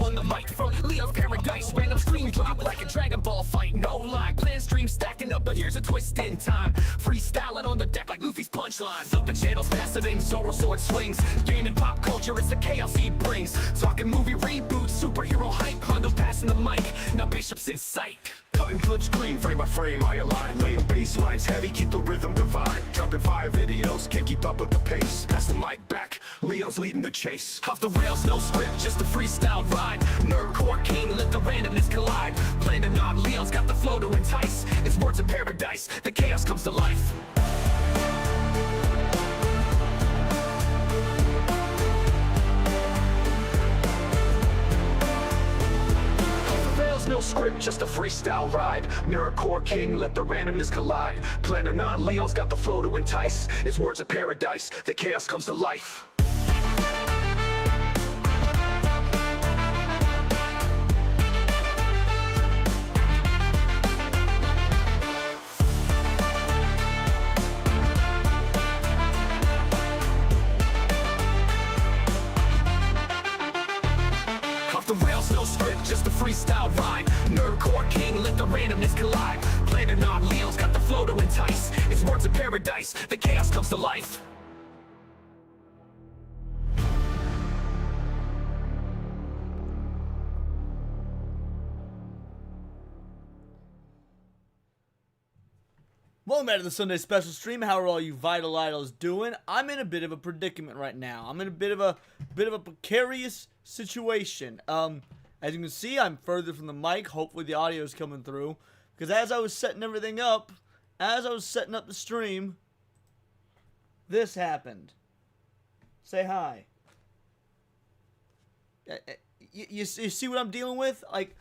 on the mic from Leo Paradise. Random stream drop like a Dragon Ball fight. No lie, plan stream stacking up, but here's a twist in time. Freestyling on the deck like Luffy's punchlines. Up the channels faster than Zoro sword swings. Game and pop culture, it's the chaos he brings. Talking movie reboots, superhero hype. Hondo passing the mic, now Bishop's in sight. Cutting flip screen, frame by frame, I align. Laying bass lines heavy, keep the rhythm divine. Dropping 5 videos, can't keep up with the pace. Pass the mic back, Leo's leading the chase. Off the rails, no script, just a freestyle ride. Nerdcore king, let the randomness collide. Playing a knob, Leon's got the flow to entice. It's words of paradise, the chaos comes to life. No script, just a freestyle ride. Nerdcore king, let the randomness collide. Planning on, Leo's got the flow to entice. It's words of paradise, the chaos comes to life. Off the rails, no script, just a freestyle ride. Nerdcore king, let the randomness collide. Planning on, Leo's got the flow to entice. It's words of paradise, the chaos comes to life. Welcome back to the Sunday special stream. How are all you Vital Idols doing? I'm in a bit of a predicament right now. I'm in a bit of a precarious situation. As you can see, I'm further from the mic. Hopefully the audio is coming through. Because as I was setting everything up, as I was setting up the stream, this happened. Say hi. You see what I'm dealing with? Like,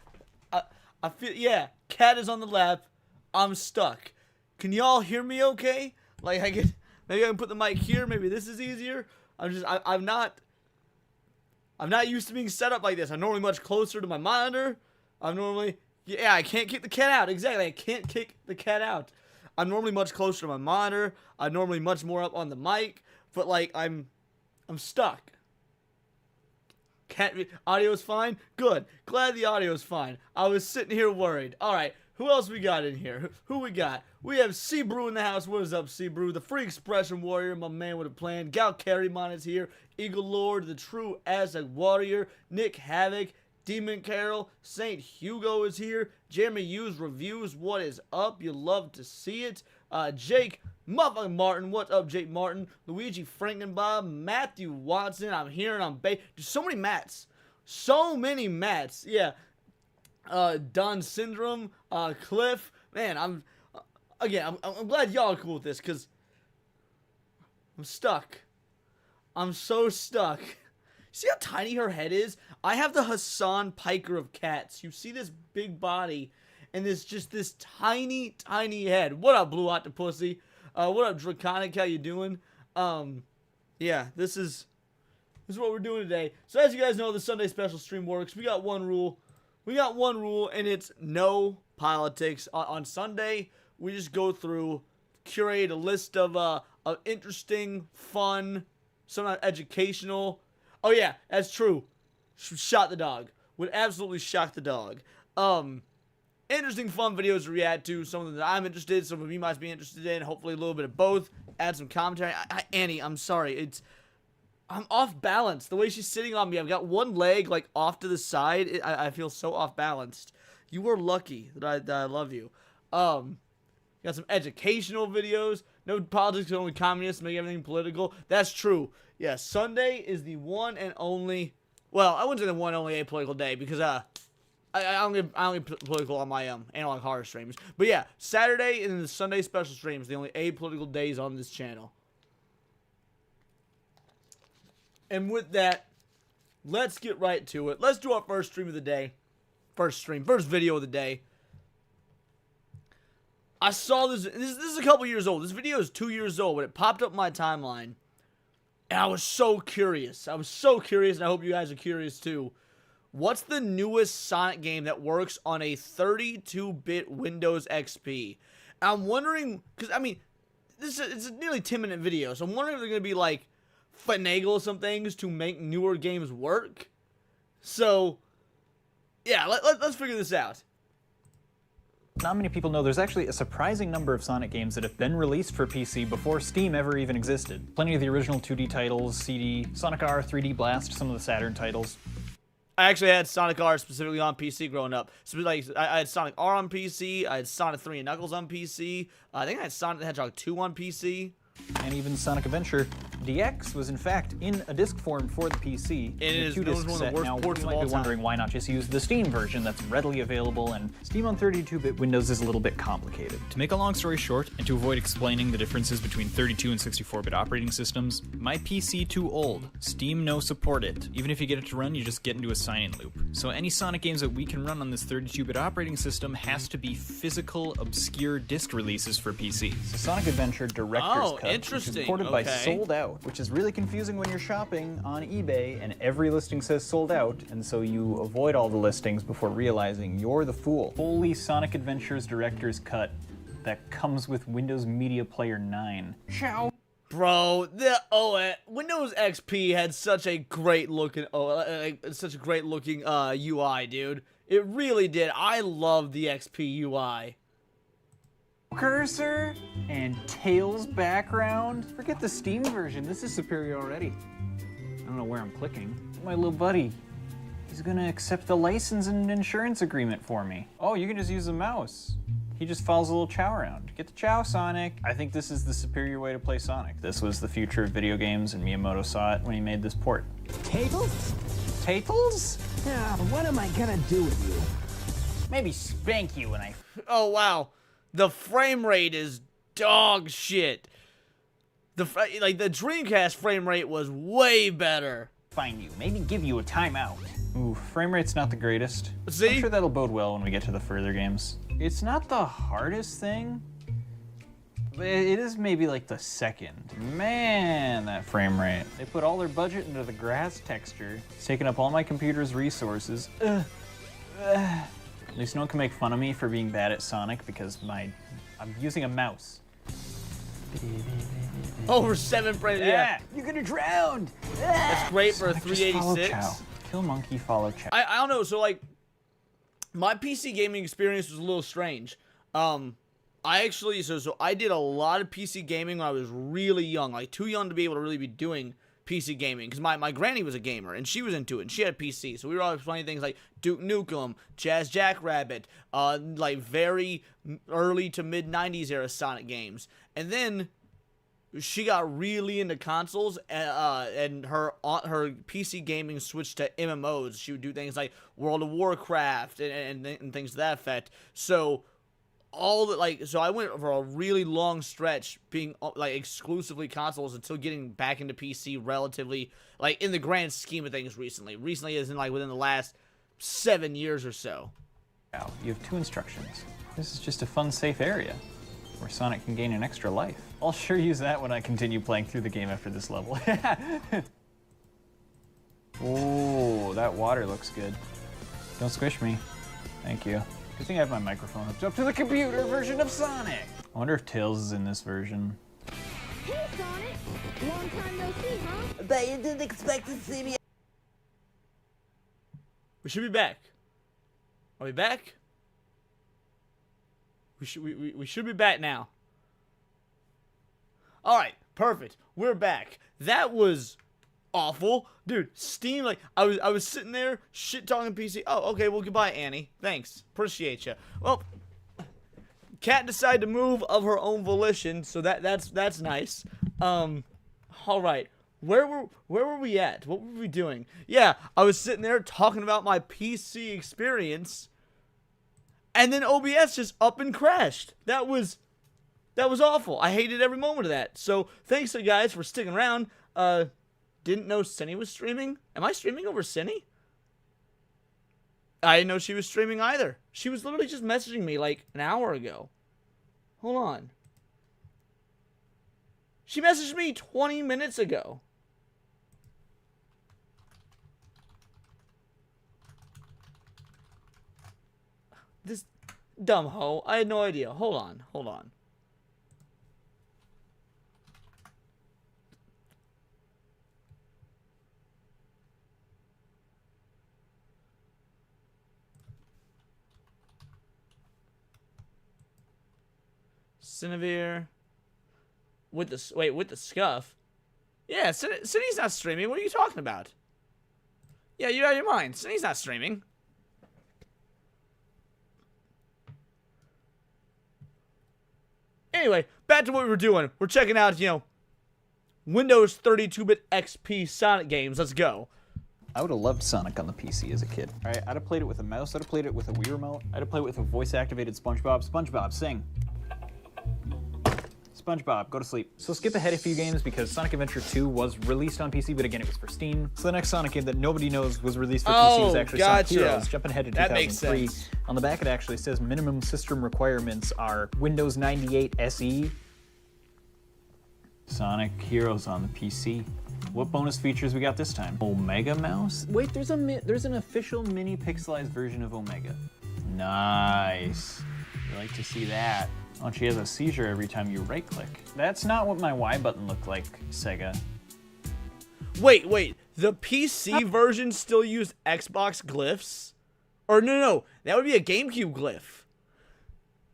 I feel, yeah, cat is on the lap. I'm stuck. Can y'all hear me okay? Like, maybe I can put the mic here. Maybe this is easier. I'm not used to being set up like this. I'm normally much closer to my monitor. I can't kick the cat out. Exactly, I can't kick the cat out. I'm normally much closer to my monitor. I'm normally much more up on the mic. But, like, I'm stuck. Audio's fine? Good. Glad the audio's fine. I was sitting here worried. Alright, who else we got in here? Who we got? We have C-Brew in the house. What is up, C-Brew? The Free Expression Warrior, my man with a plan. Gal Carrymon is here. Eagle Lord, the True Aztec Warrior. Nick Havoc. Demon Carol. Saint Hugo is here. Jeremy Hughes Reviews. What is up? You love to see it. Jake motherfucking Martin. What's up, Jake Martin? Luigi Frankenbob. Matthew Watson. I'm here and I'm There's so many Matts. So many Matts. Yeah. Don Syndrome. Cliff. Man, I'm glad y'all are cool with this, because I'm stuck. I'm so stuck. See how tiny her head is? I have the Hassan Piker of cats. You see this big body and this tiny, tiny head. What up, Blue Octopussy? What up, Draconic? How you doing? Yeah, this is what we're doing today. So as you guys know, the Sunday special stream works. We got one rule. And it's no politics. On Sunday, we just go through, curate a list of interesting, fun, sometimes educational. Oh yeah, that's true. Shot the dog. Would absolutely shock the dog. Interesting, fun videos to react to. Some of them that I'm interested in, some of you might be interested in. Hopefully a little bit of both. Add some commentary. Annie, I'm sorry. I'm off balance. The way she's sitting on me, I've got one leg like off to the side. I feel so off balanced. You are lucky that I love you. Got some educational videos. No politics, only communists, make everything political. That's true. Yeah, Sunday is the one and only. Well, I wouldn't say the one and only apolitical day because I don't get political on my analog horror streams. But yeah, Saturday and the Sunday special streams, the only apolitical days on this channel. And with that, let's get right to it. Let's do our first stream of the day. First video of the day. I saw this is a couple years old. This video is 2 years old, but it popped up my timeline. And I was so curious. And I hope you guys are curious too. What's the newest Sonic game that works on a 32-bit Windows XP? And I'm wondering, because, I mean, it's a nearly 10-minute video, so I'm wondering if they're going to be, like, finagle some things to make newer games work. So, yeah, let's figure this out. Not many people know there's actually a surprising number of Sonic games that have been released for PC before Steam ever even existed. Plenty of the original 2D titles, CD, Sonic R, 3D Blast, some of the Saturn titles. I actually had Sonic R specifically on PC growing up. So like, I had Sonic R on PC, I had Sonic 3 and Knuckles on PC, I think I had Sonic the Hedgehog 2 on PC. And even Sonic Adventure DX was in fact in a disc form for the PC. It is one of the worst ports you of might all be wondering why not just use the Steam version that's readily available, and Steam on 32-bit Windows is a little bit complicated. To make a long story short, and to avoid explaining the differences between 32 and 64-bit operating systems, my PC too old. Steam no support it. Even if you get it to run, you just get into a sign-in loop. So any Sonic games that we can run on this 32-bit operating system has to be physical, obscure disc releases for PC. So Sonic Adventure Director's Cut, which is ported by Sold Out, which is really confusing when you're shopping on eBay and every listing says sold out, and so you avoid all the listings before realizing you're the fool. Holy Sonic Adventure's Director's Cut that comes with Windows Media Player 9. Ciao. Bro, Windows XP had such a great looking UI, dude. It really did. I love the XP UI. Cursor and Tails background. Forget the Steam version. This is superior already. I don't know where I'm clicking. My little buddy. He's gonna accept the license and insurance agreement for me. Oh, you can just use the mouse. He just follows a little chow around. Get the chow, Sonic. I think this is the superior way to play Sonic. This was the future of video games, and Miyamoto saw it when he made this port. Tables? Tails? Yeah, what am I gonna do with you? Maybe spank you when I... Oh, wow. The frame rate is dog shit. The Dreamcast frame rate was way better. Find you. Maybe give you a timeout. Ooh, frame rate's not the greatest. See? I'm sure that'll bode well when we get to the further games. It's not the hardest thing, but it is maybe like the second. Man, that frame rate. They put all their budget into the grass texture. It's taking up all my computer's resources. At least no one can make fun of me for being bad at Sonic because I'm using a mouse. Over 7 frames. Yeah. You're gonna drown! That's great for a Sonic, just follow 386. Chow. Kill monkey, follow Chow. I don't know. So like, my PC gaming experience was a little strange. I actually so I did a lot of PC gaming when I was really young, like too young to be able to really be doing PC gaming, because my granny was a gamer and she was into it and she had a PC, so we were always playing things like Duke Nukem, Jazz Jackrabbit, like very early to mid 90s era Sonic games. And then she got really into consoles, and her PC gaming switched to MMOs. She would do things like World of Warcraft and things to that effect. So so I went for a really long stretch being like exclusively consoles until getting back into PC relatively, like in the grand scheme of things recently. Recently as in like within the last 7 years or so. Now, you have 2 instructions. This is just a fun, safe area where Sonic can gain an extra life. I'll sure use that when I continue playing through the game after this level. Oh, that water looks good. Don't squish me. Thank you. Good thing I have my microphone hooked up to the computer version of Sonic. I wonder if Tails is in this version. Hey, Sonic! Long time no see, huh? Bet you didn't expect to see me. We should be back. Are we back? We should be back now. All right, perfect. We're back. That was awful, dude. Steam, like I was sitting there shit talking PC. Oh, okay. Well, goodbye, Annie. Thanks, appreciate you. Well, Cat decided to move of her own volition, so that's nice. All right. Where were we at? What were we doing? Yeah, I was sitting there talking about my PC experience, and then OBS just up and crashed. That was awful. I hated every moment of that. So thanks to you guys for sticking around. Didn't know Cindy was streaming. Am I streaming over Cindy? I didn't know she was streaming either. She was literally just messaging me like an hour ago. Hold on. She messaged me 20 minutes ago. This dumb hoe. I had no idea. Hold on. Cinevere. With the scuff. Yeah, Cine's not streaming. What are you talking about? Yeah, you're out of your mind. Cine's not streaming. Anyway, back to what we were doing. We're checking out, you know, Windows 32-bit XP Sonic games. Let's go. I would have loved Sonic on the PC as a kid. All right, I'd have played it with a mouse. I'd have played it with a Wii remote. I'd have played it with a voice-activated SpongeBob. SpongeBob, sing. SpongeBob, go to sleep. So skip ahead a few games because Sonic Adventure 2 was released on PC, but again, it was for Steam. So the next Sonic game that nobody knows was released for PC was actually Sonic Heroes. Jumping ahead to 2003. Makes sense. On the back, it actually says minimum system requirements are Windows 98 SE. Sonic Heroes on the PC. What bonus features we got this time? Omega Mouse? Wait, there's an official mini pixelized version of Omega. Nice. You like to see that. Oh, she has a seizure every time you right-click. That's not what my Y button looked like, Sega. Wait. The PC version still used Xbox glyphs? Or no. That would be a GameCube glyph.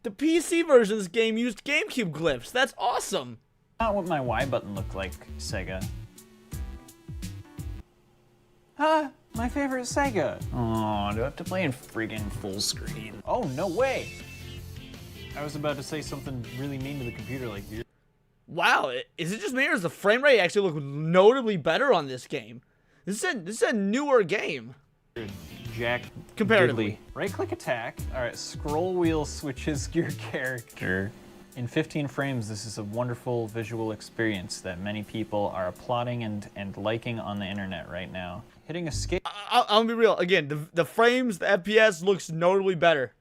The PC version of this game used GameCube glyphs. That's awesome. Not what my Y button looked like, Sega. My favorite Sega. Oh, do I have to play in friggin' full screen? Oh, no way. I was about to say something really mean to the computer like you. Wow, is it just me or does the frame rate actually look notably better on this game? This is a newer game. Jack comparatively. Right-click attack. All right, scroll wheel switches your character. In 15 frames, this is a wonderful visual experience that many people are applauding and liking on the internet right now. Hitting escape. I'm gonna be real. Again, the frames, the FPS looks notably better.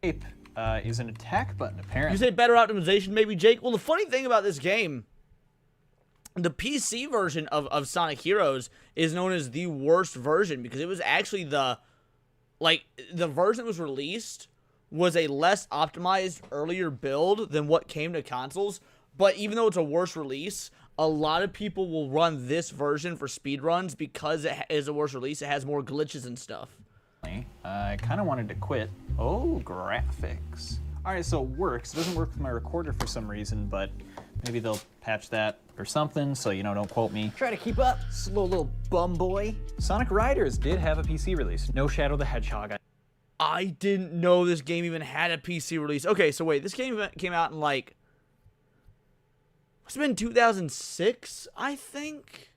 Is an attack button, apparently. You say better optimization, maybe, Jake? Well, the funny thing about this game, the PC version of Sonic Heroes is known as the worst version because it was actually the version that was released was a less optimized earlier build than what came to consoles. But even though it's a worse release, a lot of people will run this version for speedruns because it is a worse release. It has more glitches and stuff. I kind of wanted to quit. Oh, graphics. All right, so it works. It doesn't work with my recorder for some reason, but maybe they'll patch that or something, so, you know, don't quote me. Try to keep up, slow little bum boy. Sonic Riders did have a PC release. No Shadow the Hedgehog. I didn't know this game even had a PC release. Okay, so wait, this game came out in like... Must have been 2006, I think?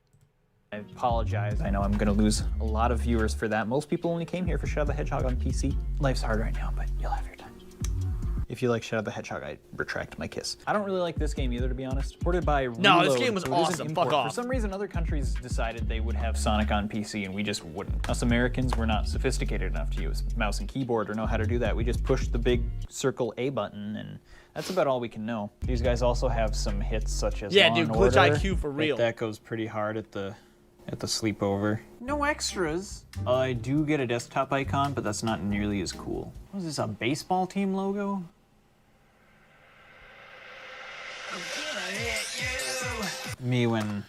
I apologize. I know I'm going to lose a lot of viewers for that. Most people only came here for Shadow the Hedgehog on PC. Life's hard right now, but you'll have your time. If you like Shadow the Hedgehog, I retract my kiss. I don't really like this game either, to be honest. Ported by Reload. No, this game was so it is an awesome. import. Fuck off. For some reason, other countries decided they would have Sonic on PC, and we just wouldn't. Us Americans were not sophisticated enough to use mouse and keyboard or know how to do that. We just pushed the big circle A button, and that's about all we can know. These guys also have some hits such as Yeah, Law dude, and Glitch Order. IQ for real. That goes pretty hard at the sleepover. No extras. I do get a desktop icon, but that's not nearly as cool. What is this, a baseball team logo? I'm gonna hit you. Me when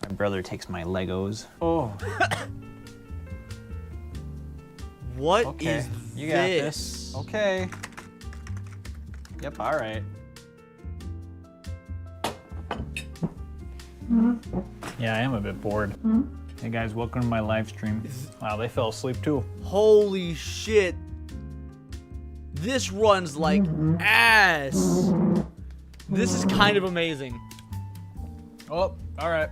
my brother takes my Legos. Oh. What Okay, is you got this. Okay. Yep, all right. Yeah, I am a bit bored. Hey guys, welcome to my live stream. Wow, they fell asleep too. Holy shit. This runs like ass. This is kind of amazing. Oh, all right.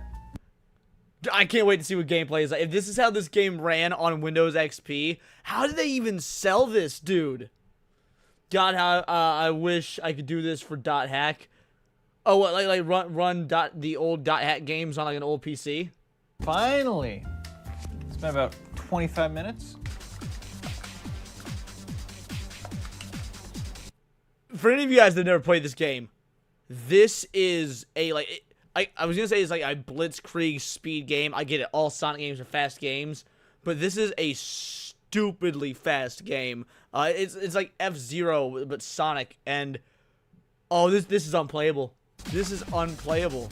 I can't wait to see what gameplay is like. If this is how this game ran on Windows XP, how did they even sell this, dude? God, how I wish I could do this for Dot Hack. Oh, what, like run the old Dot Hack games on like an old PC? Finally. It's been about 25 minutes. For any of you guys that never played this game, this is a I was gonna say it's like a blitzkrieg speed game. I get it, all Sonic games are fast games, but this is a stupidly fast game. It's like F-Zero but Sonic, and oh, this is unplayable. This is unplayable.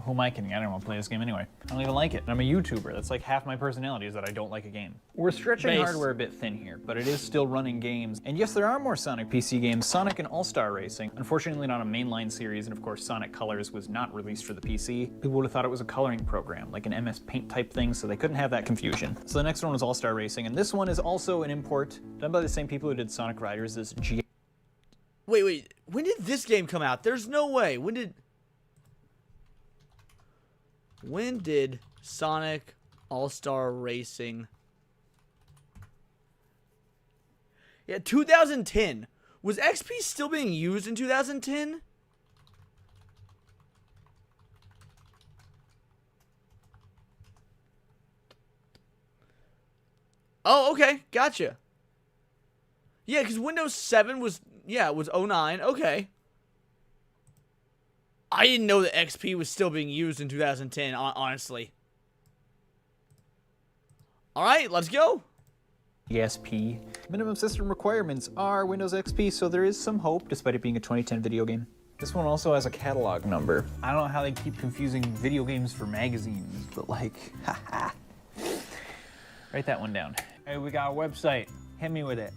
Who am I kidding? I don't want to play this game anyway. I don't even like it. I'm a YouTuber. That's like half my personality is that I don't like a game. We're stretching hardware a bit thin here, but it is still running games. And yes, there are more Sonic PC games. Sonic and All-Star Racing. Unfortunately not a mainline series, and of course Sonic Colors was not released for the PC. People would have thought it was a coloring program, like an MS Paint type thing, so they couldn't have that confusion. So the next one was All-Star Racing, and this one is also an import done by the same people who did Sonic Riders as Wait. When did this game come out? There's no way. When did Sonic All-Star Racing? Yeah, 2010. Was XP still being used in 2010? Oh, okay. Gotcha. Yeah, because Windows 7 was, yeah, it was 09. Okay. I didn't know that XP was still being used in 2010, honestly. Alright, let's go. ESP. Minimum system requirements are Windows XP, so there is some hope, despite it being a 2010 video game. This one also has a catalog number. I don't know how they keep confusing video games for magazines, but like, haha. Write that one down. Hey, we got a website. Hit me with it.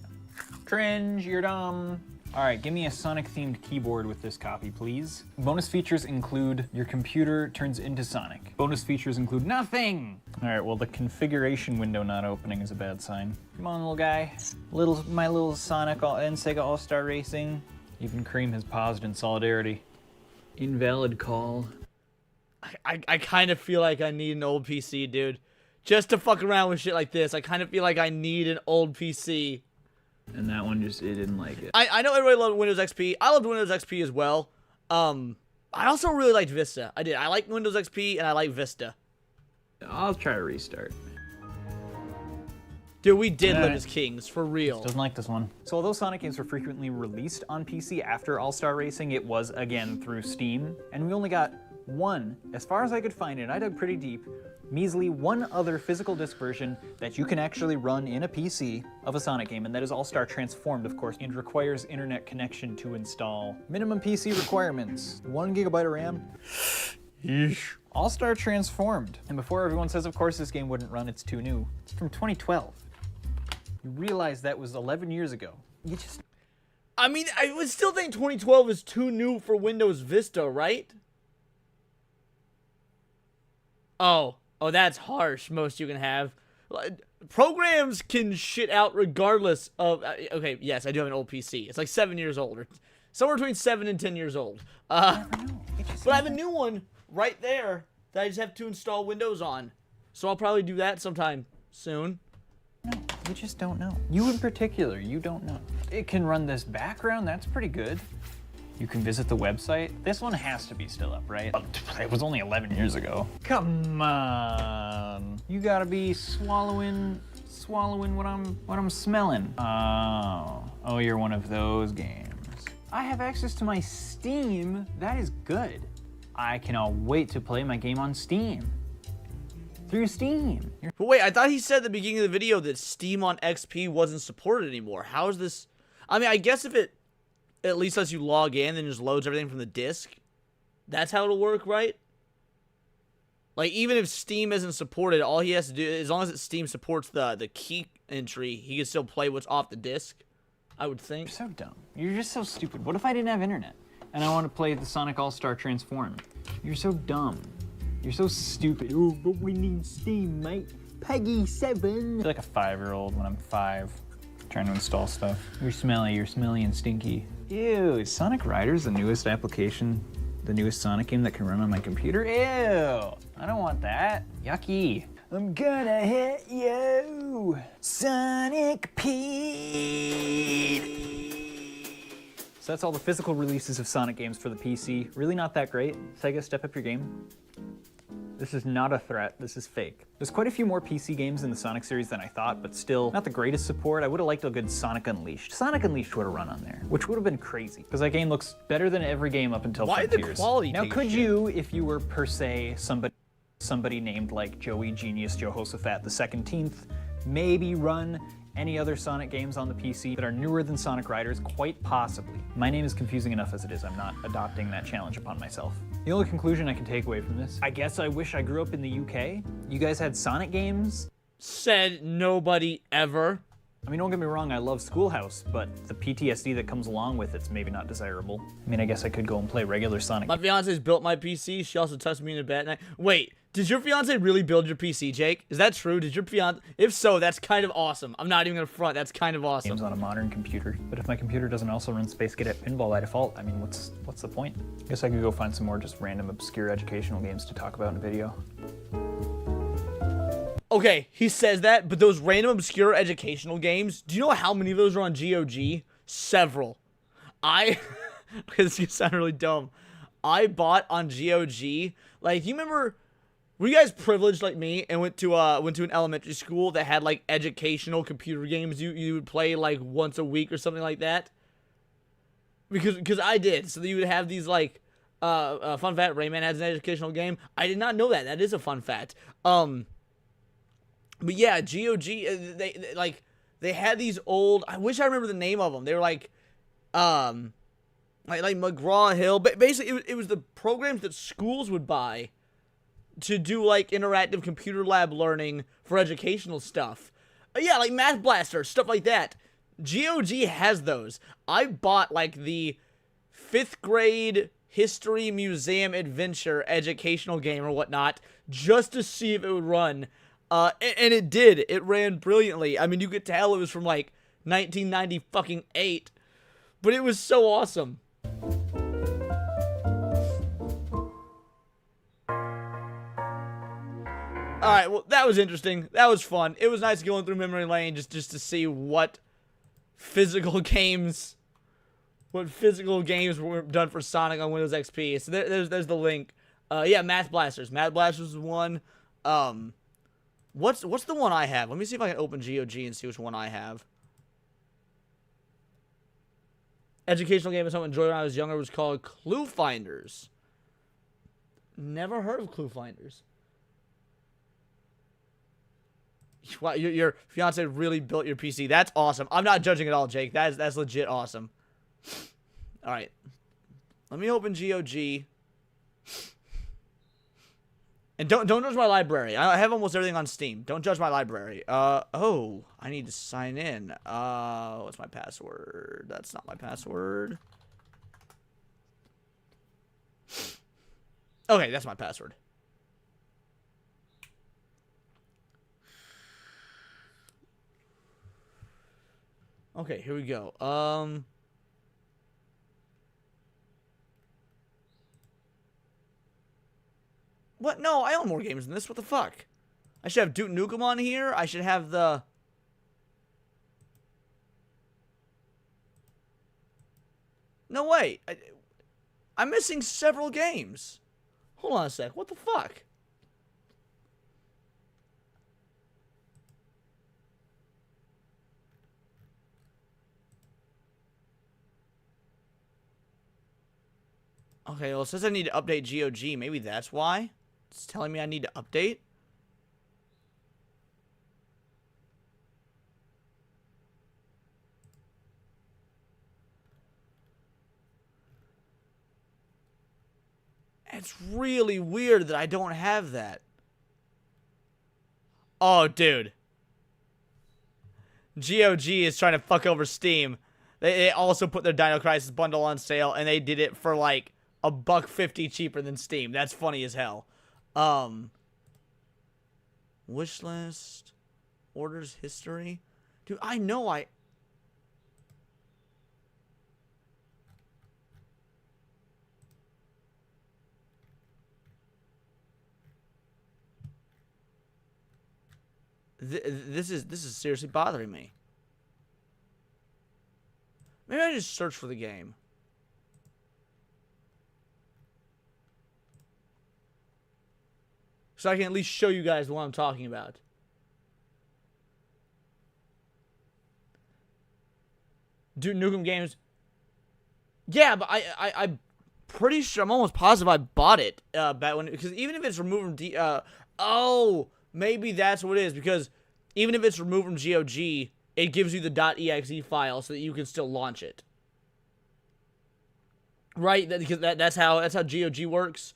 Cringe, you're dumb. All right, give me a Sonic-themed keyboard with this copy, please. Bonus features include your computer turns into Sonic. Bonus features include nothing. All right, well, the configuration window not opening is a bad sign. Come on, little guy. My little Sonic and Sega All-Star Racing. Even Cream has paused in solidarity. Invalid call. I kind of feel like I need an old PC, dude. Just to fuck around with shit like this, I kind of feel like I need an old PC. And that one just, it didn't like it. I know everybody loved Windows XP. I loved Windows XP as well. I also really liked Vista. I did. I like Windows XP and I like Vista. I'll try to restart. Dude, we did live as kings, for real. Doesn't like this one. So although Sonic games were frequently released on PC after All-Star Racing, it was, again, through Steam. And we only got one, as far as I could find it, and I dug pretty deep, measly one other physical disc version that you can actually run in a PC of a Sonic game, and that is All-Star Transformed, of course, and requires internet connection to install. Minimum PC requirements, 1 GB of RAM. Yeesh. All-Star Transformed. And before everyone says, of course, this game wouldn't run, it's too new. It's from 2012. You realize that was 11 years ago. You just... I mean, I would still think 2012 is too new for Windows Vista, right? Oh, that's harsh. Most you can have. Programs can shit out regardless of... okay, yes, I do have an old PC. It's like 7 years old. Or somewhere between 7 and 10 years old. But I have a new one right there that I just have to install Windows on. So I'll probably do that sometime soon. No, you just don't know. You in particular, you don't know. It can run this background, that's pretty good. You can visit the website. This one has to be still up, right? It was only 11 years ago. Come on. You gotta be swallowing what I'm smelling. Oh, you're one of those games. I have access to my Steam. That is good. I cannot wait to play my game on Steam. Through Steam. But wait, I thought he said at the beginning of the video that Steam on XP wasn't supported anymore. How is this? I mean, I guess if it at least lets you log in and just loads everything from the disk, that's how it'll work, right? Like, even if Steam isn't supported, all he has to do, as long as Steam supports the key entry, he can still play what's off the disk, I would think. You're so dumb. You're just so stupid. What if I didn't have internet and I want to play the Sonic All-Star Transformed? You're so dumb. You're so stupid. Oh, but we need Steam, mate. Peggy 7. I feel like a 5-year-old when I'm 5, trying to install stuff. You're smelly and stinky. Ew, is Sonic Riders the newest application, the newest Sonic game that can run on my computer? Ew, I don't want that. Yucky. I'm gonna hit you, Sonic Pete. So that's all the physical releases of Sonic games for the PC. Really not that great. Sega, step up your game. This is not a threat, this is fake. There's quite a few more PC games in the Sonic series than I thought, but still not the greatest support. I would have liked a good Sonic Unleashed. Sonic Unleashed would have run on there, which would have been crazy, because that game looks better than every game up until Frontiers. Why the quality Now, take could shit? you, if you were per se somebody named like Joey Genius Jehoshaphat the 17th, maybe run Any other Sonic games on the PC that are newer than Sonic Riders? Quite possibly. My name is confusing enough as it is. I'm not adopting that challenge upon myself. The only conclusion I can take away from this, I guess I wish I grew up in the UK. You guys had Sonic games? Said nobody ever. I mean, don't get me wrong, I love Schoolhouse, but the PTSD that comes along with it's maybe not desirable. I mean, I guess I could go and play regular Sonic. My fiance's built my PC. She also touched me in the bed. And wait, did your fiance really build your PC, Jake? Is that true? Did your fiance? If so, that's kind of awesome. I'm not even gonna front. That's kind of awesome. Games on a modern computer. But if my computer doesn't also run Space Cadet Pinball by default, I mean, what's the point? I guess I could go find some more just random obscure educational games to talk about in a video. Okay, he says that, but those random obscure educational games, do you know how many of those are on GOG? Several. Okay, this is gonna sound really dumb. I bought on GOG, like, you remember, were you guys privileged like me and went to an elementary school that had like educational computer games you would play like once a week or something like that? Because I did. So you would have these like fun fact, Rayman has an educational game. I did not know that. That is a fun fact. But yeah, GOG, they had these old, I wish I remember the name of them. They were like McGraw-Hill, but basically it was the programs that schools would buy to do like interactive computer lab learning for educational stuff. Yeah, like Math Blaster, stuff like that. GOG has those. I bought like the 5th grade history museum adventure educational game or whatnot just to see if it would run. And it did. It ran brilliantly. I mean, you could tell it was from like 1998, but it was so awesome. All right, well, that was interesting. That was fun. It was nice going through memory lane just to see what physical games were done for Sonic on Windows XP. So there's the link. Yeah, Math Blasters. Math Blasters was one. What's the one I have? Let me see if I can open GOG and see which one I have. Educational game I something enjoyed when I was younger was called Clue Finders. Never heard of Clue Finders. Wow, your fiance really built your PC. That's awesome. I'm not judging at all, Jake. That's legit awesome. All right, let me open GOG. And don't judge my library. I have almost everything on Steam. Don't judge my library. Oh, I need to sign in. What's my password? That's not my password. Okay, that's my password. Okay, here we go. What? No, I own more games than this. What the fuck? I should have Duke Nukem on here. I should have the... No, wait. I'm missing several games. Hold on a sec. What the fuck? Okay, well, it says I need to update GOG. Maybe that's why. It's telling me I need to update. It's really weird that I don't have that. Oh, dude. GOG is trying to fuck over Steam. They also put their Dino Crisis bundle on sale, and they did it for like $1.50 cheaper than Steam. That's funny as hell. Wish list, orders history. Dude, I know this is seriously bothering me. Maybe I just search for the game. So I can at least show you guys what I'm talking about. Duke Nukem Games. Yeah, but I'm pretty sure, I'm almost positive I bought it back when, because even if it's removed from oh, maybe that's what it is, because even if it's removed from GOG, it gives you the .exe file so that you can still launch it. Right? Because that's how GOG works.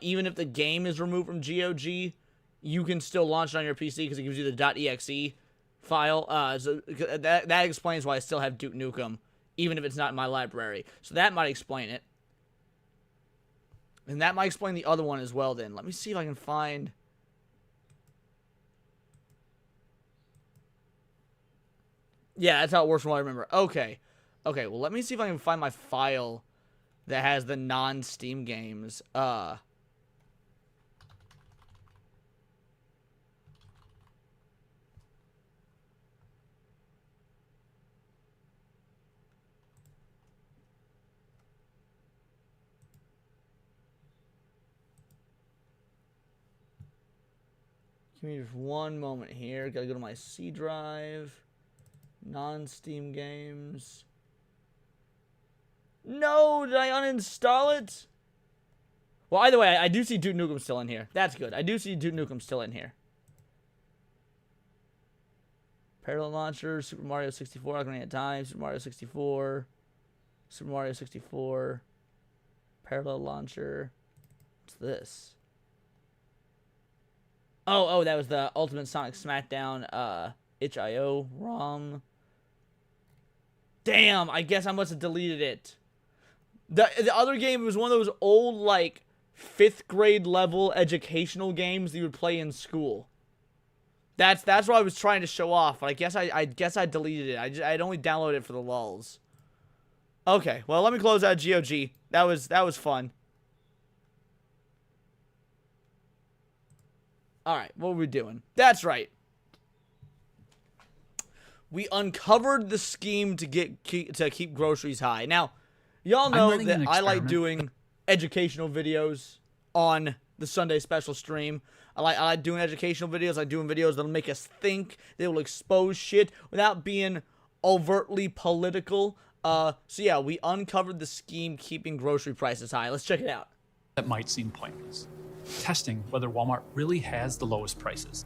Even if the game is removed from GOG, you can still launch it on your PC because it gives you the .exe file. So that explains why I still have Duke Nukem, even if it's not in my library. So that might explain it. And that might explain the other one as well then. Let me see if I can find... Yeah, that's how it works from what I remember. Okay. Okay, well, let me see if I can find my file that has the non-Steam games. Give me just one moment here. Gotta go to my C drive. Non-Steam games. No, did I uninstall it? Well, either way, I do see Duke Nukem still in here. That's good. I do see Duke Nukem still in here. Parallel Launcher, Super Mario 64, Ocarina of Time, Super Mario 64, Super Mario 64, Parallel Launcher. What's this? Oh, that was the Ultimate Sonic Smackdown, itch.io ROM. Damn, I guess I must have deleted it. The other game was one of those old, like, 5th grade level educational games that you would play in school. That's what I was trying to show off, but I guess I deleted it. I'd only downloaded it for the lulz. Okay, well, let me close out GOG. That was fun. Alright, what were we doing? That's right. We uncovered the scheme to keep groceries high. Now, y'all know that I like doing educational videos on the Sunday special stream. I like doing educational videos. I like doing videos that'll make us think. They will expose shit without being overtly political. So yeah, we uncovered the scheme keeping grocery prices high. Let's check it out. That might seem pointless. Testing whether Walmart really has the lowest prices.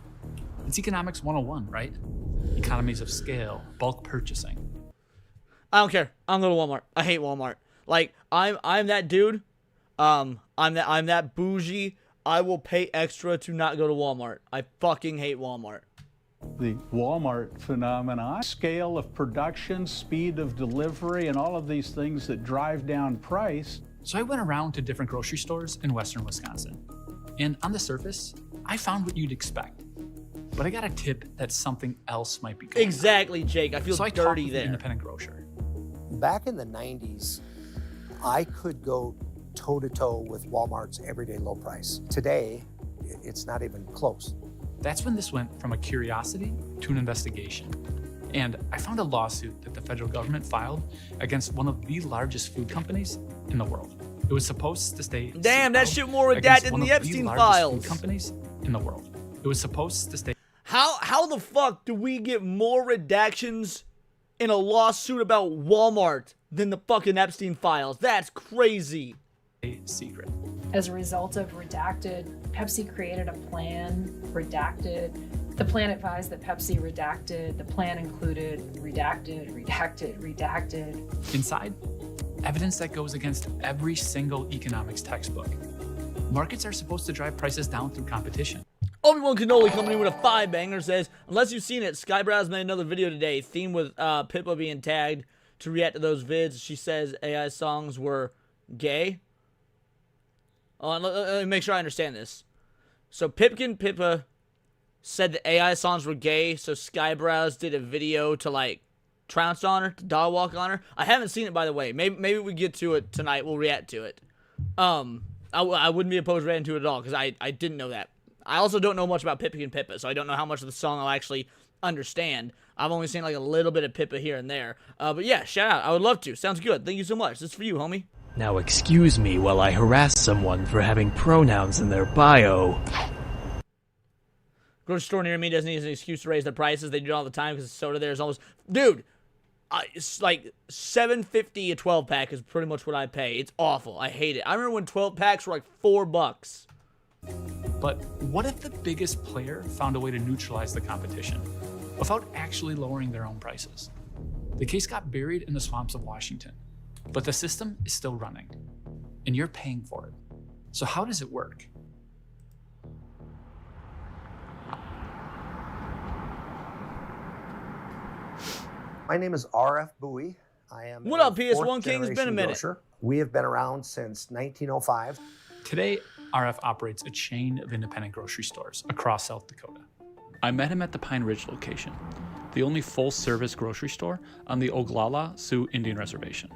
It's economics 101, right? Economies of scale, bulk purchasing. I don't care. I'm going to Walmart. I hate Walmart. Like, I'm that dude. I'm that bougie. I will pay extra to not go to Walmart. I fucking hate Walmart. The Walmart phenomenon, scale of production, speed of delivery, and all of these things that drive down price. So I went around to different grocery stores in western Wisconsin. And on the surface, I found what you'd expect. But I got a tip that something else might be going on. Exactly, Jake. I feel so dirty there. An independent grocer. Back in the 90s, I could go toe-to-toe with Walmart's everyday low price. Today, it's not even close. That's when this went from a curiosity to an investigation. And I found a lawsuit that the federal government filed against one of the largest food companies in the world. It was supposed to stay. Damn, that shit more redacted than the Epstein files. Food companies in the world. It was supposed to stay. How the fuck do we get more redactions in a lawsuit about Walmart than the fucking Epstein files? That's crazy. A secret. As a result of redacted, Pepsi created a plan, redacted. The plan advised that Pepsi redacted. The plan included redacted, redacted, redacted. Inside, evidence that goes against every single economics textbook. Markets are supposed to drive prices down through competition. Obi-Wan Cannoli coming in with a 5-banger says, unless you've seen it, Skybrow's made another video today, themed with Pippa being tagged to react to those vids. She says AI songs were gay. Let me make sure I understand this. So Pipkin Pippa said that AI songs were gay, so Skybrows did a video to, like, trounce on her, to dog walk on her. I haven't seen it, by the way. Maybe we get to it tonight. We'll react to it. I wouldn't be opposed to reacting to it at all, because I didn't know that. I also don't know much about Pipkin Pippa, so I don't know how much of the song I'll actually understand. I've only seen, like, a little bit of Pippa here and there. But yeah, shout out. I would love to. Sounds good. Thank you so much. This is for you, homie. Now excuse me while I harass someone for having pronouns in their bio. Grocery store near me doesn't need an excuse to raise their prices. They do it all the time because the soda there is almost... Dude, it's like $7.50 a 12-pack is pretty much what I pay. It's awful. I hate it. I remember when 12-packs were like $4. But what if the biggest player found a way to neutralize the competition? without actually lowering their own prices. The case got buried in the swamps of Washington, but the system is still running, and you're paying for it. So how does it work? My name is R.F. Bowie. I am What a up, PS1 fourth King? It's been a generation minute. grocer. We have been around since 1905. Today, RF operates a chain of independent grocery stores across South Dakota. I met him at the Pine Ridge location, the only full-service grocery store on the Oglala Sioux Indian Reservation.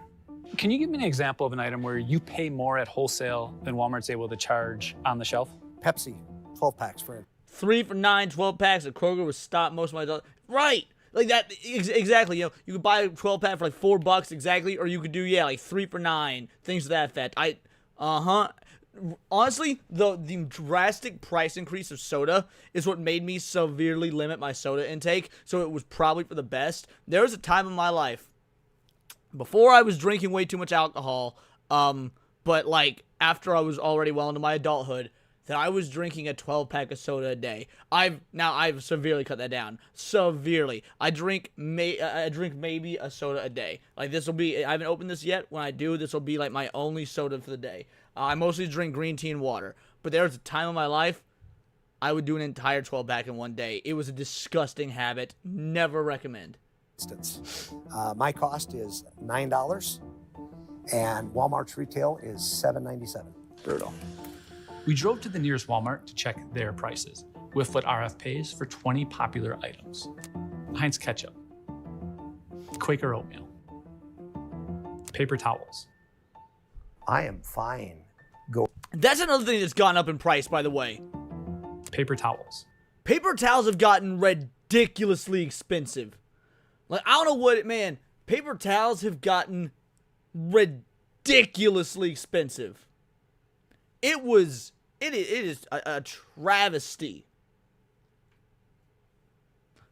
Can you give me an example of an item where you pay more at wholesale than Walmart's able to charge on the shelf? Pepsi, 12 packs for 3 for $9, 12 packs at Kroger was stopped most of my adult. Right. Like that, exactly. You know, you could buy a 12 pack for like $4 exactly, or you could do, like 3 for $9, things to that effect. Honestly, the drastic price increase of soda is what made me severely limit my soda intake, so it was probably for the best. There was a time in my life, before I was drinking way too much alcohol, but like after I was already well into my adulthood, that I was drinking a 12-pack of soda a day. I've severely cut that down. Severely. I drink maybe a soda a day. Like this will be, I haven't opened this yet. When I do, this will be like my only soda for the day. I mostly drink green tea and water. But there was a time in my life, I would do an entire 12-pack in one day. It was a disgusting habit. Never recommend. instance. My cost is $9, and Walmart's retail is $7.97. Brutal. We drove to the nearest Walmart to check their prices, with what RF pays for 20 popular items. Heinz ketchup, Quaker oatmeal, paper towels. I am fine. That's another thing that's gone up in price, by the way. Paper towels. Paper towels have gotten ridiculously expensive. Like, I don't know what, man, paper towels have gotten ridiculously expensive. It is a travesty.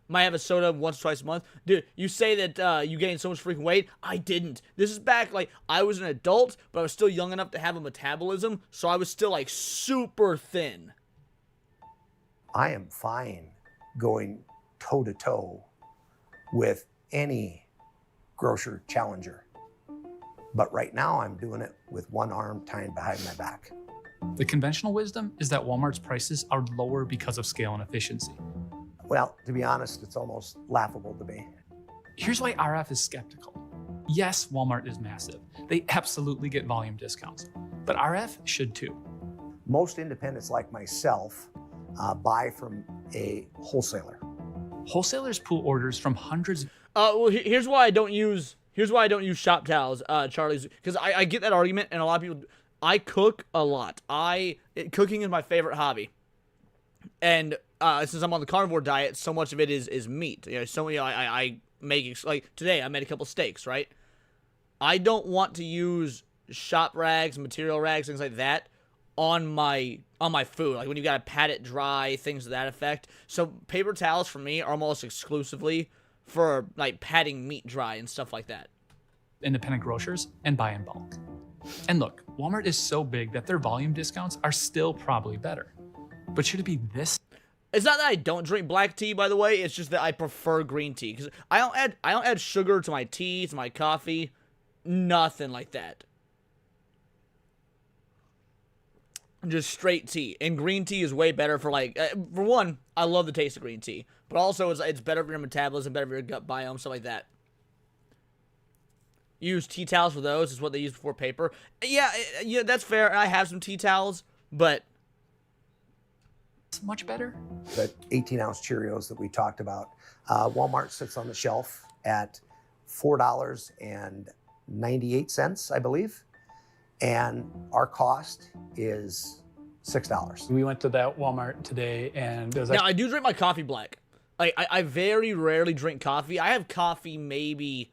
Might have a soda once or twice a month. Dude, you say that you gained so much freaking weight. I didn't. This is back, like, I was an adult, but I was still young enough to have a metabolism, so I was still, like, super thin. I am fine going toe-to-toe with any grocer challenger. But right now, I'm doing it with one arm tied behind my back. The conventional wisdom is that Walmart's prices are lower because of scale and efficiency. Well, to be honest, it's almost laughable to me. Here's why RF is skeptical. Yes, Walmart is massive. They absolutely get volume discounts, but RF should too. Most independents like myself buy from a wholesaler. Wholesalers pull orders from hundreds. Well, here's why I don't use shop towels, Charlie's, because I get that argument, and a lot of people. I cook a lot. Cooking is my favorite hobby, and since I'm on the carnivore diet, so much of it is meat. You know, I make, like today I made a couple steaks, right? I don't want to use shop rags, material rags, things like that on my food. Like when you gotta pat it dry, things to that effect. So paper towels for me are almost exclusively for like patting meat dry and stuff like that. Independent grocers and buy in bulk. And look, Walmart is so big that their volume discounts are still probably better. But should it be this? It's not that I don't drink black tea, by the way. It's just that I prefer green tea because I don't add sugar to my tea, to my coffee, nothing like that. Just straight tea. And green tea is way better for like, for one, I love the taste of green tea, but also it's better for your metabolism, better for your gut biome, stuff like that. Use tea towels for those. Is what they use before paper. Yeah, that's fair. I have some tea towels, but it's much better. The 18-ounce Cheerios that we talked about, Walmart sits on the shelf at $4.98, I believe, and our cost is $6. We went to that Walmart today, and now I do drink my coffee black. Like I very rarely drink coffee. I have coffee maybe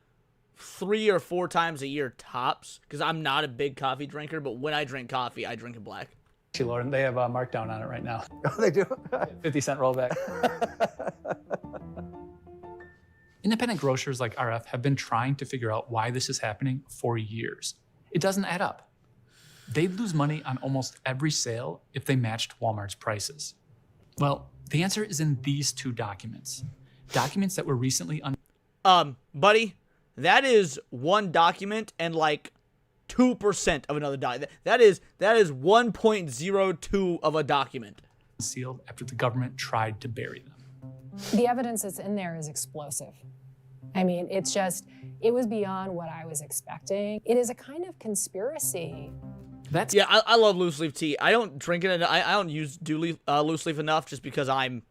3 or 4 times a year tops, because I'm not a big coffee drinker, but when I drink coffee, I drink it black. Lord, they have a markdown on it right now. Oh, they do? 50-cent rollback. Independent grocers like RF have been trying to figure out why this is happening for years. It doesn't add up. They'd lose money on almost every sale if they matched Walmart's prices. Well, the answer is in these 2 documents. Documents that were recently Buddy, that is one document and like 2% of another document. That is 1.02 of a document. unsealed after the government tried to bury them. The evidence that's in there is explosive. I mean, it was beyond what I was expecting. It is a kind of conspiracy. Yeah, I love loose leaf tea. I don't drink it. I don't use loose leaf enough just because I'm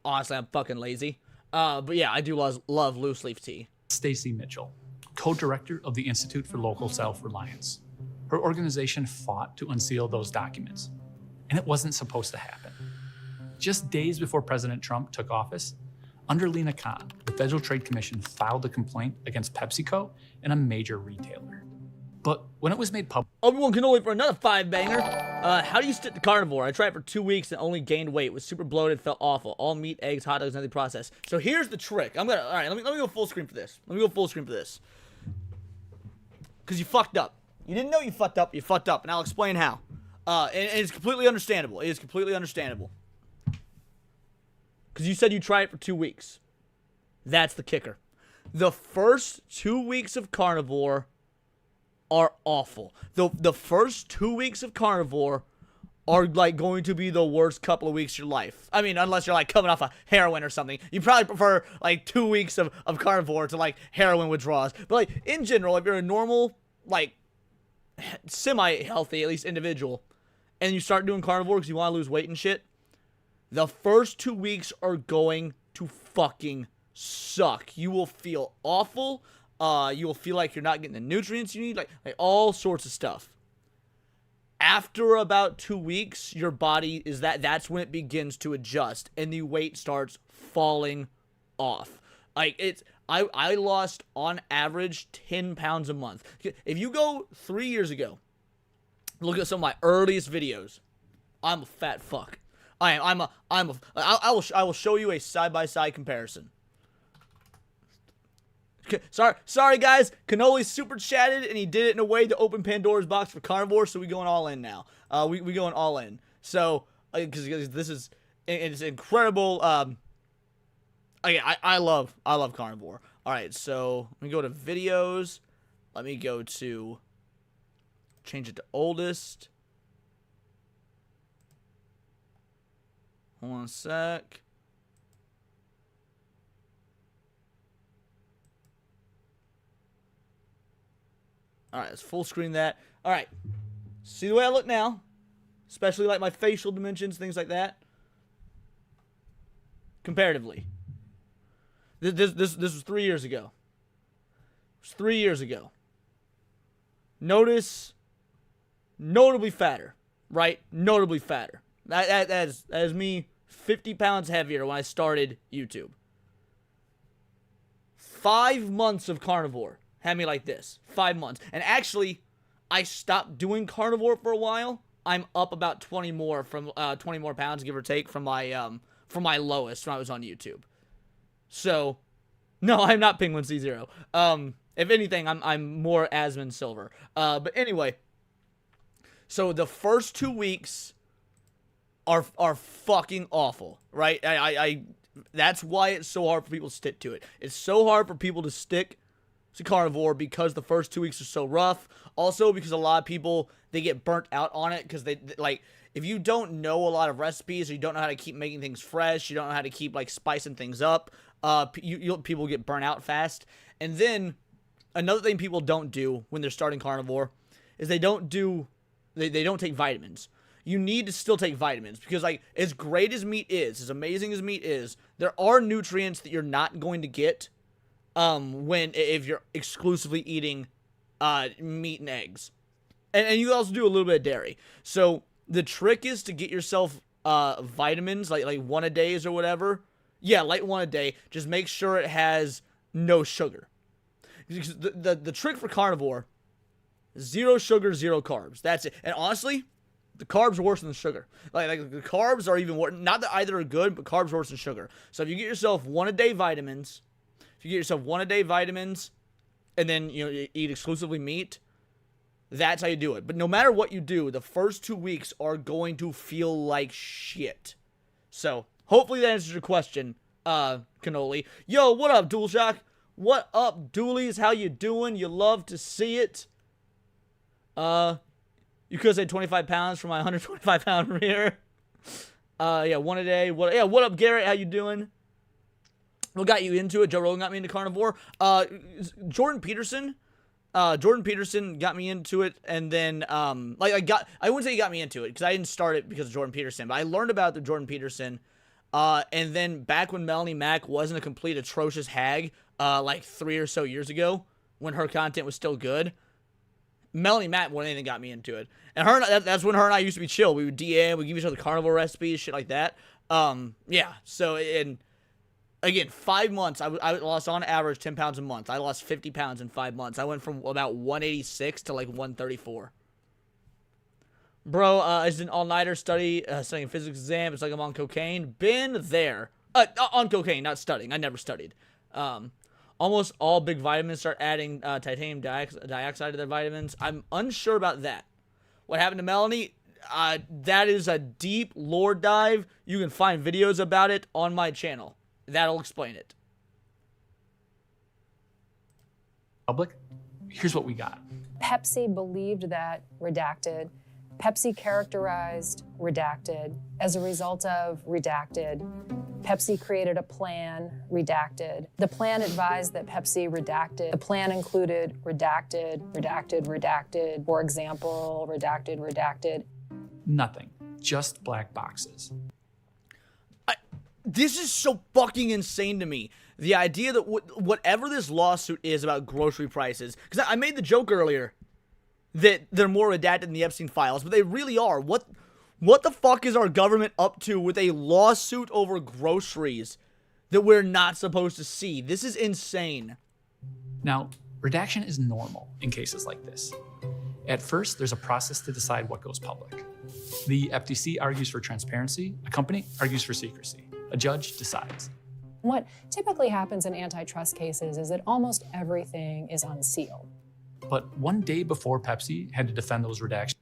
fucking lazy. But yeah, I do love loose leaf tea. Stacy Mitchell, co-director of the Institute for Local Self-Reliance. Her organization fought to unseal those documents, and it wasn't supposed to happen. Just days before President Trump took office, under Lena Khan, the Federal Trade Commission filed a complaint against PepsiCo and a major retailer. But when it was made public, Obi-Wan Kenobi for another 5-banger. How do you stick to carnivore? I tried it for 2 weeks and only gained weight. Was super bloated, felt awful. All meat, eggs, hot dogs, nothing processed. So here's the trick. All right, let me go full screen for this. Because you fucked up. You didn't know you fucked up, and I'll explain how. And it's completely understandable. It is completely understandable. Because you said you tried it for 2 weeks. That's the kicker. The first 2 weeks of carnivore are awful. The first 2 weeks of carnivore are like going to be the worst couple of weeks of your life. I mean, unless you're like coming off of heroin or something. You probably prefer like 2 weeks of carnivore to like heroin withdrawals. But like in general, if you're a normal, like semi-healthy, at least individual, and you start doing carnivore because you want to lose weight and shit, the first 2 weeks are going to fucking suck. You will feel awful. You will feel like you're not getting the nutrients you need, like all sorts of stuff. After about 2 weeks, your body that's when it begins to adjust and the weight starts falling off. Like I lost on average 10 pounds a month. If you go 3 years ago, look at some of my earliest videos, I'm a fat fuck. I will show you a side-by-side comparison. Sorry guys, Cannoli super chatted and he did it in a way to open Pandora's box for carnivore, so we going all in now. We going all in. So because this is it's incredible. I love carnivore. All right, so let me go to videos. Let me go to change it to oldest. Hold on a sec. All right, let's full screen that. All right, see the way I look now, especially like my facial dimensions, things like that. Comparatively, this was 3 years ago. It was 3 years ago. Notice, notably fatter, right? Notably fatter. That is me 50 pounds heavier when I started YouTube. 5 months of carnivore had me like this. 5 months. And actually, I stopped doing carnivore for a while. I'm up about 20 more pounds, give or take, from my lowest when I was on YouTube. So, no, I'm not Penguin C0. If anything, I'm more Asmon Silver. But anyway, so the first 2 weeks are fucking awful, right? That's why it's so hard for people to stick to it. It's so hard for people to stick to carnivore because the first 2 weeks are so rough. Also because a lot of people, they get burnt out on it because they like, if you don't know a lot of recipes or you don't know how to keep making things fresh, you don't know how to keep like spicing things up, people get burnt out fast. And then another thing people don't do when they're starting carnivore is they don't take vitamins. You need to still take vitamins because, like, as great as meat is, as amazing as meat is, there are nutrients that you're not going to get if you're exclusively eating meat and eggs. And you also do a little bit of dairy. So the trick is to get yourself vitamins, like one a day or whatever. Yeah, like one a day. Just make sure it has no sugar. Because the trick for carnivore, 0 sugar, 0 carbs. That's it. And honestly, the carbs are worse than the sugar. Like the carbs are even worse. Not that either are good, but carbs are worse than sugar. So if you get yourself one a day vitamins, and then you eat exclusively meat, that's how you do it. But no matter what you do, the first 2 weeks are going to feel like shit. So hopefully that answers your question. cannoli. Yo, what up, DualShock? What up, Doolies? How you doing? You love to see it. You could say 25 pounds for my 125 pound rear. Yeah, one a day. What up, Garrett? How you doing? What got you into it? Joe Rogan got me into Carnivore. Jordan Peterson got me into it, and then I wouldn't say he got me into it because I didn't start it because of Jordan Peterson, but I learned about the Jordan Peterson, and then back when Melanie Mack wasn't a complete atrocious hag, like 3 or so years ago, when her content was still good, Melanie Mack more than anything got me into it, and that's when her and I used to be chill. We would DM, we give each other carnivore recipes, shit like that. Yeah. So again, 5 months, I lost on average 10 pounds a month. I lost 50 pounds in 5 months. I went from about 186 to like 134. Bro, I did an all-nighter studying a physics exam. It's like I'm on cocaine. Been there. On cocaine, not studying. I never studied. Almost all big vitamins start adding titanium dioxide to their vitamins. I'm unsure about that. What happened to Melanie? That is a deep lore dive. You can find videos about it on my channel. That'll explain it. Public, here's what we got. Pepsi believed that redacted. Pepsi characterized redacted. As a result of redacted, Pepsi created a plan, redacted. The plan advised that Pepsi redacted. The plan included redacted, redacted, redacted. For example, redacted, redacted. Nothing, just black boxes. This is so fucking insane to me. The idea that whatever this lawsuit is about grocery prices, because I made the joke earlier that they're more redacted than the Epstein files, but they really are. What the fuck is our government up to with a lawsuit over groceries that we're not supposed to see? This is insane. Now, redaction is normal in cases like this. At first, there's a process to decide what goes public. The FTC argues for transparency, a company argues for secrecy. A judge decides. What typically happens in antitrust cases is that almost everything is unsealed. But one day before Pepsi had to defend those redactions.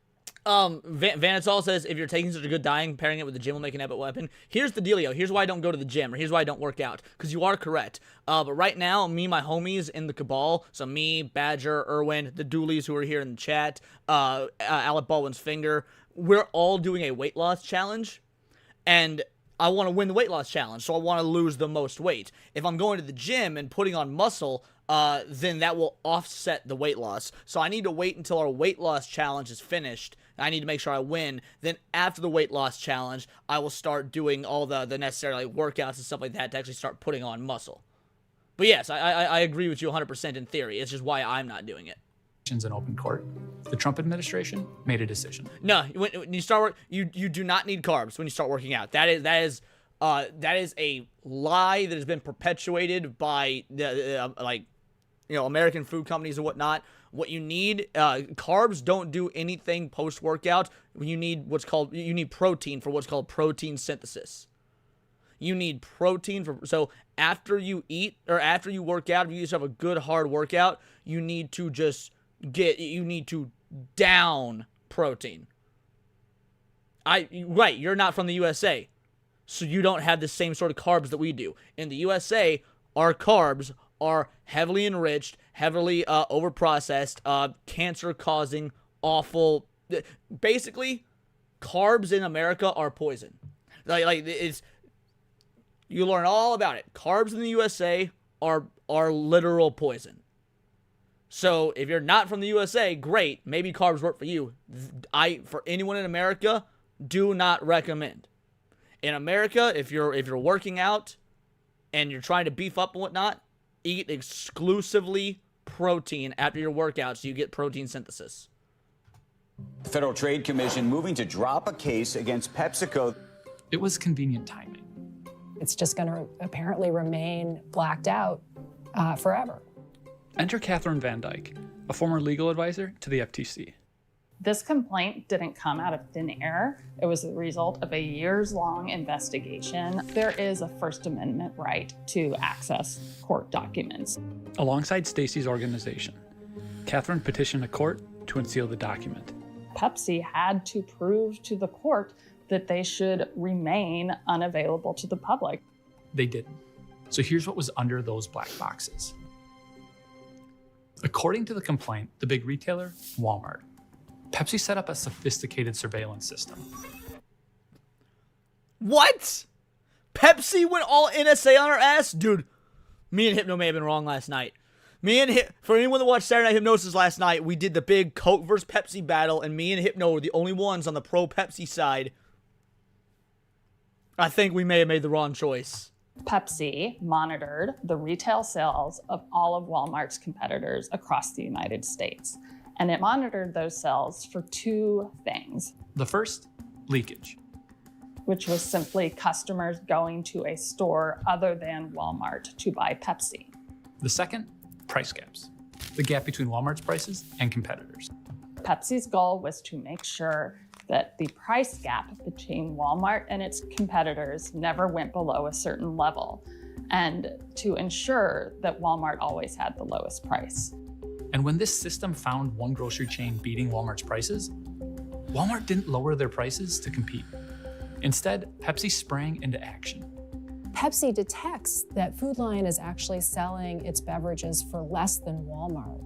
Vanitol says, if you're taking such a good dying, pairing it with the gym will make an epic weapon. Here's the dealio. Here's why I don't go to the gym, or here's why I don't work out. Because you are correct. But right now, me and my homies in the cabal, so me, Badger, Irwin, the Doolies who are here in the chat, Alec Baldwin's finger, we're all doing a weight loss challenge. And I want to win the weight loss challenge, so I want to lose the most weight. If I'm going to the gym and putting on muscle, then that will offset the weight loss. So I need to wait until our weight loss challenge is finished. I need to make sure I win. Then after the weight loss challenge, I will start doing all the necessary workouts and stuff like that to actually start putting on muscle. But yes, I agree with you 100% in theory. It's just why I'm not doing it. In open court, the Trump administration made a decision. No, when you start you do not need carbs when you start working out. That is a lie that has been perpetuated by the American food companies and whatnot. What you need, carbs don't do anything post workout. You need protein for what's called protein synthesis. You need protein so after you eat or after you work out, if you just have a good hard workout, you need to down protein. You're not from the USA, so you don't have the same sort of carbs that we do. In the USA, our carbs are heavily enriched, heavily overprocessed, cancer-causing, awful. Basically, carbs in America are poison. You learn all about it. Carbs in the USA are literal poison. So if you're not from the USA, great. Maybe carbs work for you. For anyone in America, do not recommend. In America, if you're working out and you're trying to beef up and whatnot, eat exclusively protein after your workout so you get protein synthesis. The Federal Trade Commission moving to drop a case against PepsiCo. It was convenient timing. It's just going to apparently remain blacked out forever. Enter Catherine Van Dyke, a former legal advisor to the FTC. This complaint didn't come out of thin air. It was the result of a years-long investigation. There is a First Amendment right to access court documents. Alongside Stacy's organization, Catherine petitioned a court to unseal the document. Pepsi had to prove to the court that they should remain unavailable to the public. They didn't. So here's what was under those black boxes. According to the complaint, the big retailer, Walmart, Pepsi set up a sophisticated surveillance system. What? Pepsi went all NSA on our ass? Dude, me and Hypno may have been wrong last night. For anyone that watched Saturday Night Hypnosis last night, we did the big Coke versus Pepsi battle, and me and Hypno were the only ones on the pro-Pepsi side. I think we may have made the wrong choice. Pepsi monitored the retail sales of all of Walmart's competitors across the United States. And it monitored those sales for two things. The first, leakage, which was simply customers going to a store other than Walmart to buy Pepsi. The second, price gaps, the gap between Walmart's prices and competitors. Pepsi's goal was to make sure that the price gap between Walmart and its competitors never went below a certain level, and to ensure that Walmart always had the lowest price. And when this system found one grocery chain beating Walmart's prices, Walmart didn't lower their prices to compete. Instead, Pepsi sprang into action. Pepsi detects that Food Lion is actually selling its beverages for less than Walmart.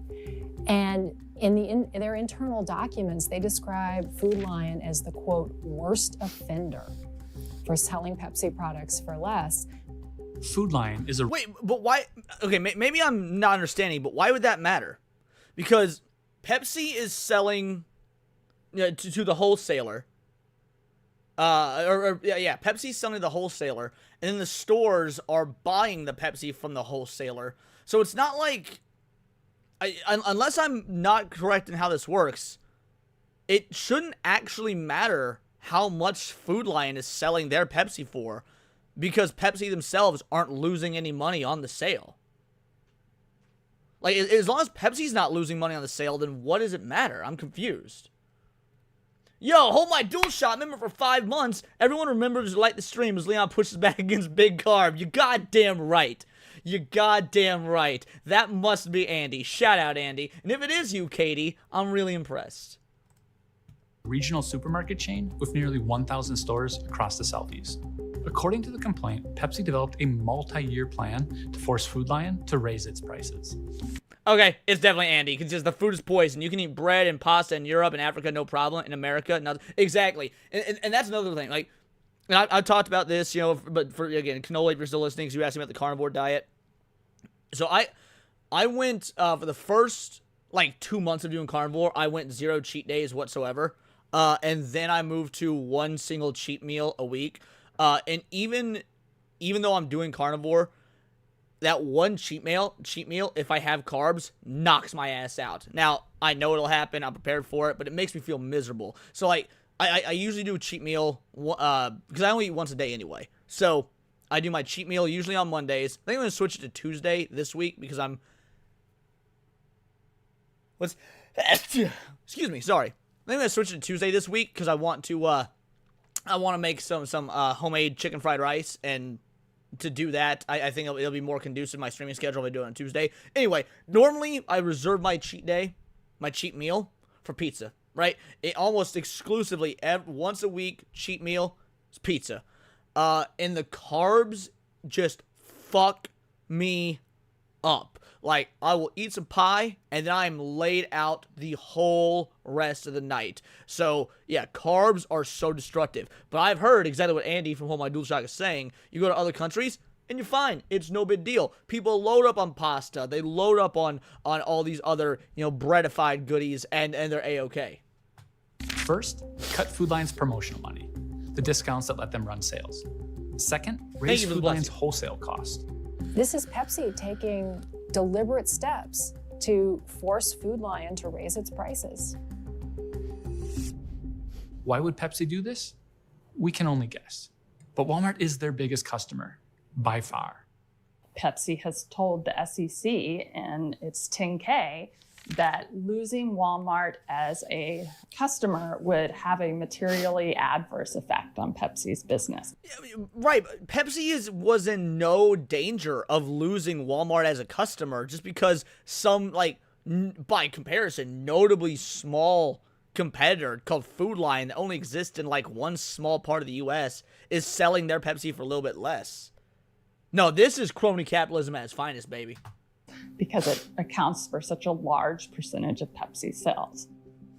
And in their internal documents, they describe Food Lion as the, quote, worst offender for selling Pepsi products for less. Food Lion is a... Wait, but why? Okay, maybe I'm not understanding, but why would that matter? Because Pepsi is selling to the wholesaler. Pepsi's selling to the wholesaler, and then the stores are buying the Pepsi from the wholesaler. So it's not like... unless I'm not correct in how this works, it shouldn't actually matter how much Food Lion is selling their Pepsi for, because Pepsi themselves aren't losing any money on the sale. Like, as long as Pepsi's not losing money on the sale, then what does it matter? I'm confused. Yo, hold my dual shot. Remember, for 5 months, everyone remembers to like the stream as Leon pushes back against Big Carb. You goddamn right. You goddamn right. That must be Andy. Shout out, Andy. And if it is you, Katie, I'm really impressed. Regional supermarket chain with nearly 1,000 stores across the Southeast. According to the complaint, Pepsi developed a multi-year plan to force Food Lion to raise its prices. Okay, it's definitely Andy, because the food is poison. You can eat bread and pasta in Europe and Africa, no problem. In America, nothing. Exactly. And that's another thing. Like, and I talked about this, but for, again, Canola, if you're still listening, because you asked me about the carnivore diet. So I went, for the first, 2 months of doing carnivore, I went 0 cheat days whatsoever. And then I moved to 1 single cheat meal a week. And even though I'm doing carnivore, that one cheat meal, if I have carbs, knocks my ass out. Now, I know it'll happen. I'm prepared for it, but it makes me feel miserable. So, I usually do a cheat meal, because I only eat once a day anyway. So, I do my cheat meal usually on Mondays. I think I'm going to switch it to Tuesday this week, because excuse me, sorry. I think I'm going to switch it to Tuesday this week, because I want to make some homemade chicken fried rice, and to do that, I think it'll be more conducive to my streaming schedule if I do it on Tuesday. Anyway, normally I reserve my cheat day, my cheat meal, for pizza, right? It almost exclusively, once a week, cheat meal is pizza. And the carbs just fuck me up. Like, I will eat some pie, and then I'm laid out the whole rest of the night. So, yeah, carbs are so destructive. But I've heard exactly what Andy from Hold My Dual Shock is saying. You go to other countries, and you're fine. It's no big deal. People load up on pasta. They load up on all these other, breadified goodies, and they're A-okay. First, cut Food Lion's promotional money, the discounts that let them run sales. Second, raise Food Lion's wholesale cost. This is Pepsi taking deliberate steps to force Food Lion to raise its prices. Why would Pepsi do this? We can only guess. But Walmart is their biggest customer, by far. Pepsi has told the SEC in its 10K that losing Walmart as a customer would have a materially adverse effect on Pepsi's business. Right, Pepsi was in no danger of losing Walmart as a customer just because some, by comparison, notably small competitor called Food Lion that only exists in, one small part of the U.S. is selling their Pepsi for a little bit less. No, this is crony capitalism at its finest, baby. Because it accounts for such a large percentage of Pepsi's sales.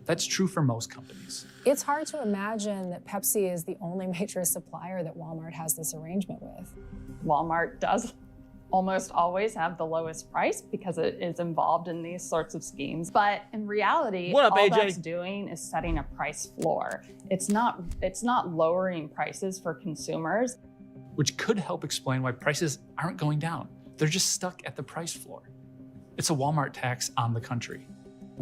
That's true for most companies. It's hard to imagine that Pepsi is the only major supplier that Walmart has this arrangement with. Walmart does almost always have the lowest price because it is involved in these sorts of schemes. But in reality, What up, all AJ? that's doing is setting a price floor. It's not lowering prices for consumers. Which could help explain why prices aren't going down. They're just stuck at the price floor. It's a Walmart tax on the country.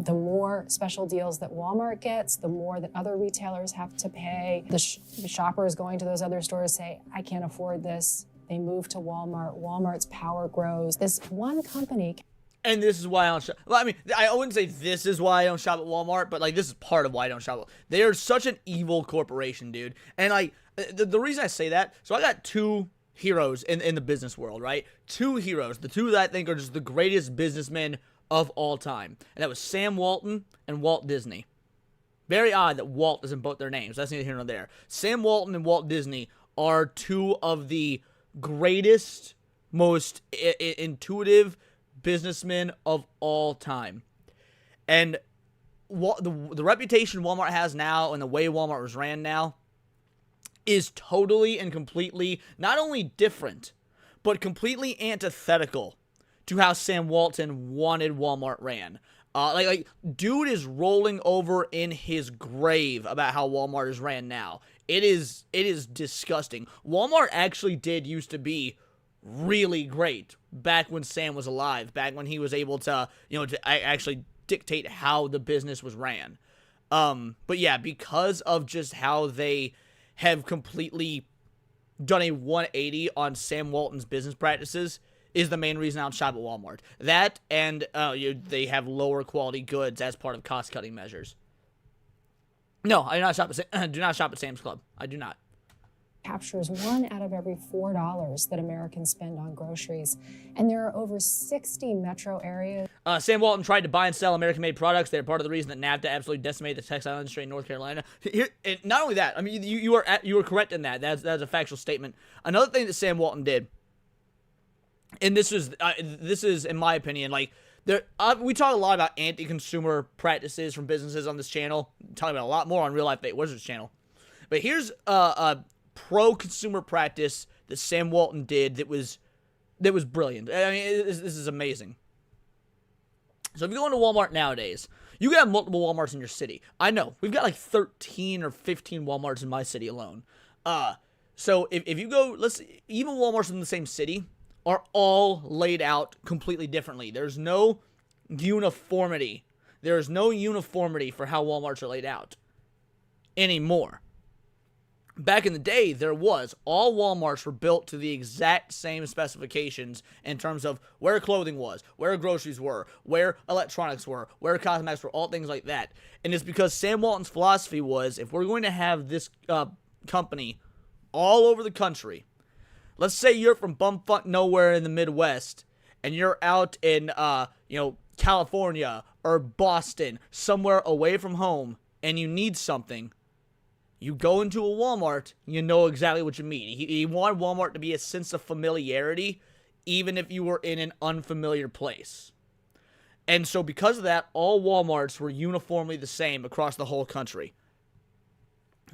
The more special deals that Walmart gets, the more that other retailers have to pay. The shoppers going to those other stores say, I can't afford this. They move to Walmart. Walmart's power grows. This one company. And this is why I don't shop. Well, I mean, I wouldn't say this is why I don't shop at Walmart, but like this is part of why I don't shop. They are such an evil corporation, dude. And like the reason I say that, so I got two heroes in the business world, right? Two heroes, the two that I think are just the greatest businessmen of all time. And that was Sam Walton and Walt Disney. Very odd that Walt isn't both their names. That's neither here nor there. Sam Walton and Walt Disney are two of the greatest, most intuitive businessmen of all time. And the reputation Walmart has now and the way Walmart was ran now is totally and completely not only different, but completely antithetical to how Sam Walton wanted Walmart ran. Dude is rolling over in his grave about how Walmart is ran now. It is disgusting. Walmart actually did used to be really great back when Sam was alive, back when he was able to, to actually dictate how the business was ran. But yeah, because of just how they have completely done a 180 on Sam Walton's business practices is the main reason I don't shop at Walmart. That and they have lower quality goods as part of cost-cutting measures. No, I do not shop at Sam's Club. I do not. Captures 1 out of every $4 that Americans spend on groceries. And there are over 60 metro areas. Sam Walton tried to buy and sell American-made products. They're part of the reason that NAFTA absolutely decimated the textile industry in North Carolina. And not only that, I mean, you are correct in that. That's a factual statement. Another thing that Sam Walton did, and this is in my opinion, like we talk a lot about anti-consumer practices from businesses on this channel. I'm talking about a lot more on Real Life Fate Wizards channel. But here's a pro-consumer practice that Sam Walton did that was brilliant. I mean, this is amazing. So if you go into Walmart nowadays, you can have multiple Walmarts in your city. I know. We've got like 13 or 15 Walmarts in my city alone. So if you go, even Walmarts in the same city are all laid out completely differently. There's no uniformity. There's no uniformity for how Walmarts are laid out anymore. Back in the day, there was. All Walmarts were built to the exact same specifications in terms of where clothing was, where groceries were, where electronics were, where cosmetics were, all things like that. And it's because Sam Walton's philosophy was, if we're going to have this company all over the country, let's say you're from bumfuck nowhere in the Midwest, and you're out in, California or Boston, somewhere away from home, and you need something. You go into a Walmart, you know exactly what you need. He wanted Walmart to be a sense of familiarity, even if you were in an unfamiliar place. And so because of that, all Walmarts were uniformly the same across the whole country.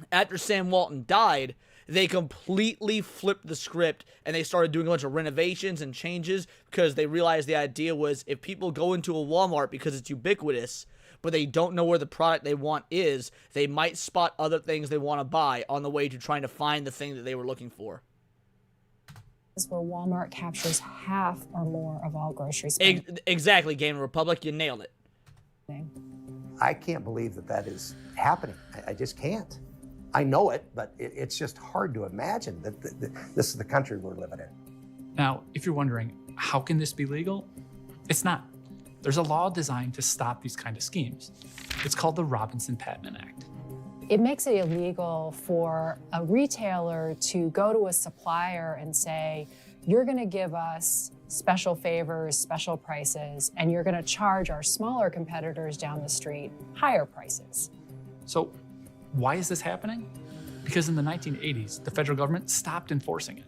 After Sam Walton died, they completely flipped the script and they started doing a bunch of renovations and changes because they realized the idea was if people go into a Walmart because it's ubiquitous, but they don't know where the product they want is, they might spot other things they want to buy on the way to trying to find the thing that they were looking for. This is where Walmart captures half or more of all grocery spending. Exactly, Game Republic, you nailed it. I can't believe that is happening. I just can't. I know it, but it's just hard to imagine that this is the country we're living in. Now, if you're wondering, how can this be legal? It's not. There's a law designed to stop these kind of schemes. It's called the Robinson-Patman Act. It makes it illegal for a retailer to go to a supplier and say, you're going to give us special favors, special prices, and you're going to charge our smaller competitors down the street higher prices. So why is this happening? Because in the 1980s, the federal government stopped enforcing it.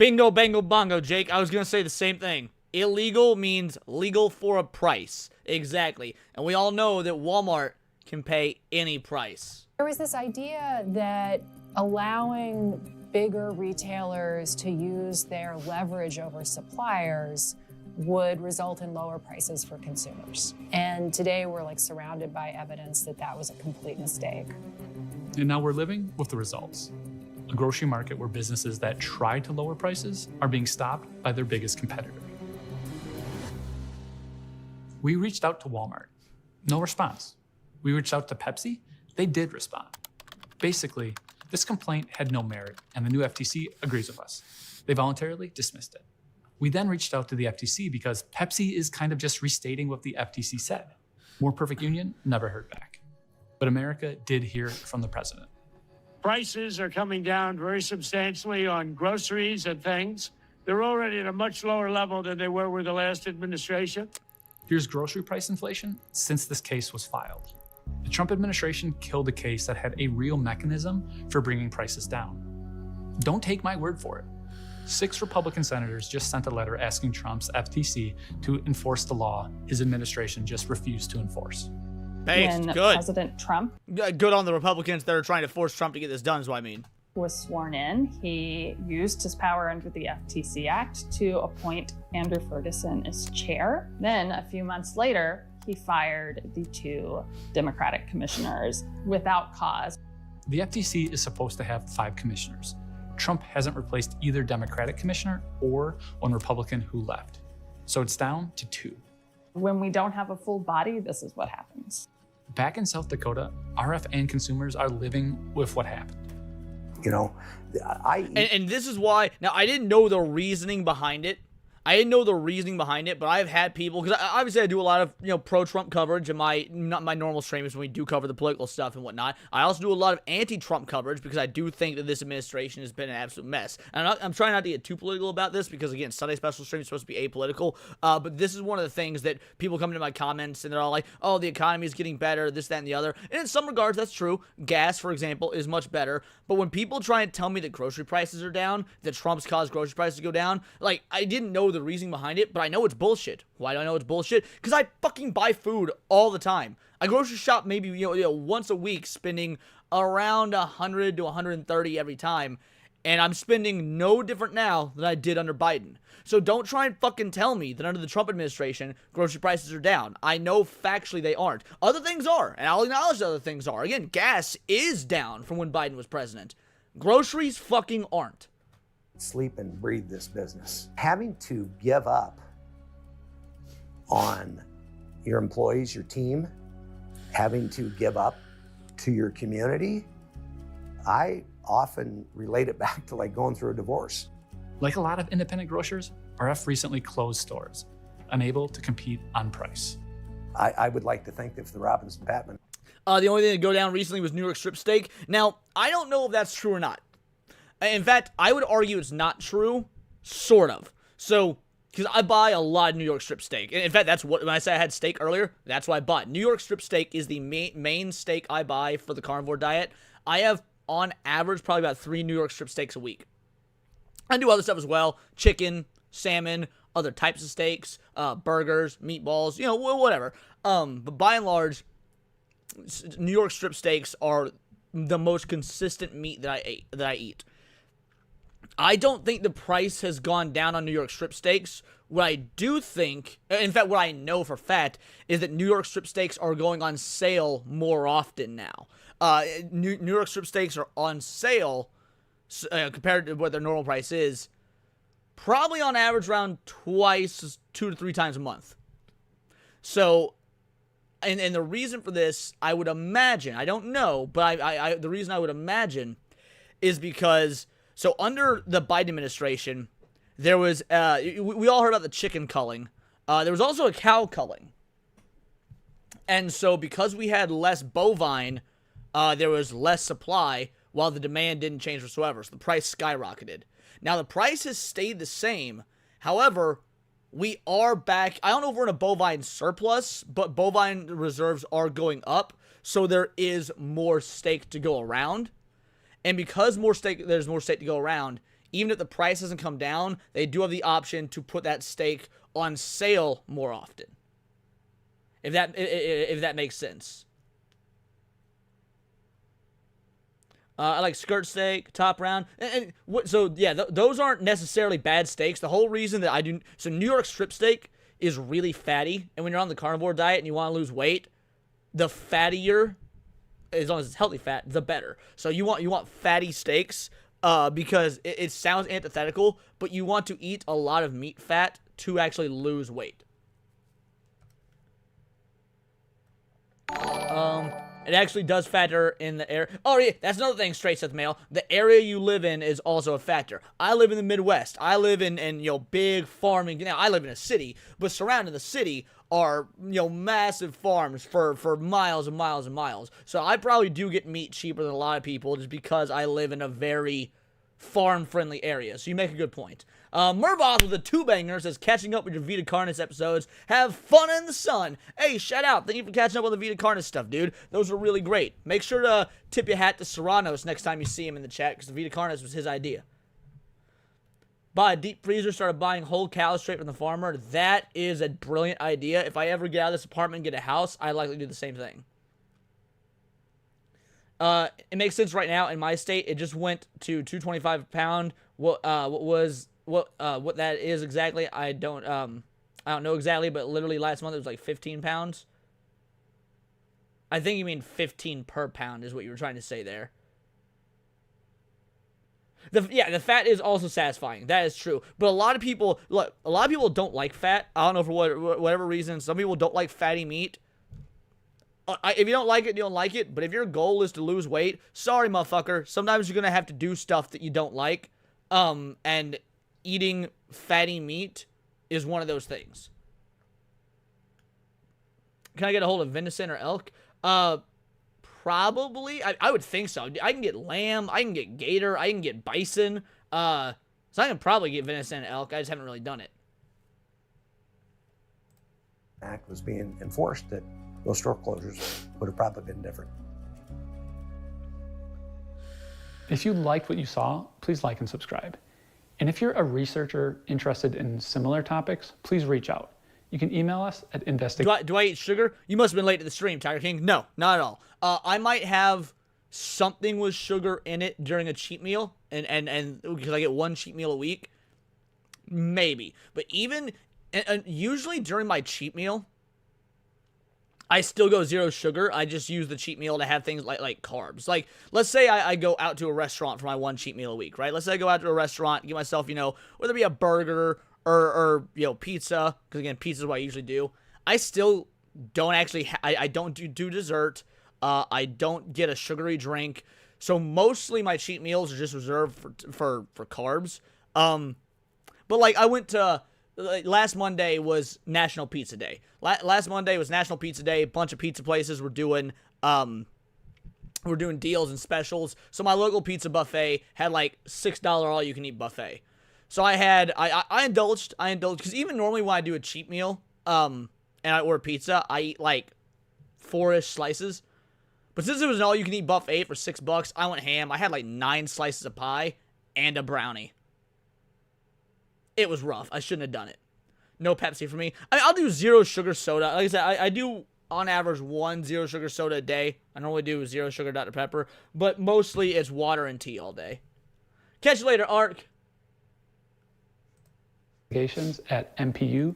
Bingo, bango, bongo, Jake. I was going to say the same thing. Illegal means legal for a price. Exactly. And we all know that Walmart can pay any price. There was this idea that allowing bigger retailers to use their leverage over suppliers would result in lower prices for consumers. And today we're like surrounded by evidence that that was a complete mistake. And now we're living with the results. A grocery market where businesses that try to lower prices are being stopped by their biggest competitor. We reached out to Walmart. No response. We reached out to Pepsi. They did respond. Basically, this complaint had no merit, and the new FTC agrees with us. They voluntarily dismissed it. We then reached out to the FTC because Pepsi is kind of just restating what the FTC said. More perfect union, never heard back. But America did hear from the president. Prices are coming down very substantially on groceries and things. They're already at a much lower level than they were with the last administration. Here's grocery price inflation since this case was filed. The Trump administration killed a case that had a real mechanism for bringing prices down. Don't take my word for it. 6 Republican senators just sent a letter asking Trump's FTC to enforce the law his administration just refused to enforce. Based. When Good. President Trump Good on the Republicans that are trying to force Trump to get this done is what I mean. was sworn in, he used his power under the FTC Act to appoint Andrew Ferguson as chair. Then a few months later, he fired the 2 Democratic commissioners without cause. The FTC is supposed to have 5 commissioners. Trump hasn't replaced either Democratic commissioner or one Republican who left. So it's down to 2. When we don't have a full body, this is what happens. Back in South Dakota, RF and consumers are living with what happened. You know, and this is why, now I didn't know the reasoning behind it. But I've had people, because obviously I do a lot of, pro-Trump coverage in my normal streams when we do cover the political stuff and whatnot. I also do a lot of anti-Trump coverage because I do think that this administration has been an absolute mess. And I'm trying not to get too political about this because, again, Sunday special stream is supposed to be apolitical. But this is one of the things that people come into my comments and they're all like, oh, the economy is getting better, this, that, and the other. And in some regards, that's true. Gas, for example, is much better. But when people try and tell me that grocery prices are down, that Trump's caused grocery prices to go down, like, I didn't know the reasoning behind it, but I know it's bullshit. Why do I know it's bullshit? Because I fucking buy food all the time. I grocery shop maybe once a week, spending around 100 to 130 every time, and I'm spending no different now than I did under Biden. So don't try and fucking tell me that under the Trump administration, grocery prices are down. I know factually they aren't. Other things are, and I'll acknowledge that other things are. Again, gas is down from when Biden was president. Groceries fucking aren't. Sleep and breathe this business. Having to give up on your employees, your team, having to give up to your community, I often relate it back to like going through a divorce. Like a lot of independent grocers, RF recently closed stores, unable to compete on price. I would like to think if the Robinson Patman. The only thing to go down recently was New York strip steak. Now, I don't know if that's true or not. In fact, I would argue it's not true, sort of. So, because I buy a lot of New York strip steak. In fact, that's what, when I said I had steak earlier, that's what I bought. New York strip steak is the main steak I buy for the carnivore diet. I have, on average, probably about 3 New York strip steaks a week. I do other stuff as well. Chicken, salmon, other types of steaks, burgers, meatballs, whatever. But by and large, New York strip steaks are the most consistent meat that I eat. I don't think the price has gone down on New York strip steaks. What I do think, in fact, what I know for a fact, is that New York strip steaks are going on sale more often now. New York strip steaks are on sale compared to what their normal price is, probably on average around 2 to 3 times a month. So, and the reason for this, I would imagine, I don't know, but the reason I would imagine is because, so under the Biden administration, there was, we all heard about the chicken culling. There was also a cow culling. And so because we had less bovine, there was less supply, while the demand didn't change whatsoever. So the price skyrocketed. Now the price has stayed the same. However, we are back. I don't know if we're in a bovine surplus, but bovine reserves are going up. So there is more steak to go around. And because there's more steak to go around, even if the price doesn't come down, they do have the option to put that steak on sale more often. If that makes sense. I like skirt steak, top round. So, yeah, those aren't necessarily bad steaks. The whole reason that I do... So, New York strip steak is really fatty. And when you're on the carnivore diet and you want to lose weight, the fattier, as long as it's healthy fat, the better. So, you want fatty steaks because it sounds antithetical, but you want to eat a lot of meat fat to actually lose weight. It actually does factor in the area. Oh, yeah, that's another thing, Straight Seth Mail. The area you live in is also a factor. I live in the Midwest. I live in big farming. Now, I live in a city, but surrounding the city are, massive farms for miles and miles and miles. So I probably do get meat cheaper than a lot of people just because I live in a very farm-friendly area. So you make a good point. Mervoth with the 2-banger says, catching up with your Vita Carnis episodes. Have fun in the sun. Hey, shout out. Thank you for catching up with the Vita Carnis stuff, dude. Those were really great. Make sure to tip your hat to Serranos next time you see him in the chat, because the Vita Carnis was his idea. Buy a deep freezer, started buying whole cows straight from the farmer. That is a brilliant idea. If I ever get out of this apartment and get a house, I'd likely do the same thing. It makes sense right now in my state. It just went to $2.25 a pound. What that is exactly, I don't know exactly, but literally last month it was like 15 pounds. I think you mean 15 per pound is what you were trying to say there. The fat is also satisfying. That is true. But a lot of people don't like fat. I don't know for whatever reason. Some people don't like fatty meat. If you don't like it, you don't like it. But if your goal is to lose weight, sorry, motherfucker. Sometimes you're going to have to do stuff that you don't like. And eating fatty meat is one of those things. Can I get a hold of venison or elk? Probably. I would think so. I can get lamb. I can get gator. I can get bison. So I can probably get venison and elk. I just haven't really done it. Act was being enforced, that those store closures would have probably been different. If you liked what you saw, please like and subscribe. And if you're a researcher interested in similar topics, please reach out. You can email us at investigate. Do I eat sugar? You must have been late to the stream, Tiger King. No, not at all. I might have something with sugar in it during a cheat meal, and because I get one cheat meal a week, maybe. But even and usually during my cheat meal, I still go zero sugar. I just use the cheat meal to have things like carbs. Like, let's say I go out to a restaurant for my one cheat meal a week, right? Let's say I go out to a restaurant, get myself, whether it be a burger or pizza, because again, pizza is what I usually do. I still don't actually, I don't do dessert. I don't get a sugary drink. So mostly my cheat meals are just reserved for carbs. But like I went to, last Monday was National Pizza Day. Last Monday was National Pizza Day. A bunch of pizza places were doing deals and specials. So my local pizza buffet had like $6 all-you-can-eat buffet. So I indulged because even normally when I do a cheat meal, and I order pizza, I eat like 4-ish slices. But since it was an all-you-can-eat buffet for $6, I went ham. I had like 9 slices of pie and a brownie. It was rough. I shouldn't have done it. No Pepsi for me. I'll do zero sugar soda. Like I said, I do on average 1 zero sugar soda a day. I normally do zero sugar Dr. Pepper, but mostly it's water and tea all day. Catch you later, Ark. At MPU.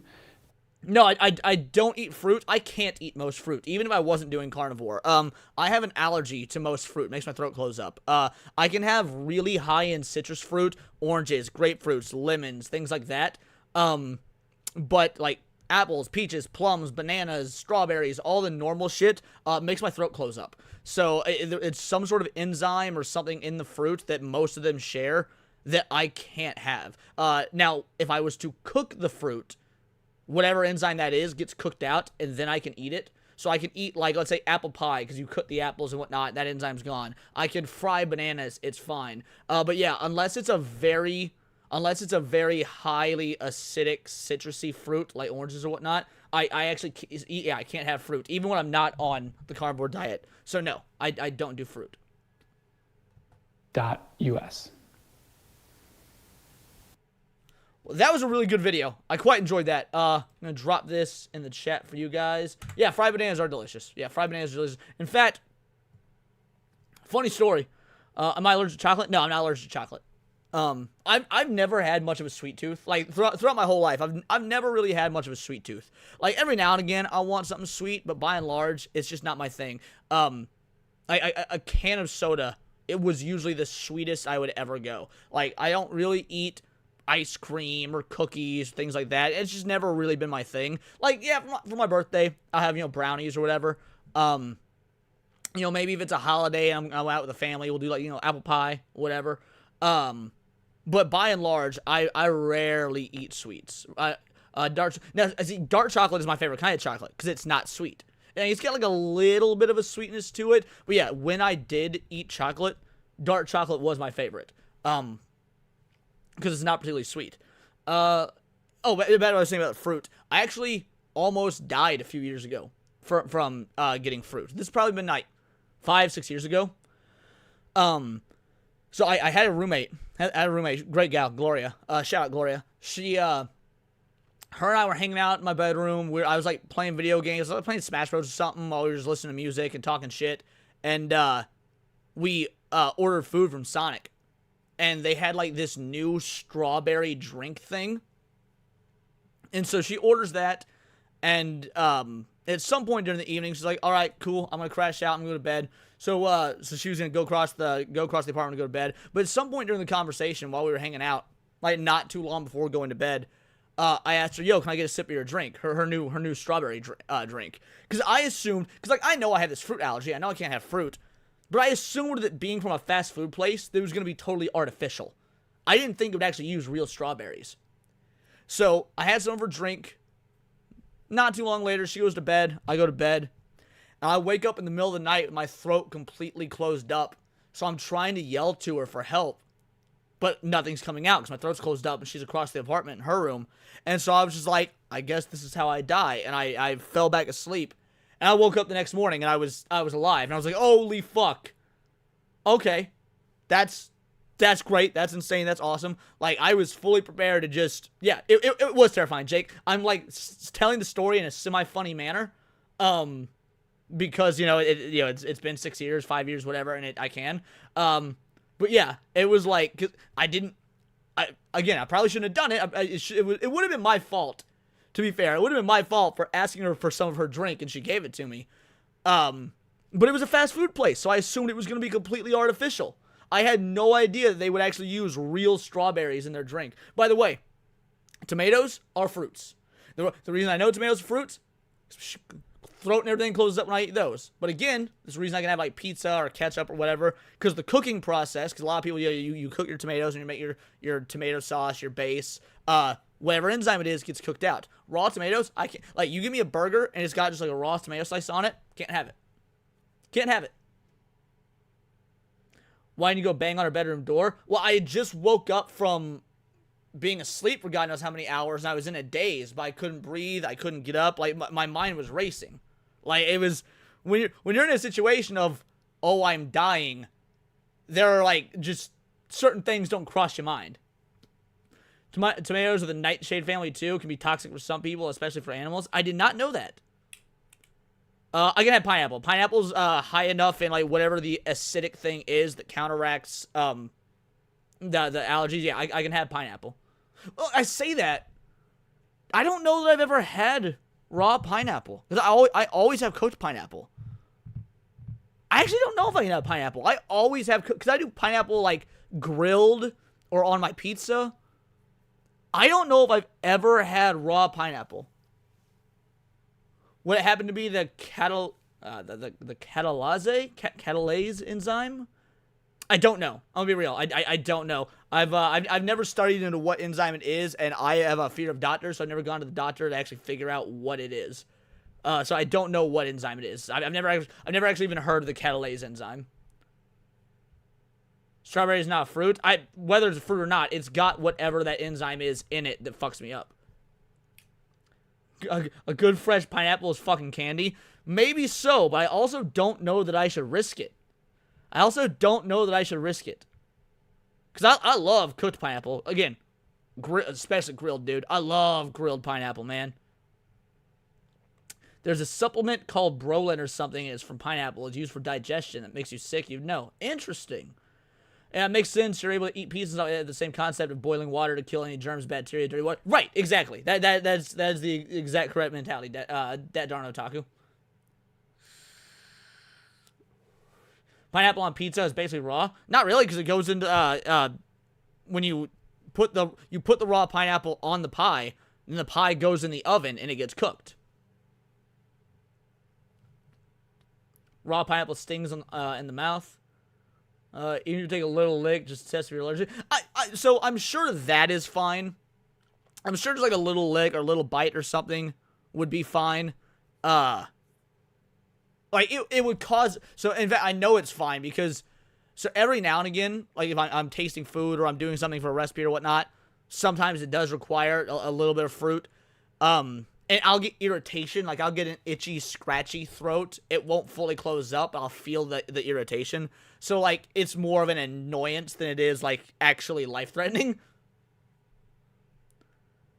No, I don't eat fruit. I can't eat most fruit, even if I wasn't doing carnivore. I have an allergy to most fruit. It makes my throat close up. I can have really high-end citrus fruit, oranges, grapefruits, lemons, things like that. But like apples, peaches, plums, bananas, strawberries, all the normal shit, makes my throat close up. So it's some sort of enzyme or something in the fruit that most of them share that I can't have. Now, if I was to cook the fruit, whatever enzyme that is gets cooked out, and then I can eat it. So I can eat, like, let's say apple pie, because you cook the apples and whatnot, that enzyme's gone. I can fry bananas, it's fine. But yeah, unless it's a very highly acidic, citrusy fruit, like oranges or whatnot, I actually, I can't have fruit, even when I'm not on the carnivore diet. So no, I don't do fruit. .us. Well, that was a really good video. I quite enjoyed that. I'm gonna drop this in the chat for you guys. Yeah, fried bananas are delicious. Yeah, fried bananas are delicious. In fact, funny story. Am I allergic to chocolate? No, I'm not allergic to chocolate. I've never had much of a sweet tooth. Like, throughout my whole life, I've never really had much of a sweet tooth. Like, every now and again, I want something sweet, but by and large, it's just not my thing. A can of soda, it was usually the sweetest I would ever go. Like, I don't really eat ice cream or cookies, things like that. It's just never really been my thing. Like, yeah, for my birthday, I'll have, you know, brownies or whatever. You know, maybe if it's a holiday and I'm out with the family, we'll do, like, you know, apple pie, whatever. But by and large, I rarely eat sweets. Dark chocolate is my favorite kind of chocolate because it's not sweet. And it's got like a little bit of a sweetness to it. But yeah, when I did eat chocolate, dark chocolate was my favorite. Because it's not particularly sweet. But what I was saying about fruit. I actually almost died a few years ago from getting fruit. This has probably been like 5-6 years ago. So I had a roommate. Great gal, Gloria. Shout out Gloria. She, her and I were hanging out in my bedroom. I was like playing video games. I was playing Smash Bros or something while we were just listening to music and talking shit. And we ordered food from Sonic. And they had like this new strawberry drink thing. And so she orders that. And at some point during the evening, she's like, "All right, cool. I'm gonna crash out. I'm gonna go to bed." So she was gonna go across the apartment to go to bed. But at some point during the conversation, while we were hanging out, like not too long before going to bed, I asked her, "Yo, can I get a sip of your drink? Her new strawberry drink?" Because I assumed, like I know I have this fruit allergy. I know I can't have fruit, but I assumed that being from a fast food place, that it was gonna be totally artificial. I didn't think it would actually use real strawberries. So I had some of her drink. Not too long later, she goes to bed. I go to bed. And I wake up in the middle of the night with my throat completely closed up. So I'm trying to yell to her for help. But nothing's coming out because my throat's closed up and she's across the apartment in her room. And so I was just like, I guess this is how I die. And I fell back asleep. And I woke up the next morning and I was alive. And I was like, holy fuck. Okay. That's great. That's insane. That's awesome. Like, I was fully prepared to just, yeah, it was terrifying, Jake. I'm, like, telling the story in a semi-funny manner, because, it's been 6 years, 5 years, whatever, and I can. But, yeah, it was, like, 'cause I probably shouldn't have done it. It would have been my fault, to be fair. It would have been my fault for asking her for some of her drink, and she gave it to me. But it was a fast food place, so I assumed it was going to be completely artificial. I had no idea that they would actually use real strawberries in their drink. By the way, tomatoes are fruits. The reason I know tomatoes are fruits, throat and everything closes up when I eat those. But again, there's a reason I can have like pizza or ketchup or whatever, because the cooking process, because a lot of people, you cook your tomatoes and you make your tomato sauce, your base, whatever enzyme it is gets cooked out. Raw tomatoes, I can't, like, you give me a burger and it's got just like a raw tomato slice on it, can't have it. Can't have it. Why didn't you go bang on her bedroom door? Well, I just woke up from being asleep for God knows how many hours, and I was in a daze, but I couldn't breathe, I couldn't get up, like, my mind was racing. Like, it was, when you're in a situation of, oh, I'm dying, there are, like, just certain things don't cross your mind. Tomatoes of the nightshade family, too, can be toxic for some people, especially for animals. I did not know that. I can have pineapple. Pineapple's high enough in like whatever the acidic thing is that counteracts the allergies. Yeah, I can have pineapple. Well, I say that. I don't know that I've ever had raw pineapple. Because I always have cooked pineapple. I actually don't know if I can have pineapple. I always have, because I do pineapple like grilled or on my pizza. I don't know if I've ever had raw pineapple. Would it happen to be the catalase enzyme? I don't know. I'm gonna be real. I don't know. I've never studied into what enzyme it is, and I have a fear of doctors, so I've never gone to the doctor to actually figure out what it is. So I don't know what enzyme it is. I've never actually even heard of the catalase enzyme. Strawberry is not a fruit. Whether it's a fruit or not, it's got whatever that enzyme is in it that fucks me up. A good fresh pineapple is fucking candy. Maybe so, but I also don't know that I should risk it. Because I love cooked pineapple. Again, especially grilled, dude. I love grilled pineapple, man. There's a supplement called Brolin or something. It's from pineapple. It's used for digestion. That makes you sick. You know. Interesting. Yeah, it makes sense. You're able to eat pieces of the same concept of boiling water to kill any germs, bacteria, dirty water. Right, exactly. That's the exact correct mentality. That darn otaku. Pineapple on pizza is basically raw. Not really, because it goes into when you put the raw pineapple on the pie, then the pie goes in the oven and it gets cooked. Raw pineapple stings in the mouth. You need to take a little lick just to test if you're allergic. So I'm sure that is fine. I'm sure just like a little lick or a little bite or something would be fine. Like it would cause. So in fact, I know it's fine because so every now and again, like if I'm tasting food or I'm doing something for a recipe or whatnot, sometimes it does require a little bit of fruit. And I'll get irritation, like I'll get an itchy, scratchy throat. It won't fully close up. I'll feel the irritation. So, like, it's more of an annoyance than it is, like, actually life-threatening.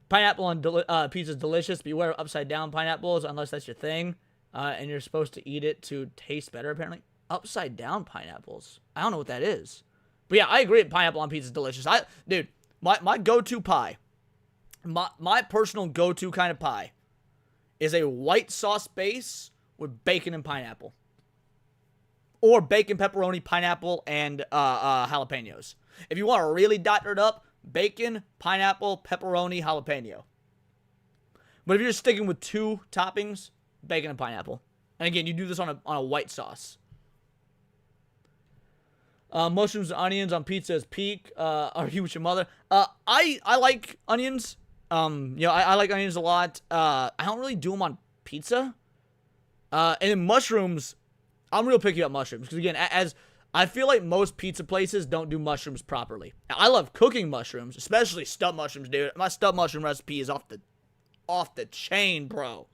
Pineapple on pizza is delicious. Beware of upside-down pineapples, unless that's your thing. And you're supposed to eat it to taste better, apparently. Upside-down pineapples? I don't know what that is. But yeah, I agree. Pineapple on pizza is delicious. Dude, my go-to pie, my personal go-to kind of pie is a white sauce base with bacon and pineapple. Or bacon, pepperoni, pineapple, and jalapenos. If you want to really dot it up, bacon, pineapple, pepperoni, jalapeno. But if you're sticking with two toppings, bacon and pineapple. And again, you do this on a white sauce. Mushrooms and onions on pizza is peak. Are you with your mother? I like onions. I like onions a lot. I don't really do them on pizza. And then mushrooms, I'm real picky about mushrooms. Because again, as I feel like most pizza places don't do mushrooms properly. I love cooking mushrooms, especially stub mushrooms, dude. My stub mushroom recipe is off the chain, bro.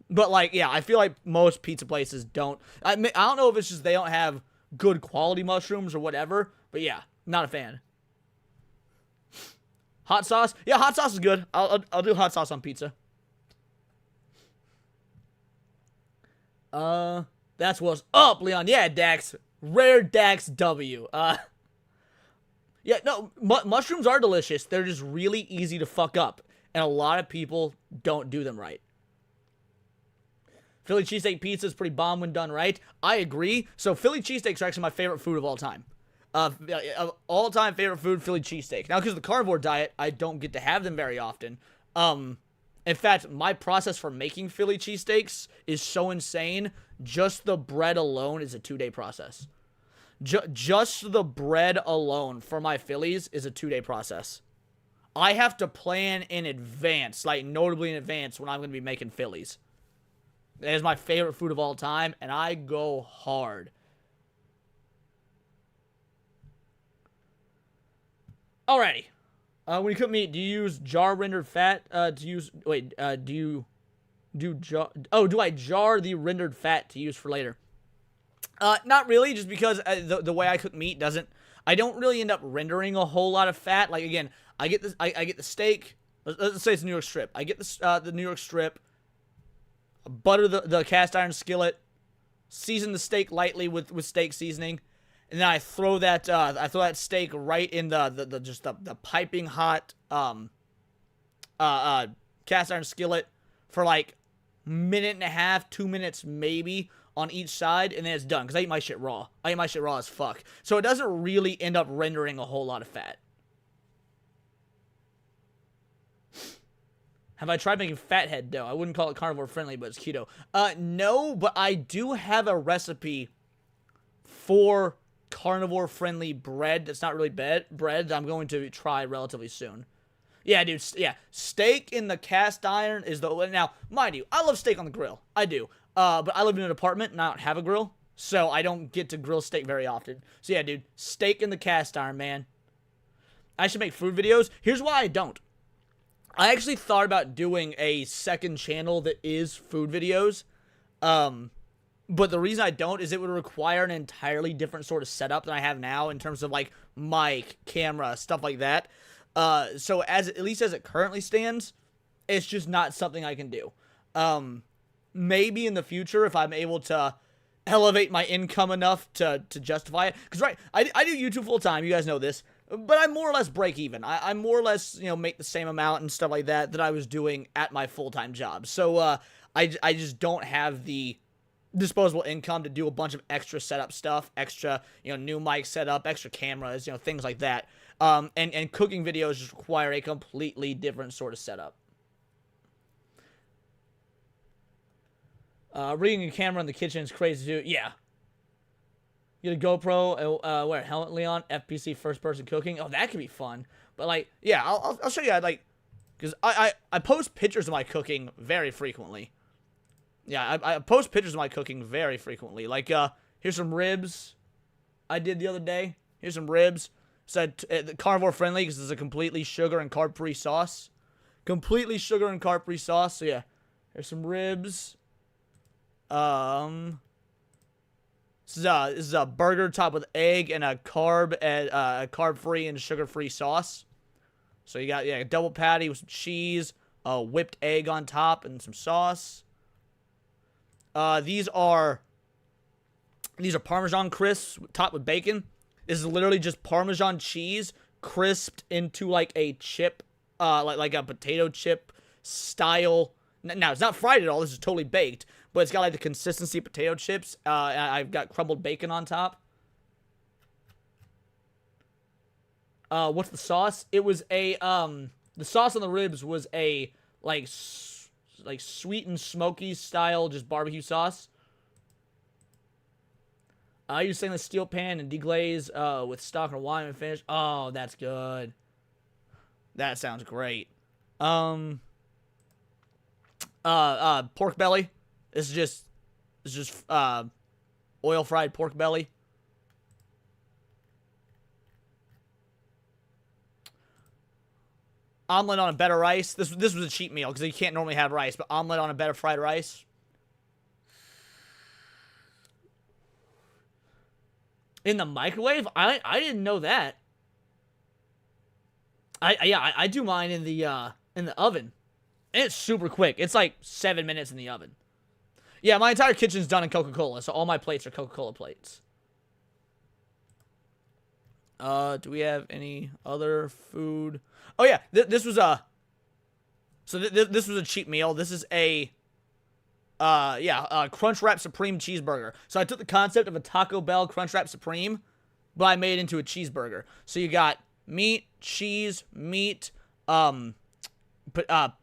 But like, yeah, I feel like most pizza places don't. I don't know if it's just they don't have good quality mushrooms or whatever. But yeah, not a fan. Hot sauce? Yeah, hot sauce is good. I'll do hot sauce on pizza. That's what's up, Leon. Yeah, Dax. Rare Dax W. Yeah, no, mushrooms are delicious. They're just really easy to fuck up. And a lot of people don't do them right. Philly cheesesteak pizza is pretty bomb when done right. I agree. So Philly cheesesteaks are actually my favorite food of all time. All-time favorite food, Philly cheesesteak. Now, because of the carnivore diet, I don't get to have them very often. In fact, my process for making Philly cheesesteaks is so insane. Just the bread alone is a 2-day process. Just the bread alone for my Phillies is a 2-day process. I have to plan in advance, like notably in advance, when I'm going to be making Phillies. That is my favorite food of all time, and I go hard. Alrighty. When you cook meat, do you use jar rendered fat do I jar the rendered fat to use for later? Not really, just because the way I cook meat I don't really end up rendering a whole lot of fat. Like again, I get the steak. Let's say it's a New York strip. I get the New York strip, butter the cast iron skillet, season the steak lightly with steak seasoning, and then I throw that steak right in the piping hot cast iron skillet for like minute and a half, 2 minutes maybe on each side, and then it's done. Because I eat my shit raw. I eat my shit raw as fuck. So it doesn't really end up rendering a whole lot of fat. Have I tried making fathead dough? I wouldn't call it carnivore friendly, but it's keto. No, but I do have a recipe for carnivore friendly bread that's not really bread that I'm going to try relatively soon. Yeah, dude. Yeah, steak in the cast iron is the... Now, mind you, I love steak on the grill. I do. But I live in an apartment and I don't have a grill, so I don't get to grill steak very often. So yeah, dude, steak in the cast iron, man. I should make food videos. Here's why I don't. I actually thought about doing a second channel that is food videos. But the reason I don't is it would require an entirely different sort of setup than I have now in terms of like mic, camera, stuff like that. So at least as it currently stands, it's just not something I can do. Maybe in the future, if I'm able to elevate my income enough to justify it. Because, right, I do YouTube full-time. You guys know this. But I more or less break even. I more or less, you know, make the same amount and stuff like that I was doing at my full-time job. So, I just don't have the disposable income to do a bunch of extra setup stuff, extra, you know, new mic setup, extra cameras, you know, things like that. And cooking videos just require a completely different sort of setup. Rigging a camera in the kitchen is crazy too. Yeah. Get a GoPro, wear a helmet, Leon, FPC first-person cooking. Oh, that could be fun. But, like, yeah, I'll show you, like, because I post pictures of my cooking very frequently. Yeah, I post pictures of my cooking very frequently. Like, here's some ribs I did the other day. Here's some ribs. Said carnivore friendly because it's a completely sugar and carb-free sauce. Completely sugar and carb-free sauce. So, yeah, here's some ribs. This is a burger topped with egg and a carb-free and sugar-free sauce. So you got a double patty with some cheese, a whipped egg on top, and some sauce. These are Parmesan crisps topped with bacon. This is literally just Parmesan cheese crisped into like a chip, like a potato chip style. Now it's not fried at all. This is totally baked. But it's got, like, the consistency of potato chips. I've got crumbled bacon on top. What's the sauce? It was a, the sauce on the ribs was a, like sweet and smoky style, just barbecue sauce. I use stainless steel pan and deglaze, with stock and wine and finish. Oh, that's good. That sounds great. Pork belly. This is just oil fried pork belly. Omelet on a bed of rice. This was a cheap meal because you can't normally have rice, but omelet on a bed of fried rice. In the microwave? I didn't know that. I do mine in the oven. And it's super quick. It's like 7 minutes in the oven. Yeah, my entire kitchen's done in Coca-Cola, so all my plates are Coca-Cola plates. Do we have any other food? Oh yeah, this was a. So this was a cheap meal. This is a. Crunch Wrap Supreme cheeseburger. So I took the concept of a Taco Bell Crunch Wrap Supreme, but I made it into a cheeseburger. So you got meat, cheese, meat, what are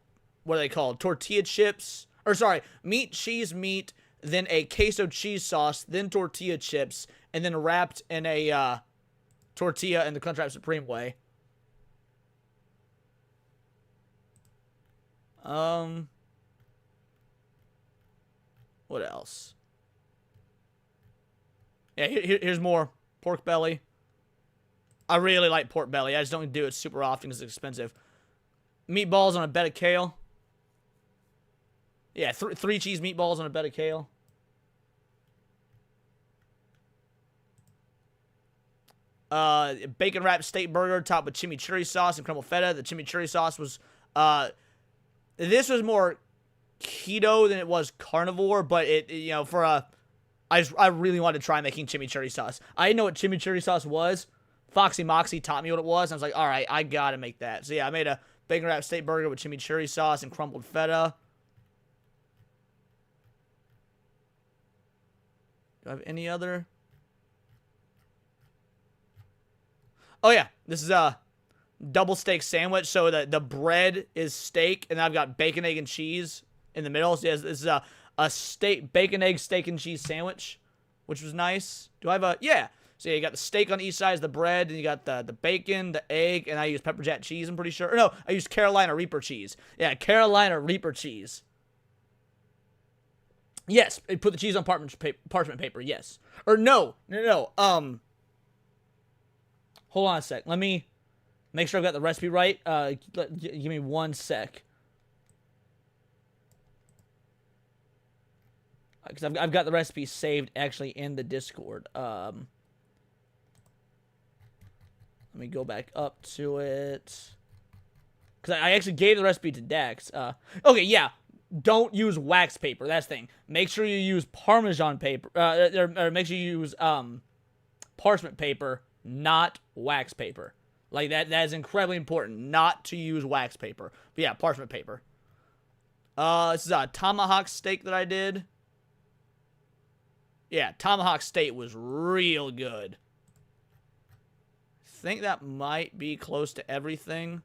they called? Tortilla chips. Or sorry, meat, cheese, meat, then a queso cheese sauce, then tortilla chips, and then wrapped in a tortilla in the Crunch Wrap Supreme way. What else? Yeah, here's more pork belly. I really like pork belly. I just don't do it super often because it's expensive. Meatballs on a bed of kale. Yeah, three cheese meatballs on a bed of kale. Bacon wrapped steak burger topped with chimichurri sauce and crumbled feta. The chimichurri sauce was, this was more keto than it was carnivore, but I really wanted to try making chimichurri sauce. I didn't know what chimichurri sauce was. Foxy Moxie taught me what it was. And I was like, all right, I gotta make that. So yeah, I made a bacon wrapped steak burger with chimichurri sauce and crumbled feta. Do I have any other? Oh yeah, this is a double steak sandwich. So the bread is steak, and I've got bacon, egg, and cheese in the middle. So yes, this is a steak, bacon, egg, steak, and cheese sandwich, which was nice. Do I have a, yeah. So you got the steak on each side of the bread, and you got the bacon, the egg, and I use pepper jack cheese, I'm pretty sure. Or no, I use Carolina Reaper cheese. Yeah, Carolina Reaper cheese. Yes, put the cheese on parchment paper, yes. Or no. Hold on a sec. Let me make sure I've got the recipe right. Give me 1 sec. Because I've got the recipe saved actually in the Discord. Let Let me go back up to it. Because I actually gave the recipe to Dex. Okay, yeah. Don't use wax paper. That's the thing. Make sure you use Parmesan paper. Or make sure you use parchment paper, not wax paper. Like, that is incredibly important, not to use wax paper. But yeah, parchment paper. This is a tomahawk steak that I did. Yeah, tomahawk steak was real good. I think that might be close to everything.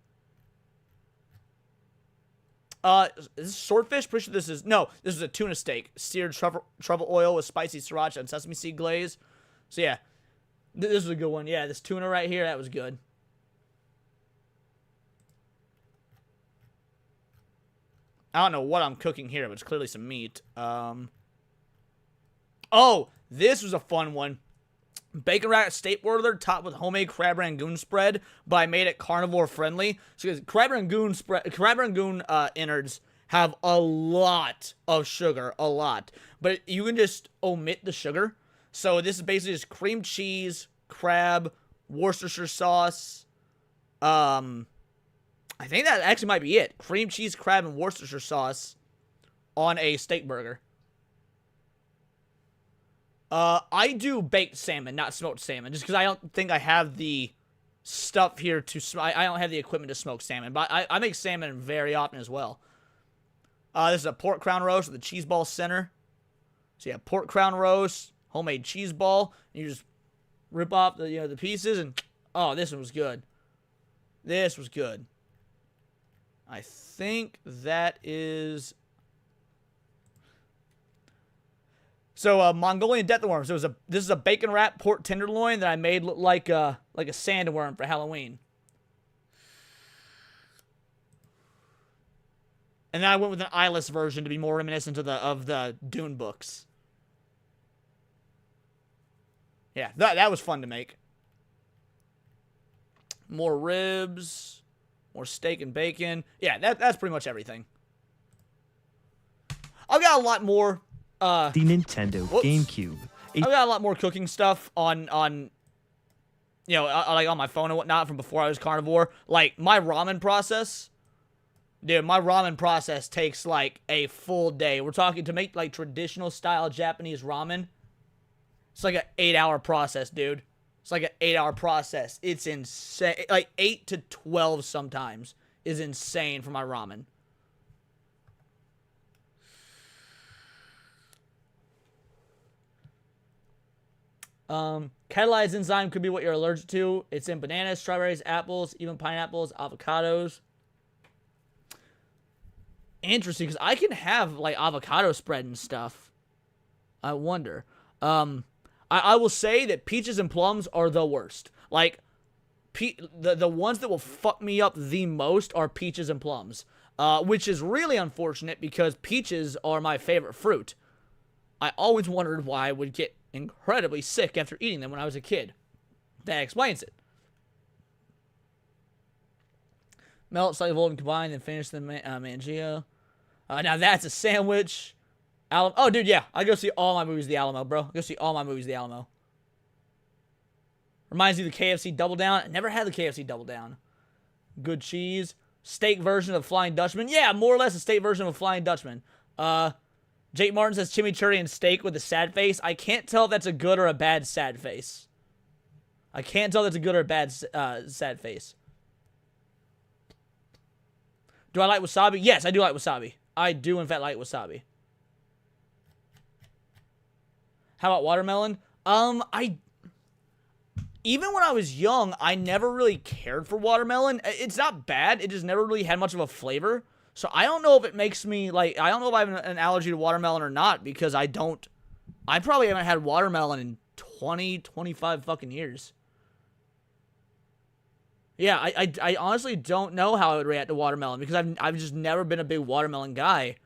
Is this swordfish? Pretty sure this is... No, this is a tuna steak. Seared truffle oil with spicy sriracha and sesame seed glaze. So yeah, this is a good one. Yeah, this tuna right here, that was good. I don't know what I'm cooking here, but it's clearly some meat. Oh, this was a fun one. Bacon rack steak boiler topped with homemade crab rangoon spread, but I made it carnivore friendly. So crab rangoon innards have a lot of sugar, a lot. But you can just omit the sugar. So this is basically just cream cheese, crab, Worcestershire sauce. I think that actually might be it. Cream cheese, crab, and Worcestershire sauce on a steak burger. I do baked salmon, not smoked salmon, just because I don't think I have the stuff here to... I don't have the equipment to smoke salmon, but I make salmon very often as well. This is a pork crown roast with a cheese ball center. So yeah, pork crown roast, homemade cheese ball. And you just rip off the the pieces, and oh, this one was good. This was good. I think that is... So, Mongolian death worms. This is a bacon wrapped pork tenderloin that I made look like a sandworm for Halloween. And then I went with an eyeless version to be more reminiscent of the Dune books. Yeah, that was fun to make. More ribs, more steak and bacon. Yeah, that's pretty much everything. I've got a lot more. The Nintendo GameCube. I've got a lot more cooking stuff on like on my phone and whatnot from before I was carnivore. Like my ramen process, dude. My ramen process takes like a full day. We're talking to make like traditional style Japanese ramen. It's like an 8-hour process, dude. It's like an 8-hour process. It's insane. Like 8 to 12 sometimes is insane for my ramen. Catalyzed enzyme could be what you're allergic to. It's in bananas, strawberries, apples, even pineapples, avocados. Interesting, because I can have like avocado spread and stuff. I wonder. I will say that peaches and plums are the worst. Like, the ones that will fuck me up the most are peaches and plums. Which is really unfortunate because peaches are my favorite fruit. I always wondered why I would get incredibly sick after eating them when I was a kid. That explains it. Melt, soluble, and combine, then finish the Mangio. Now that's a sandwich. Oh, dude, yeah. I go see all my movies at the Alamo, bro. I go see all my movies at the Alamo. Reminds me of the KFC Double Down. I never had the KFC Double Down. Good cheese. Steak version of Flying Dutchman. Yeah, more or less a steak version of Flying Dutchman. Jake Martin says chimichurri and steak with a sad face. I can't tell if that's a good or a bad sad face. I can't tell if that's a good or a bad sad face. Do I like wasabi? Yes, I do like wasabi. I do, in fact, like wasabi. How about watermelon? Even when I was young, I never really cared for watermelon. It's not bad. It just never really had much of a flavor. So I don't know if it makes me, like, I don't know if I have an allergy to watermelon or not, because I probably haven't had watermelon in 20, 25 fucking years. Yeah, I honestly don't know how I would react to watermelon, because I've just never been a big watermelon guy.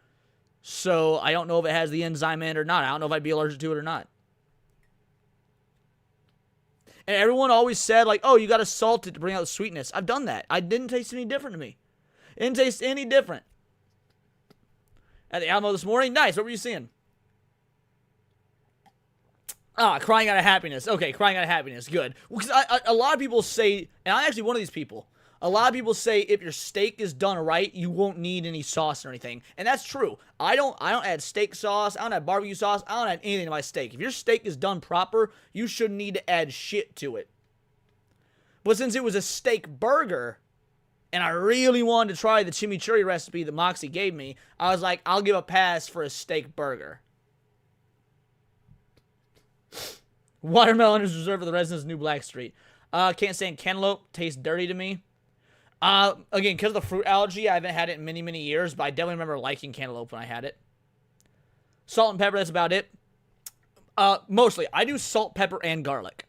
So I don't know if it has the enzyme in it or not. I don't know if I'd be allergic to it or not. And everyone always said, like, oh, you got to salt it to bring out the sweetness. I've done that. It didn't taste any different to me. It didn't taste any different. At the Alamo this morning? Nice. What were you seeing? Crying out of happiness. Okay, crying out of happiness. Good. Because a lot of people say, and I'm actually one of these people. A lot of people say if your steak is done right, you won't need any sauce or anything, and that's true. I don't add steak sauce. I don't add barbecue sauce. I don't add anything to my steak. If your steak is done proper, you shouldn't need to add shit to it. But since it was a steak burger, and I really wanted to try the chimichurri recipe that Moxie gave me, I was like, I'll give a pass for a steak burger. Watermelon is reserved for the residents of New Black Street. Can't stand cantaloupe. Tastes dirty to me. Again, because of the fruit allergy, I haven't had it in many, many years, but I definitely remember liking cantaloupe when I had it. Salt and pepper, that's about it. Mostly, I do salt, pepper, and garlic.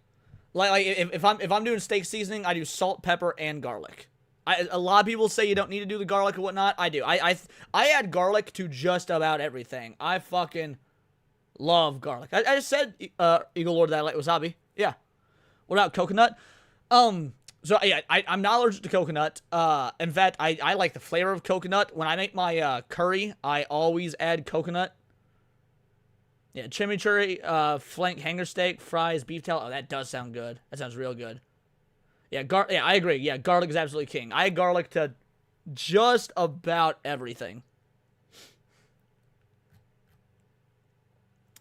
Like if I'm doing steak seasoning, I do salt, pepper, and garlic. A lot of people say you don't need to do the garlic or whatnot. I do. I add garlic to just about everything. I fucking love garlic. I just said, Eagle Lord, that I like wasabi. Yeah. What about coconut? So yeah, I'm not allergic to coconut. In fact, I like the flavor of coconut. When I make my curry, I always add coconut. Yeah, chimichurri, flank hanger steak, fries, beef tallow. Oh, that does sound good. That sounds real good. Yeah, yeah, I agree. Yeah, garlic is absolutely king. I add garlic to just about everything.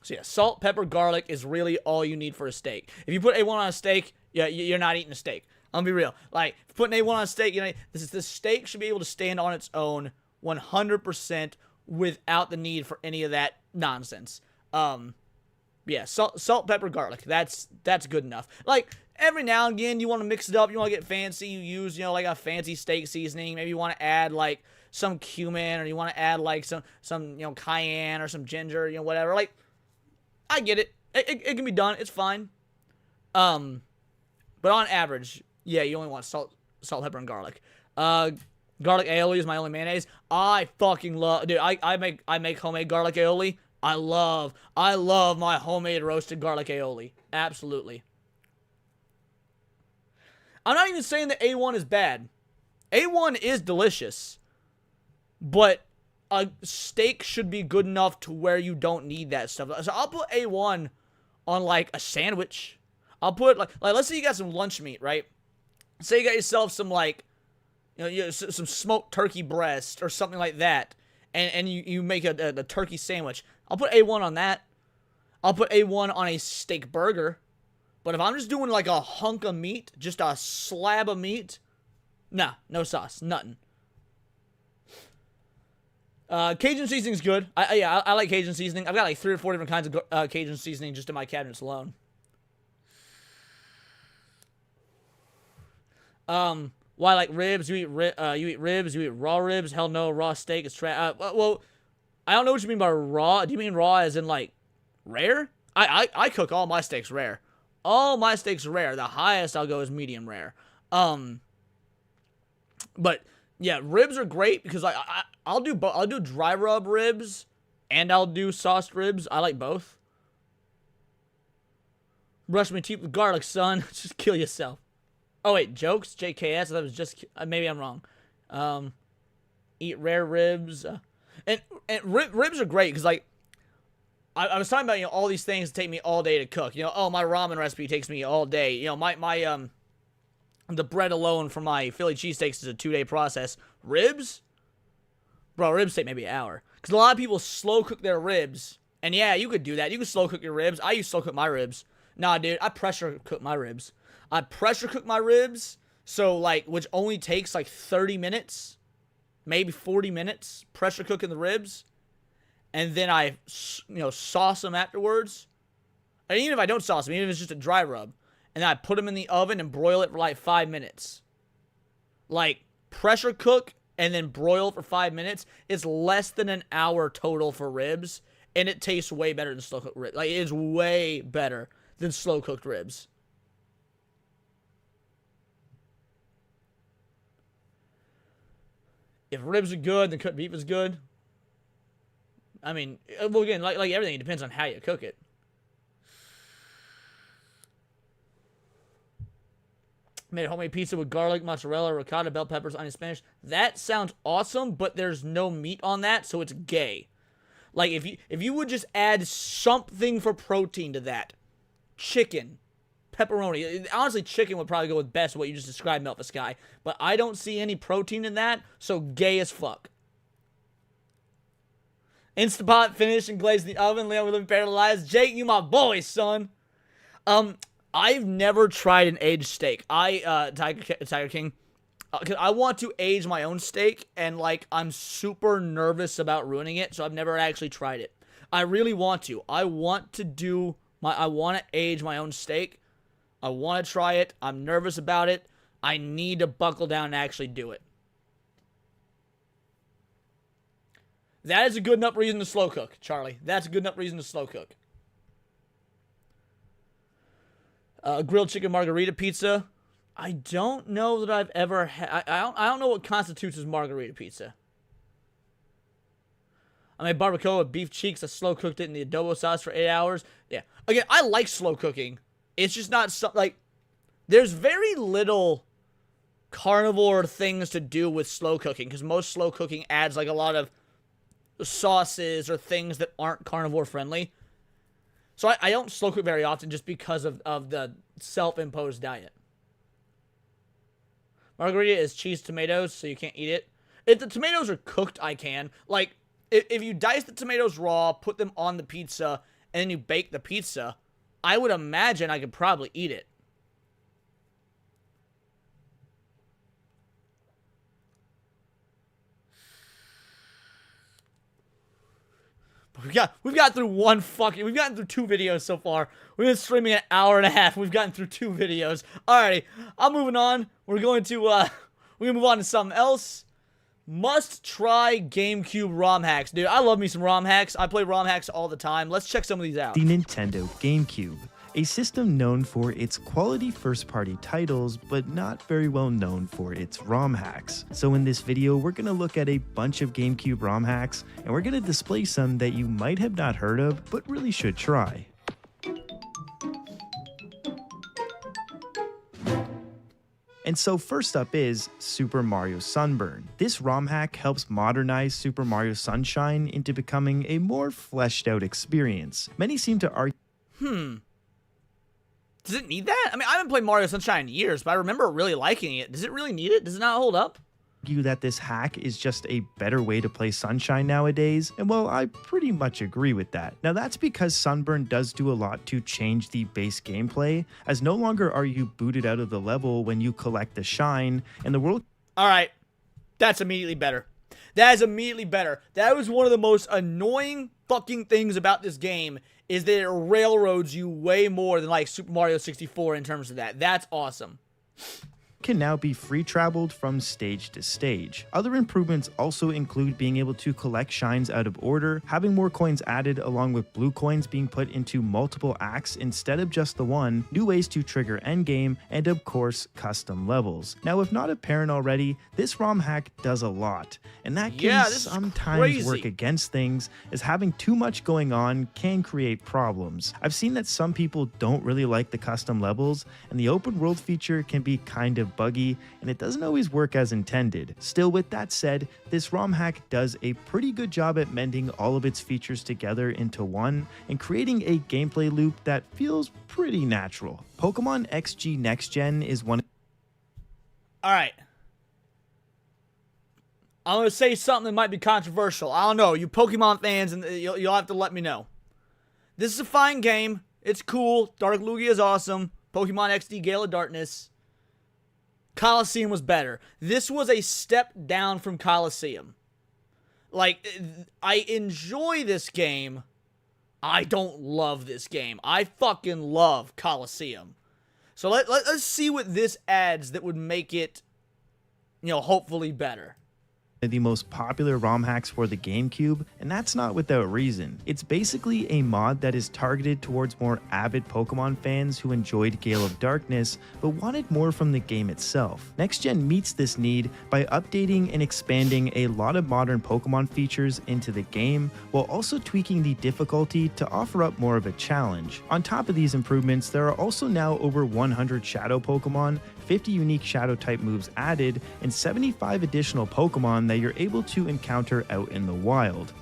So yeah, salt, pepper, garlic is really all you need for a steak. If you put A1 on a steak, yeah, you're not eating a steak. I'm gonna be real. Like, putting A1 on a steak, you know, this steak should be able to stand on its own 100% without the need for any of that nonsense. Yeah, salt, pepper, garlic. That's good enough. Like, every now and again, you want to mix it up. You want to get fancy. You use, you know, like a fancy steak seasoning. Maybe you want to add, like, some cumin, or you want to add, like, some you know, cayenne or some ginger, you know, whatever. Like, I get it. It can be done. It's fine. But on average, yeah, you only want salt, pepper, and garlic. Garlic aioli is my only mayonnaise. I fucking love, dude. I make homemade garlic aioli. I love my homemade roasted garlic aioli. Absolutely. I'm not even saying that A1 is bad. A1 is delicious, but a steak should be good enough to where you don't need that stuff. So I'll put A1 on, like, a sandwich. I'll put, like let's say you got some lunch meat, right? Say you got yourself some, like, you know, some smoked turkey breast or something like that, and you make a turkey sandwich. I'll put A1 on that. I'll put A1 on a steak burger. But if I'm just doing, like, a hunk of meat, just a slab of meat, nah, no sauce, nothing. Cajun seasoning's good. I like Cajun seasoning. I've got like 3 or 4 different kinds of Cajun seasoning just in my cabinets alone. Why, like, ribs? You eat ribs? You eat raw ribs? Hell no, raw steak is trash. Well, I don't know what you mean by raw. Do you mean raw as in, like, rare? I cook all my steaks rare. All my steaks rare. The highest I'll go is medium rare. But yeah, ribs are great because I'll do dry rub ribs and I'll do sauced ribs. I like both. Brush my teeth with garlic, son. Just kill yourself. Oh wait, jokes? JKS? I thought it was just, maybe I'm wrong. Eat rare ribs. And ribs are great because, like, I was talking about, you know, all these things that take me all day to cook. You know, oh, my ramen recipe takes me all day. You know, the bread alone for my Philly cheesesteaks is a 2-day process. Ribs? Bro, ribs take maybe an hour. Because a lot of people slow cook their ribs. And yeah, you could do that. You could slow cook your ribs. I used to slow cook my ribs. Nah, dude, I pressure cook my ribs. So, like, which only takes like 30 minutes, maybe 40 minutes, pressure cooking the ribs. And then I, you know, sauce them afterwards. And even if I don't sauce them, even if it's just a dry rub. And then I put them in the oven and broil it for like 5 minutes. Like, pressure cook and then broil for 5 minutes. It's less than an hour total for ribs. And it tastes way better than slow cooked ribs. Like, it is way better than slow cooked ribs. If ribs are good, then cooked beef is good. I mean, well, again, like everything, it depends on how you cook it. Made homemade pizza with garlic, mozzarella, ricotta, bell peppers, onion, Spanish. That sounds awesome, but there's no meat on that, so it's gay. Like, if you would just add something for protein to that, chicken, pepperoni. Honestly, chicken would probably go with best what you just described, Melt the Sky. But I don't see any protein in that, so gay as fuck. Instapot, finish, and glaze in the oven. Leon, we live in paradise. Jake, you my boy, son. I've never tried an aged steak. Tiger King, cause I want to age my own steak, and like I'm super nervous about ruining it, so I've never actually tried it. I really want to. I want to age my own steak. I want to try it. I'm nervous about it. I need to buckle down and actually do it. That is a good enough reason to slow cook, Charlie. That's a good enough reason to slow cook. Grilled chicken margarita pizza. I don't know that I've ever had. I don't know what constitutes as margarita pizza. I made barbacoa with beef cheeks. I slow cooked it in the adobo sauce for 8 hours. Yeah. Again, I like slow cooking. It's just not something like. There's very little carnivore things to do with slow cooking because most slow cooking adds like a lot of sauces or things that aren't carnivore friendly. So I don't slow cook very often just because of the self-imposed diet. Margarita is cheese tomatoes, so you can't eat it. If the tomatoes are cooked, I can. Like, if you dice the tomatoes raw, put them on the pizza, and then you bake the pizza, I would imagine I could probably eat it. We've got through we've gotten through 2 videos so far. We've been streaming an hour and a half. We've gotten through 2 videos. Alrighty, I'm moving on. We're gonna move on to something else. Must try GameCube ROM hacks. Dude, I love me some ROM hacks. I play ROM hacks all the time. Let's check some of these out. The Nintendo GameCube. A system known for its quality first-party titles, but not very well known for its ROM hacks. So in this video, we're going to look at a bunch of GameCube ROM hacks, and we're going to display some that you might have not heard of, but really should try. And so first up is Super Mario Sunburn. This ROM hack helps modernize Super Mario Sunshine into becoming a more fleshed out experience. Many seem to argue... Does it need that? I mean, I haven't played Mario Sunshine in years, but I remember really liking it. Does it really need it? Does it not hold up? That this hack is just a better way to play Sunshine nowadays, and well, I pretty much agree with that. Now that's because Sunburn does do a lot to change the base gameplay, as no longer are you booted out of the level when you collect the shine, and the world... Alright, that's immediately better. That is immediately better. That was one of the most annoying fucking things about this game, is that it railroads you way more than like Super Mario 64 in terms of that. That's awesome. Can now be free traveled from stage to stage. Other improvements also include being able to collect shines out of order, having more coins added along with blue coins being put into multiple acts instead of just the one, new ways to trigger endgame, and of course custom levels. Now if not apparent already, this ROM hack does a lot, and that can sometimes work against things, as having too much going on can create problems. I've seen that some people don't really like the custom levels, and the open world feature can be kind of buggy, and it doesn't always work as intended. Still, with that said, this ROM hack does a pretty good job at mending all of its features together into one and creating a gameplay loop that feels pretty natural. Pokemon XG Next Gen is one. Alright. I'm going to say something that might be controversial. I don't know. You Pokemon fans, and you'll have to let me know. This is a fine game. It's cool. Dark Lugia is awesome. Pokemon XD Gale of Darkness. Coliseum was better. This was a step down from Coliseum. Like, I enjoy this game. I don't love this game. I fucking love Coliseum. So let's see what this adds that would make it, you know, hopefully better. The most popular ROM hacks for the GameCube, and that's not without reason. It's basically a mod that is targeted towards more avid Pokemon fans who enjoyed Gale of Darkness, but wanted more from the game itself. Next Gen meets this need by updating and expanding a lot of modern Pokemon features into the game, while also tweaking the difficulty to offer up more of a challenge. On top of these improvements, there are also now over 100 Shadow Pokemon, 50 unique Shadow type moves added, and 75 additional Pokemon that you're able to encounter out in the wild.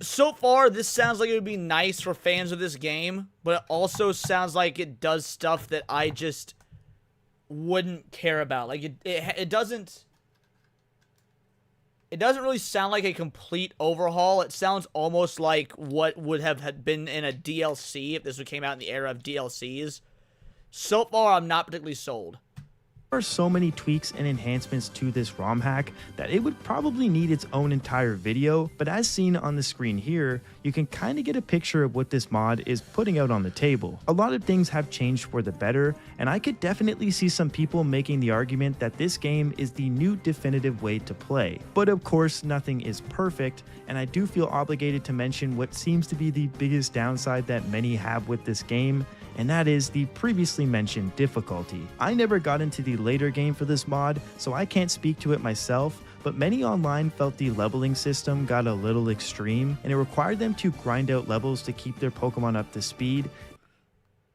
So far, this sounds like it would be nice for fans of this game, but it also sounds like it does stuff that I just wouldn't care about. Like, it doesn't really sound like a complete overhaul. It sounds almost like what would have been in a DLC if this came out in the era of DLCs. So far, I'm not particularly sold. There are so many tweaks and enhancements to this ROM hack that it would probably need its own entire video, but as seen on the screen here, you can kind of get a picture of what this mod is putting out on the table. A lot of things have changed for the better, and I could definitely see some people making the argument that this game is the new definitive way to play. But of course, nothing is perfect, and I do feel obligated to mention what seems to be the biggest downside that many have with this game, and that is the previously mentioned difficulty. I never got into the later game for this mod, so I can't speak to it myself, but many online felt the leveling system got a little extreme, and it required them to grind out levels to keep their Pokemon up to speed.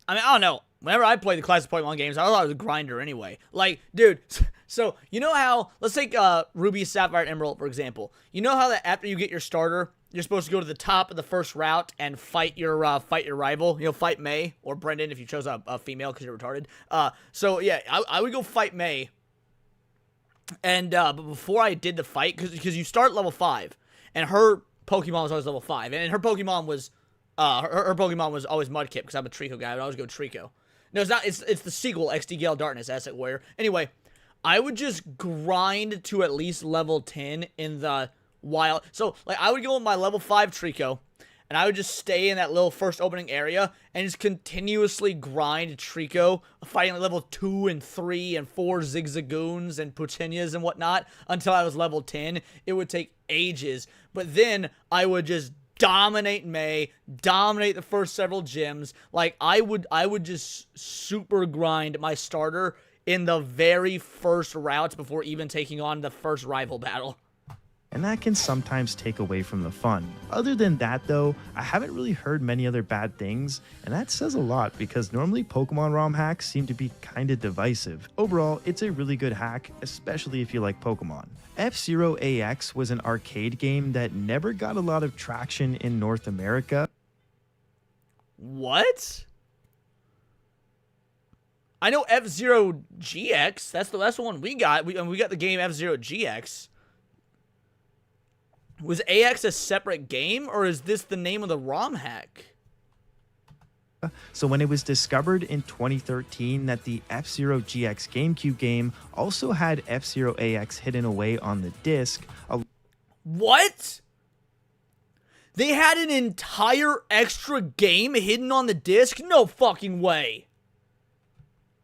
I mean, I don't know. Whenever I played the classic Pokemon games, I thought I was a grinder anyway. Like, dude, so you know how, let's take Ruby, Sapphire, and Emerald, for example. You know how that after you get your starter, you're supposed to go to the top of the first route and fight your rival. You know, fight May or Brendan if you chose a female because you're retarded. So yeah, I would go fight May. And but before I did the fight, because you start level 5, and her Pokemon was always level 5, and her Pokemon was her Pokemon was always Mudkip because I'm a Trico guy. I would always go Trico. No, it's not. It's the sequel, XD Gale Darkness, Asset Warrior. Anyway, I would just grind to at least level 10 in the wild. So, like, I would go with my level 5 Trico, and I would just stay in that little first opening area and just continuously grind Trico, fighting like level 2 and 3 and 4 Zigzagoons and Puchinyas and whatnot until I was level 10. It would take ages, but then I would just dominate May, dominate the first several gyms. Like, I would just super grind my starter in the very first routes before even taking on the first rival battle. And that can sometimes take away from the fun. Other than that though, I haven't really heard many other bad things, and that says a lot because normally Pokemon ROM hacks seem to be kinda divisive. Overall, it's a really good hack, especially if you like Pokemon. F-Zero AX was an arcade game that never got a lot of traction in North America. What? I know F-Zero GX, that's the one we got. We got the game F-Zero GX. Was AX a separate game, or is this the name of the ROM hack? So when it was discovered in 2013 that the F-Zero GX GameCube game also had F-Zero AX hidden away on the disc. What? They had an entire extra game hidden on the disc? No fucking way.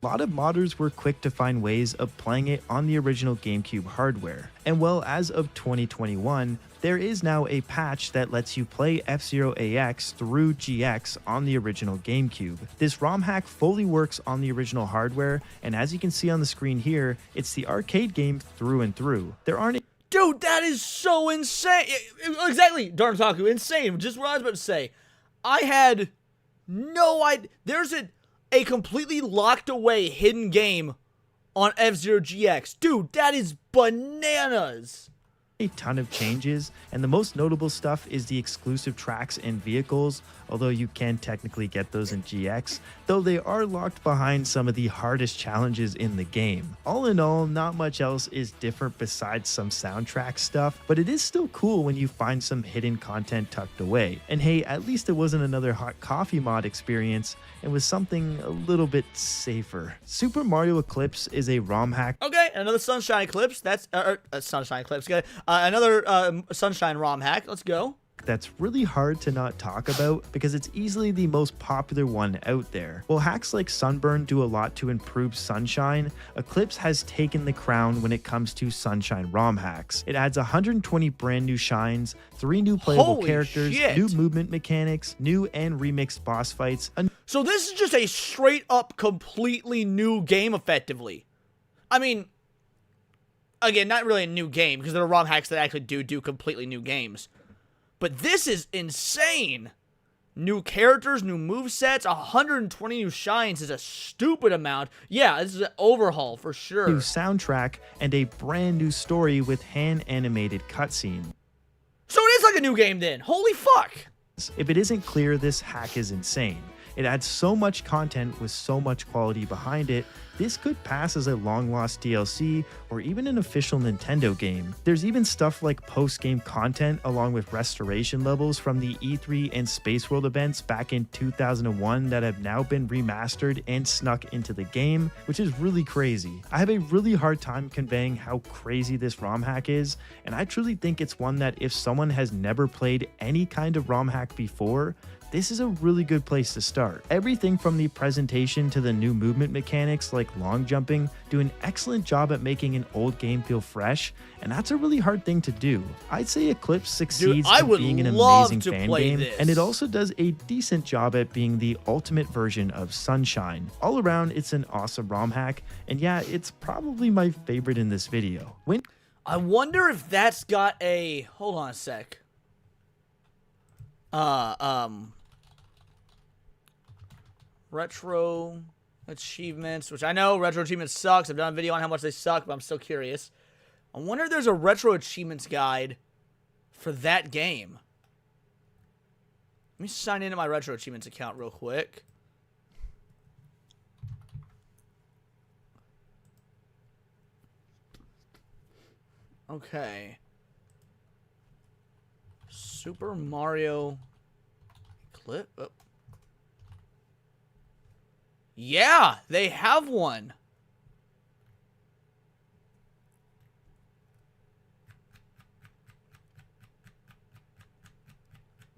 A lot of modders were quick to find ways of playing it on the original GameCube hardware. And well, as of 2021, there is now a patch that lets you play F-Zero AX through GX on the original GameCube. This ROM hack fully works on the original hardware, and as you can see on the screen here, it's the arcade game through and through. There aren't... Dude, that is so insane! Exactly, Darntaku, insane. Just what I was about to say. I had no idea. There's a completely locked away hidden game on F-Zero GX. Dude, that is bananas! A ton of changes, and the most notable stuff is the exclusive tracks and vehicles, although you can technically get those in GX, though they are locked behind some of the hardest challenges in the game. All in all, not much else is different besides some soundtrack stuff, but it is still cool when you find some hidden content tucked away. And hey, at least it wasn't another hot coffee mod experience, it was something a little bit safer. Super Mario Eclipse is a ROM hack. Okay, another Sunshine Eclipse. That's Sunshine Eclipse. Another Sunshine ROM hack. Let's go. That's really hard to not talk about because it's easily the most popular one out there. While hacks like Sunburn do a lot to improve Sunshine, Eclipse has taken the crown when it comes to Sunshine ROM hacks. It adds 120 brand new shines, 3 new playable characters, new movement mechanics, new and remixed boss fights. So this is just a straight up completely new game effectively. I mean, again, not really a new game because there are ROM hacks that actually do completely new games. But this is insane. New characters, new movesets, 120 new shines is a stupid amount. Yeah, this is an overhaul for sure. New soundtrack and a brand new story with hand-animated cutscene. So it is like a new game then. Holy fuck. If it isn't clear, this hack is insane. It adds so much content with so much quality behind it, this could pass as a long-lost DLC or even an official Nintendo game. There's even stuff like post-game content along with restoration levels from the E3 and Space World events back in 2001 that have now been remastered and snuck into the game, which is really crazy. I have a really hard time conveying how crazy this ROM hack is, and I truly think it's one that if someone has never played any kind of ROM hack before, this is a really good place to start. Everything from the presentation to the new movement mechanics like long jumping do an excellent job at making an old game feel fresh, and that's a really hard thing to do. I'd say Eclipse succeeds at being an amazing fan game, and it also does a decent job at being the ultimate version of Sunshine. All around, it's an awesome ROM hack, and yeah, it's probably my favorite in this video. I wonder if that's got a... Hold on a sec. Retro achievements, which I know retro achievements sucks. I've done a video on how much they suck, but I'm still curious. I wonder if there's a retro achievements guide for that game. Let me sign into my retro achievements account real quick. Okay. Super Mario clip. Oh. Yeah, they have one.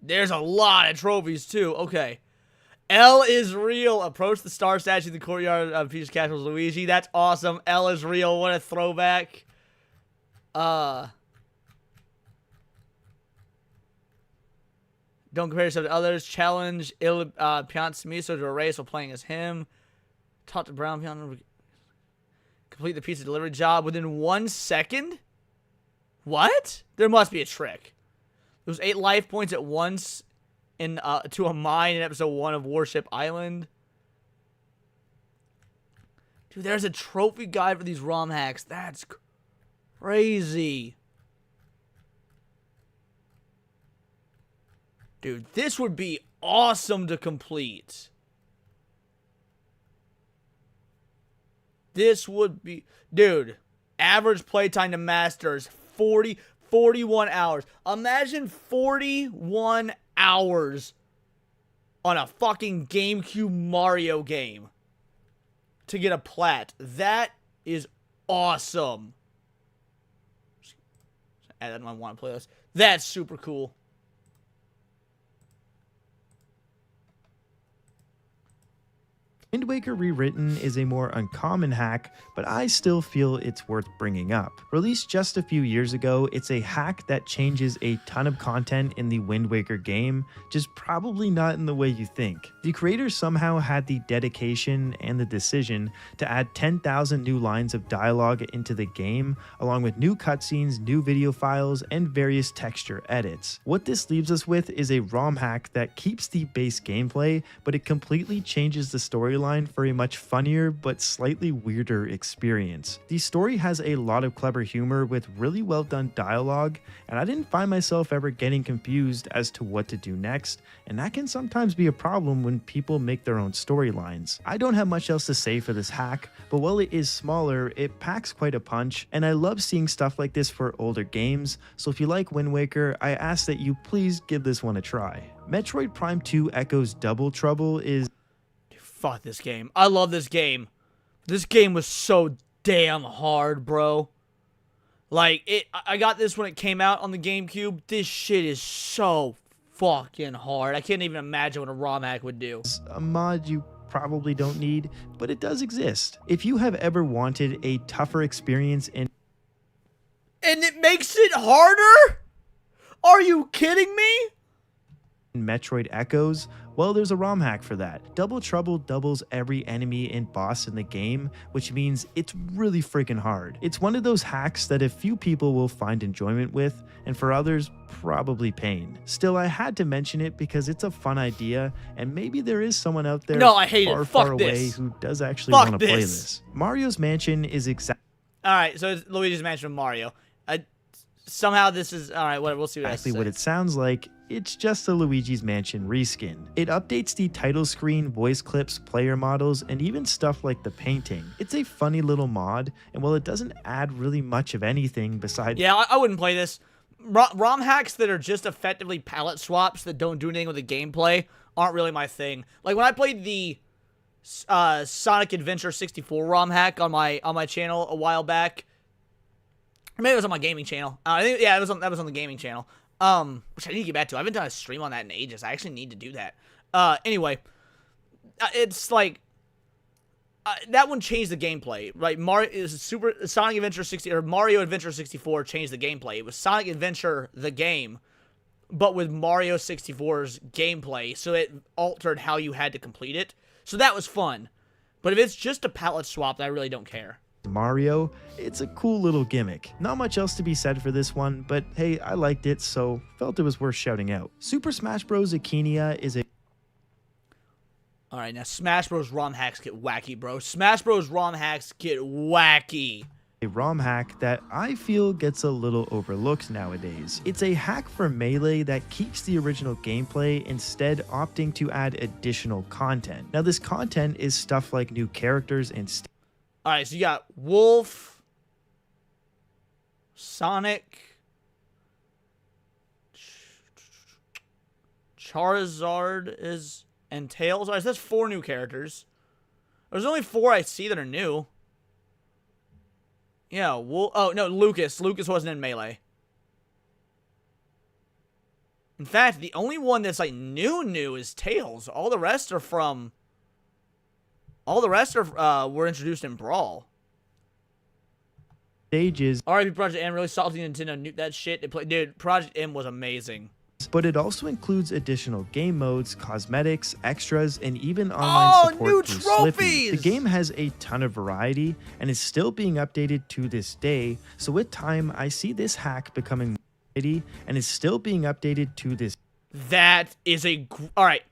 There's a lot of trophies too. Okay. L is real. Approach the star statue in the courtyard of Peach's Castle's Luigi. That's awesome. L is real. What a throwback. Don't compare yourself to others. Challenge Piance Miso to a race while playing as him. Talk to Brown Piano. Complete the pizza delivery job within 1 second? What? There must be a trick. Lose 8 life points at once in to a mine in episode 1 of Warship Island. Dude, there's a trophy guide for these ROM hacks. That's crazy. Dude, this would be awesome to complete. This would be... Dude, average playtime to masters, 41 hours. Imagine 41 hours on a fucking GameCube Mario game to get a plat. That is awesome. Add that to my want playlist. That's super cool. Wind Waker Rewritten is a more uncommon hack, but I still feel it's worth bringing up. Released just a few years ago, it's a hack that changes a ton of content in the Wind Waker game, just probably not in the way you think. The creators somehow had the dedication and the decision to add 10,000 new lines of dialogue into the game, along with new cutscenes, new video files, and various texture edits. What this leaves us with is a ROM hack that keeps the base gameplay, but it completely changes the storyline for a much funnier but slightly weirder experience. The story has a lot of clever humor with really well done dialogue, and I didn't find myself ever getting confused as to what to do next, and that can sometimes be a problem when people make their own storylines. I don't have much else to say for this hack, but while it is smaller, it packs quite a punch, and I love seeing stuff like this for older games, so if you like Wind Waker, I ask that you please give this one a try. Metroid Prime 2 Echo's Double Trouble is... Fuck this game. I love this game. This game was so damn hard, bro. Like, I got this when it came out on the GameCube. This shit is so fucking hard. I can't even imagine what a ROM hack would do. A mod you probably don't need, but it does exist. If you have ever wanted a tougher experience in... And it makes it harder? Are you kidding me? Metroid Echoes, well, there's a ROM hack for that. Double Trouble doubles every enemy and boss in the game, which means it's really freaking hard. It's one of those hacks that a few people will find enjoyment with, and for others, probably pain. Still, I had to mention it because it's a fun idea, and maybe there is someone out there far away who does actually want to play this. Mario's Mansion is exactly... Alright, so it's Luigi's Mansion of Mario. somehow this is all right. Whatever. We'll see what Exactly what it sounds like. It's just a Luigi's Mansion reskin. It updates the title screen, voice clips, player models, and even stuff like the painting. It's a funny little mod, and while it doesn't add really much of anything besides... Yeah, I wouldn't play this. ROM hacks that are just effectively palette swaps that don't do anything with the gameplay aren't really my thing. Like, when I played the Sonic Adventure 64 ROM hack on my channel a while back, maybe it was on my gaming channel. I think, yeah, that was on the gaming channel. Which I need to get back to. I haven't done a stream on that in ages. I actually need to do that. Anyway, it's like that one changed the gameplay, right? Sonic Adventure 60 or Mario Adventure 64 changed the gameplay. It was Sonic Adventure the game, but with Mario 64's gameplay, so it altered how you had to complete it. So that was fun. But if it's just a palette swap, I really don't care. Mario, it's a cool little gimmick. Not much else to be said for this one, but hey, I liked it, so felt it was worth shouting out. Super Smash Bros. Akinia is a... Alright, now Smash Bros. ROM hacks get wacky, bro. Smash Bros. ROM hacks get wacky. A ROM hack that I feel gets a little overlooked nowadays. It's a hack for Melee that keeps the original gameplay, instead opting to add additional content. Now this content is stuff like new characters and... Alright, so you got Wolf, Sonic, Charizard and Tails. Alright, so that's 4 new characters. There's only 4 I see that are new. Yeah, Wolf. Oh, no, Lucas. Lucas wasn't in Melee. In fact, the only one that's like new is Tails. All the rest are from... All the rest are were introduced in Brawl. Stages. R.I.P. Project M, really salty Nintendo nuked that shit. Dude, Project M was amazing. But it also includes additional game modes, cosmetics, extras, and even online support new through trophies! Slippy. The game has a ton of variety and is still being updated to this day. So with time, I see this hack becoming more variety and is still being updated to this. That is all right.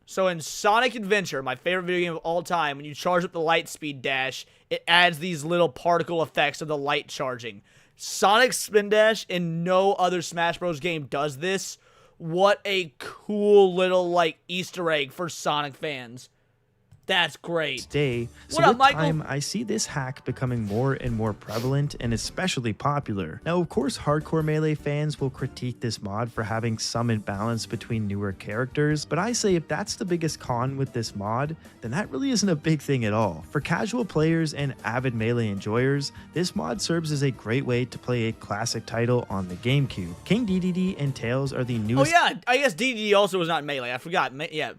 So in Sonic Adventure, my favorite video game of all time, when you charge up the light speed dash, it adds these little particle effects of the light charging. Sonic Spin Dash in no other Smash Bros. Game does this. What a cool little, like, Easter egg for Sonic fans. That's great. So what up, with Michael? time, I see this hack becoming more and more prevalent and especially popular. Now, of course, hardcore Melee fans will critique this mod for having some imbalance between newer characters, but I say if that's the biggest con with this mod, then that really isn't a big thing at all. For casual players and avid Melee enjoyers, this mod serves as a great way to play a classic title on the GameCube. King Dedede and Tails are the newest... Oh yeah, I guess Dedede also was not in Melee. I forgot. Yeah.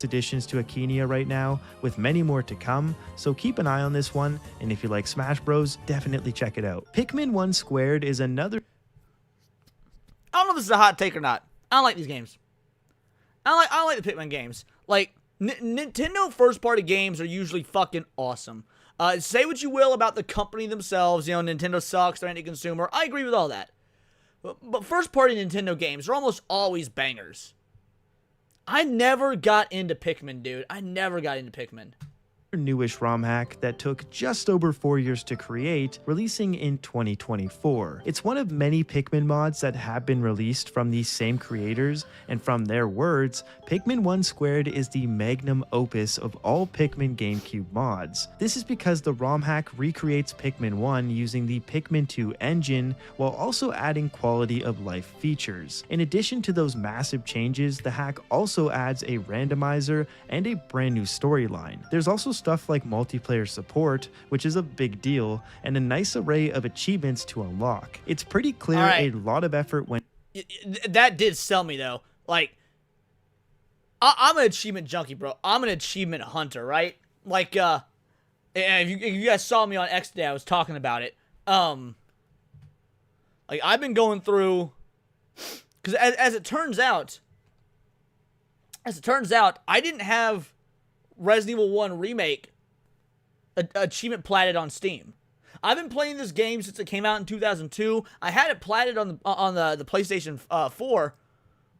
Additions to Akinia right now, with many more to come, so keep an eye on this one, and if you like Smash Bros, definitely check it out. Pikmin 1 Squared is another... I don't know if this is a hot take or not. I don't like these games. I don't like the Pikmin games. Like, Nintendo first-party games are usually fucking awesome. Say what you will about the company themselves, you know, Nintendo sucks, they're anti-consumer. I agree with all that. But first-party Nintendo games are almost always bangers. I never got into Pikmin, dude. I never got into Pikmin. Newish ROM hack that took just over 4 years to create, releasing in 2024. It's one of many Pikmin mods that have been released from these same creators, and from their words, Pikmin 1 Squared is the magnum opus of all Pikmin GameCube mods. This is because the ROM hack recreates Pikmin 1 using the Pikmin 2 engine, while also adding quality of life features. In addition to those massive changes, the hack also adds a randomizer and a brand new storyline. There's also stuff like multiplayer support, which is a big deal, and a nice array of achievements to unlock. It's pretty clear a lot of effort went... That did sell me, though. Like, I'm an achievement junkie, bro. I'm an achievement hunter, right? Like, and if you guys saw me on X today, I was talking about it. Like, I've been going through... Because as it turns out, I didn't have Resident Evil 1 Remake achievement platted on Steam. I've been playing this game since it came out in 2002. I had it platted on the PlayStation 4,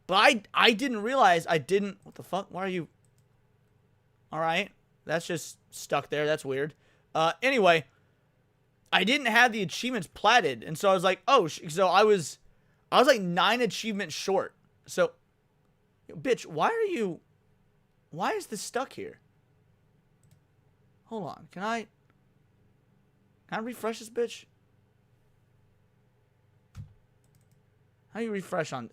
but I didn't realize I didn't... What the fuck? Why are you... Alright. That's just stuck there. That's weird. Anyway, I didn't have the achievements platted, and so I was like, oh, so I was like 9 achievements short. So, bitch, why is this stuck here? Hold on, can I refresh this bitch? How do you refresh on...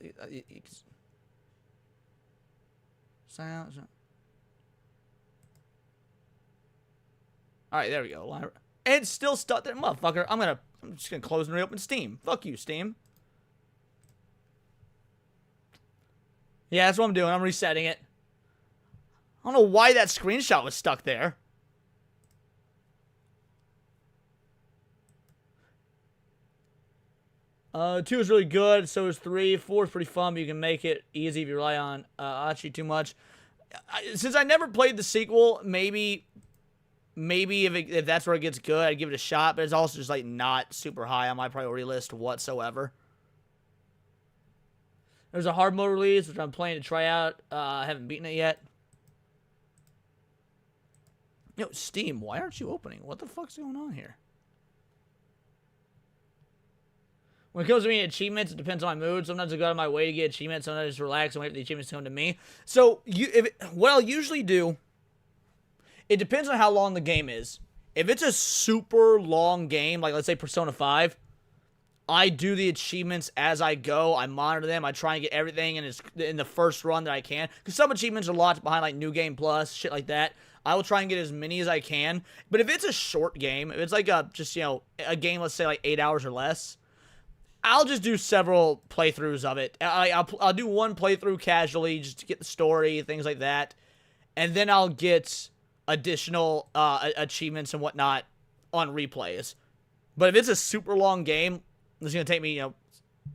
Alright, there we go. It's still stuck there, motherfucker. I'm just gonna close and reopen Steam. Fuck you, Steam. Yeah, that's what I'm doing. I'm resetting it. I don't know why that screenshot was stuck there. Two is really good, so is 3. 4 is pretty fun, but you can make it easy if you rely on Achi too much. Since I never played the sequel, maybe if that's where it gets good, I'd give it a shot, but it's also just, like, not super high on my priority list whatsoever. There's a hard mode release, which I'm planning to try out. I haven't beaten it yet. Yo, Steam, why aren't you opening? What the fuck's going on here? When it comes to me achievements, it depends on my mood. Sometimes I go out of my way to get achievements. Sometimes I just relax and wait for the achievements to come to me. So, what I'll usually do, it depends on how long the game is. If it's a super long game, like let's say Persona 5, I do the achievements as I go. I monitor them. I try and get everything in the first run that I can. Because some achievements are locked behind like New Game Plus, shit like that. I will try and get as many as I can. But if it's a short game, if it's like a game, let's say like 8 hours or less, I'll just do several playthroughs of it. I'll do one playthrough casually just to get the story, things like that. And then I'll get additional achievements and whatnot on replays. But if it's a super long game, it's going to take me,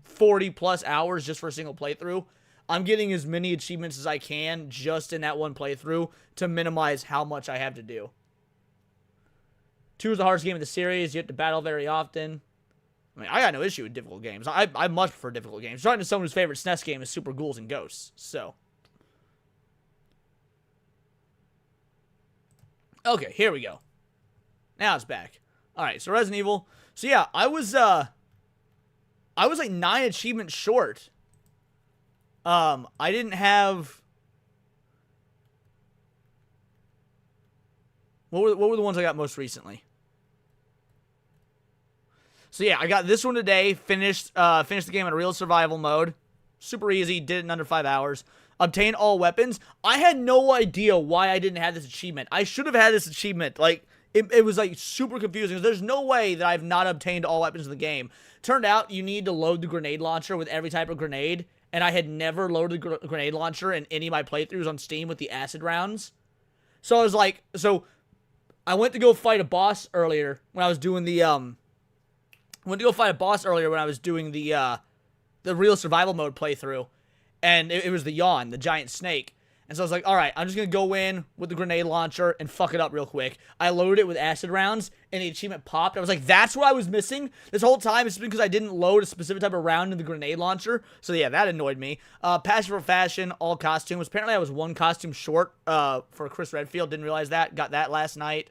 40 plus hours just for a single playthrough. I'm getting as many achievements as I can just in that one playthrough to minimize how much I have to do. 2 is the hardest game of the series. You have to battle very often. I mean, I got no issue with difficult games. I much prefer difficult games. Starting to someone whose favorite SNES game is Super Ghouls and Ghosts. So. Okay, here we go. Now it's back. Alright, so Resident Evil. So yeah, I was like 9 achievements short. I didn't have... What were the ones I got most recently? So yeah, I got this one today, finished the game in a real survival mode. Super easy, did it in under 5 hours. Obtain all weapons. I had no idea why I didn't have this achievement. I should have had this achievement. Like, it was like super confusing. There's no way that I've not obtained all weapons in the game. Turned out you need to load the grenade launcher with every type of grenade, and I had never loaded the grenade launcher in any of my playthroughs on Steam with the acid rounds. So I was like, I went to go fight a boss earlier when I was doing the real survival mode playthrough, and it was the Yawn, the giant snake. And so I was like, alright, I'm just going to go in with the grenade launcher and fuck it up real quick. I loaded it with acid rounds, and the achievement popped. I was like, that's what I was missing this whole time. It's because I didn't load a specific type of round in the grenade launcher. So yeah, that annoyed me. Passion for fashion, all costumes. Apparently I was 1 costume short for Chris Redfield. Didn't realize that. Got that last night.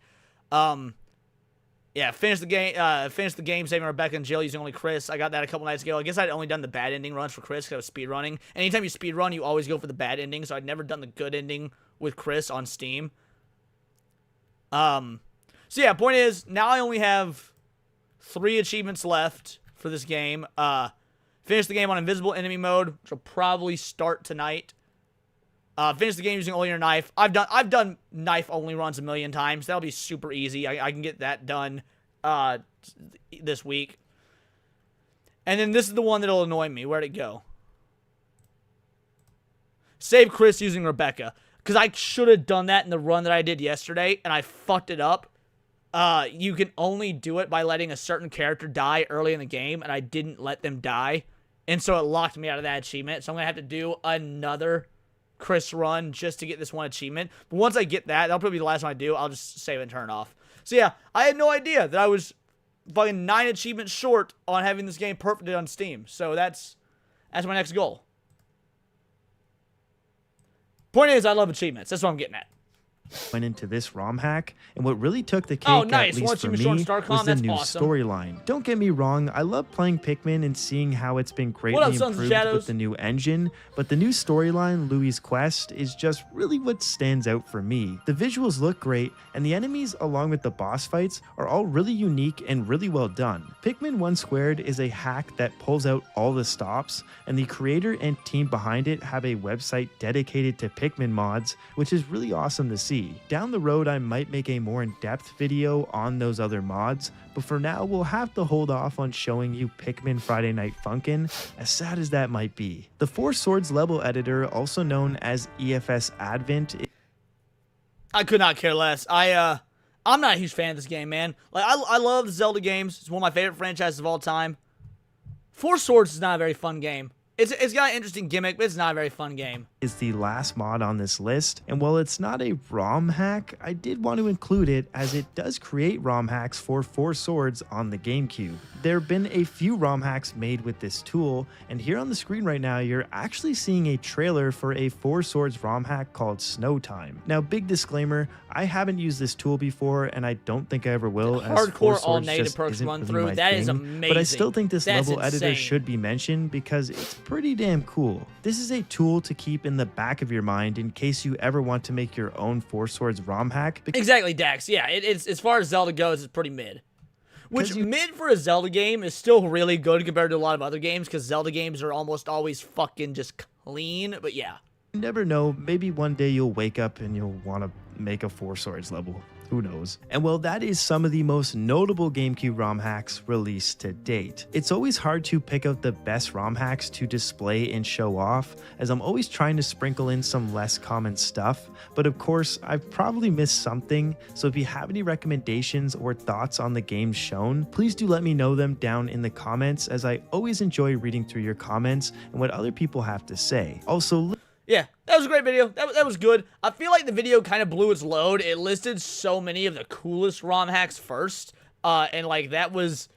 Yeah, finished the game saving Rebecca and Jill using only Chris. I got that a couple nights ago. I guess I'd only done the bad ending runs for Chris because I was speedrunning. Anytime you speedrun, you always go for the bad ending, so I'd never done the good ending with Chris on Steam. So yeah, point is, now I only have 3 achievements left for this game. Finish the game on invisible enemy mode, which will probably start tonight. Finish the game using only your knife. I've done knife only runs a million times. That'll be super easy. I can get that done this week. And then this is the one that'll annoy me. Where'd it go? Save Chris using Rebecca. Because I should have done that in the run that I did yesterday, and I fucked it up. You can only do it by letting a certain character die early in the game, and I didn't let them die. And so it locked me out of that achievement. So I'm going to have to do another Chris run just to get this one achievement. But once I get that, that'll probably be the last one I do. I'll just save and turn it off. So yeah, I had no idea that I was fucking 9 achievements short on having this game perfected on Steam. So that's my next goal. Point is, I love achievements. That's what I'm getting at. went into this ROM hack, and what really took the cake, Oh, at nice. least Want for to me, see me show on Starcom? was the That's new awesome. storyline. Don't get me wrong, I love playing Pikmin and seeing how it's been greatly What up, Sons of improved Shadows? with the new engine, but the new storyline, Louis' Quest, is just really what stands out for me. The visuals look great, and the enemies along with the boss fights are all really unique and really well done. Pikmin 1 Squared is a hack that pulls out all the stops, and the creator and team behind it have a website dedicated to Pikmin mods, which is really awesome to see. Down the road, I might make a more in-depth video on those other mods, but for now, we'll have to hold off on showing you Pikmin Friday Night Funkin', as sad as that might be. The Four Swords level editor, also known as EFS Advent, I could not care less. I'm not a huge fan of this game, man. Like, I love the Zelda games. It's one of my favorite franchises of all time. Four Swords is not a very fun game. It's got an interesting gimmick, but it's not a very fun game. is the last mod on this list, and while it's not a ROM hack, I did want to include it as it does create ROM hacks for Four Swords on the GameCube. There have been a few ROM hacks made with this tool, and here on the screen right now, you're actually seeing a trailer for a Four Swords ROM hack called Snow Time. Now, big disclaimer, I haven't used this tool before, and I don't think I ever will, as Four Hardcore all Swords native just perks isn't run really through. my That is thing. amazing. But I still think this That's level editor insane. should be mentioned because it's pretty damn cool. This is a tool to keep in the back of your mind in case you ever want to make your own Four Swords ROM hack. Exactly, Dax. Yeah, it's as far as Zelda goes, it's pretty mid. Which mid for a Zelda game is still really good compared to a lot of other games, because Zelda games are almost always fucking just clean. But yeah. You never know, maybe one day you'll wake up and you'll want to make a Four Swords level. Who knows? And well, that is some of the most notable GameCube ROM hacks released to date. It's always hard to pick out the best ROM hacks to display and show off, as I'm always trying to sprinkle in some less common stuff, but of course, I've probably missed something, so if you have any recommendations or thoughts on the games shown, please do let me know them down in the comments, as I always enjoy reading through your comments and what other people have to say. Also, yeah, that was a great video. That was good. I feel like the video kind of blew its load. It listed so many of the coolest ROM hacks first. And like that was,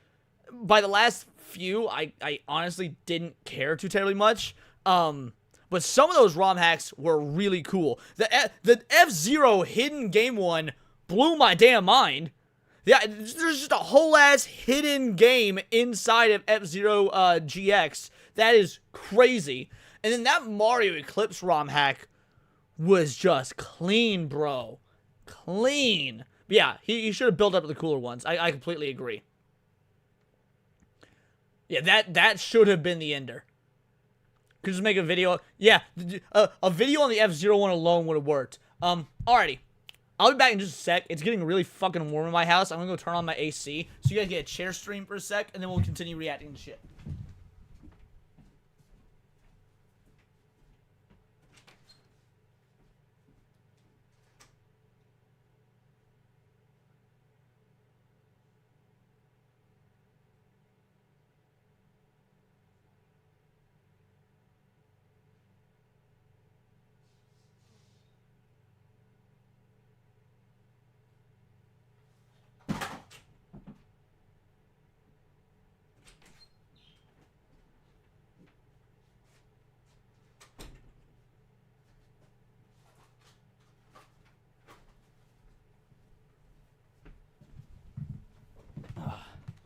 by the last few, I honestly didn't care too terribly much. But some of those ROM hacks were really cool. The F-Zero hidden game one blew my damn mind. Yeah, there's just a whole ass hidden game inside of F-Zero GX. That is crazy. And then that Mario Eclipse ROM hack was just clean, bro. Clean. But yeah, he should have built up the cooler ones. I completely agree. Yeah, that should have been the ender. Could just make a video. Yeah, a video on the F-Zero one alone would have worked. Alrighty. I'll be back in just a sec. It's getting really fucking warm in my house. I'm gonna go turn on my AC so you guys get a chair stream for a sec, and then we'll continue reacting to shit.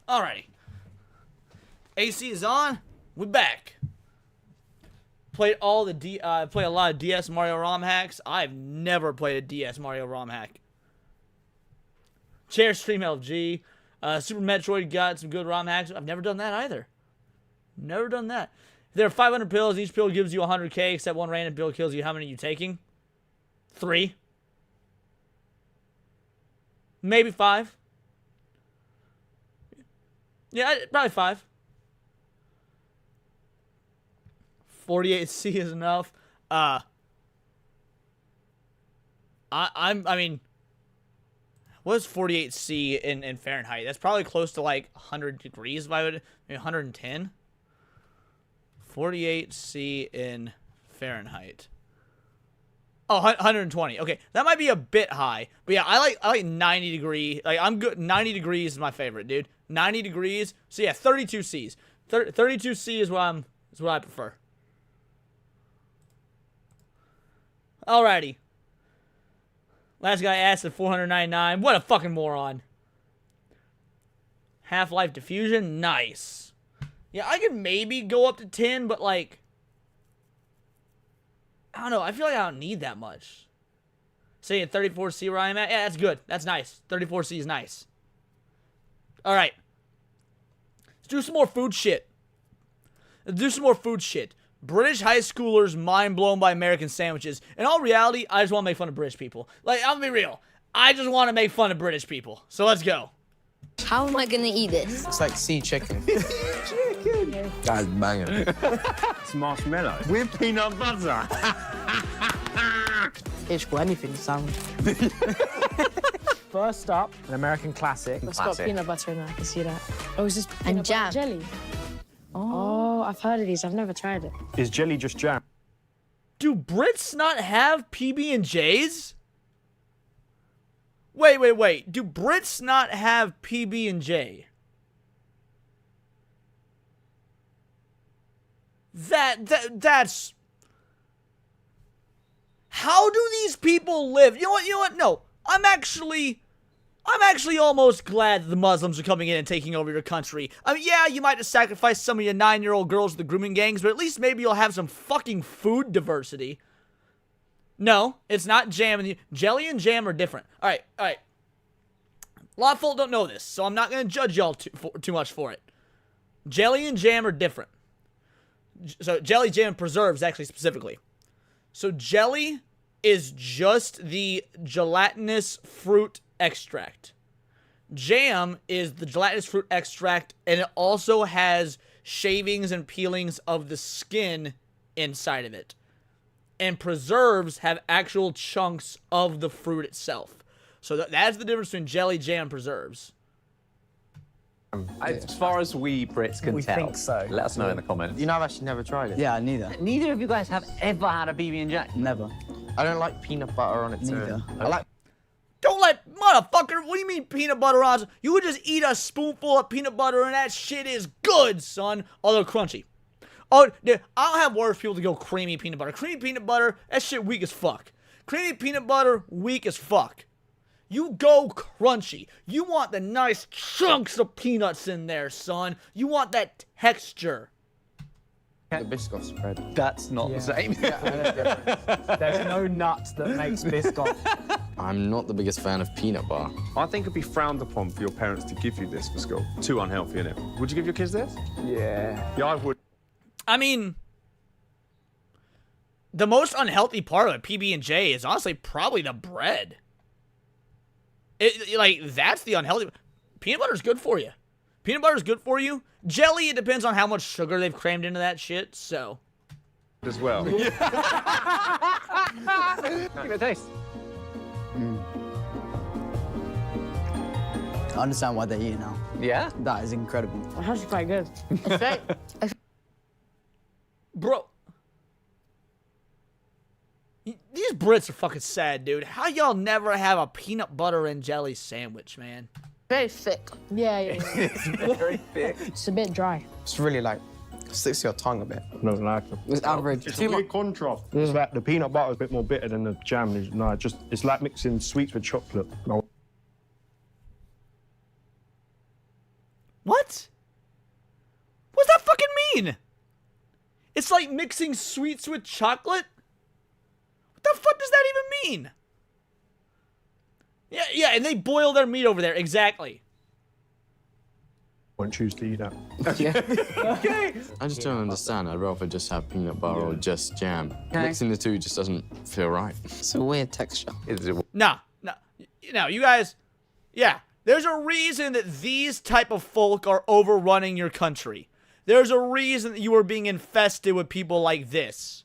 Alrighty. AC is on. We're back. Played all the play a lot of DS Mario ROM hacks. I've never played a DS Mario ROM hack. Chair Stream LG. Super Metroid got some good ROM hacks. I've never done that either. Never done that. There are 500 pills. Each pill gives you 100k, except one random pill kills you. How many are you taking? 3. Maybe 5. Yeah, probably 5. 48C is enough. I mean, what is 48C in Fahrenheit? That's probably close to like 100 degrees. If I would, maybe 110. 48C in Fahrenheit. Oh, 120. Okay, that might be a bit high, but yeah, I like 90 degree. Like I'm good. 90 degrees is my favorite, dude. 90 degrees. So yeah, 32 C's. 32 C is what I prefer. Alrighty. Last guy asked at 499. What a fucking moron. Half-Life Diffusion? Nice. Yeah, I could maybe go up to 10, but like... I don't know. I feel like I don't need that much. Say at 34C where I'm at? Yeah, that's good. That's nice. 34C is nice. Alright. Let's do some more food shit. British high schoolers mind blown by American sandwiches. In all reality, I just want to make fun of British people. Like, I'm gonna be real. I just want to make fun of British people. So let's go. How am I gonna eat this? It's like sea chicken. That's banging. It's marshmallow. With peanut butter. It's got anything, sandwich. First up, an American classic. It's got peanut butter in it, I can see that. Oh, is this And peanut jam. butter jelly? Oh, I've heard of these. I've never tried it. Is jelly just jam? Do Brits not have PB&Js? Wait. Do Brits not have PB&J? That's... How do these people live? You know what? No. I'm actually almost glad that the Muslims are coming in and taking over your country. I mean, yeah, you might have sacrificed some of your 9-year-old girls to the grooming gangs, but at least maybe you'll have some fucking food diversity. No, it's not jam. Jelly and jam are different. All right. A lot of folk don't know this, so I'm not going to judge y'all too much for it. Jelly and jam are different. So jelly, jam, and preserves, actually, specifically. So jelly is just the gelatinous fruit extract. Jam is the gelatinous fruit extract, and it also has shavings and peelings of the skin inside of it. And preserves have actual chunks of the fruit itself. So that's the difference between jelly, jam, and preserves. As far as we Brits can We tell, think so. let us know in the comments. You know, I've actually never tried it. Yeah, neither. Neither of you guys have ever had a PB&J? Never. I don't like peanut butter on it. Neither. I like... Don't let, motherfucker, what do you mean peanut butter on? You would just eat a spoonful of peanut butter and that shit is good, son. Although crunchy. Oh, dude, I don't have words for people to go creamy peanut butter. Creamy peanut butter, that shit weak as fuck. Creamy peanut butter, weak as fuck. You go crunchy. You want the nice chunks of peanuts in there, son. You want that texture. The biscoff spread. That's not the same. There's no nut that makes biscuit. I'm not the biggest fan of peanut butter. I think it'd be frowned upon for your parents to give you this for school. Too unhealthy, innit? Would you give your kids this? Yeah. Yeah, I would. I mean, the most unhealthy part of a PB&J is honestly probably the bread. Like, that's the unhealthy. Peanut butter's good for you. Peanut butter's good for you. Jelly, it depends on how much sugar they've crammed into that shit, so. As well. Give it a taste. I understand why they eat it now. Yeah? That is incredible. It's actually quite good. Bro. These Brits are fucking sad, dude. How y'all never have a peanut butter and jelly sandwich, man? Very thick. Yeah. It's very thick. It's a bit dry. It's really like, sticks to your tongue a bit. I don't like them. It's average. It's a weird contrast. It's like the peanut butter is a bit more bitter than the jam. It's like mixing sweets with chocolate. No. What? What's that fucking mean? It's like mixing sweets with chocolate? What the fuck does that even mean? Yeah, and they boil their meat over there, exactly. Won't choose to eat that. Okay. I just don't understand. I'd rather just have peanut butter or just jam. Mixing the two just doesn't feel right. It's a weird texture. Nah, you guys, yeah, there's a reason that these type of folk are overrunning your country. There's a reason that you are being infested with people like this.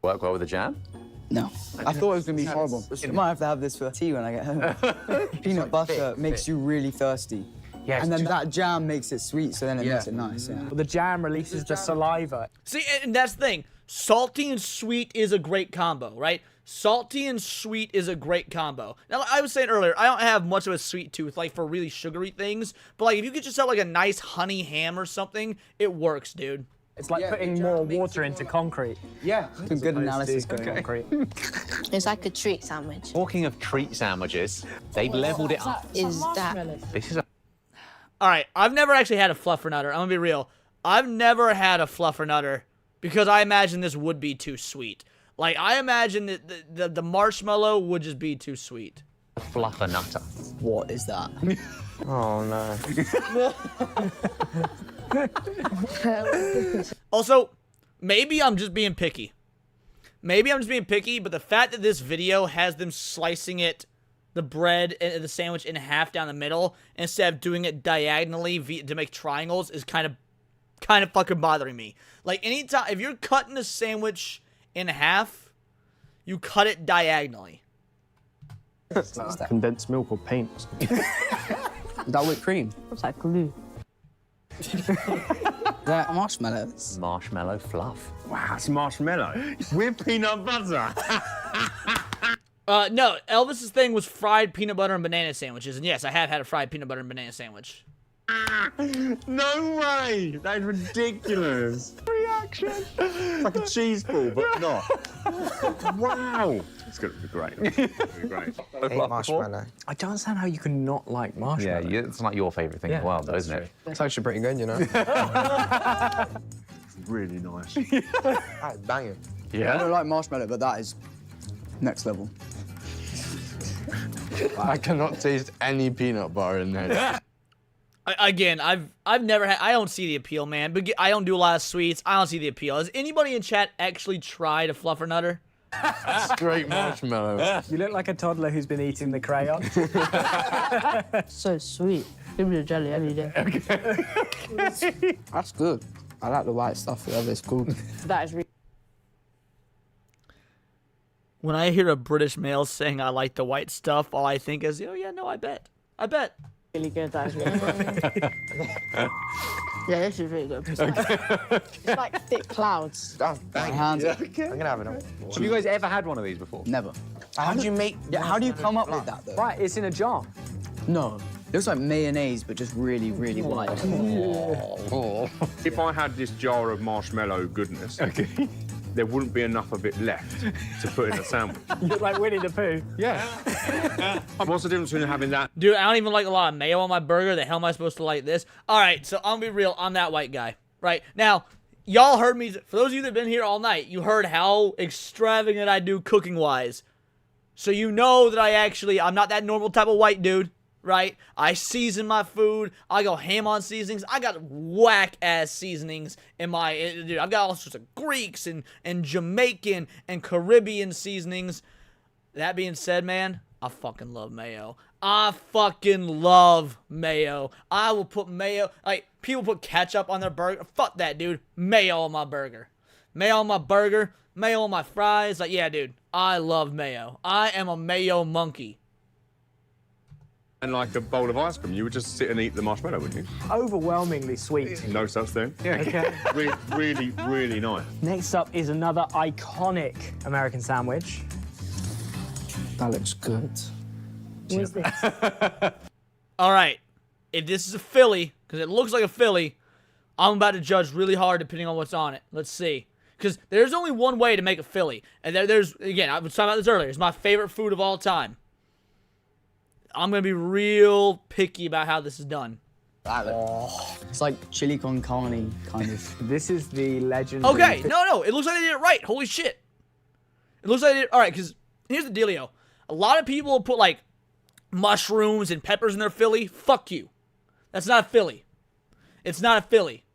Work well with the jam? No. I thought it was going to be horrible. I might have to have this for tea when I get home. Peanut butter makes you really thirsty. Yeah, and then that jam makes it sweet, so then it makes it nice, yeah. Well, the jam releases the saliva. See, and that's the thing. Salty and sweet is a great combo, right? Salty and sweet is a great combo. Now, I was saying earlier, I don't have much of a sweet tooth, like, for really sugary things. But, like, if you get yourself, like, a nice honey ham or something, it works, dude. It's like putting more water into concrete. Yeah. Some good analysis going on. Concrete. It's like a treat sandwich. Talking of treat sandwiches, they've leveled it up. Is that? This is a All right, I've never actually had a fluffernutter. I'm gonna be real. I've never had a fluffernutter because I imagine this would be too sweet. Like, I imagine that the marshmallow would just be too sweet. fluffernutter. What is that? Oh no. Also, maybe I'm just being picky. Maybe I'm just being picky, but the fact that this video has them slicing it, the bread and the sandwich in half down the middle, instead of doing it diagonally to make triangles is kind of fucking bothering me. Like, anytime, if you're cutting a sandwich in half, you cut it diagonally. It's like condensed milk or paint. That whipped cream. What's that glue? That marshmallows. Marshmallow fluff. Wow, it's marshmallow with peanut butter. No, Elvis's thing was fried peanut butter and banana sandwiches, and yes, I have had a fried peanut butter and banana sandwich. No way! That is ridiculous. Reaction. It's like a cheese ball, but not. Wow. It's going to be great. It's going to be great. Marshmallow. I don't understand how you can not like marshmallow. Yeah, it's like your favourite thing in the world, though, isn't it? It's actually pretty good, you know. Really nice. That's banging. I don't like marshmallow, but that is next level. I cannot taste any peanut butter in there. Again, I've never had. I don't see the appeal, man. But I don't do a lot of sweets. I don't see the appeal. Has anybody in chat actually tried a fluffernutter? Straight marshmallow. You look like a toddler who's been eating the crayon. So sweet. Give me the jelly any day. Okay. That's good. I like the white stuff, whatever it's called. That is really. When I hear a British male saying I like the white stuff, all I think is, oh yeah, no, I bet. Really good, that is really Yeah, this is really good. It's like thick clouds. That's banging. Hands. I'm gonna have it. Have you guys ever had one of these before? Never. How do you make? Yeah, how do you come up with that though? Right, it's in a jar. No. It looks like mayonnaise, but just really, really white. If I had this jar of marshmallow goodness, there wouldn't be enough of it left to put in a sandwich. You look like Winnie the Pooh. Yeah. What's the difference between having that? Dude, I don't even like a lot of mayo on my burger. The hell am I supposed to like this? All right, so I'm gonna be real. I'm that white guy. Right now, y'all heard me. For those of you that've been here all night, you heard how extravagant I do cooking-wise. So you know that I'm not that normal type of white dude. Right? I season my food. I go ham on seasonings. I got whack-ass seasonings in my... Dude, I've got all sorts of Greeks and Jamaican and Caribbean seasonings. That being said, man, I fucking love mayo. I fucking love mayo. I will put mayo... Like, people put ketchup on their burger. Fuck that, dude. Mayo on my burger. Mayo on my burger. Mayo on my fries. Like, yeah, dude. I love mayo. I am a mayo monkey. And like a bowl of ice cream, you would just sit and eat the marshmallow, wouldn't you? Overwhelmingly sweet. No such thing. Yeah. Okay. Really, really nice. Next up is another iconic American sandwich. That looks good. What is this? All right. If this is a Philly, because it looks like a Philly, I'm about to judge really hard depending on what's on it. Let's see. Because there's only one way to make a Philly. And there's, again, I was talking about this earlier. It's my favorite food of all time. I'm going to be real picky about how this is done. It's like chili con carne, kind of. This is the legend. Okay, no. It looks like they did it right. Holy shit. It looks like they did it. All right, because here's the dealio. A lot of people put, like, mushrooms and peppers in their Philly. Fuck you. That's not a Philly. It's not a Philly.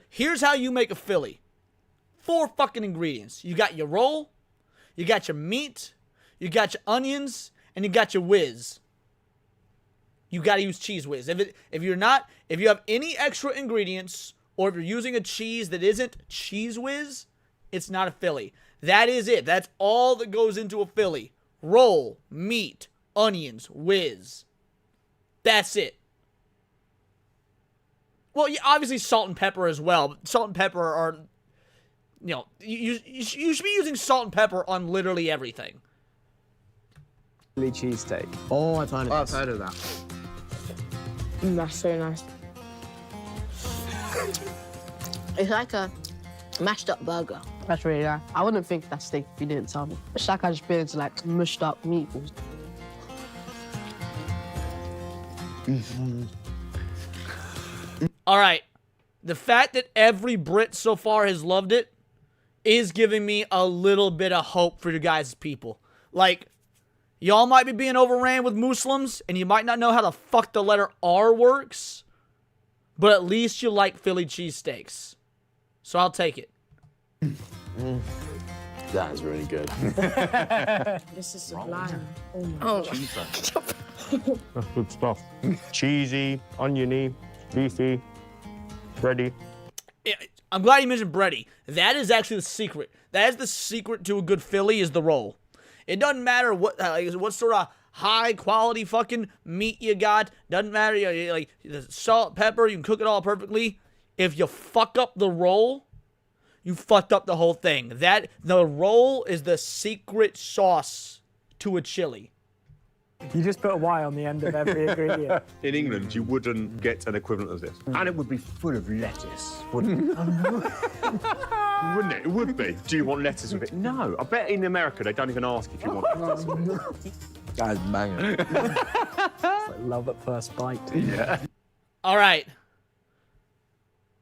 Here's how you make a Philly. 4 fucking ingredients. You got your roll. You got your meat. You got your onions. And you got your whiz. You gotta use cheese whiz. If you have any extra ingredients, or if you're using a cheese that isn't cheese whiz, it's not a Philly. That is it. That's all that goes into a Philly. Roll, meat, onions, whiz. That's it. Well, yeah, obviously salt and pepper as well. But salt and pepper are, you know, you should be using salt and pepper on literally everything. Cheesesteak. Oh, I've heard of I've heard of that. That's so nice. It's like a mashed up burger. That's really nice. I wouldn't think that's steak if you didn't tell me. It's like I just been into like mushed up meatballs. All right. The fact that every Brit so far has loved it is giving me a little bit of hope for you guys' people. Like, y'all might be being overran with Muslims, and you might not know how the fuck the letter R works, but at least you like Philly cheesesteaks. So I'll take it. That is really good. This is sublime. That's good stuff. Cheesy, oniony, beefy, bready. I'm glad you mentioned bready. That is actually the secret. That is the secret to a good Philly is the roll. It doesn't matter what sort of high quality fucking meat you got. Doesn't matter, like the salt, pepper, you can cook it all perfectly. If you fuck up the roll, you fucked up the whole thing. The roll is the secret sauce to a chili. You just put a Y on the end of every ingredient. In England, you wouldn't get an equivalent of this. And it would be full of lettuce, wouldn't it? Wouldn't it? It would be. Do you want lettuce with it? No. I bet in America, they don't even ask if you want lettuce with it. That's banging. It's like love at first bite. Yeah. All right.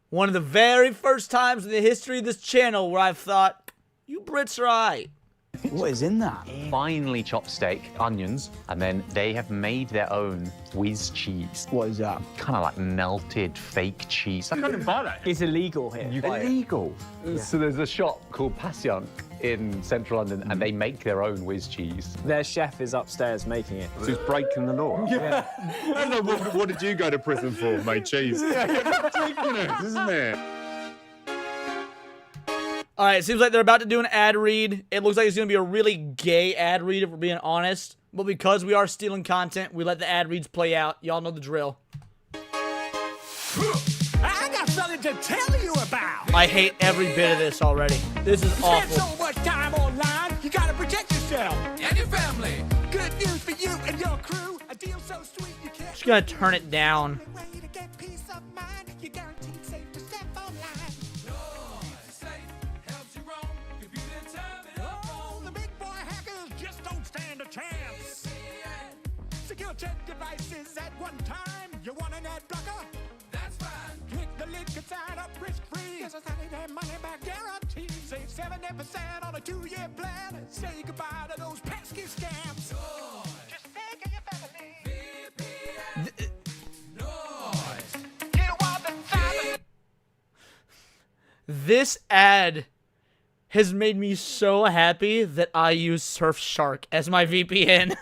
One of the very first times in the history of this channel where I've thought, you Brits are alright. What is in that? Finely chopped steak, onions, and then they have made their own whiz cheese. What is that? Kind of like melted fake cheese. I can't buy that. It's illegal here. Illegal. Yeah. So there's a shop called Passyunk in central London, and they make their own whiz cheese. Their chef is upstairs making it. So he's breaking the law. Yeah. I don't know, what did you go to prison for, mate? Cheese. It's ridiculous, isn't it? All right, it seems like they're about to do an ad read. It looks like it's going to be a really gay ad read, if we're being honest. But because we are stealing content, we let the ad reads play out. Y'all know the drill. I got something to tell you about. I hate every bit of this already. This is You spend awful. so much time online, you gotta protect yourself and your family. Good news for you and your crew. A deal so sweet you can't. Just going to turn it down. You guaranteed safe to step online. Oh, the big boy hackers just don't stand a chance. Secure 10 devices at one time. You want an ad blocker? That's fine. Click the link and sign up risk-free. There's a 30-day money-back guarantee. Save 70% on a 2-year plan. And say goodbye to those pesky scams. Just think of your family. This ad has made me so happy that I use Surfshark as my VPN.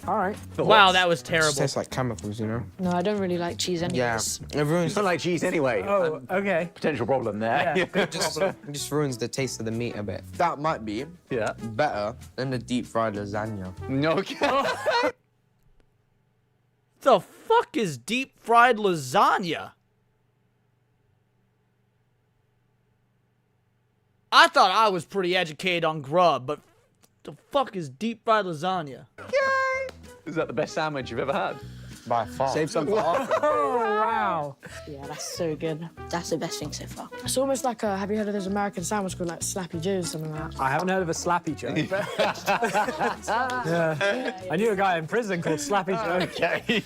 All right. Wow, that was terrible. It tastes like chemicals, you know? No, I don't really like cheese anyways. Yeah, it ruins. You don't like cheese anyway. Oh, okay. Potential problem there. Yeah. It just ruins the taste of the meat a bit. That might be better than the deep fried lasagna. Okay. The fuck is deep fried lasagna? I thought I was pretty educated on grub, but the fuck is deep fried lasagna? Is that the best sandwich you've ever had? By far. Save some for after. Oh, wow. Yeah, that's so good. That's the best thing so far. It's almost like have you heard of those American sandwich called like Slappy Joe's or something like that? I haven't heard of a Slappy Joe. Yeah. I knew a guy in prison called Slappy Joe. Okay. You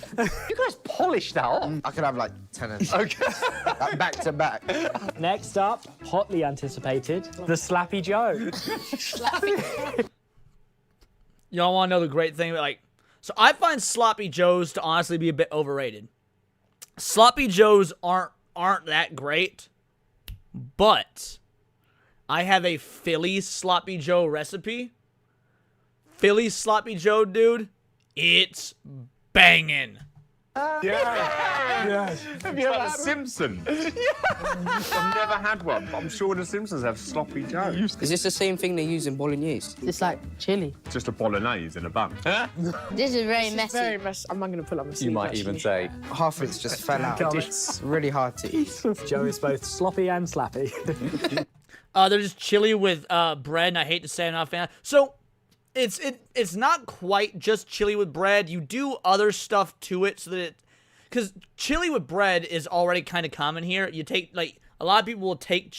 guys polished that off. I could have like 10 of Okay. like back to back. Next up, hotly anticipated, the Slappy Joe. Y'all want to know the great thing? So I find Sloppy Joes to honestly be a bit overrated. Sloppy Joes aren't that great, but I have a Philly Sloppy Joe recipe. Philly Sloppy Joe, dude, it's banging. Yeah. Have you had a Simpsons? I've never had one, but I'm sure the Simpsons have sloppy Joe. Is this the same thing they use in bolognese? It's like chili. Just a bolognese in a bun. This is very messy. Very messy. I'm not going to pull up my sleeve. You might even say. Half of it's just fell out. It's really hard to eat. Joe is both sloppy and slappy. They're just chili with bread, and I hate to say I'm not a fan. So it's not quite just chili with bread. You do other stuff to it so that it, because chili with bread is already kind of common here. You take, like, a lot of people will take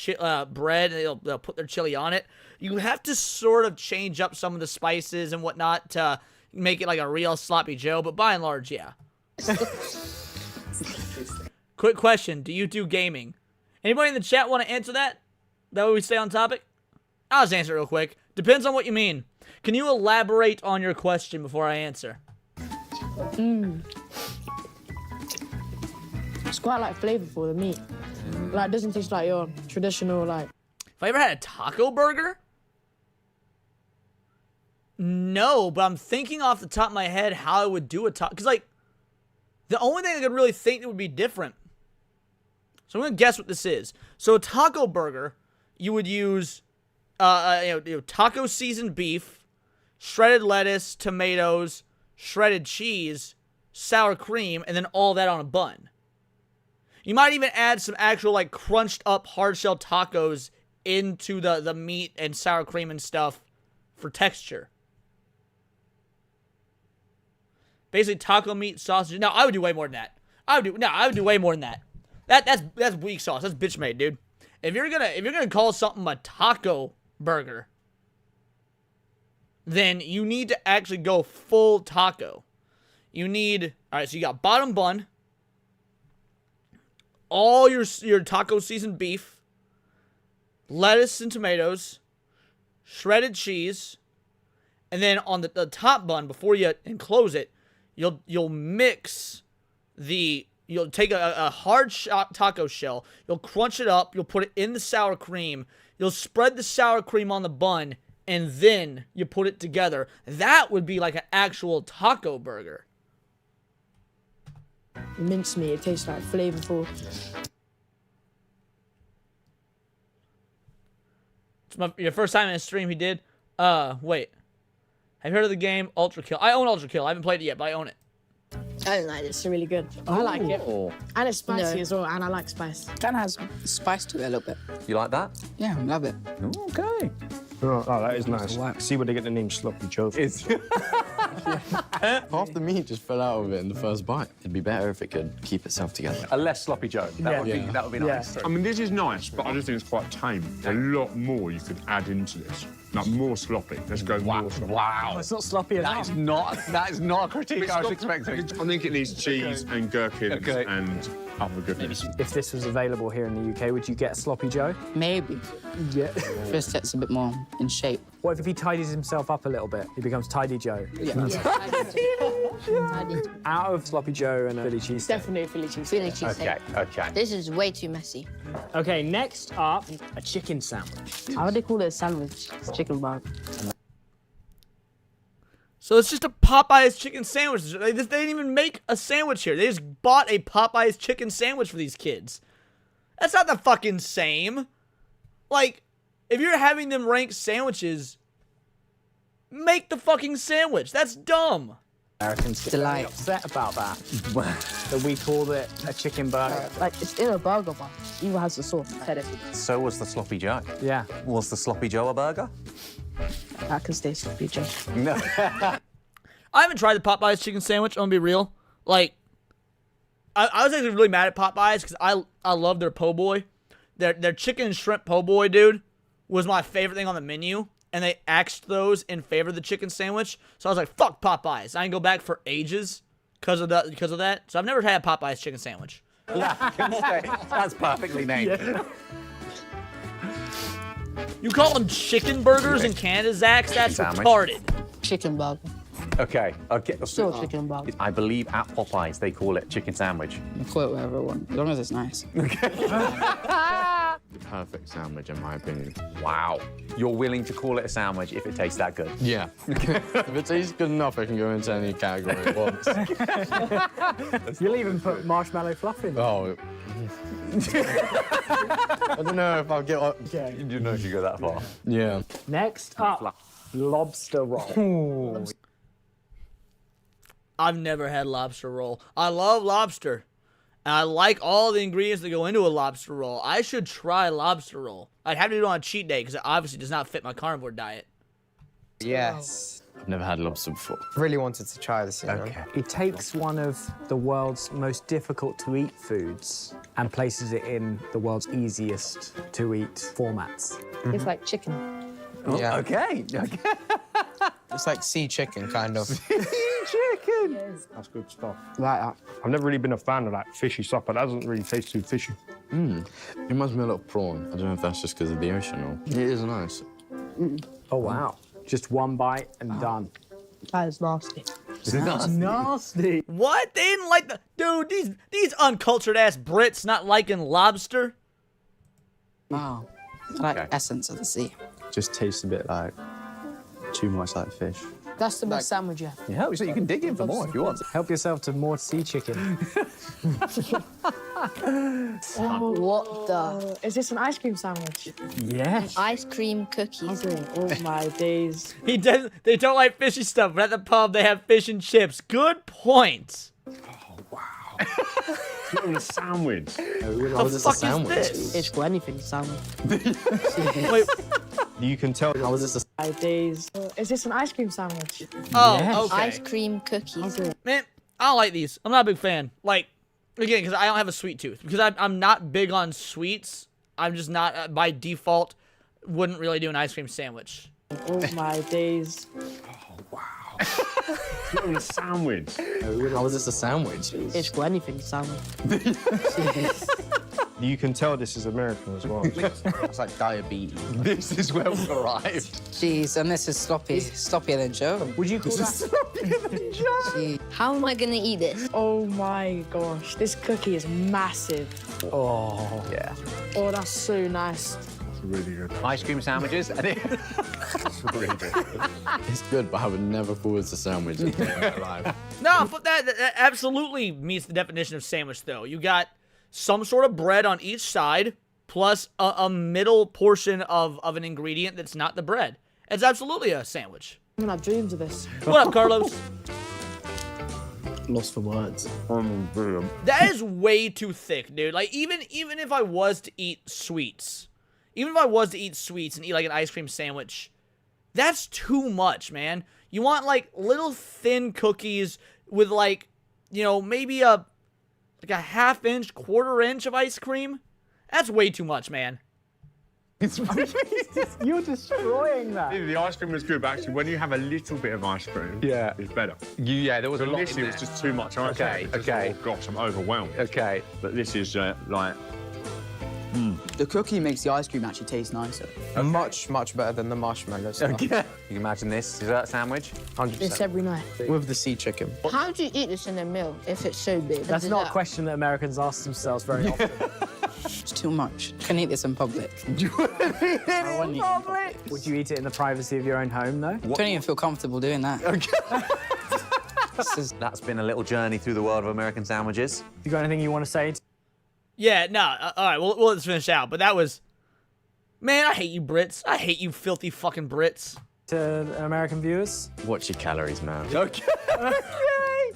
bread and they'll put their chili on it. You have to sort of change up some of the spices and whatnot to make it like a real sloppy Joe, but by and large, yeah. Quick question, do you do gaming? Anybody in the chat want to answer that? That way we stay on topic? I'll just answer it real quick. Depends on what you mean. Can you elaborate on your question before I answer? It's quite like flavorful, the meat. Like, it doesn't taste like your traditional, like... Have I ever had a taco burger? No, but I'm thinking off the top of my head how I would do a taco. Because, like, the only thing I could really think that would be different. So I'm going to guess what this is. So a taco burger, you would use taco seasoned beef, shredded lettuce, tomatoes, shredded cheese, sour cream, and then all that on a bun. You might even add some actual, like, crunched up hard shell tacos into the meat and sour cream and stuff for texture. Basically, taco meat, sausage. No, I would do way more than that. I would do way more than that. That's weak sauce. That's bitch made, dude. If you're gonna call something a taco burger, then you need to actually go full taco. You need, all right, so you got bottom bun, all your taco seasoned beef, lettuce and tomatoes, shredded cheese, and then on the top bun, before you enclose it, you'll mix you'll take a hard taco shell, you'll crunch it up, you'll put it in the sour cream, you'll spread the sour cream on the bun, and then you put it together. That would be like an actual taco burger. Mincemeat, it tastes like flavorful. It's your first time in a stream he did. Wait. Have you heard of the game Ultra Kill? I own Ultra Kill. I haven't played it yet, but I own it. I don't like it. It's really good. I like it. And it's spicy as well, and I like spice. Kind of has spice to it a little bit. You like that? Yeah, I love it. Okay. Oh, that is nice. See where they get the name Sloppy Joe. Half the meat just fell out of it in the first bite. It'd be better if it could keep itself together. A less sloppy Joe. That would be nice. I mean, this is nice, but I just think it's quite tame. A lot more you could add into this. Like, more sloppy. Let's go more sloppy. Wow. It's not sloppy enough. That is not a critique I was expecting. I think it needs cheese and gherkins and other goodness. If this was available here in the UK, would you get a sloppy Joe? Maybe. Yeah. First gets a bit more in shape. What if he tidies himself up a little bit? He becomes Tidy Joe. Yeah. Out of sloppy Joe and a Philly cheese. Definitely a Philly cheese. Philly cheesesteak. Okay. This is way too messy. Okay, next up, a chicken sandwich. How would they call it a sandwich? It's chicken burger. So it's just a Popeye's chicken sandwich. They didn't even make a sandwich here. They just bought a Popeye's chicken sandwich for these kids. That's not the fucking same. Like, if you're having them rank sandwiches, make the fucking sandwich. That's dumb. Americans get really upset about that. That we called it a chicken burger. Like, it's in a burger bun. Even has the sauce. So was the sloppy Joe. Yeah. Was the sloppy Joe a burger? That can stay sloppy Joe. No. I haven't tried the Popeye's chicken sandwich. I'm gonna be real. Like, I was actually really mad at Popeye's because I love their po' boy. Their chicken and shrimp po' boy, dude, was my favorite thing on the menu. And they axed those in favor of the chicken sandwich. So I was like, fuck Popeyes. I didn't go back for ages because of that. So I've never had a Popeye's chicken sandwich. Yeah, I can say, that's perfectly named. Yeah. You call them chicken burgers in Canada, Zach? That's retarded. Chicken burger. Okay. Still chicken burger. I believe at Popeyes they call it chicken sandwich. You call it whatever you want, as long as it's nice. The perfect sandwich, in my opinion. Wow. You're willing to call it a sandwich if it tastes that good? Yeah. If it tastes good enough, it can go into any category it wants. You'll even put marshmallow fluff in. Oh. I don't know if I'll get... Okay. You do know if you go that far. Yeah. Next up, lobster roll. I've never had lobster roll. I love lobster. And I like all the ingredients that go into a lobster roll. I should try lobster roll. I'd have to do it on a cheat day because it obviously does not fit my carnivore diet. Yes. I've never had lobster before. Really wanted to try this. Okay. He takes one of the world's most difficult to eat foods and places it in the world's easiest to eat formats. It's like chicken. Oh, Yeah. Okay. It's like sea chicken, kind of. Chicken. That's good stuff. Like that. I've never really been a fan of that fishy stuff, but that doesn't really taste too fishy. It reminds me a lot of prawn. I don't know if that's just because of the ocean or... It is nice. Oh, wow. Just one bite and done. That is nasty. That's nasty. What? They didn't like the... Dude, these uncultured ass Brits not liking lobster? Wow. I like essence of the sea. Just tastes a bit like... too much like fish. That's the best sandwich yet. Yeah, so you can dig in for more if you want. Help yourself to more sea chicken. What the? Is this an ice cream sandwich? Yes. Ice cream cookies. Oh my days. They don't like fishy stuff, but at the pub they have fish and chips. Good point. It's not even a sandwich. How is this a sandwich? It's for anything sandwich. Wait. You can tell. How is this a... My days. Is this an ice cream sandwich? Oh, Yes. okay. Ice cream cookies. Man, I don't like these. I'm not a big fan. Like, again, because I don't have a sweet tooth. Because I'm not big on sweets. I'm just not, by default, wouldn't really do an ice cream sandwich. Oh my days. It's not even a sandwich. How is this a sandwich? It's for anything sandwich. You can tell this is American as well. It's like diabetes. This is where we've arrived. Jeez, and this is sloppy. Sloppier than Joe. Would you call that? How am I gonna eat this? Oh my gosh. This cookie is massive. Oh. Yeah. Oh, that's so nice. Really good. Ice cream sandwiches. It's really good. It's good, but I would never call this a sandwich in my life. No, but that absolutely meets the definition of sandwich, though. You got some sort of bread on each side, plus a middle portion of an ingredient that's not the bread. It's absolutely a sandwich. I'm gonna have dreams of this. What up, Carlos? Lost for words. That is way too thick, dude. Like, even if I was to eat sweets, and eat like an ice cream sandwich, that's too much, man. You want like little thin cookies with like, you know, maybe a half-inch, quarter-inch of ice cream? That's way too much, man. You're destroying that. The ice cream was good, but actually, when you have a little bit of ice cream, it's better. Yeah, there was a lot in Initially, it there. was just too much ice cream. Okay. Oh, gosh, I'm overwhelmed. Okay. But this is like... The cookie makes the ice cream actually taste nicer. Much, much better than the marshmallow stuff. Okay. You can imagine this dessert sandwich. 100%. This every night. With the sea chicken. How do you eat this in a meal if it's so big? That's not a question that Americans ask themselves very often. It's too much. Can eat this in public. Would you eat it in the privacy of your own home, though? Don't even feel comfortable doing that. That's been a little journey through the world of American sandwiches. You got anything you want to say? Yeah, no. All right, well, let's finish out. But that was... Man, I hate you Brits. I hate you filthy fucking Brits. To American viewers? Watch your calories, man. Okay.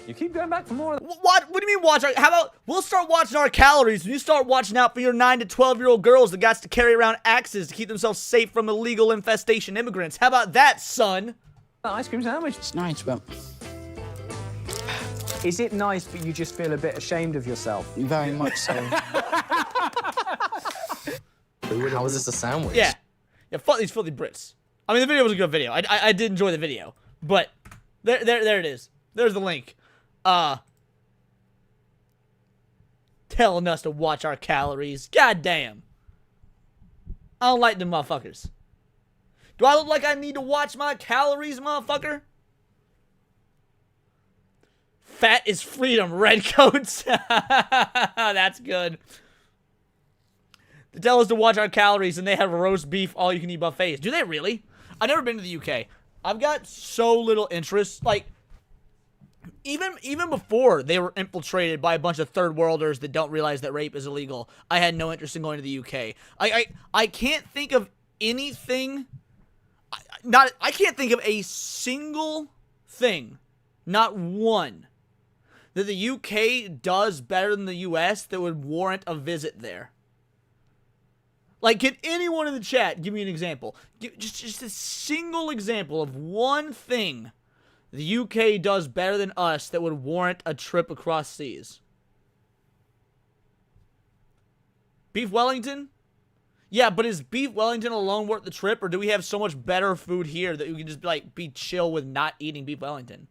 You keep going back for more. What do you mean watch? How about we'll start watching our calories and you start watching out for your 9 to 12-year-old girls that got to carry around axes to keep themselves safe from illegal infestation immigrants. How about that, son? Ice cream sandwich. It's nice, but... Is it nice, but you just feel a bit ashamed of yourself? Very much so. How is this a sandwich? Yeah, fuck these filthy Brits. I mean, the video was a good video. I did enjoy the video, but there it is. There's the link. Telling us to watch our calories. God damn. I don't like them motherfuckers. Do I look like I need to watch my calories, motherfucker? Fat is freedom, redcoats. That's good. They tell us to watch our calories and they have roast beef all-you-can-eat buffets. Do they really? I've never been to the UK. I've got so little interest. Like, even before they were infiltrated by a bunch of third worlders that don't realize that rape is illegal, I had no interest in going to the UK. I can't think of anything. I can't think of a single thing, not one, that the UK does better than the US that would warrant a visit there. Like, can anyone in the chat give me an example? Just a single example of one thing the UK does better than us that would warrant a trip across seas. Beef Wellington? Yeah, but is Beef Wellington alone worth the trip, or do we have so much better food here that we can just, like, be chill with not eating Beef Wellington?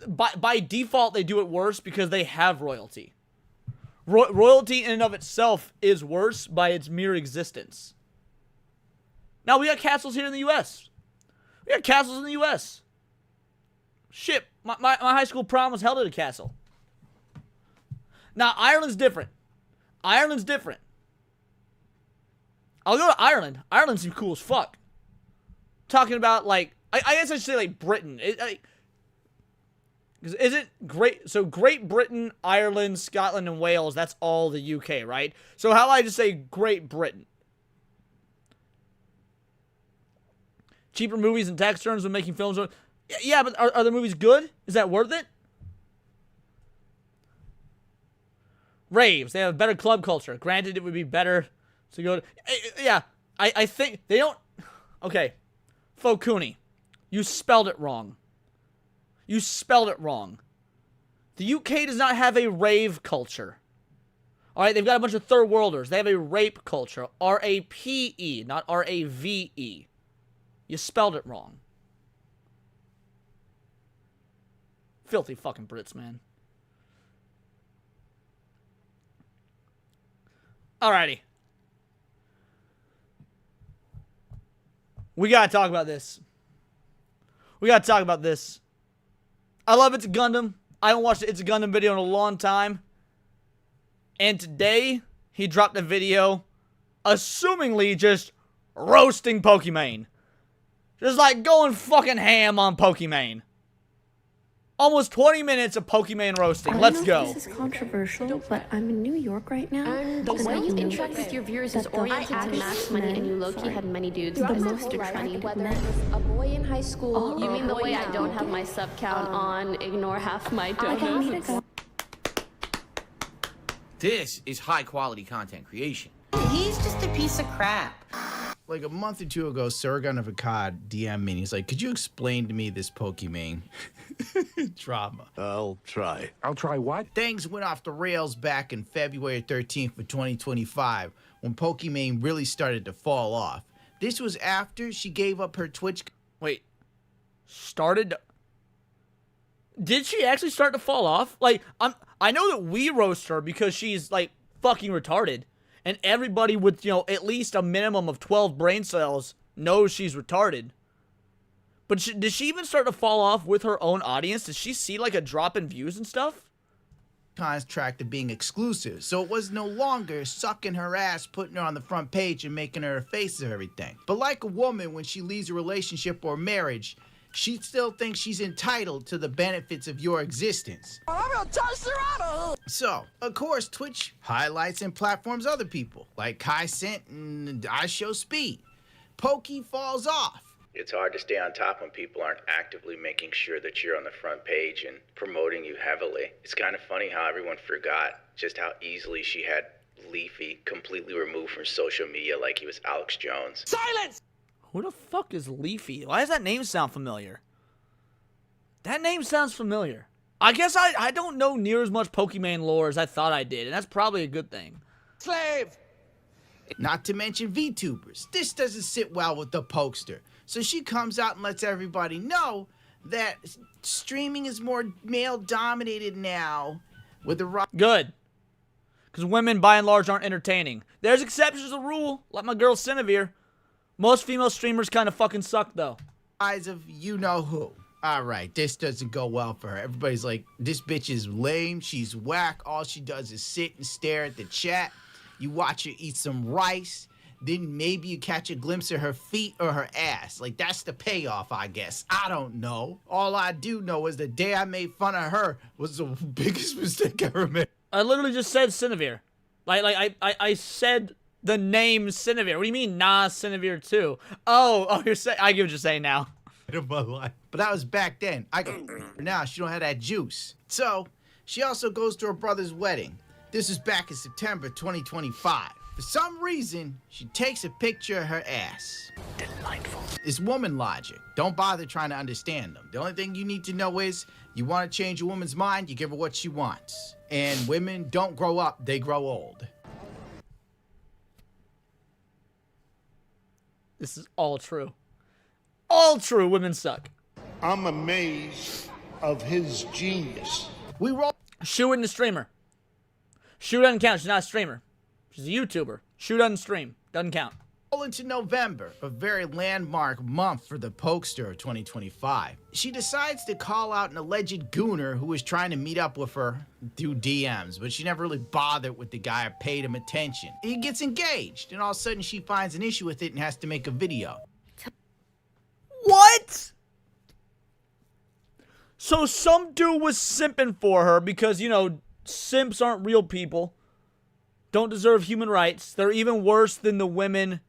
By default, they do it worse because they have royalty. Royalty in and of itself is worse by its mere existence. Now, we got castles here in the U.S. We got castles in the U.S. Shit, my high school prom was held at a castle. Now, Ireland's different. Ireland's different. I'll go to Ireland. Ireland seems cool as fuck. Talking about, like, I guess I should say, like, Britain. Is it great? So Great Britain, Ireland, Scotland, and Wales, that's all the UK, right? So how do I just say Great Britain? Cheaper movies in tax terms when making films. Yeah, but are the movies good? Is that worth it? Raves. They have a better club culture. Granted, it would be better to go to... Yeah, I think they don't... Okay. Fokuni, you spelled it wrong. You spelled it wrong. The UK does not have a rave culture. Alright, they've got a bunch of third worlders. They have a rape culture. R-A-P-E, not R-A-V-E. You spelled it wrong. Filthy fucking Brits, man. Alrighty. We gotta talk about this. We gotta talk about this. I love It's a Gundam. I haven't watched the It's a Gundam video in a long time. And today, he dropped a video, assumingly just roasting Pokimane. Just like going fucking ham on Pokimane. Almost 20 minutes of Pokimane roasting. Let's go. This is controversial, but I'm in New York right now. The way you interact with your viewers is oriented to max money, and you low-key had many dudes. The most attractive men. A boy in high school. You mean the way I don't have my sub count on, ignore half my donuts? This is high-quality content creation. He's just a piece of crap. Like a month or two ago, Sargon of Akkad DM'd me and he's like, could you explain to me this Pokimane drama? I'll try. I'll try what? Things went off the rails back in February 13th of 2025 when Pokimane really started to fall off. This was after she gave up her Twitch... Wait. Started... Did she actually start to fall off? Like, I know that we roast her because she's, like, fucking retarded. And everybody with, you know, at least a minimum of 12 brain cells knows she's retarded. But did she even start to fall off with her own audience? Did she see, like, a drop in views and stuff? Contract to being exclusive, so it was no longer sucking her ass, putting her on the front page and making her a face of everything. But like a woman, when she leaves a relationship or marriage, she still thinks she's entitled to the benefits of your existence. I'm gonna touch Serrano! So, of course, Twitch highlights and platforms other people, like Kai Cent and I Show Speed. Pokey falls off. It's hard to stay on top when people aren't actively making sure that you're on the front page and promoting you heavily. It's kind of funny how everyone forgot just how easily she had Leafy completely removed from social media like he was Alex Jones. Silence! Who the fuck is Leafy? Why does that name sound familiar? That name sounds familiar. I guess I don't know near as much Pokimane lore as I thought I did, and that's probably a good thing. Slave! Not to mention VTubers. This doesn't sit well with the pokester. So she comes out and lets everybody know that streaming is more male-dominated now with the... Good. Because women, by and large, aren't entertaining. There's exceptions to the rule, like my girl Cinevere. Most female streamers kind of fucking suck, though. Eyes of you-know-who. All right, this doesn't go well for her. Everybody's like, this bitch is lame, she's whack, all she does is sit and stare at the chat. You watch her eat some rice, then maybe you catch a glimpse of her feet or her ass. Like, that's the payoff, I guess. I don't know. All I do know is the day I made fun of her was the biggest mistake I ever made. I literally just said Cinevere. I said the name Cinevere. What do you mean, nah, Cinevere too? Oh, you're saying, I get what you're saying now. Of my life. But that was back then. Now she don't have that juice. So she also goes to her brother's wedding. This is back in September 2025. For some reason, she takes a picture of her ass. Delightful. It's woman logic. Don't bother trying to understand them. The only thing you need to know is, you want to change a woman's mind, you give her what she wants. And women don't grow up, they grow old. This is all true. All true. Women suck. I'm amazed of his genius. We roll. Shu isn't a streamer. Shu doesn't count. She's not a streamer. She's a YouTuber. Shu doesn't stream. Doesn't count. Into November, a very landmark month for the Pokester of 2025. She decides to call out an alleged gooner who was trying to meet up with her through DMs, but she never really bothered with the guy or paid him attention. He gets engaged, and all of a sudden she finds an issue with it and has to make a video. What? So some dude was simping for her because, you know, simps aren't real people. Don't deserve human rights. They're even worse than the women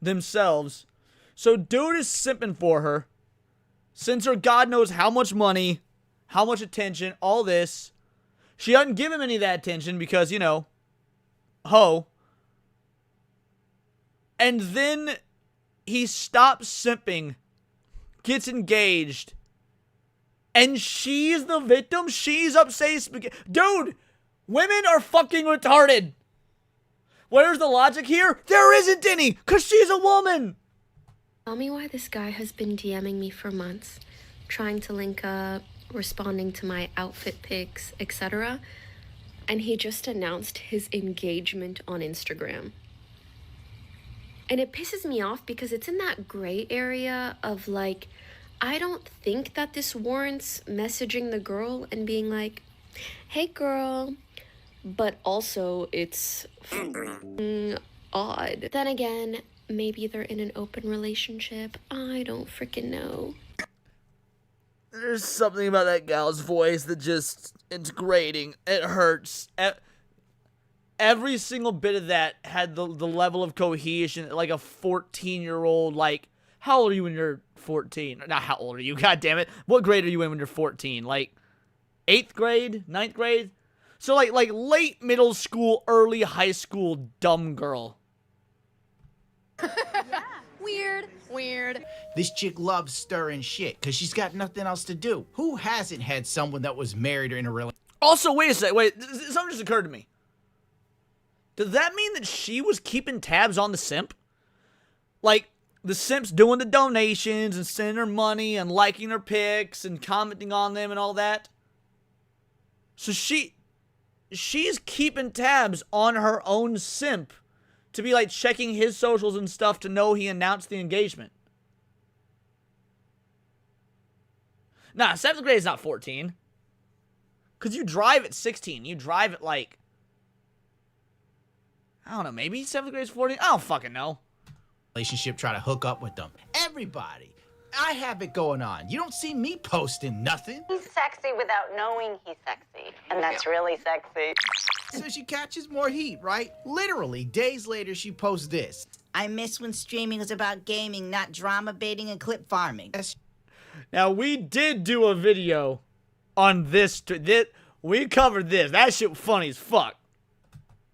themselves. So dude is simping for her. Sends her God knows how much money, how much attention, all this. She doesn't give him any of that attention because, you know, ho. And then he stops simping, gets engaged, and she's the victim? She's upset. Dude, women are fucking retarded. Where's the logic here? There isn't any, because she's a woman. Tell me why this guy has been DMing me for months, trying to link up, responding to my outfit pics, etc. And he just announced his engagement on Instagram. And it pisses me off because it's in that gray area of like, I don't think that this warrants messaging the girl and being like, hey girl, but also it's odd. Then again, maybe they're in an open relationship. I don't freaking know. There's something about that gal's voice that just, it's grating. It hurts. Every single bit of that had the level of cohesion, like a 14-year-old, like, how old are you when you're 14? Not how old are you, god damn it. What grade are you in when you're 14? Like, 8th grade? 9th grade? So, like late middle school, early high school, dumb girl. Weird. This chick loves stirring shit because she's got nothing else to do. Who hasn't had someone that was married or in a relationship? Also, wait a sec. Wait, something just occurred to me. Does that mean that she was keeping tabs on the simp? Like, the simp's doing the donations and sending her money and liking her pics and commenting on them and all that? So she's keeping tabs on her own simp to be like checking his socials and stuff to know he announced the engagement. Nah, 7th grade is not 14. Because you drive at 16. You drive at like, I don't know, maybe 7th grade is 14? I don't fucking know. Relationship, try to hook up with them. Everybody. I have it going on. You don't see me posting nothing. He's sexy without knowing he's sexy. And that's really sexy. So she catches more heat, right? Literally, days later, she posts this. I miss when streaming was about gaming, not drama baiting and clip farming. Now, we did do a video on this. We covered this. That shit was funny as fuck.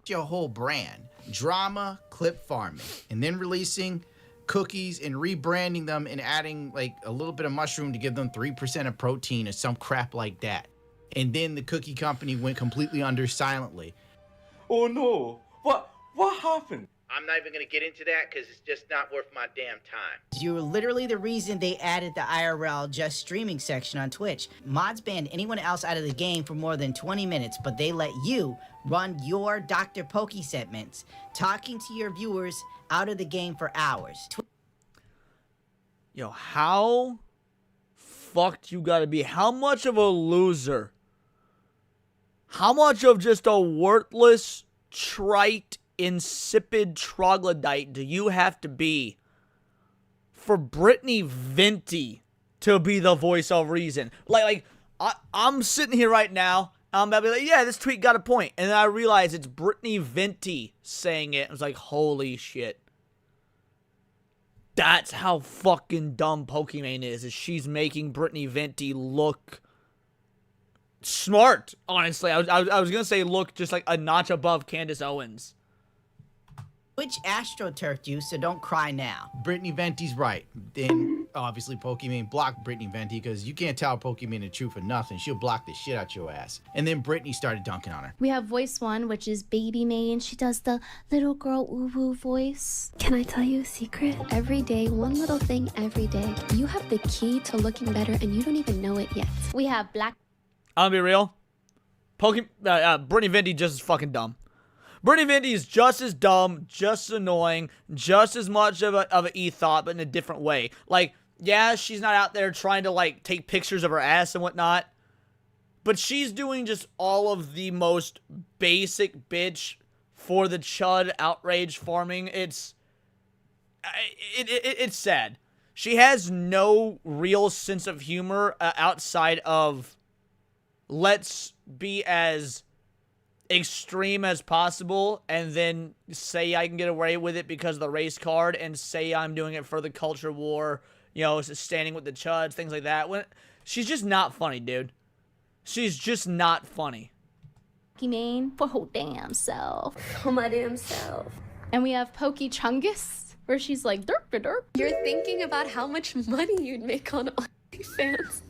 Your whole brand. Drama, clip farming. And then releasing cookies and rebranding them and adding like a little bit of mushroom to give them 3% of protein or some crap like that. And then the cookie company went completely under silently. Oh no, what happened? I'm not even gonna get into that because it's just not worth my damn time. You're literally the reason they added the IRL just streaming section on Twitch. Mods banned anyone else out of the game for more than 20 minutes, but they let you run your Dr. Pokey segments, talking to your viewers out of the game for hours. Yo, how fucked you gotta be? How much of a loser? How much of just a worthless, trite, insipid troglodyte do you have to be for Brittany Venti to be the voice of reason? I'm sitting here right now, I'm about to be like, yeah, this tweet got a point. And then I realize it's Brittany Venti saying it. I was like, holy shit. That's how fucking dumb Pokimane is she's making Brittany Venti look smart, honestly. I was gonna say look just like a notch above Candace Owens. Which AstroTurfed you, so don't cry now. Brittany Venti's right. Then, obviously, Pokimane blocked Brittany Venti because you can't tell Pokimane the truth for nothing. She'll block the shit out your ass. And then Brittany started dunking on her. We have voice 1, which is Baby May, and she does the little girl woo-woo voice. Can I tell you a secret? Every day, one little thing every day. You have the key to looking better and you don't even know it yet. We have Black. I'll be real. Brittany Venti just as fucking dumb. Brittany Venti is just as dumb, just as annoying, just as much of an e-thought, but in a different way. Like, yeah, she's not out there trying to, like, take pictures of her ass and whatnot, but she's doing just all of the most basic bitch for the chud outrage farming. It's sad. She has no real sense of humor outside of let's be as extreme as possible and then say I can get away with it because of the race card and say I'm doing it for the culture war, you know, standing with the chuds, things like that. She's just not funny, dude. She's just not funny. Pokimane for her damn self. For my damn self. And we have Pokey Chungus, where she's like, derp derp. You're thinking about how much money you'd make on OnlyFans.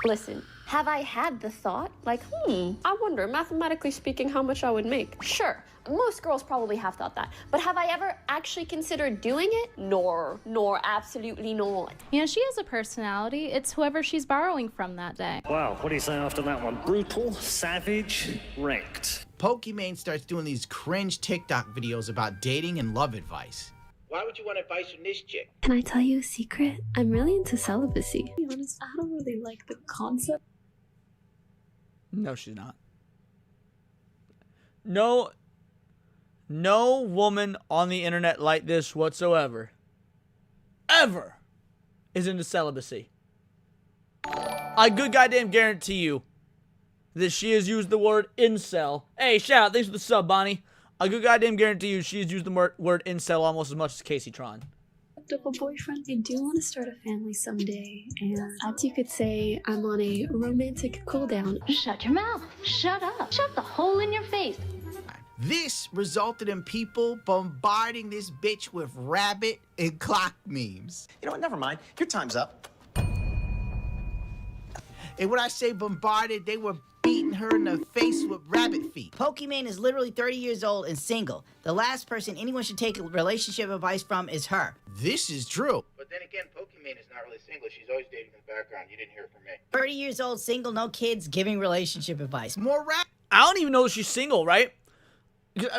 Listen, have I had the thought, like, I wonder, mathematically speaking, how much I would make? Sure, most girls probably have thought that. But have I ever actually considered doing it? Nor, absolutely not. You know, she has a personality. It's whoever she's borrowing from that day. Wow, what do you say after that one? Brutal, savage, wrecked. Pokimane starts doing these cringe TikTok videos about dating and love advice. Why would you want advice from this chick? Can I tell you a secret? I'm really into celibacy. To be honest, I don't really like the concept. No, she's not. No woman on the internet like this whatsoever, ever, is into celibacy. I good goddamn guarantee you that she has used the word incel. Hey, shout out, thanks for the sub, Bonnie. I good goddamn guarantee you she has used the word incel almost as much as Casey Tron. Of a boyfriend, I do want to start a family someday, and as you could say, I'm on a romantic cooldown. Shut your mouth. Shut up. Shut the hole in your face. This resulted in people bombarding this bitch with rabbit and clock memes. You know what? Never mind. Your time's up. And when I say bombarded, they were beating her in the face with rabbit feet. Pokimane is literally 30 years old and single. The last person anyone should take relationship advice from is her. This is true. But then again, Pokimane is not really single. She's always dating in the background. You didn't hear it from me. 30 years old, single, no kids, giving relationship advice. More rap. I don't even know if she's single, right?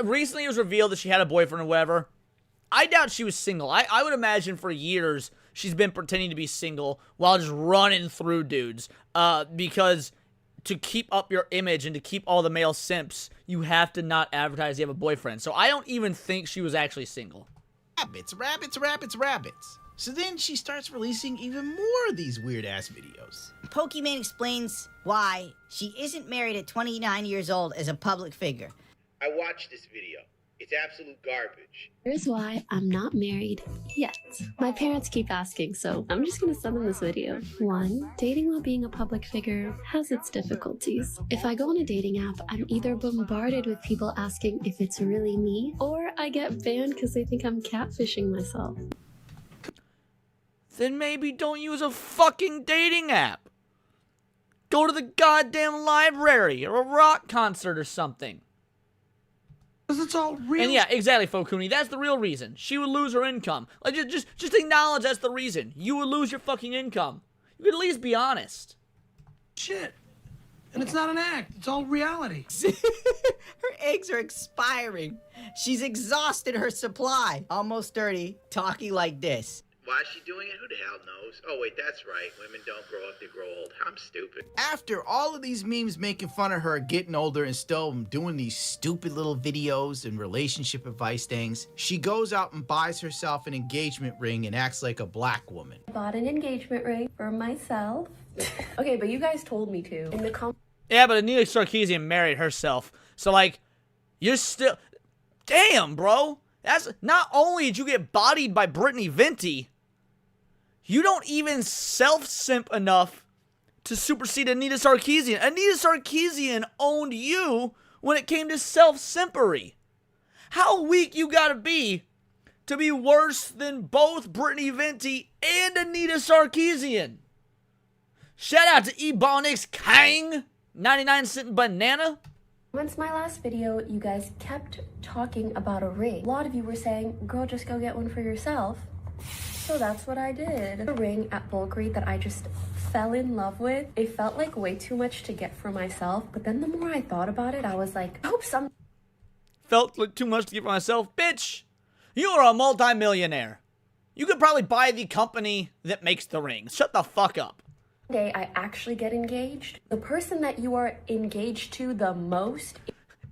Recently it was revealed that she had a boyfriend or whatever. I doubt she was single. I would imagine for years she's been pretending to be single while just running through dudes. Because to keep up your image and to keep all the male simps, you have to not advertise you have a boyfriend. So I don't even think she was actually single. Rabbits. So then she starts releasing even more of these weird-ass videos. Pokimane explains why she isn't married at 29 years old as a public figure. I watched this video. It's absolute garbage. Here's why I'm not married yet. My parents keep asking, so I'm just gonna send them this video. 1, dating while being a public figure has its difficulties. If I go on a dating app, I'm either bombarded with people asking if it's really me, or I get banned because they think I'm catfishing myself. Then maybe don't use a fucking dating app. Go to the goddamn library or a rock concert or something. Because it's all real. And yeah, exactly, Fokuni. That's the real reason. She would lose her income. Like, just acknowledge that's the reason. You would lose your fucking income. You could at least be honest. Shit. And it's not an act. It's all reality. Her eggs are expiring. She's exhausted her supply. Almost 30, talking like this. Why is she doing it? Who the hell knows? Oh, wait, that's right. Women don't grow up, they grow old. I'm stupid. After all of these memes making fun of her getting older and still doing these stupid little videos and relationship advice things, she goes out and buys herself an engagement ring and acts like a black woman. I bought an engagement ring for myself. Okay, but you guys told me to. In the Yeah, but Anita Sarkeesian married herself. So, like, you're still... Damn, bro. That's... Not only did you get bodied by Brittany Venti... You don't even self-simp enough to supersede Anita Sarkeesian. Anita Sarkeesian owned you when it came to self-simpery. How weak you gotta be to be worse than both Brittany Venti and Anita Sarkeesian? Shout out to Ebonics Kang, 99-cent banana. Once my last video, you guys kept talking about a ring. A lot of you were saying, girl, just go get one for yourself. So that's what I did. A ring at Bulk Read that I just fell in love with. It felt like way too much to get for myself, but then the more I thought about it, I was like, I hope some... Felt like too much to get for myself? Bitch, you are a multi-millionaire. You could probably buy the company that makes the rings. Shut the fuck up. Day I actually get engaged. The person that you are engaged to the most...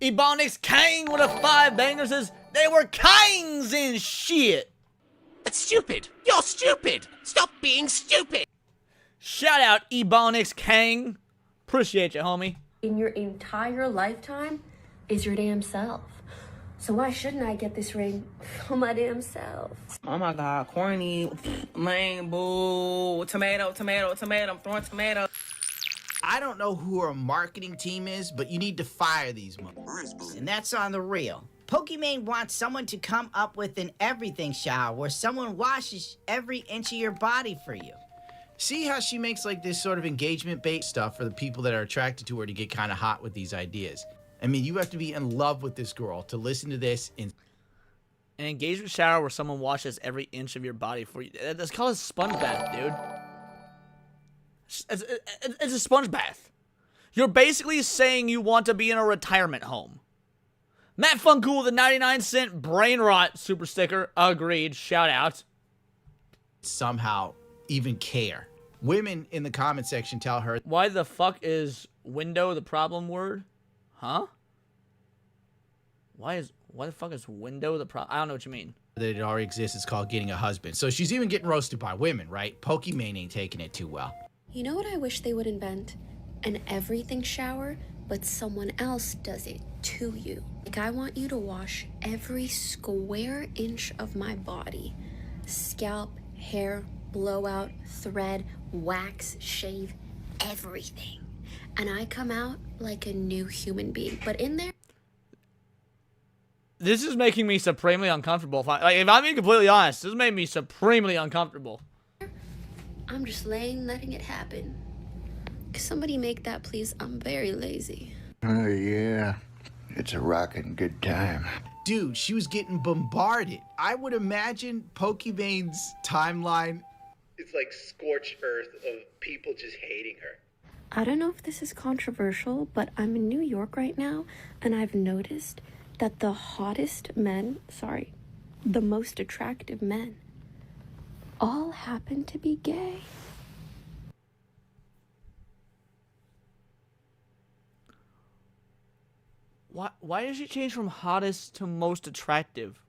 Ebonics Kang with a 5 banger says, they were Kangs and shit. That's stupid. You're stupid. Stop being stupid. Shout out Ebonics Kang. Appreciate you, homie. In your entire lifetime is your damn self. So why shouldn't I get this ring for my damn self? Oh my God, corny, lame, boo, tomato, tomato, tomato, I'm throwing tomato. I don't know who our marketing team is, but you need to fire these motherfuckers. And that's on the real. Pokimane wants someone to come up with an everything shower where someone washes every inch of your body for you. See how she makes like this sort of engagement bait stuff for the people that are attracted to her to get kind of hot with these ideas. I mean, you have to be in love with this girl to listen to this. An engagement shower where someone washes every inch of your body for you. That's called a sponge bath, dude. It's a sponge bath. You're basically saying you want to be in a retirement home. Matt Funcool, the 99-cent brain rot super sticker. Agreed. Shout out. Somehow even care. Women in the comment section tell her, why the fuck is window the problem word? Huh? Why the fuck is window the problem? I don't know what you mean. That it already exists. It's called getting a husband. So she's even getting roasted by women, right? Pokimane ain't taking it too well. You know what I wish they would invent? An everything shower, but someone else does it to you. Like, I want you to wash every square inch of my body. Scalp, hair, blowout, thread, wax, shave, everything. And I come out like a new human being. But in there... This is making me supremely uncomfortable. If I'm being completely honest, this made me supremely uncomfortable. I'm just letting it happen. Could somebody make that, please? I'm very lazy. Oh, yeah. It's a rockin' good time. Dude, she was getting bombarded. I would imagine Pokimane's timeline. It's like scorched earth of people just hating her. I don't know if this is controversial, but I'm in New York right now, and I've noticed that the hottest men, the most attractive men, all happen to be gay. Why did she change from hottest to most attractive?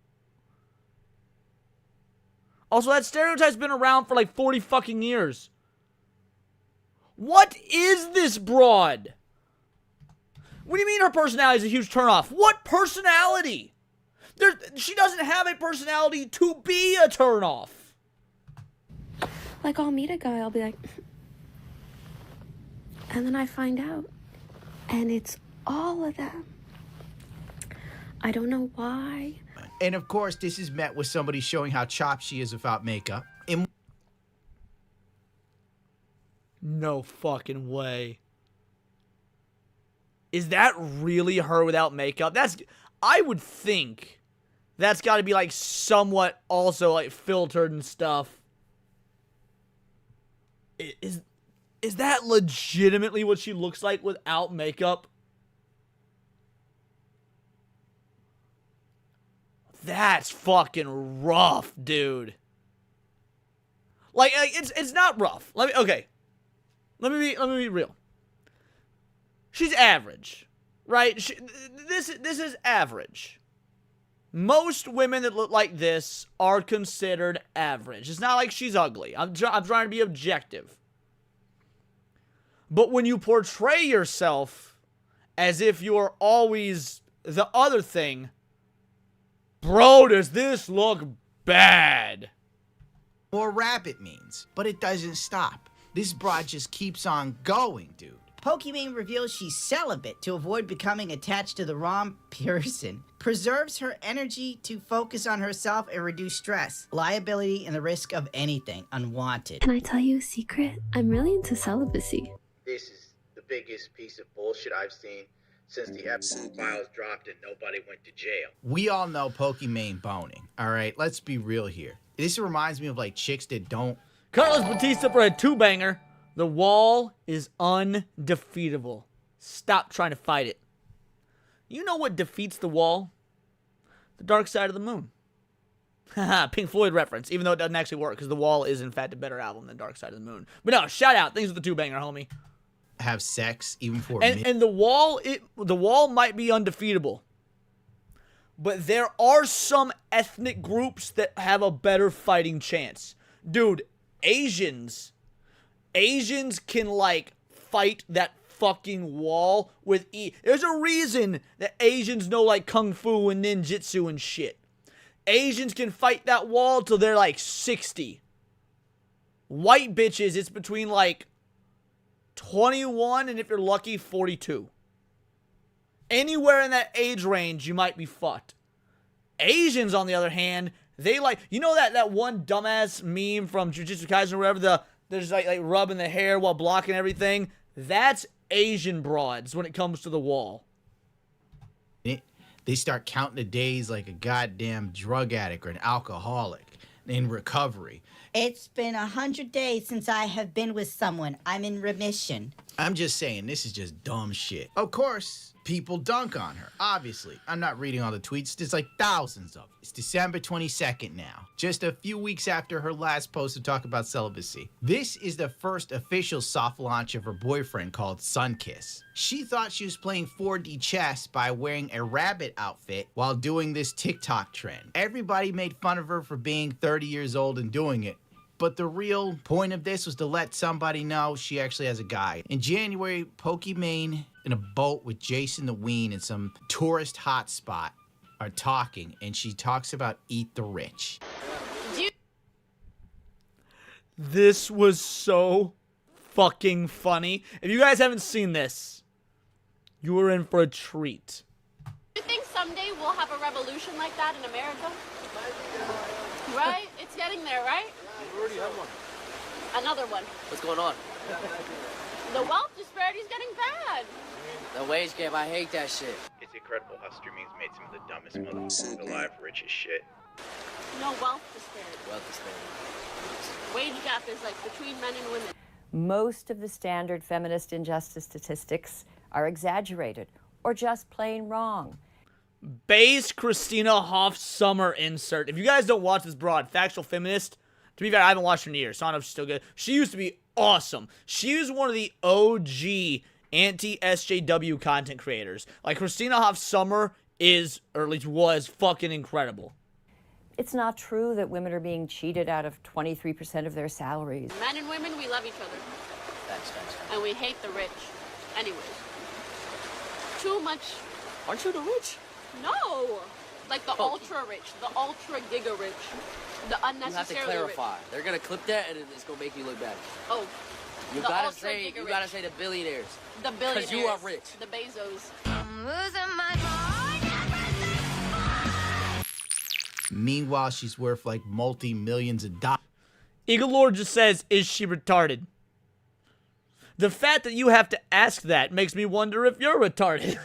Also, that stereotype's been around for like 40 fucking years. What is this broad? What do you mean her personality is a huge turnoff? What personality? She doesn't have a personality to be a turnoff. Like, I'll meet a guy, I'll be like... And then I find out. And it's all of them. I don't know why. And of course, this is met with somebody showing how chopped she is without makeup. No fucking way. Is that really her without makeup? I would think that's got to be like somewhat also like filtered and stuff. Is that legitimately what she looks like without makeup? That's fucking rough, dude. Like it's not rough. Let me be real. She's average, right? This is average. Most women that look like this are considered average. It's not like she's ugly. I'm trying to be objective. But when you portray yourself as if you're always the other thing, bro, does this look bad? More rabbit means, but it doesn't stop. This broad just keeps on going, dude. Pokimane reveals she's celibate to avoid becoming attached to the wrong person, preserves her energy to focus on herself and reduce stress, liability, and the risk of anything unwanted. Can I tell you a secret? I'm really into celibacy. This is the biggest piece of bullshit I've seen since the Epstein files dropped and nobody went to jail. We all know Pokimane boning, all right? Let's be real here. This reminds me of like chicks that don't. Carlos Batista for a 2-banger. The wall is undefeatable. Stop trying to fight it. You know what defeats the wall? The dark side of the moon. Haha, Pink Floyd reference, even though it doesn't actually work, because the wall is, in fact, a better album than Dark Side of the Moon. But no, shout out. Thanks for the 2-banger, homie. Have sex, even for and the wall might be undefeatable. But there are some ethnic groups that have a better fighting chance. Dude, Asians can, like, fight that fucking wall with There's a reason that Asians know, like, kung fu and ninjutsu and shit. Asians can fight that wall till they're, like, 60. White bitches, it's between, like, 21 and, if you're lucky, 42. Anywhere in that age range, you might be fucked. Asians, on the other hand, they, like, you know that one dumbass meme from Jujutsu Kaisen or whatever, they're just like rubbing the hair while blocking everything? That's Asian broads when it comes to the wall. They start counting the days like a goddamn drug addict or an alcoholic in recovery. It's been 100 days since I have been with someone. I'm in remission. I'm just saying, this is just dumb shit. Of course, people dunk on her, obviously. I'm not reading all the tweets. There's like thousands of them. It's December 22nd now, just a few weeks after her last post to talk about celibacy. This is the first official soft launch of her boyfriend called Sunkiss. She thought she was playing 4D chess by wearing a rabbit outfit while doing this TikTok trend. Everybody made fun of her for being 30 years old and doing it. But the real point of this was to let somebody know she actually has a guy. In January, Pokimane in a boat with Jason the Ween in some tourist hotspot are talking, and she talks about Eat the Rich. This was so fucking funny. If you guys haven't seen this, you are in for a treat. Do you think someday we'll have a revolution like that in America? Right? It's getting there, right? We already have one. Another one. What's going on? The wealth disparity is getting bad. The wage gap, I hate that shit. It's incredible how streaming's made some of the dumbest motherfuckers alive rich as shit. No wealth disparity. Wealth disparity. Wage gap is like between men and women. Most of the standard feminist injustice statistics are exaggerated or just plain wrong. Base Christina Hoff summer insert. If you guys don't watch this broad, factual feminist, to be fair, I haven't watched her in years, so I don't know if she's still good. She used to be awesome. She was one of the OG anti-SJW content creators. Like, Christina Hoff summer is, or at least was, fucking incredible. It's not true that women are being cheated out of 23% of their salaries. Men and women, we love each other. Thanks. And we hate the rich. Anyways. Too much. Aren't you the rich? No! Like the ultra rich, the ultra giga rich, the unnecessarily You have to clarify. rich. They're gonna clip that and it's gonna make you look bad. Oh. You gotta say the billionaires. The billionaires. Because you are rich. The Bezos. I'm losing my mind. Meanwhile, she's worth like multi-millions of dollars. Eagle Lord just says, is she retarded? The fact that you have to ask that makes me wonder if you're retarded.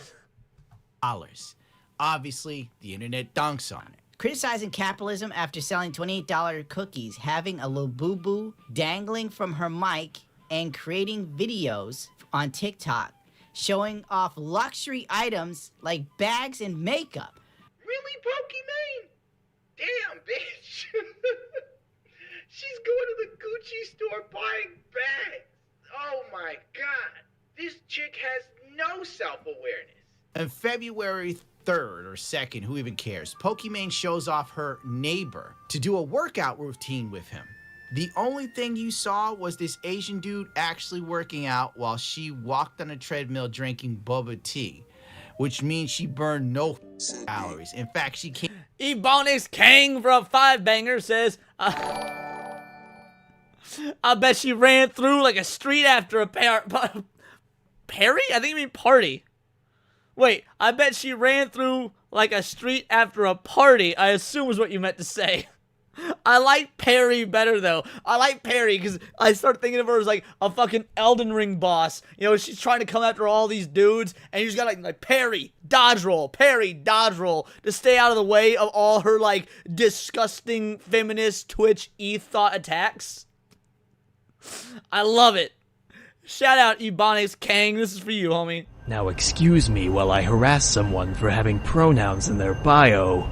Obviously, the internet dunks on it. Criticizing capitalism after selling $28 cookies, having a little boo-boo dangling from her mic, and creating videos on TikTok showing off luxury items like bags and makeup. Really, Pokimane? Damn, bitch. She's going to the Gucci store buying bags. Oh my god. This chick has no self-awareness. On February 3rd or 2nd, who even cares, Pokimane shows off her neighbor to do a workout routine with him. The only thing you saw was this Asian dude actually working out while she walked on a treadmill drinking boba tea, which means she burned no calories. In fact, she can't. Ebonics Kang for a 5-banger says, I bet she ran through like a street after a Perry? I think you mean party. Wait, I bet she ran through like a street after a party, I assume is what you meant to say. I like Perry better, though. I like Perry because I start thinking of her as, like, a fucking Elden Ring boss. You know, she's trying to come after all these dudes, and you just got, like Perry, dodge roll, to stay out of the way of all her, like, disgusting feminist Twitch e-thought attacks. I love it. Shout out Ebonics Kang, this is for you, homie. Now excuse me while I harass someone for having pronouns in their bio.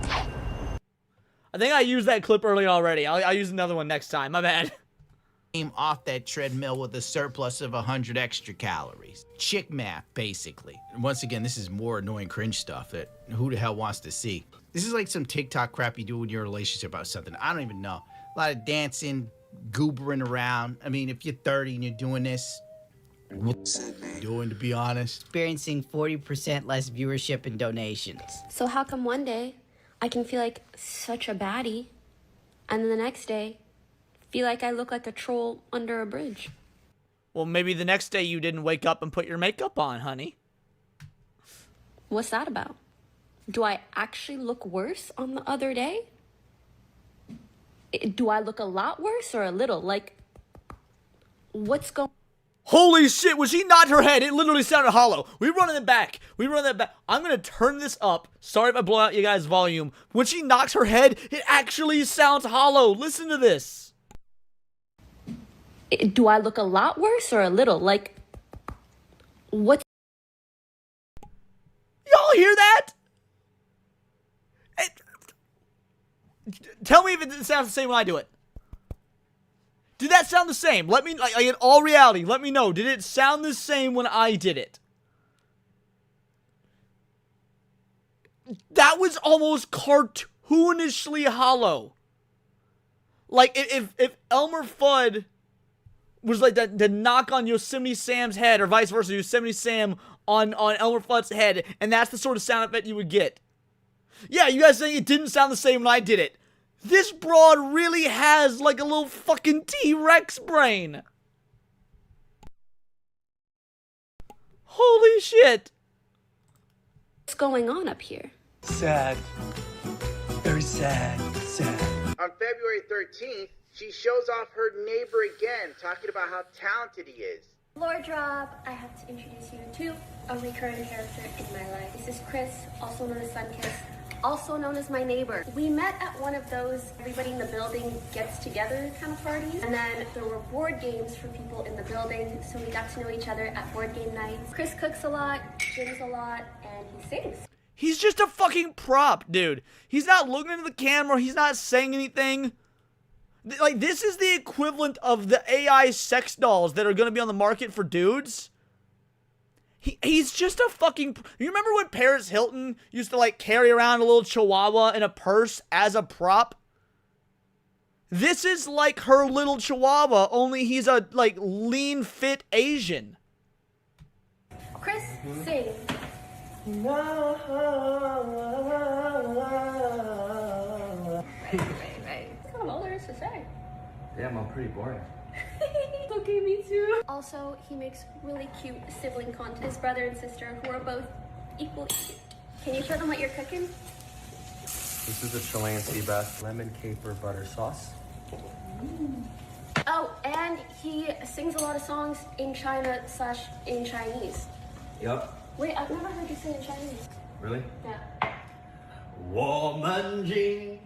I think I used that clip earlier already. I'll use another one next time. My bad. Came off that treadmill with a surplus of 100 extra calories. Chick math, basically. And once again, this is more annoying cringe stuff that who the hell wants to see. This is like some TikTok crap you do when you're in a relationship about something. I don't even know. A lot of dancing, goobering around. I mean, if you're 30 and you're doing this, what's it doing, to be honest? Experiencing 40% less viewership and donations. So how come one day I can feel like such a baddie, and then the next day, feel like I look like a troll under a bridge? Well, maybe the next day you didn't wake up and put your makeup on, honey. What's that about? Do I actually look worse on the other day? Do I look a lot worse or a little? Like, what's going on? Holy shit, when she nodded her head, it literally sounded hollow. We run it back. I'm going to turn this up. Sorry if I blow out you guys' volume. When she knocks her head, it actually sounds hollow. Listen to this. Do I look a lot worse or a little? Like, what's... Y'all hear that? Tell me if it sounds the same when I do it. Did that sound the same? Let me, like in all reality, let me know. Did it sound the same when I did it? That was almost cartoonishly hollow. Like, if Elmer Fudd was like the knock on Yosemite Sam's head, or vice versa, Yosemite Sam on Elmer Fudd's head, and that's the sort of sound effect you would get. Yeah, you guys saying it didn't sound the same when I did it. This broad really has like a little fucking T-Rex brain. Holy shit. What's going on up here? Sad. Very sad. On February 13th, she shows off her neighbor again, talking about how talented he is. Floor drop, I have to introduce you to a recurring character in my life. This is Chris, also known as Sunkiss, also known as my neighbor. We met at one of those everybody in the building gets together kind of parties. And then there were board games for people in the building, so we got to know each other at board game nights. Chris cooks a lot, gyms a lot, and he sings. He's just a fucking prop, dude. He's not looking into the camera. He's not saying anything. Like, this is the equivalent of the AI sex dolls that are going to be on the market for dudes. He's just a fucking... You remember when Paris Hilton used to, like, carry around a little chihuahua in a purse as a prop? This is like her little chihuahua, only he's a, like, lean, fit Asian. Chris, sing. Right. That's kind of all there is to say. Damn, I'm pretty boring. Okay, me too. Also, he makes really cute sibling content. His brother and sister, who are both equally cute. Can you show them what you're cooking? This is the Chilean sea bass lemon caper butter sauce. Oh, and he sings a lot of songs in China/in Chinese. Yup. Wait, I've never heard you sing in Chinese. Really? Yeah. 我们今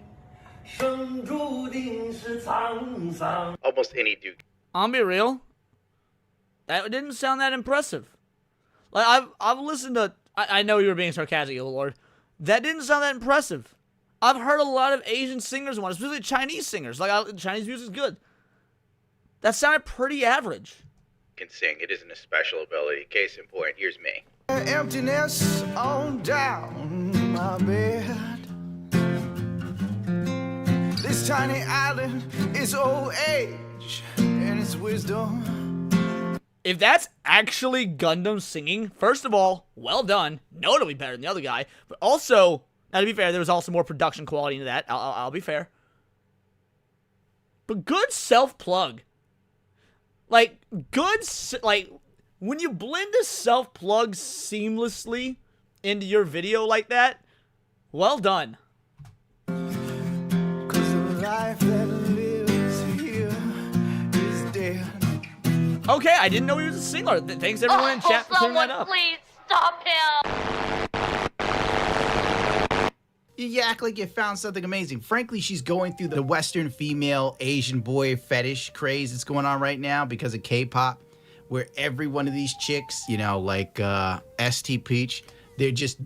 生注定是沧桑. Almost any dude. I'll be real. That didn't sound that impressive. Like, I've listened to... I know you were being sarcastic, oh Lord. That didn't sound that impressive. I've heard a lot of Asian singers one, especially Chinese singers. Like, Chinese music is good. That sounded pretty average. Can sing. It isn't a special ability. Case in point, here's me. Emptiness on down my bed. This tiny island is old age and its wisdom. If that's actually Gundam singing, first of all, well done. Notably better than the other guy. But also, now to be fair, there was also more production quality into that. I'll be fair. But good self-plug. Like, like, when you blend a self-plug seamlessly into your video like that, well done. Okay, I didn't know he was a singer. Thanks everyone in chat for clearing that up. Please stop him. You act like you found something amazing. Frankly, she's going through the Western female Asian boy fetish craze that's going on right now because of K-pop, where every one of these chicks, you know, like ST Peach, they're just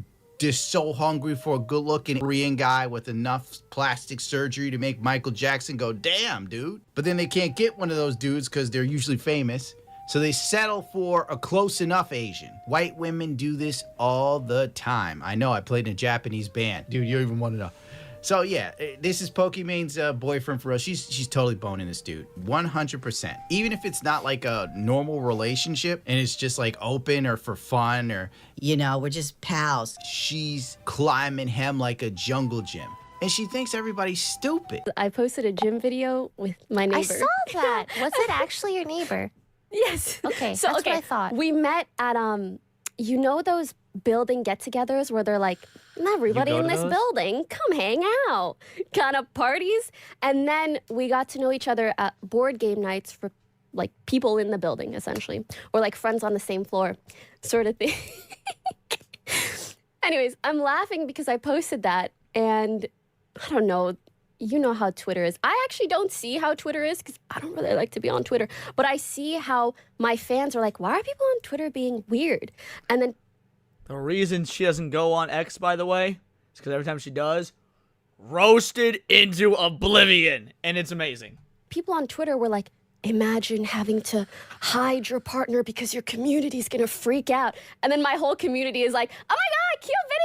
so hungry for a good-looking Korean guy with enough plastic surgery to make Michael Jackson go, damn, dude. But then they can't get one of those dudes because they're usually famous. So they settle for a close enough Asian. White women do this all the time. I know, I played in a Japanese band. Dude, you don't even want to know. So yeah, this is Pokemane's boyfriend for real. She's totally boning this dude, 100%. Even if it's not like a normal relationship and it's just like open or for fun or, you know, we're just pals. She's climbing him like a jungle gym. And she thinks everybody's stupid. I posted a gym video with my neighbor. I saw that. Was it actually your neighbor? Yes. Okay, that's what I thought. We met at, you know those building get-togethers where they're like, everybody in this building, come hang out, kind of parties. And then we got to know each other at board game nights for, like, people in the building, essentially. Or, like, friends on the same floor, sort of thing. Anyways, I'm laughing because I posted that, and I don't know, you know how Twitter is. I actually don't see how Twitter is because I don't really like to be on Twitter. But I see how my fans are like, why are people on Twitter being weird? And then the reason she doesn't go on X, by the way, is because every time she does, roasted into oblivion. And it's amazing. People on Twitter were like, imagine having to hide your partner because your community's going to freak out. And then my whole community is like, oh my God, cute video.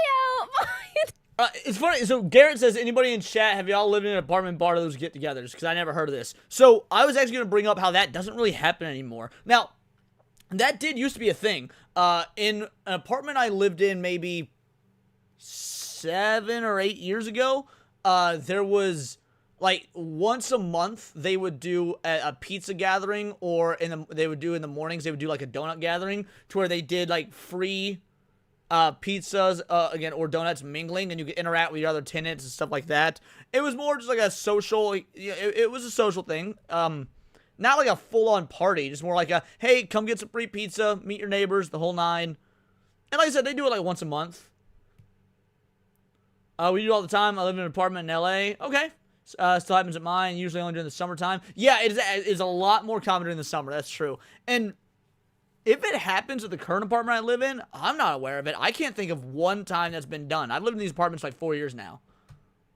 It's funny. So Garrett says, anybody in chat, have y'all lived in an apartment bar to those get-togethers? Because I never heard of this. So I was actually going to bring up how that doesn't really happen anymore. Now, that did used to be a thing. In an apartment I lived in maybe 7 or 8 years ago, there was, like, once a month they would do a pizza gathering, or they would do in the mornings, they would do, like, a donut gathering, to where they did, like, free pizzas, again, or donuts mingling, and you could interact with your other tenants and stuff like that. It was more just like a social, it was a social thing. Not like a full-on party, just more like a, hey, come get some free pizza, meet your neighbors, the whole nine. And like I said, they do it like once a month. We do it all the time. I live in an apartment in LA. Okay. Still happens at mine, usually only during the summertime. Yeah, it is a lot more common during the summer, that's true. And if it happens at the current apartment I live in, I'm not aware of it. I can't think of one time that's been done. I've lived in these apartments for like 4 years now.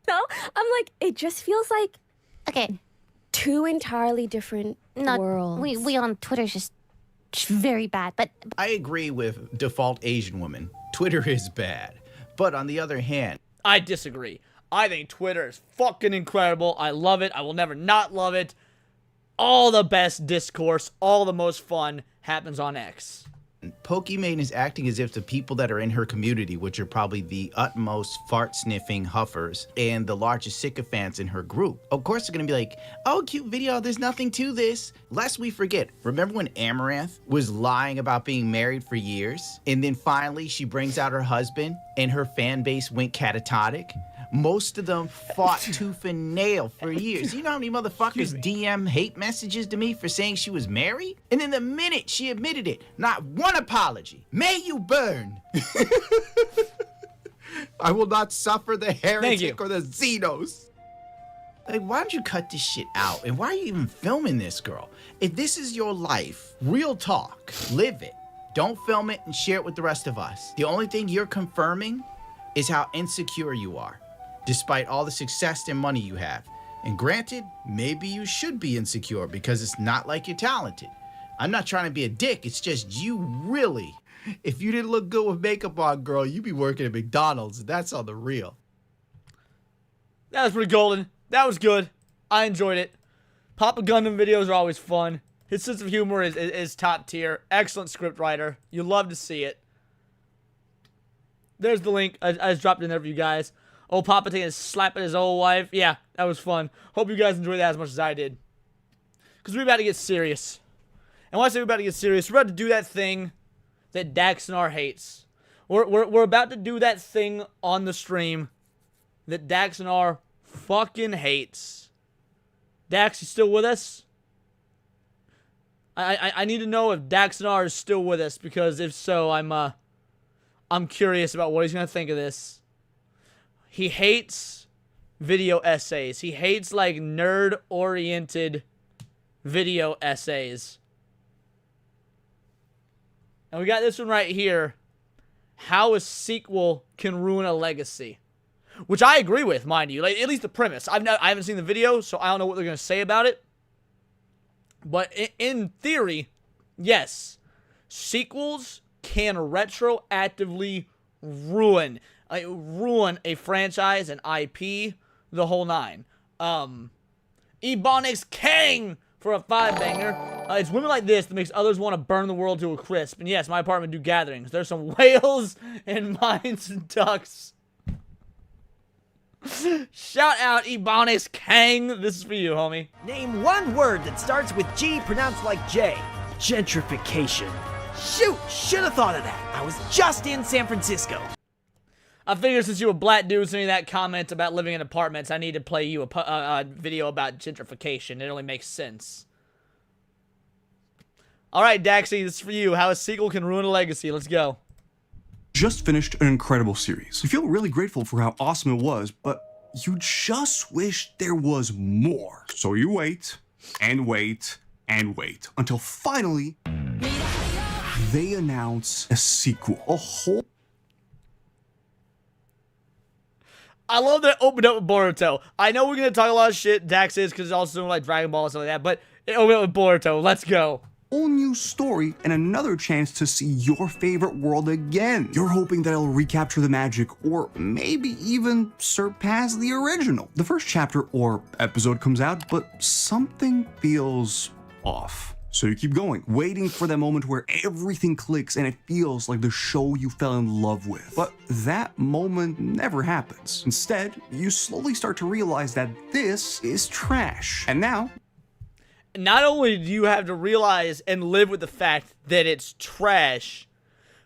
No, I'm like, it just feels like, okay, two entirely different worlds. We on Twitter's just very bad, but I agree with default Asian woman. Twitter is bad. But on the other hand, I disagree. I think Twitter is fucking incredible. I love it. I will never not love it. All the best discourse, all the most fun happens on X. Pokemane is acting as if the people that are in her community, which are probably the utmost fart-sniffing huffers and the largest sycophants in her group, of course they're gonna be like, oh, cute video, there's nothing to this. Lest we forget, remember when Amaranth was lying about being married for years? And then finally she brings out her husband and her fan base went catatonic? Most of them fought tooth and nail for years. You know how many motherfuckers DM hate messages to me for saying she was married? And then the minute she admitted it, not one apology. May you burn. I will not suffer the heretic or the Xenos. Like, why don't you cut this shit out? And why are you even filming this, girl? If this is your life, real talk, live it. Don't film it and share it with the rest of us. The only thing you're confirming is how insecure you are, despite all the success and money you have. And granted, maybe you should be insecure because it's not like you're talented. I'm not trying to be a dick, it's just you really. If you didn't look good with makeup on, girl, you'd be working at McDonald's. That's on the real. That was pretty golden. That was good. I enjoyed it. Papa Gundam videos are always fun. His sense of humor is top tier. Excellent script writer. You love to see it. There's the link. I just dropped it in there for you guys. Old Papa taking a slap at his old wife. Yeah, that was fun. Hope you guys enjoyed that as much as I did. Because we're about to get serious. And when I say we're about to get serious, we're about to do that thing that Daxnar hates. We're about to do that thing on the stream that Daxnar fucking hates. Dax, you still with us? I need to know if Daxnar is still with us, because if so, I'm curious about what he's gonna think of this. He hates video essays. He hates like nerd-oriented video essays. And we got this one right here. How a sequel can ruin a legacy. Which I agree with, mind you. Like, at least the premise. I haven't seen the video, so I don't know what they're going to say about it. But in theory, yes. Sequels can retroactively ruin a franchise, an IP, the whole nine. Ebonics King for a 5-banger. It's women like this that makes others want to burn the world to a crisp. And yes, my apartment do gatherings. There's some whales and mines and ducks. Shout out Ebonics King. This is for you, homie. Name one word that starts with G pronounced like J. Gentrification. Shoot, should have thought of that. I was just in San Francisco. I figured since you a black dude sending that comment about living in apartments, I need to play you a video about gentrification. It only makes sense. Alright, Daxy, this is for you. How a sequel can ruin a legacy. Let's go. Just finished an incredible series. You feel really grateful for how awesome it was, but you just wish there was more. So you wait, and wait, and wait, until finally, they announce a sequel. A whole... I love that it opened up with Boruto. I know we're going to talk a lot of shit, Dax is, because it's also like Dragon Ball and stuff like that, but it opened up with Boruto. Let's go. Whole new story and another chance to see your favorite world again. You're hoping that it'll recapture the magic or maybe even surpass the original. The first chapter or episode comes out, but something feels off. So you keep going, waiting for that moment where everything clicks and it feels like the show you fell in love with. But that moment never happens. Instead, you slowly start to realize that this is trash. And now, not only do you have to realize and live with the fact that it's trash,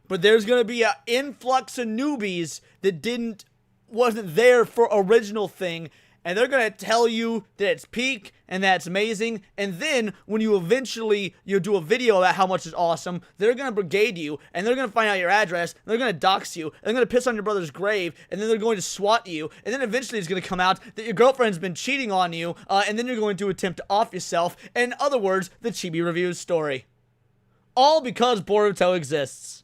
but there's going to be an influx of newbies that wasn't there for original thing, and they're going to tell you that it's peak and that's amazing, and then when you eventually do a video about how much is awesome, they're going to brigade you, and they're going to find out your address, and they're going to dox you, and they're going to piss on your brother's grave, and then they're going to swat you, and then eventually it's going to come out that your girlfriend's been cheating on you, and then you're going to attempt to off yourself. In other words, the Chibi Reviews story. All because Boruto exists.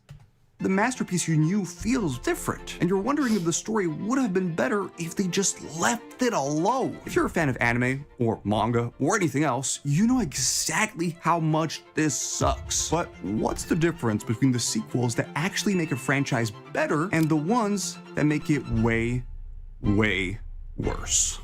The masterpiece you knew feels different, and you're wondering if the story would have been better if they just left it alone. If you're a fan of anime, or manga, or anything else, you know exactly how much this sucks. But what's the difference between the sequels that actually make a franchise better and the ones that make it way, way worse?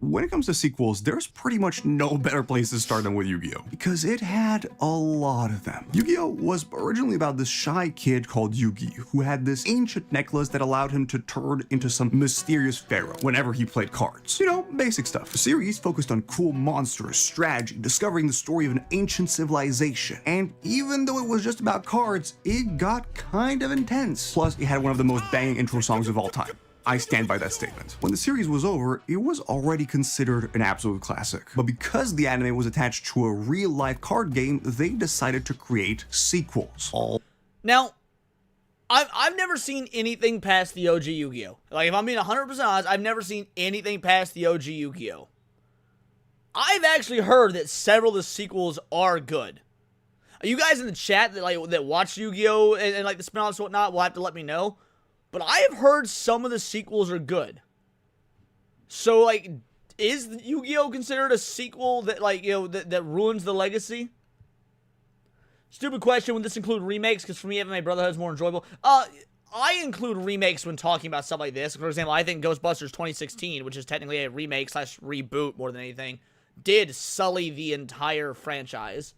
When it comes to sequels, there's pretty much no better place to start than with Yu-Gi-Oh! Because it had a lot of them. Yu-Gi-Oh! Was originally about this shy kid called Yugi, who had this ancient necklace that allowed him to turn into some mysterious pharaoh whenever he played cards. You know, basic stuff. The series focused on cool monsters, strategy, discovering the story of an ancient civilization. And even though it was just about cards, it got kind of intense. Plus, it had one of the most banging intro songs of all time. I stand by that statement. When the series was over, it was already considered an absolute classic. But because the anime was attached to a real-life card game, they decided to create sequels. Now, I've never seen anything past the OG Yu-Gi-Oh! Like, if I'm being 100% honest, I've never seen anything past the OG Yu-Gi-Oh! I've actually heard that several of the sequels are good. You guys in the chat that watch Yu-Gi-Oh! and like the spin-offs and whatnot will have to let me know. But I have heard some of the sequels are good. So, like, is Yu-Gi-Oh! Considered a sequel that, like, you know, that ruins the legacy? Stupid question, would this include remakes? Because for me, MMA Brotherhood is more enjoyable. I include remakes when talking about stuff like this. For example, I think Ghostbusters 2016, which is technically a remake / reboot more than anything, did sully the entire franchise.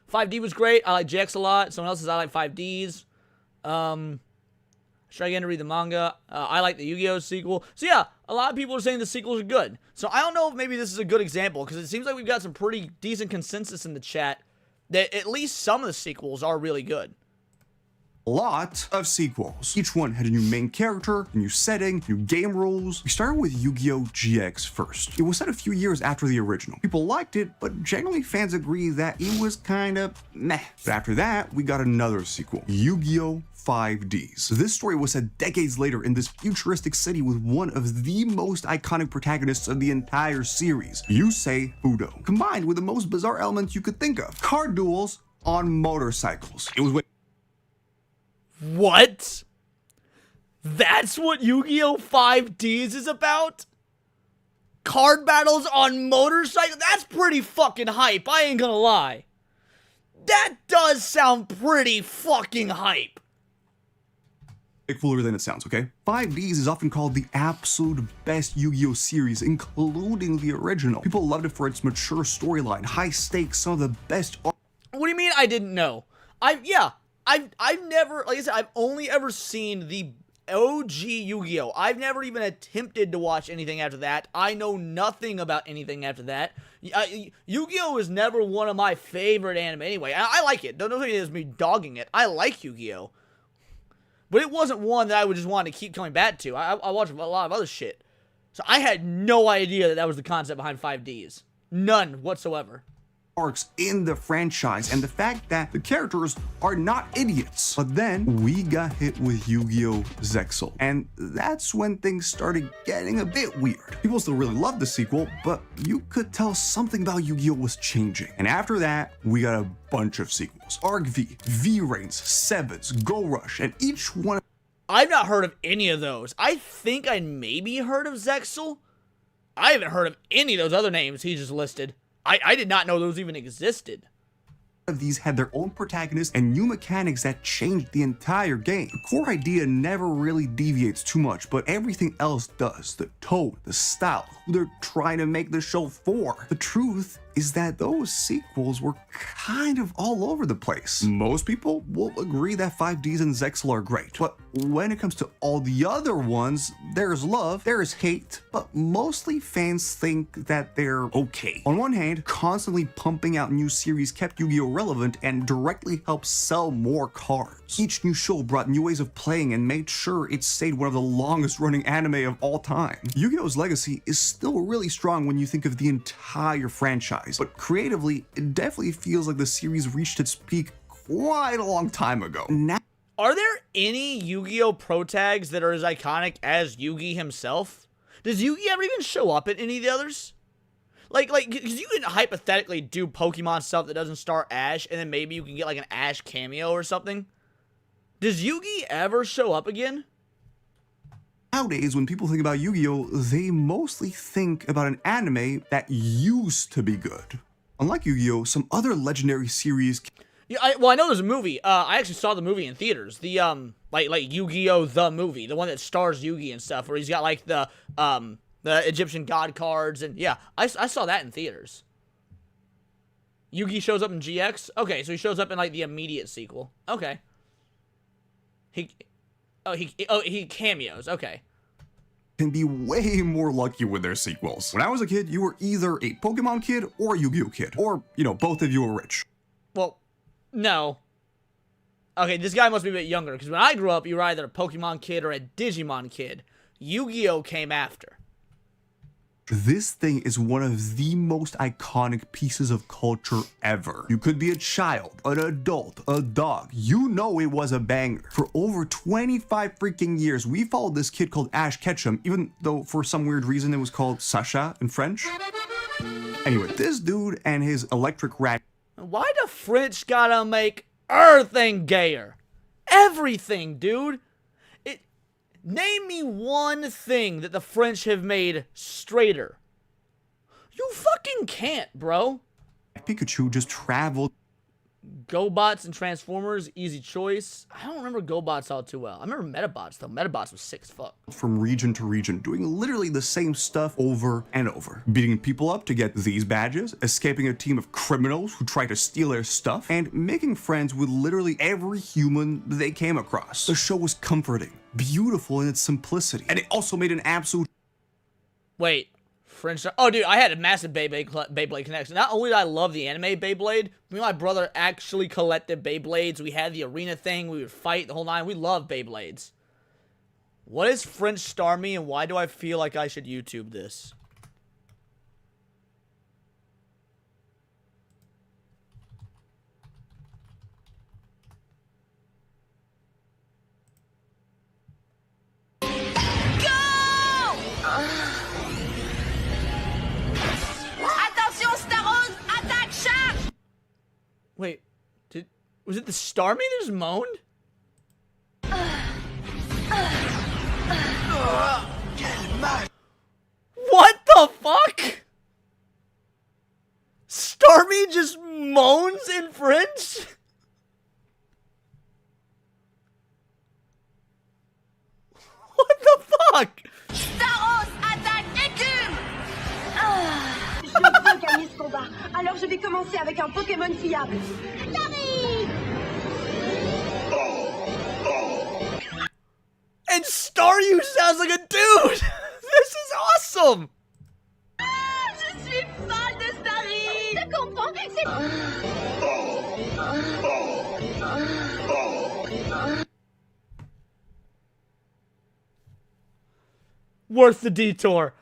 5D was great. I like JX a lot. Someone else says I like 5Ds. Should I get to read the manga? I like the Yu-Gi-Oh! Sequel. So yeah, A lot of people are saying the sequels are good. So I don't know if maybe this is a good example, because it seems like we've got some pretty decent consensus in the chat that at least some of the sequels are really good. Lot of sequels. Each one had a new main character, a new setting, new game rules. We started with Yu-Gi-Oh! GX first. It was set a few years after the original. People liked it, but generally fans agree that it was kind of meh. But after that, we got another sequel, Yu-Gi-Oh! 5Ds. So this story was set decades later in this futuristic city with one of the most iconic protagonists of the entire series, Yusei Fudo, combined with the most bizarre elements you could think of: card duels on motorcycles. It was when What? That's what Yu-Gi-Oh! 5Ds is about? Card battles on motorcycles? That's pretty fucking hype, I ain't gonna lie. That does sound pretty fucking hype. cooler than it sounds, okay? 5Ds is often called the absolute best Yu-Gi-Oh! Series, including the original. People loved it for its mature storyline, high stakes, some of the best art. What do you mean I didn't know? I've never, like I said, I've only ever seen the OG Yu-Gi-Oh! I've never even attempted to watch anything after that. I know nothing about anything after that. Yu-Gi-Oh! Is never one of my favorite anime anyway. I like it. Don't think it is me dogging it. I like Yu-Gi-Oh! But it wasn't one that I would just want to keep coming back to. I watched a lot of other shit. So I had no idea that that was the concept behind 5Ds. None whatsoever. Arcs in the franchise, and the fact that the characters are not idiots. But then we got hit with Yu-Gi-Oh! Zexal, and that's when things started getting a bit weird. People still really loved the sequel, but you could tell something about Yu-Gi-Oh! Was changing. And after that, we got a bunch of sequels. Arc V, V-Rains, Sevens, Go Rush, and each one. I've not heard of any of those. I think I maybe heard of Zexal. I haven't heard of any of those other names he just listed. I did not know those even existed. Of these had their own protagonists and new mechanics that changed the entire game. The core idea never really deviates too much, but everything else does. The tone, the style, who they're trying to make the show for. The truth is that those sequels were kind of all over the place. Most people will agree that 5Ds and Zexal are great, but when it comes to all the other ones, there's love, there's hate, but mostly fans think that they're okay. On one hand, constantly pumping out new series kept Yu-Gi-Oh! Relevant and directly helped sell more cards. Each new show brought new ways of playing and made sure it stayed one of the longest running anime of all time. Yu-Gi-Oh!'s legacy is still really strong when you think of the entire franchise, but creatively, it definitely feels like the series reached its peak quite a long time ago. Now, are there any Yu-Gi-Oh! Pro tags that are as iconic as Yugi himself? Does Yugi ever even show up in any of the others? Like, because you can hypothetically do Pokemon stuff that doesn't star Ash, and then maybe you can get like an Ash cameo or something. Does Yugi ever show up again? nowadays, when people think about Yu-Gi-Oh!, they mostly think about an anime that used to be good. Unlike Yu-Gi-Oh!, some other legendary series. Yeah, I know there's a movie. I actually saw the movie in theaters. The like Yu-Gi-Oh! The movie, the one that stars Yugi and stuff, where he's got like the Egyptian god cards, and yeah, I saw that in theaters. Yugi shows up in GX. Okay, so he shows up in like the immediate sequel. Okay. He cameos. Okay. Can be way more lucky with their sequels. When I was a kid, you were either a Pokemon kid or a Yu-Gi-Oh! Kid, or both of you were rich. Well, no. Okay, this guy must be a bit younger, because when I grew up, you were either a Pokemon kid or a Digimon kid. Yu-Gi-Oh! Came after. This thing is one of the most iconic pieces of culture ever. You could be a child, an adult, a dog. You know it was a banger. For over 25 freaking years, we followed this kid called Ash Ketchum, even though for some weird reason it was called Sasha in French. Anyway, this dude and his electric rat. Why the French gotta make everything gayer? Everything, dude. Name me one thing that the French have made straighter. You fucking can't, bro. Pikachu just traveled. GoBots and Transformers, easy choice. I don't remember GoBots all too well. I remember Metabots, though. Metabots was sick as fuck. From region to region, doing literally the same stuff over and over. Beating people up to get these badges, escaping a team of criminals who try to steal their stuff, and making friends with literally every human they came across. The show was comforting, beautiful in its simplicity, and it also made an absolute Wait. French. Oh, dude, I had a massive Beyblade connection. Not only did I love the anime Beyblade, me and my brother actually collected Beyblades. We had the arena thing. We would fight the whole nine. We love Beyblades. What is French Star Me, and why do I feel like I should YouTube this? Attention, Starose! Attaque, charge! Wait, was it the Star Me that just moaned? What the fuck? Starmie just moans in French? What the fuck? Starose, attaque, écume! Je veux gagner ce combat, alors je vais commencer avec un Pokémon fiable. J'arrive! And Staryu sounds like a dude! This is awesome! Je suis fan de Starry! Je comprends, Worth the detour.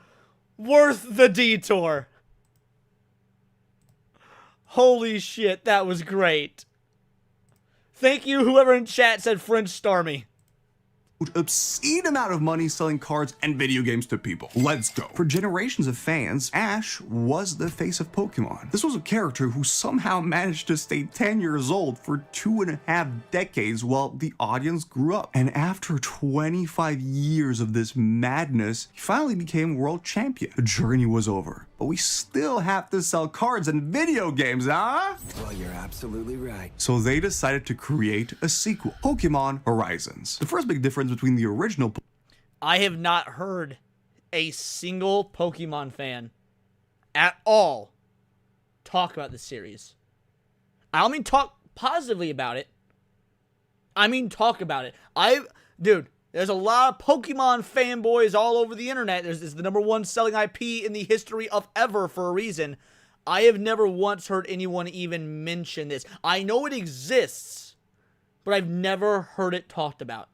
Worth the detour. Holy shit, that was great. Thank you, whoever in chat said French Starmie. Obscene amount of money selling cards and video games to people. Let's go. For generations of fans, Ash was the face of Pokemon. This was a character who somehow managed to stay 10 years old for 2.5 decades while the audience grew up. And after 25 years of this madness, he finally became world champion. The journey was over. But we still have to sell cards and video games, huh? Well, you're absolutely right. So they decided to create a sequel, Pokemon Horizons. The first big difference between the original... I have not heard a single Pokemon fan at all talk about this series. I don't mean talk positively about it. I mean talk about it. Dude, there's a lot of Pokemon fanboys all over the internet. It's the #1 selling IP in the history of ever for a reason. I have never once heard anyone even mention this. I know it exists, but I've never heard it talked about.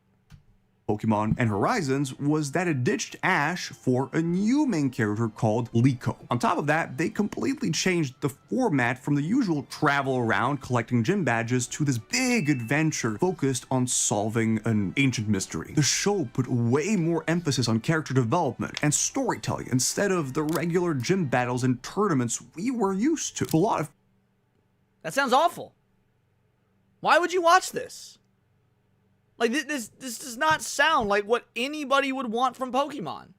Pokemon and Horizons was that it ditched Ash for a new main character called Liko. On top of that, they completely changed the format from the usual travel around collecting gym badges to this big adventure focused on solving an ancient mystery. The show put way more emphasis on character development and storytelling instead of the regular gym battles and tournaments we were used to. That sounds awful. Why would you watch this? Like, this does not sound like what anybody would want from Pokemon.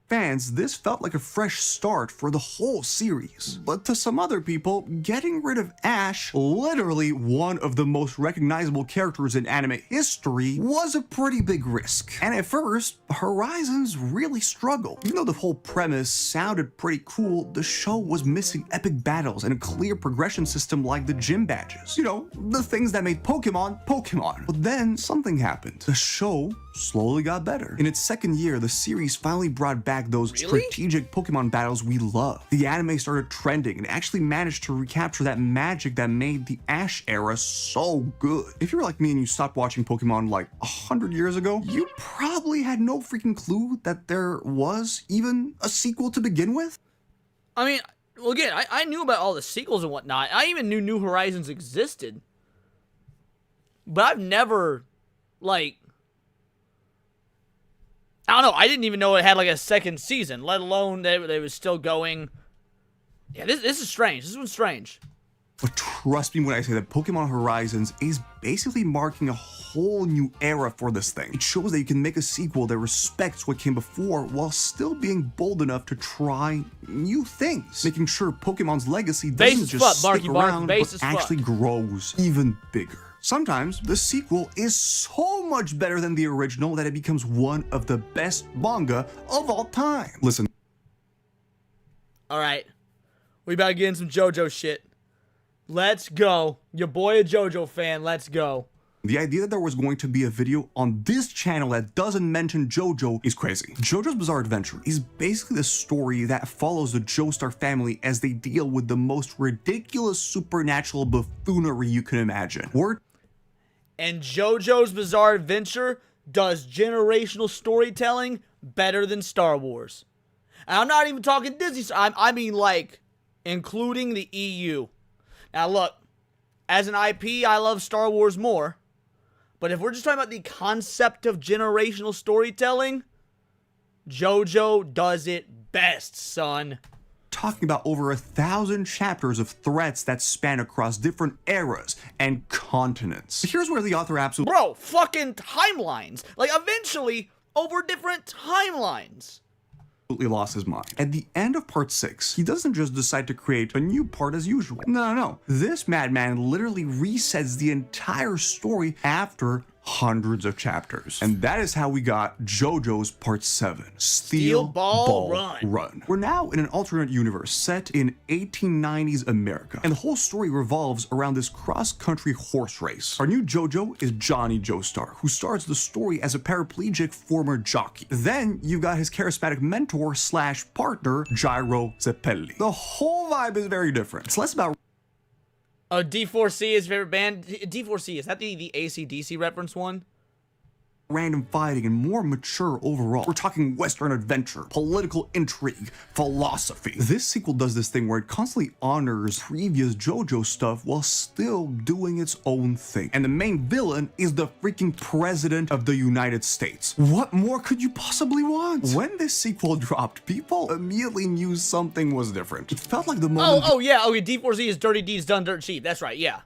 Fans, this felt like a fresh start for the whole series. But to some other people, getting rid of Ash, literally one of the most recognizable characters in anime history, was a pretty big risk. And at first, Horizons really struggled. Even though the whole premise sounded pretty cool, the show was missing epic battles and a clear progression system like the gym badges. You know, the things that made Pokemon, Pokemon. But then something happened. The show slowly got better. In its second year, the series finally brought back those strategic Pokemon battles we love. The anime started trending and actually managed to recapture that magic that made the Ash era so good. If you're like me and you stopped watching Pokemon like 100 years ago, you probably had no freaking clue that there was even a sequel to begin with. I mean, well, again, I knew about all the sequels and whatnot. I even knew New Horizons existed. But I've never, like... I don't know, I didn't even know it had like a second season, let alone that it was still going. Yeah, this is strange. This one's strange. But trust me when I say that Pokemon Horizons is basically marking a whole new era for this thing. It shows that you can make a sequel that respects what came before while still being bold enough to try new things, making sure Pokemon's legacy doesn't just stick around, but actually grows even bigger. Sometimes the sequel is so much better than the original that it becomes one of the best manga of all time. Listen. Alright. We about to get in some JoJo shit. Let's go. Your boy a JoJo fan, let's go. The idea that there was going to be a video on this channel that doesn't mention JoJo is crazy. JoJo's Bizarre Adventure is basically the story that follows the Joestar family as they deal with the most ridiculous supernatural buffoonery you can imagine. And JoJo's Bizarre Adventure does generational storytelling better than Star Wars. And I'm not even talking Disney, I mean like including the EU. Now look, as an IP, I love Star Wars more. But if we're just talking about the concept of generational storytelling, JoJo does it best, son. Talking about over 1,000 chapters of threats that span across different eras and continents. Here's where the author absolutely— Bro, fucking timelines. Like, eventually, over different timelines. Lost his mind. At the end of part 6, he doesn't just decide to create a new part as usual. No. This madman literally resets the entire story after hundreds of chapters. And that is how we got JoJo's Part 7, Steel Ball Run. We're now in an alternate universe set in 1890s America, and the whole story revolves around this cross-country horse race. Our new JoJo is Johnny Joestar, who starts the story as a paraplegic former jockey. Then you've got his charismatic mentor slash partner, Gyro Zeppeli. The whole vibe is very different. It's less about— Oh, D4C is favorite band. D4C, is that the AC/DC reference one? Random fighting and more mature overall. We're talking Western adventure, political intrigue, philosophy. This sequel does this thing where it constantly honors previous JoJo stuff while still doing its own thing. And the main villain is the freaking president of the United States. What more could you possibly want? When this sequel dropped, people immediately knew something was different. It felt like the moment— Oh yeah, okay, D4C is Dirty Deeds Done Dirt Cheap. That's right, yeah.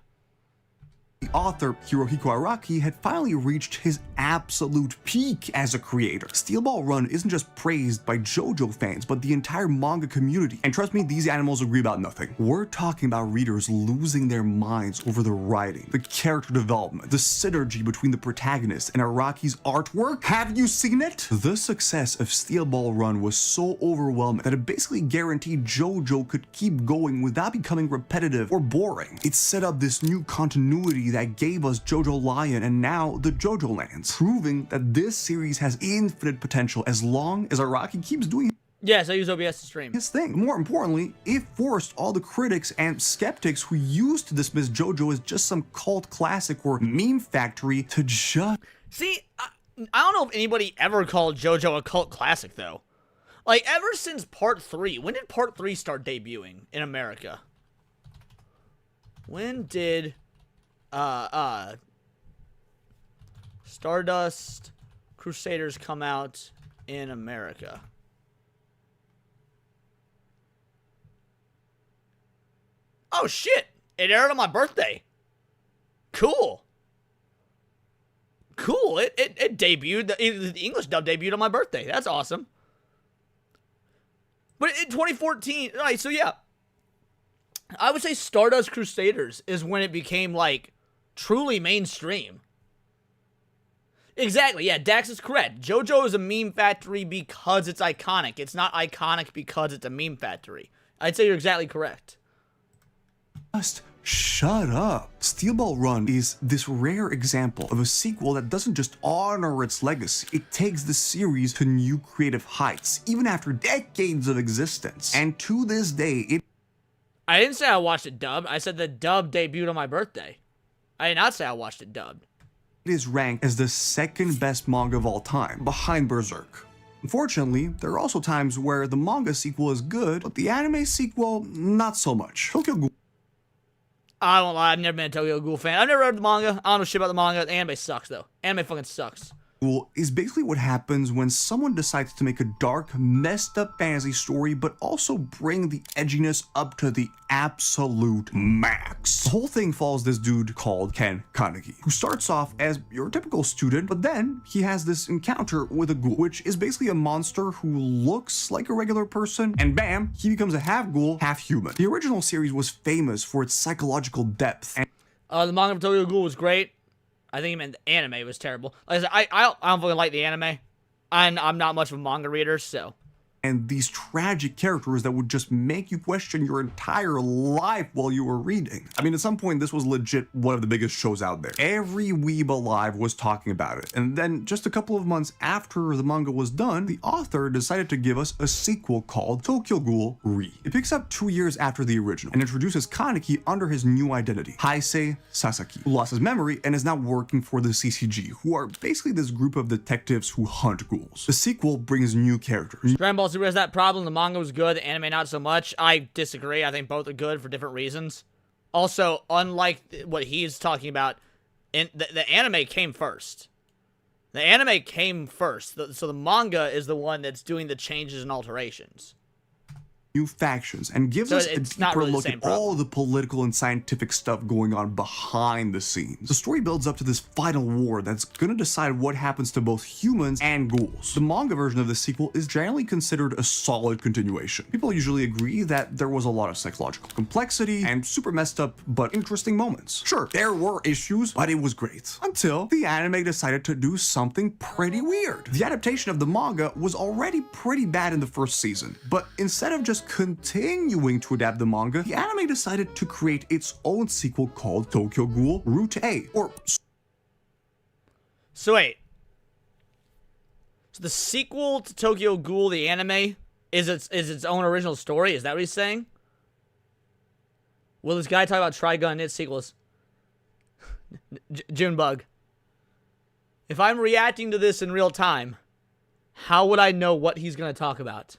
The author, Hirohiko Araki, had finally reached his absolute peak as a creator. Steel Ball Run isn't just praised by JoJo fans, but the entire manga community. And trust me, these animals agree about nothing. We're talking about readers losing their minds over the writing, the character development, the synergy between the protagonist and Araki's artwork. Have you seen it? The success of Steel Ball Run was so overwhelming that it basically guaranteed JoJo could keep going without becoming repetitive or boring. It set up this new continuity that gave us JoJo Lion and now the JoJo Lands, proving that this series has infinite potential as long as Araki keeps doing— Yes, I use OBS to stream his thing. More importantly, it forced all the critics and skeptics who used to dismiss JoJo as just some cult classic or meme factory to just— See, I don't know if anybody ever called JoJo a cult classic, though. Like, ever since Part 3, when did Part 3 start debuting in America? When did Stardust Crusaders come out in America? Oh shit! It aired on my birthday. Cool. It debuted. The English dub debuted on my birthday. That's awesome. But in 2014, right? So yeah, I would say Stardust Crusaders is when it became like truly mainstream. Exactly, yeah, Dax is correct. JoJo is a meme factory because it's iconic. It's not iconic because it's a meme factory. I'd say you're exactly correct. Just shut up. Steel Ball Run is this rare example of a sequel that doesn't just honor its legacy, it takes the series to new creative heights, even after decades of existence. And to this day, I didn't say I watched it dubbed. I said the dub debuted on my birthday. I did not say I watched it dubbed. It is ranked as the second best manga of all time, behind Berserk. Unfortunately, there are also times where the manga sequel is good, but the anime sequel, not so much. Tokyo Ghoul— I won't lie, I've never been a Tokyo Ghoul fan. I've never read the manga. I don't know shit about the manga. The anime sucks, though. Anime fucking sucks. Is basically what happens when someone decides to make a dark, messed up fantasy story, but also bring the edginess up to the absolute max. The whole thing follows this dude called Ken Kaneki, who starts off as your typical student, but then he has this encounter with a ghoul, which is basically a monster who looks like a regular person, and bam, he becomes a half ghoul, half human. The original series was famous for its psychological depth, and the manga of Tokyo Ghoul was great. I think he meant the anime was terrible. Like I said, I don't fucking like the anime. I'm not much of a manga reader, so and these tragic characters that would just make you question your entire life while you were reading. I mean, at some point, this was legit one of the biggest shows out there. Every weeb alive was talking about it. And then just a couple of months after the manga was done, the author decided to give us a sequel called Tokyo Ghoul Re. It picks up 2 years after the original and introduces Kaneki under his new identity, Heisei Sasaki, who lost his memory and is now working for the CCG, who are basically this group of detectives who hunt ghouls. The sequel brings new characters. Dragon Ball Super has that problem. The manga was good, the anime not so much. I disagree. I think both are good for different reasons. Also, unlike what he's talking about, the anime came first. The anime came first. So the manga is the one that's doing the changes and alterations. New factions and gives us a deeper look at all the political and scientific stuff going on behind the scenes. The story builds up to this final war that's gonna decide what happens to both humans and ghouls. The manga version of the sequel is generally considered a solid continuation. People usually agree that there was a lot of psychological complexity and super messed up but interesting moments. Sure, there were issues, but it was great. Until the anime decided to do something pretty weird. The adaptation of the manga was already pretty bad in the first season, but instead of just continuing to adapt the manga, the anime decided to create its own sequel called Tokyo Ghoul Route A, or... So wait. So the sequel to Tokyo Ghoul, the anime, is its own original story? Is that what he's saying? Will this guy talk about Trigun and its sequels? Junebug. If I'm reacting to this in real time, how would I know what he's going to talk about?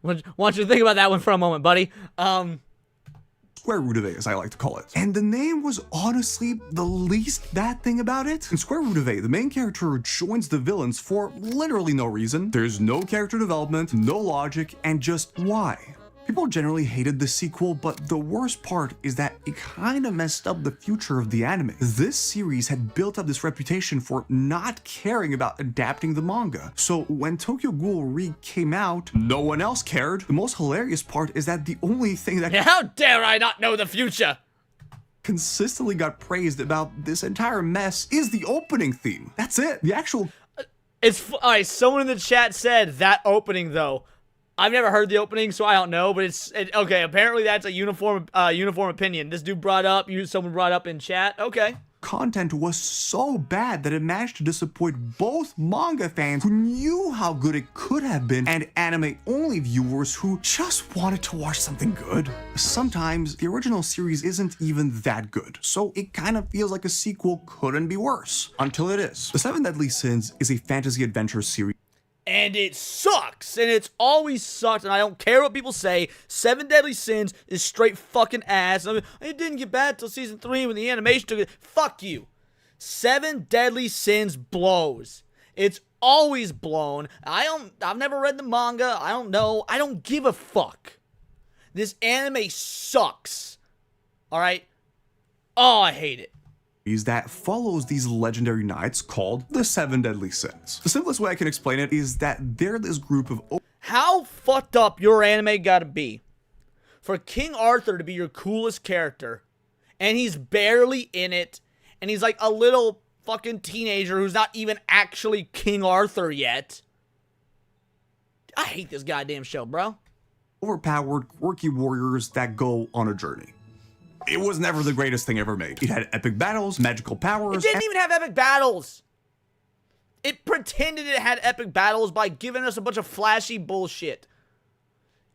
Why don't you think about that one for a moment, buddy? Square root of A, as I like to call it. And the name was honestly the least bad thing about it. In Square root of A, the main character joins the villains for literally no reason. There's no character development, no logic, and just why? People generally hated the sequel, but the worst part is that it kind of messed up the future of the anime. This series had built up this reputation for not caring about adapting the manga. So when Tokyo Ghoul Re came out, no one else cared. The most hilarious part is that the only thing that— How dare I not know the future? Consistently got praised about this entire mess is the opening theme. That's it. The actual— Alright, someone in the chat said that opening though. I've never heard the opening, so I don't know, but okay, apparently that's a uniform opinion. This dude someone brought up in chat. Okay. Content was so bad that it managed to disappoint both manga fans who knew how good it could have been and anime-only viewers who just wanted to watch something good. Sometimes the original series isn't even that good, so it kind of feels like a sequel couldn't be worse, until it is. The Seven Deadly Sins is a fantasy adventure series. And it sucks, and it's always sucked, and I don't care what people say. Seven Deadly Sins is straight fucking ass. I mean, it didn't get bad till season 3 when the animation took it. Fuck you. Seven Deadly Sins blows. It's always blown. I've never read the manga. I don't know. I don't give a fuck. This anime sucks. Alright? Oh, I hate it. That follows these legendary knights called the Seven Deadly Sins. The simplest way I can explain it is that they're this group of— How fucked up your anime gotta be for King Arthur to be your coolest character, and he's barely in it, and he's like a little fucking teenager who's not even actually King Arthur yet. I hate this goddamn show, bro. Overpowered, quirky warriors that go on a journey. It was never the greatest thing ever made. It had epic battles, magical powers— It didn't even have epic battles! It pretended it had epic battles by giving us a bunch of flashy bullshit.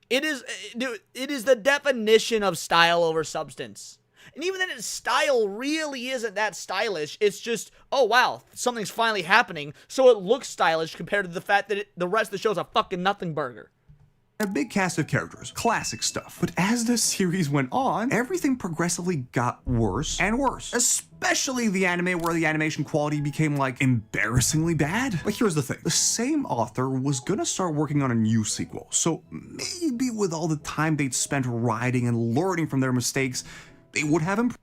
It is the definition of style over substance. And even then, its style really isn't that stylish. It's just, oh wow, something's finally happening, so it looks stylish compared to the fact that the rest of the show's a fucking nothing burger. A big cast of characters, classic stuff. But as the series went on, everything progressively got worse and worse. Especially the anime, where the animation quality became like embarrassingly bad. But here's the thing, the same author was gonna start working on a new sequel. So maybe with all the time they'd spent writing and learning from their mistakes, they would have improved.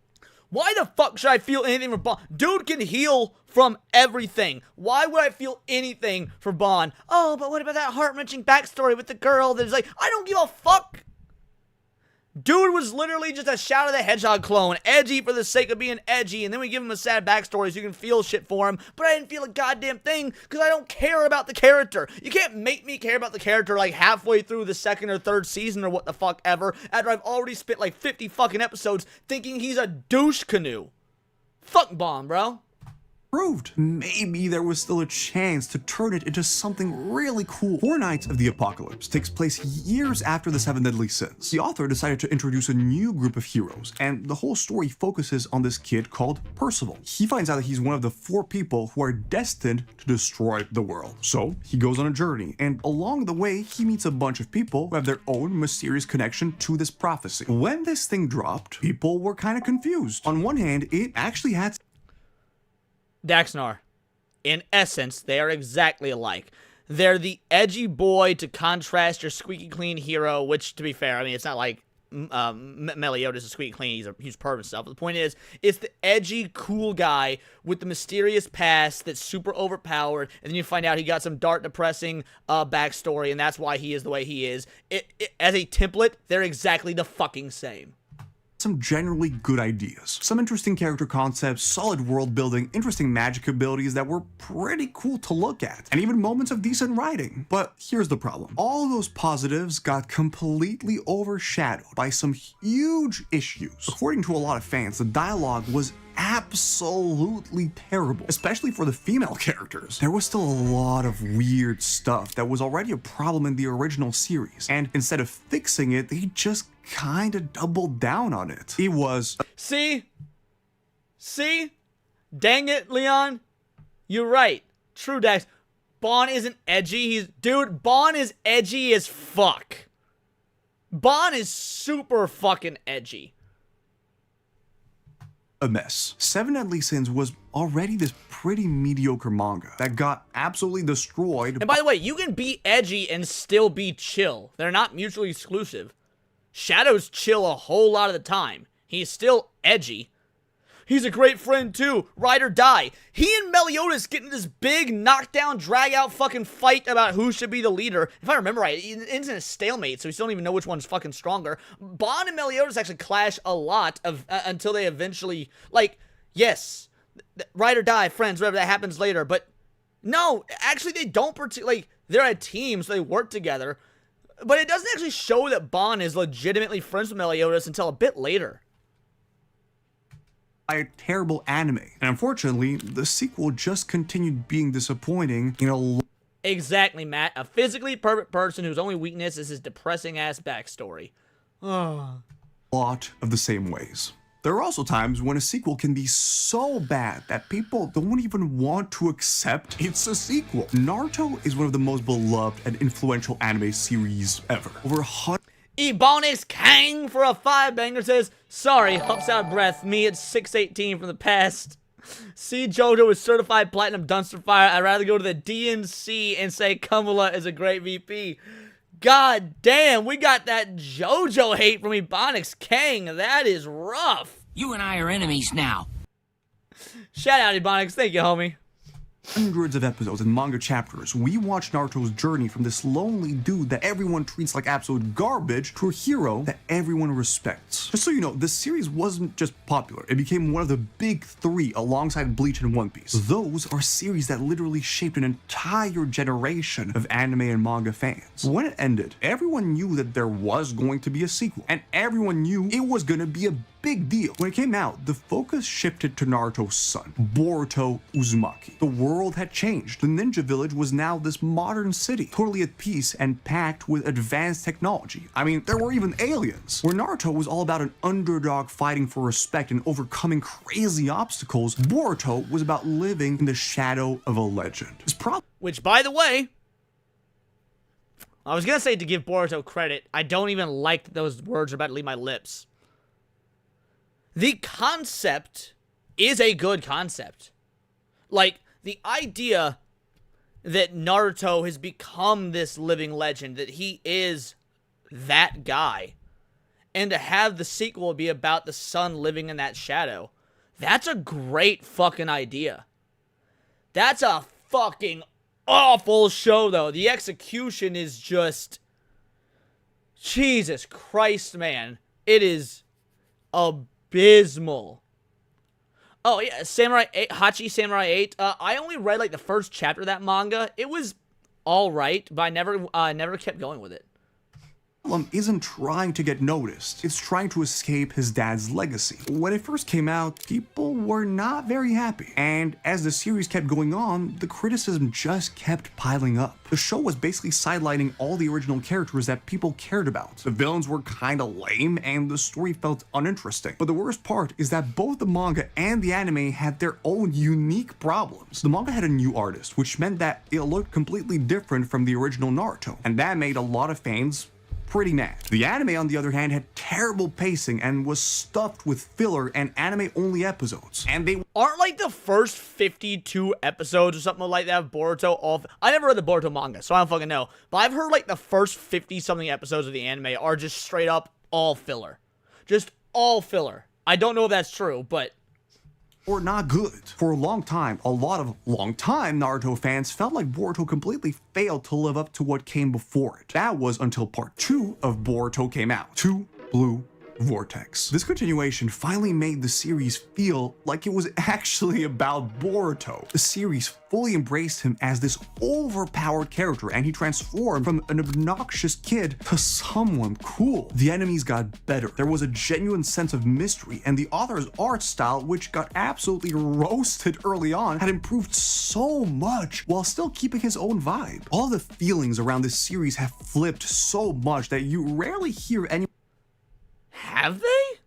Why the fuck should I feel anything for Bond? Dude can heal from everything. Why would I feel anything for Bond? Oh, but what about that heart-wrenching backstory with the girl that's like, I don't give a fuck. Dude was literally just a Shadow the Hedgehog clone, edgy for the sake of being edgy, and then we give him a sad backstory so you can feel shit for him, but I didn't feel a goddamn thing because I don't care about the character. You can't make me care about the character like halfway through the second or third season or what the fuck ever, after I've already spent like 50 fucking episodes thinking he's a douche canoe. Fuck Bomb, bro. Proved. Maybe there was still a chance to turn it into something really cool. Four Knights of the Apocalypse takes place years after the Seven Deadly Sins. The author decided to introduce a new group of heroes, and the whole story focuses on this kid called Percival. He finds out that he's one of the 4 people who are destined to destroy the world. So he goes on a journey, and along the way, he meets a bunch of people who have their own mysterious connection to this prophecy. When this thing dropped, people were kind of confused. On one hand, it actually had Daxnar. In essence, they are exactly alike. They're the edgy boy to contrast your squeaky clean hero, which, to be fair, I mean, it's not like Meliodas is squeaky clean, he's perfect stuff. But the point is, it's the edgy, cool guy with the mysterious past that's super overpowered, and then you find out he got some dark, depressing backstory, and that's why he is the way he is. As a template, they're exactly the fucking same. Some generally good ideas, some interesting character concepts, solid world building, interesting magic abilities that were pretty cool to look at, and even moments of decent writing. But here's the problem. All those positives got completely overshadowed by some huge issues. According to a lot of fans, the dialogue was absolutely terrible, especially for the female characters. There was still a lot of weird stuff that was already a problem in the original series, and instead of fixing it, they just kinda doubled down on it. It was... See? Dang it, Leon. You're right. True, Dax. Bon isn't edgy. Dude, Bon is edgy as fuck. Bon is super fucking edgy. A mess. Seven Deadly Sins was already this pretty mediocre manga that got absolutely destroyed. And by the way, you can be edgy and still be chill. They're not mutually exclusive. Shadow's chill a whole lot of the time. He's still edgy. He's a great friend too. Ride or die. He and Meliodas get into this big knockdown, drag out fucking fight about who should be the leader. If I remember right, it ends in a stalemate, so we still don't even know which one's fucking stronger. Bon and Meliodas actually clash a lot until they eventually, like, yes, ride or die, friends, whatever, that happens later. But no, actually they don't like, they're a team, so they work together. But it doesn't actually show that Bon is legitimately friends with Meliodas until a bit later. A terrible anime, and unfortunately, the sequel just continued being disappointing in a Exactly, Matt. A physically perfect person whose only weakness is his depressing-ass backstory. lot of the same ways. There are also times when a sequel can be so bad that people don't even want to accept it's a sequel. Naruto is one of the most beloved and influential anime series ever. Over 100 Ebonix Kang for a 5-banger says, sorry, hops out of breath, me at 618 from the past. See JoJo is certified platinum dumpster fire. I'd rather go to the DNC and say Kamala is a great VP. God damn, we got that JoJo hate from Ebonix Kang. That is rough. You and I are enemies now. Shout out Ebonix, thank you, homie. Hundreds of episodes and manga chapters, we watch Naruto's journey from this lonely dude that everyone treats like absolute garbage to a hero that everyone respects. Just so you know, this series wasn't just popular, it became one of the big 3 alongside Bleach and One Piece. Those are series that literally shaped an entire generation of anime and manga fans. When it ended, everyone knew that there was going to be a sequel, and everyone knew it was going to be a big deal. When it came out, the focus shifted to Naruto's son, Boruto Uzumaki. The world had changed. The ninja village was now this modern city, totally at peace and packed with advanced technology. I mean, there were even aliens. Where Naruto was all about an underdog fighting for respect and overcoming crazy obstacles, Boruto was about living in the shadow of a legend. Which, by the way, I was gonna say to give Boruto credit, I don't even like that those words are about to leave my lips. The concept is a good concept. Like, the idea that Naruto has become this living legend, that he is that guy, and to have the sequel be about the son living in that shadow, that's a great fucking idea. That's a fucking awful show, though. The execution is just... Jesus Christ, man. It is abysmal. Oh, yeah, Samurai 8, Hachi Samurai 8. I only read, like, the first chapter of that manga. It was alright, but I never kept going with it. Isn't trying to get noticed, it's trying to escape his dad's legacy. When it first came out, people were not very happy, and as the series kept going on, the criticism just kept piling up. The show was basically sidelining all the original characters that people cared about. The villains were kinda lame, and the story felt uninteresting. But the worst part is that both the manga and the anime had their own unique problems. The manga had a new artist, which meant that it looked completely different from the original Naruto, and that made a lot of fans pretty mad. The anime, on the other hand, had terrible pacing and was stuffed with filler and anime-only episodes. And they aren't like the first 52 episodes or something like that of Boruto all... I never read the Boruto manga, so I don't fucking know. But I've heard like the first 50-something episodes of the anime are just straight up all filler. Just all filler. I don't know if that's true, but... Or not good. For a long time Naruto fans felt like Boruto completely failed to live up to what came before it. That was until part 2 of Boruto came out. 2 Blue Vortex. This continuation finally made the series feel like it was actually about Boruto. The series fully embraced him as this overpowered character, and he transformed from an obnoxious kid to someone cool. The enemies got better. There was a genuine sense of mystery, and the author's art style, which got absolutely roasted early on, had improved so much while still keeping his own vibe. All the feelings around this series have flipped so much that you rarely hear any. Have they?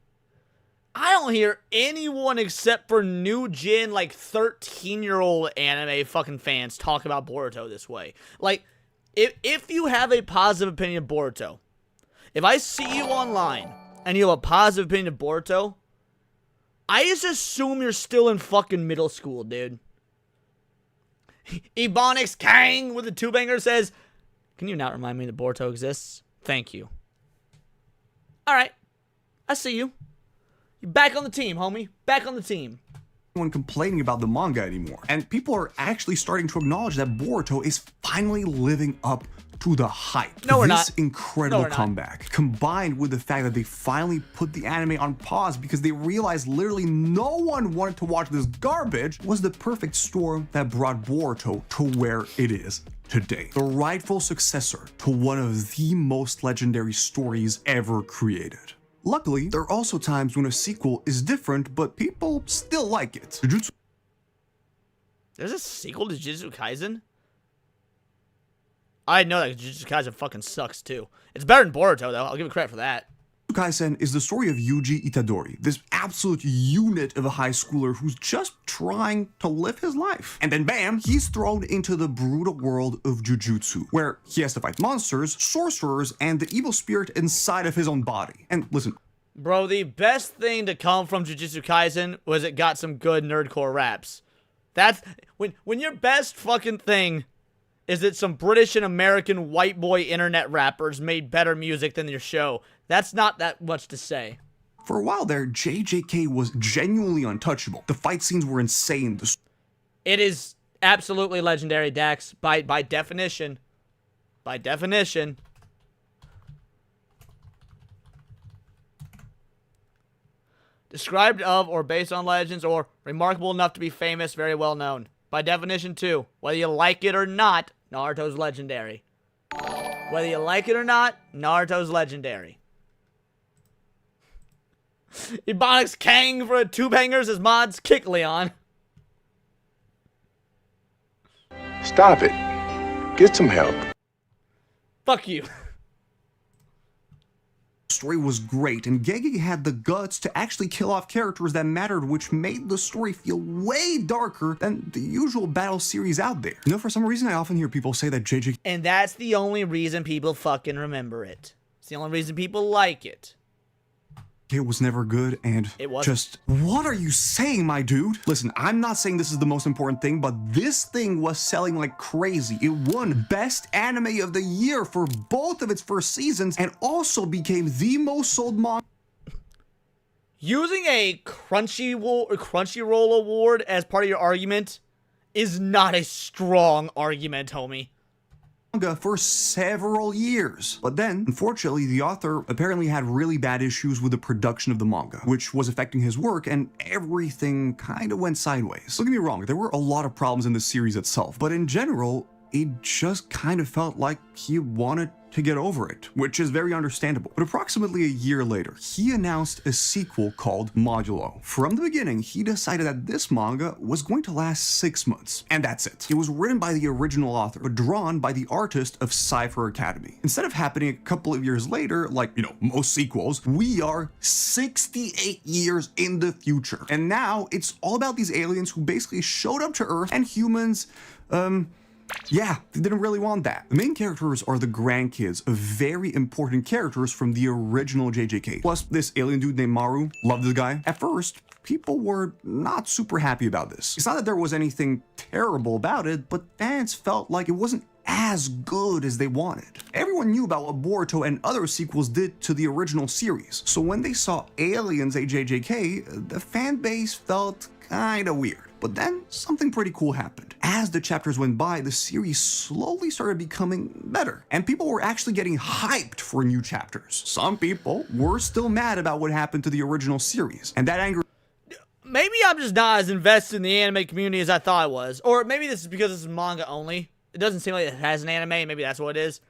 I don't hear anyone except for new gen, like 13-year-old anime fucking fans talk about Boruto this way. Like, if you have a positive opinion of Boruto, if I see you online and you have a positive opinion of Boruto, I just assume you're still in fucking middle school, dude. Ebonics Kang with the two-banger says, can you not remind me that Boruto exists? Thank you. Alright. I see you. You're back on the team, homie. Back on the team. Anyone complaining about the manga anymore. And people are actually starting to acknowledge that Boruto is finally living up to the hype. No, we're not. This incredible comeback, combined with the fact that they finally put the anime on pause because they realized literally no one wanted to watch this garbage, was the perfect storm that brought Boruto to where it is today. The rightful successor to one of the most legendary stories ever created. Luckily, there are also times when a sequel is different, but people still like it. There's a sequel to Jujutsu Kaisen? I know that Jujutsu Kaisen fucking sucks too. It's better than Boruto though, I'll give it credit for that. Kaisen is the story of Yuji Itadori, this absolute unit of a high schooler who's just trying to live his life. And then bam, he's thrown into the brutal world of Jujutsu, where he has to fight monsters, sorcerers, and the evil spirit inside of his own body. And listen, bro, the best thing to come from Jujutsu Kaisen was it got some good nerdcore raps. That's when your best fucking thing is that some British and American white boy internet rappers made better music than your show. That's not that much to say. For a while there, JJK was genuinely untouchable. The fight scenes were insane. It is absolutely legendary, Dax, by definition. By definition. Described of or based on legends or remarkable enough to be famous, very well known. By definition, too. Whether you like it or not, Naruto's legendary. Whether you like it or not, Naruto's legendary. Ebonics Kang for a two-bangers as mods kick Leon. Stop it. Get some help. Fuck you. The story was great, and Gege had the guts to actually kill off characters that mattered, which made the story feel way darker than the usual battle series out there. You know, for some reason, I often hear people say that JJK... And that's the only reason people fucking remember it. It's the only reason people like it. It was never good, and it wasn't. Just, what are you saying, my dude? Listen, I'm not saying this is the most important thing, but this thing was selling like crazy. It won Best Anime of the Year for both of its first seasons, and also became the most sold manga. Using a Crunchyroll award as part of your argument is not a strong argument, homie. for several years. But then, unfortunately, the author apparently had really bad issues with the production of the manga, which was affecting his work, and everything kind of went sideways. Don't get me wrong, there were a lot of problems in the series itself, but in general, it just kind of felt like he wanted to get over it, which is very understandable. But approximately a year later, he announced a sequel called Modulo. From the beginning, he decided that this manga was going to last 6 months, and that's it. It was written by the original author, but drawn by the artist of Cypher Academy. Instead of happening a couple of years later, like, most sequels, we are 68 years in the future. And now, it's all about these aliens who basically showed up to Earth, and humans, yeah, they didn't really want that. The main characters are the grandkids of very important characters from the original JJK. Plus, this alien dude named Maru, love this guy. At first, people were not super happy about this. It's not that there was anything terrible about it, but fans felt like it wasn't as good as they wanted. Everyone knew about what Boruto and other sequels did to the original series, so when they saw aliens at JJK, the fan base felt kinda weird. But then, something pretty cool happened. As the chapters went by, the series slowly started becoming better, and people were actually getting hyped for new chapters. Some people were still mad about what happened to the original series, and that anger... Maybe I'm just not as invested in the anime community as I thought I was. Or maybe this is because this is manga only. It doesn't seem like it has an anime, maybe that's what it is.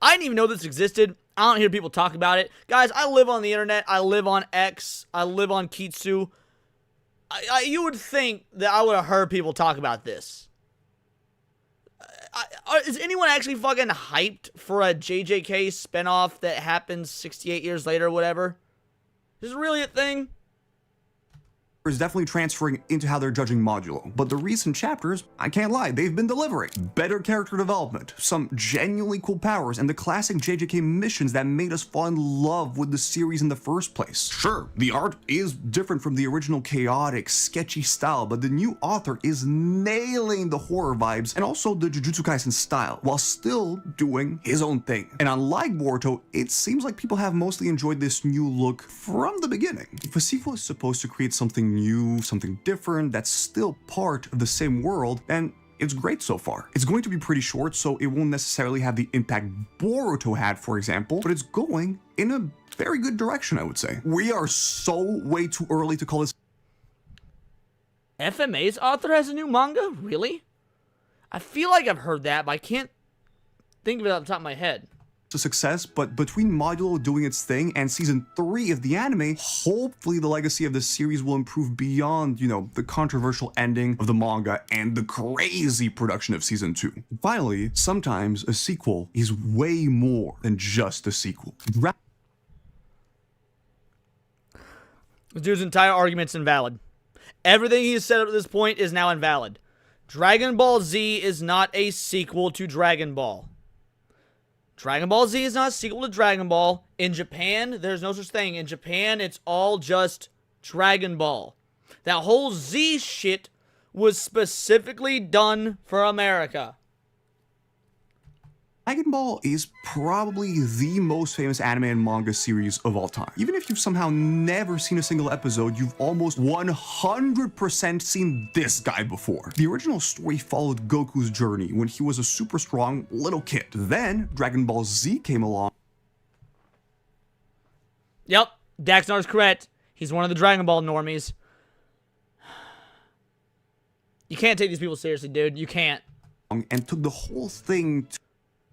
I didn't even know this existed. I don't hear people talk about it. Guys, I live on the internet, I live on X, I live on Kitsu. You would think that I would have heard people talk about this. Is anyone actually fucking hyped for a JJK spinoff that happens 68 years later or whatever? Is it really a thing? is definitely transferring into how they're judging Modulo, but the recent chapters, I can't lie, they've been delivering. Better character development, some genuinely cool powers, and the classic JJK missions that made us fall in love with the series in the first place. Sure, the art is different from the original chaotic, sketchy style, but the new author is nailing the horror vibes and also the Jujutsu Kaisen style, while still doing his own thing. And unlike Boruto, it seems like people have mostly enjoyed this new look from the beginning. If a sequel is supposed to create something new, something different, that's still part of the same world, then it's great so far. It's going to be pretty short, so it won't necessarily have the impact Boruto had, for example, but it's going in a very good direction, I would say. We are so way too early to call this. FMA's author has a new manga? Really? I feel like I've heard that, but I can't think of it off the top of my head. A success, but between Modulo doing its thing and season 3 of the anime, hopefully the legacy of the series will improve beyond, the controversial ending of the manga and the crazy production of season 2. Finally, sometimes a sequel is way more than just a sequel. This dude's entire argument's invalid. Everything he's said up to this point is now invalid. Dragon Ball Z is not a sequel to Dragon Ball. Dragon Ball Z is not a sequel to Dragon Ball. In Japan, there's no such thing. In Japan, it's all just Dragon Ball. That whole Z shit was specifically done for America. Dragon Ball is probably the most famous anime and manga series of all time. Even if you've somehow never seen a single episode, you've almost 100% seen this guy before. The original story followed Goku's journey when he was a super strong little kid. Then, Dragon Ball Z came along. Yep, Daxnar's correct. He's one of the Dragon Ball normies. You can't take these people seriously, dude. You can't. And took the whole thing to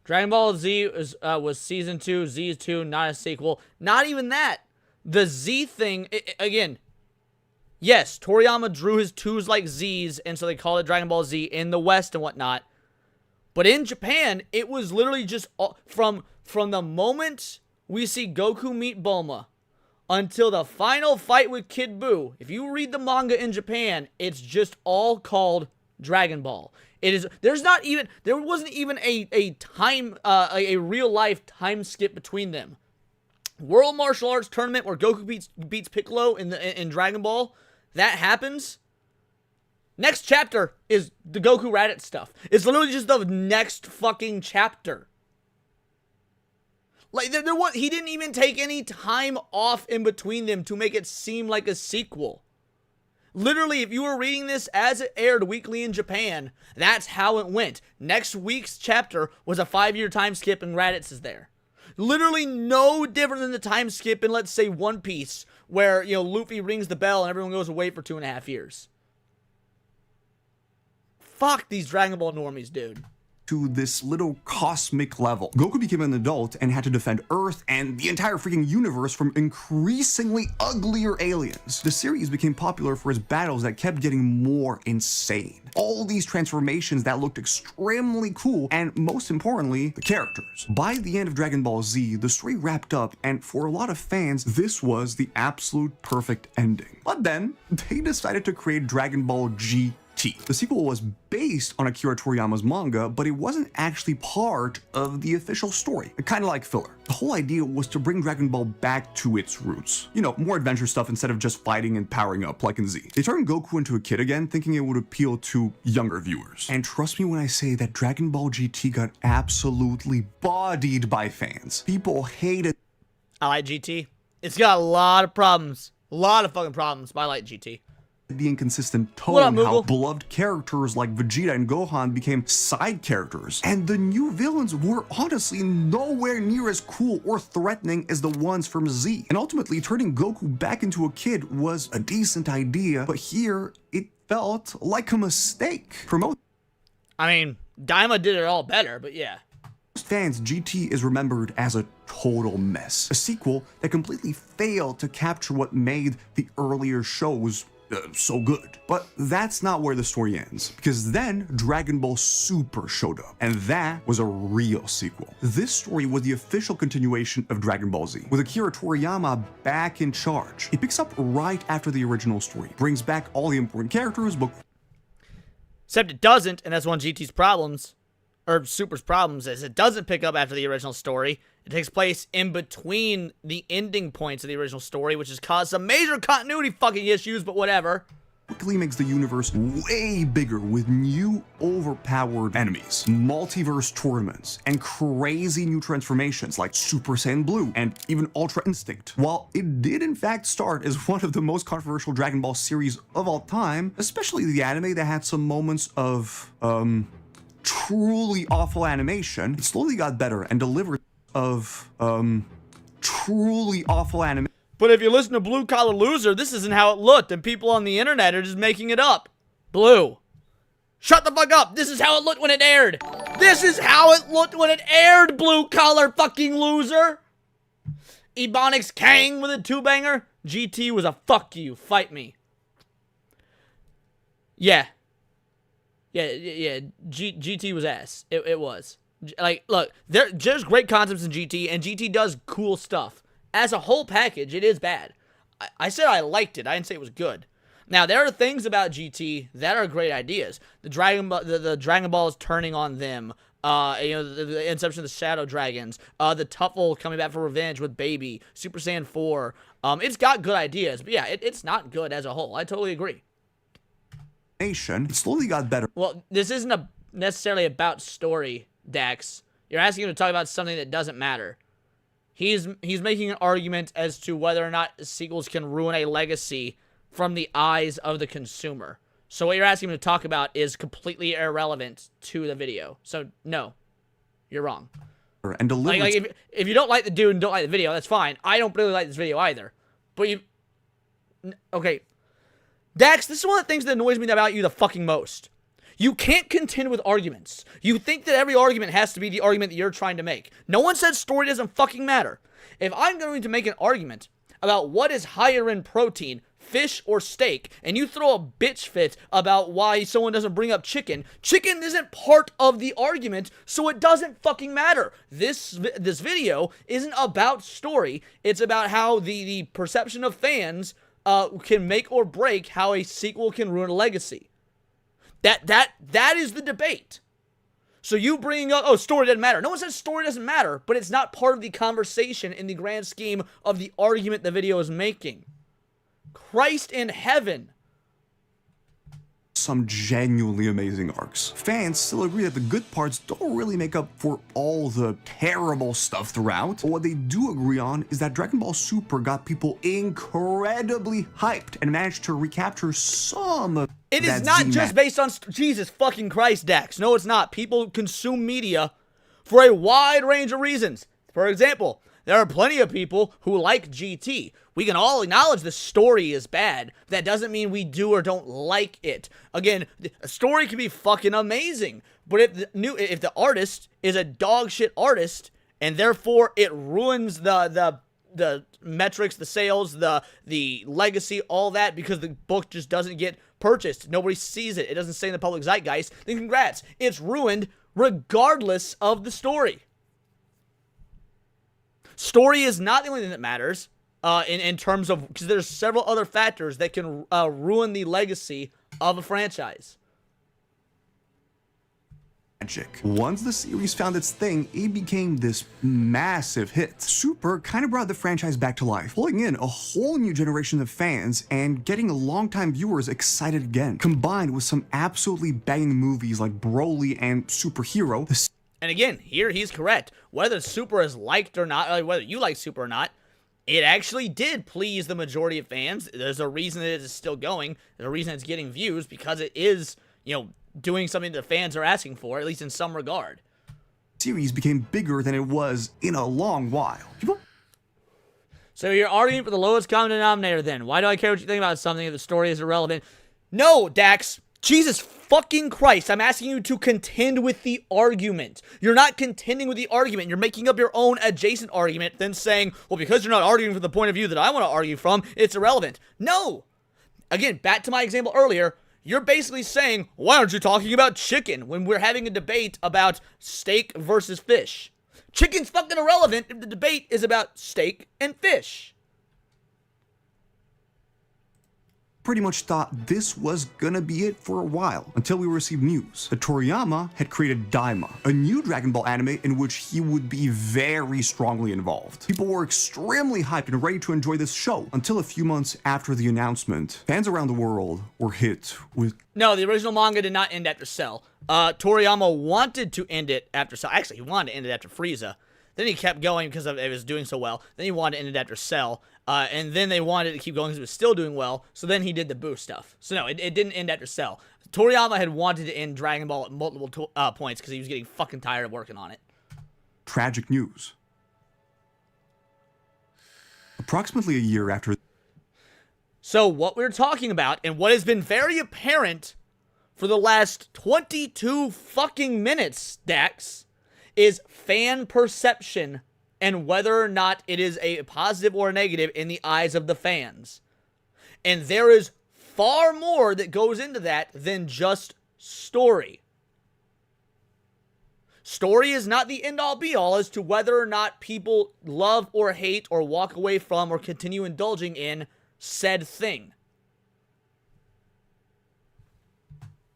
Dragon Ball Z was season 2, Z2, not a sequel. Not even that. The Z thing, again, yes, Toriyama drew his 2s like Zs, and so they called it Dragon Ball Z in the West and whatnot. But in Japan, it was literally just from the moment we see Goku meet Bulma until the final fight with Kid Buu. If you read the manga in Japan, it's just all called Dragon Ball. There wasn't even a real life time skip between them. World Martial Arts Tournament where Goku beats Piccolo in Dragon Ball, that happens. Next chapter is the Goku Raditz stuff. It's literally just the next fucking chapter. Like he didn't even take any time off in between them to make it seem like a sequel. Literally, if you were reading this as it aired weekly in Japan, that's how it went. Next week's chapter was a 5-year time skip and Raditz is there. Literally no different than the time skip in, let's say, One Piece, where, you know, Luffy rings the bell and everyone goes away for 2.5 years. Fuck these Dragon Ball normies, dude. To this little cosmic level. Goku became an adult and had to defend Earth and the entire freaking universe from increasingly uglier aliens. The series became popular for its battles that kept getting more insane. All these transformations that looked extremely cool, and most importantly, the characters. By the end of Dragon Ball Z, the story wrapped up, and for a lot of fans, this was the absolute perfect ending. But then, they decided to create Dragon Ball GT. The sequel was based on Akira Toriyama's manga, but it wasn't actually part of the official story, kind of like filler. The whole idea was to bring Dragon Ball back to its roots. You know, more adventure stuff instead of just fighting and powering up like in Z. They turned Goku into a kid again, thinking it would appeal to younger viewers. And trust me when I say that Dragon Ball GT got absolutely bodied by fans. People hated. I like GT. It's got a lot of problems. A lot of fucking problems, but I like GT. The inconsistent tone, how beloved characters like Vegeta and Gohan became side characters, and the new villains were honestly nowhere near as cool or threatening as the ones from Z. And ultimately, turning Goku back into a kid was a decent idea, but here it felt like a mistake. I mean, Daima did it all better, but yeah. Most fans, GT is remembered as a total mess. A sequel that completely failed to capture what made the earlier shows so good. But that's not where the story ends, because then Dragon Ball Super showed up, and that was a real sequel. This story was the official continuation of Dragon Ball Z, with Akira Toriyama back in charge. It picks up right after the original story, brings back all the important characters, but except it doesn't, and that's one of GT's problems, or Super's problems, is it doesn't pick up after the original story. It takes place in between the ending points of the original story, which has caused some major continuity fucking issues, but whatever. Quickly makes the universe way bigger with new overpowered enemies, multiverse tournaments, and crazy new transformations like Super Saiyan Blue and even Ultra Instinct. While it did in fact start as one of the most controversial Dragon Ball series of all time, especially the anime that had some moments of, truly awful animation, it slowly got better and delivered truly awful anime. But if you listen to Blue Collar Loser, this isn't how it looked, and people on the internet are just making it up. Blue, shut the fuck up. This is how it looked when it aired. This is how it looked when it aired, Blue Collar fucking Loser. Ebonics Kang with a 2-banger. GT was a fuck you. Fight me. Yeah. GT was ass. It was. Like, look, there's great concepts in GT, and GT does cool stuff. As a whole package, it is bad. I said I liked it. I didn't say it was good. Now, there are things about GT that are great ideas. The Dragon Ball is turning on them. You know, the inception of the Shadow Dragons. The Tuffle coming back for revenge with Baby. Super Saiyan 4. It's got good ideas, but yeah, it's not good as a whole. I totally agree. It slowly got better. Well, this isn't necessarily about story, Dax. You're asking him to talk about something that doesn't matter. He's making an argument as to whether or not sequels can ruin a legacy from the eyes of the consumer. So what you're asking him to talk about is completely irrelevant to the video. So no, you're wrong. And like if you don't like the dude and don't like the video, that's fine. I don't really like this video either. But okay, Dax, this is one of the things that annoys me about you the fucking most. You can't contend with arguments. You think that every argument has to be the argument that you're trying to make. No one said story doesn't fucking matter. If I'm going to make an argument about what is higher in protein, fish or steak, and you throw a bitch fit about why someone doesn't bring up chicken, chicken isn't part of the argument, so it doesn't fucking matter. This video isn't about story. It's about how the perception of fans can make or break how a sequel can ruin a legacy. That is the debate. So you bring up, oh, story doesn't matter. No one says story doesn't matter, but it's not part of the conversation in the grand scheme of the argument the video is making. Christ in heaven. some genuinely amazing arcs. Fans still agree that the good parts don't really make up for all the terrible stuff throughout, but what they do agree on is that Dragon Ball Super got people incredibly hyped and managed to recapture some of It is that not Z-Max. just based on Jesus fucking Christ, Dax. No, it's not. People consume media for a wide range of reasons. For example, there are plenty of people who like GT. We can all acknowledge the story is bad. That doesn't mean we do or don't like it. Again, a story can be fucking amazing, but if the artist is a dog shit artist and therefore it ruins the metrics, the sales, the legacy, all that because the book just doesn't get purchased, nobody sees it, it doesn't stay in the public zeitgeist, then congrats, it's ruined regardless of the story. Story is not the only thing that matters in terms of, because there's several other factors that can ruin the legacy of a franchise. Magic. Once the series found its thing, it became this massive hit. Super kind of brought the franchise back to life, pulling in a whole new generation of fans and getting longtime viewers excited again. Combined with some absolutely banging movies like Broly and Superhero, And again, here he's correct. Whether Super is liked or not, whether you like Super or not, it actually did please the majority of fans. There's a reason that it is still going. There's a reason it's getting views because it is, doing something that fans are asking for, at least in some regard. Series became bigger than it was in a long while. So you're arguing for the lowest common denominator then. Why do I care what you think about something if the story is irrelevant? No, Dax. Jesus fucking Christ, I'm asking you to contend with the argument. You're not contending with the argument. You're making up your own adjacent argument, then saying, well, because you're not arguing from the point of view that I want to argue from, it's irrelevant. No! Again, back to my example earlier, you're basically saying, why aren't you talking about chicken when we're having a debate about steak versus fish? Chicken's fucking irrelevant if the debate is about steak and fish. Pretty much thought this was gonna be it for a while, until we received news that Toriyama had created Daima, a new Dragon Ball anime in which he would be very strongly involved. People were extremely hyped and ready to enjoy this show, until a few months after the announcement, fans around the world were hit with... No, the original manga did not end after Cell. Toriyama wanted to end it after Cell. Actually, he wanted to end it after Frieza. Then he kept going because it was doing so well. Then he wanted to end it after Cell. And then they wanted to keep going because it was still doing well. So then he did the Boo stuff. So no, it didn't end after Cell. Toriyama had wanted to end Dragon Ball at multiple points because he was getting fucking tired of working on it. Tragic news. Approximately a year after... So what we're talking about, and what has been very apparent for the last 22 fucking minutes, Dax, is fan perception and whether or not it is a positive or a negative in the eyes of the fans. And there is far more that goes into that than just story. Story is not the end-all be-all as to whether or not people love or hate or walk away from or continue indulging in said thing.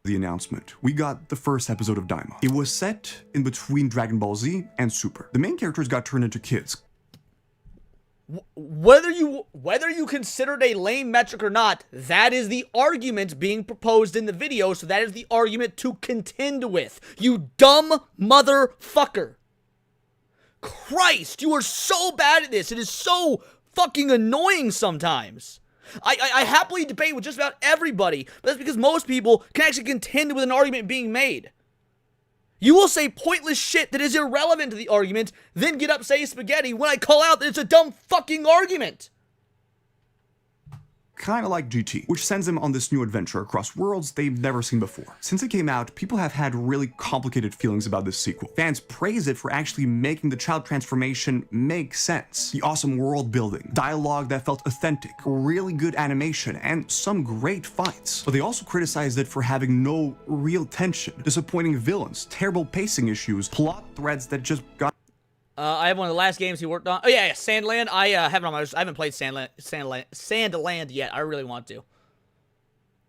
The announcement, we got the first episode of Daima. It was set in between Dragon Ball Z and Super. The main characters got turned into kids. Whether you consider it a lame metric or not, that is the argument being proposed in the video, so that is the argument to contend with. You dumb motherfucker. Christ, you are so bad at this. It is so fucking annoying sometimes. I happily debate with just about everybody, but that's because most people can actually contend with an argument being made. You will say pointless shit that is irrelevant to the argument, then get up say spaghetti when I call out that it's a dumb fucking argument. Kind of like GT, which sends them on this new adventure across worlds they've never seen before. Since it came out, people have had really complicated feelings about this sequel. Fans praise it for actually making the child transformation make sense. The awesome world building, dialogue that felt authentic, really good animation, and some great fights. But they also criticized it for having no real tension, disappointing villains, terrible pacing issues, plot threads that just got... I have one of the last games he worked on. Oh yeah, Sandland. I have it on my list. I haven't played Sandland yet. I really want to.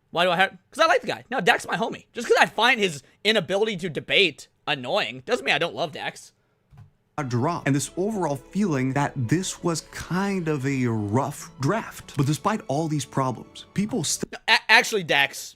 Why do I have? Because I like the guy. No, Dax is my homie. Just because I find his inability to debate annoying doesn't mean I don't love Dax. A drop, and this overall feeling that this was kind of a rough draft. But despite all these problems, people still... Actually, Dax,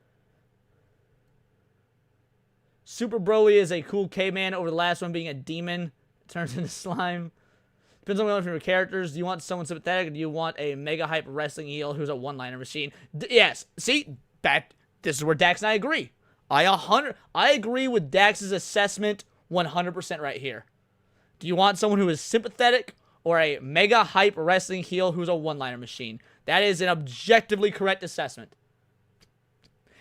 Super Broly is a cool caveman over the last one being a demon. Turns into slime. Depends on what you want from your characters. Do you want someone sympathetic, or do you want a mega hype wrestling heel who's a one-liner machine? Yes. See, this is where Dax and I agree. I agree with Dax's assessment 100% right here. Do you want someone who is sympathetic or a mega hype wrestling heel who's a one-liner machine? That is an objectively correct assessment.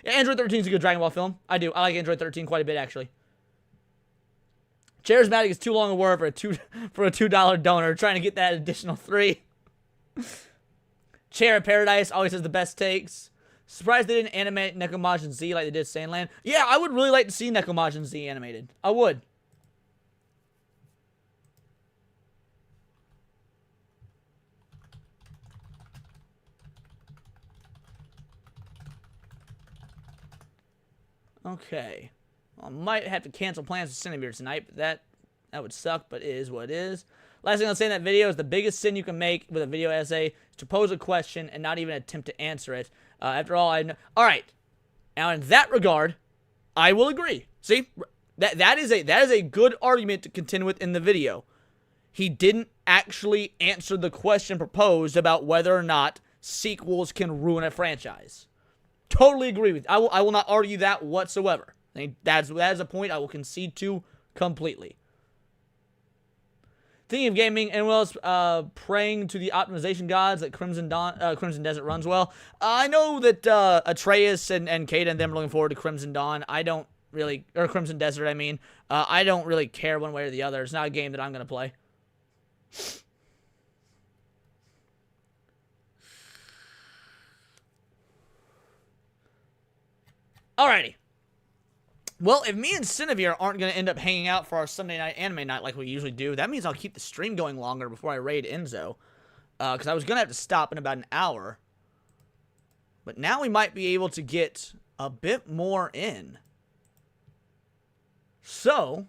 Yeah, Android 13 is a good Dragon Ball film. I do. I like Android 13 quite a bit, actually. Charismatic is too long a word for a $2 donor. Trying to get that additional 3. Chair of Paradise always has the best takes. Surprised they didn't animate Nekomajin Z like they did Sandland. Yeah, I would really like to see Nekomajin Z animated. I would. Okay. Well, I might have to cancel plans with Cinevere tonight, but that would suck, but it is what it is. Last thing I'll say in that video is the biggest sin you can make with a video essay is to pose a question and not even attempt to answer it. After all, I know. All right. Now, in that regard, I will agree. See, that is a good argument to contend with in the video. He didn't actually answer the question proposed about whether or not sequels can ruin a franchise. Totally agree with you. I will not argue that whatsoever. I think that is a point I will concede to completely. Thinking of gaming, anyone else praying to the optimization gods that Crimson Desert runs well? I know that Atreus and Kata and them are looking forward to Crimson Dawn. I don't really, or Crimson Desert, I mean. I don't really care one way or the other. It's not a game that I'm going to play. Alrighty. Well, if me and Cinevere aren't going to end up hanging out for our Sunday night anime night like we usually do, that means I'll keep the stream going longer before I raid Enzo. Because I was going to have to stop in about an hour. But now we might be able to get a bit more in. So,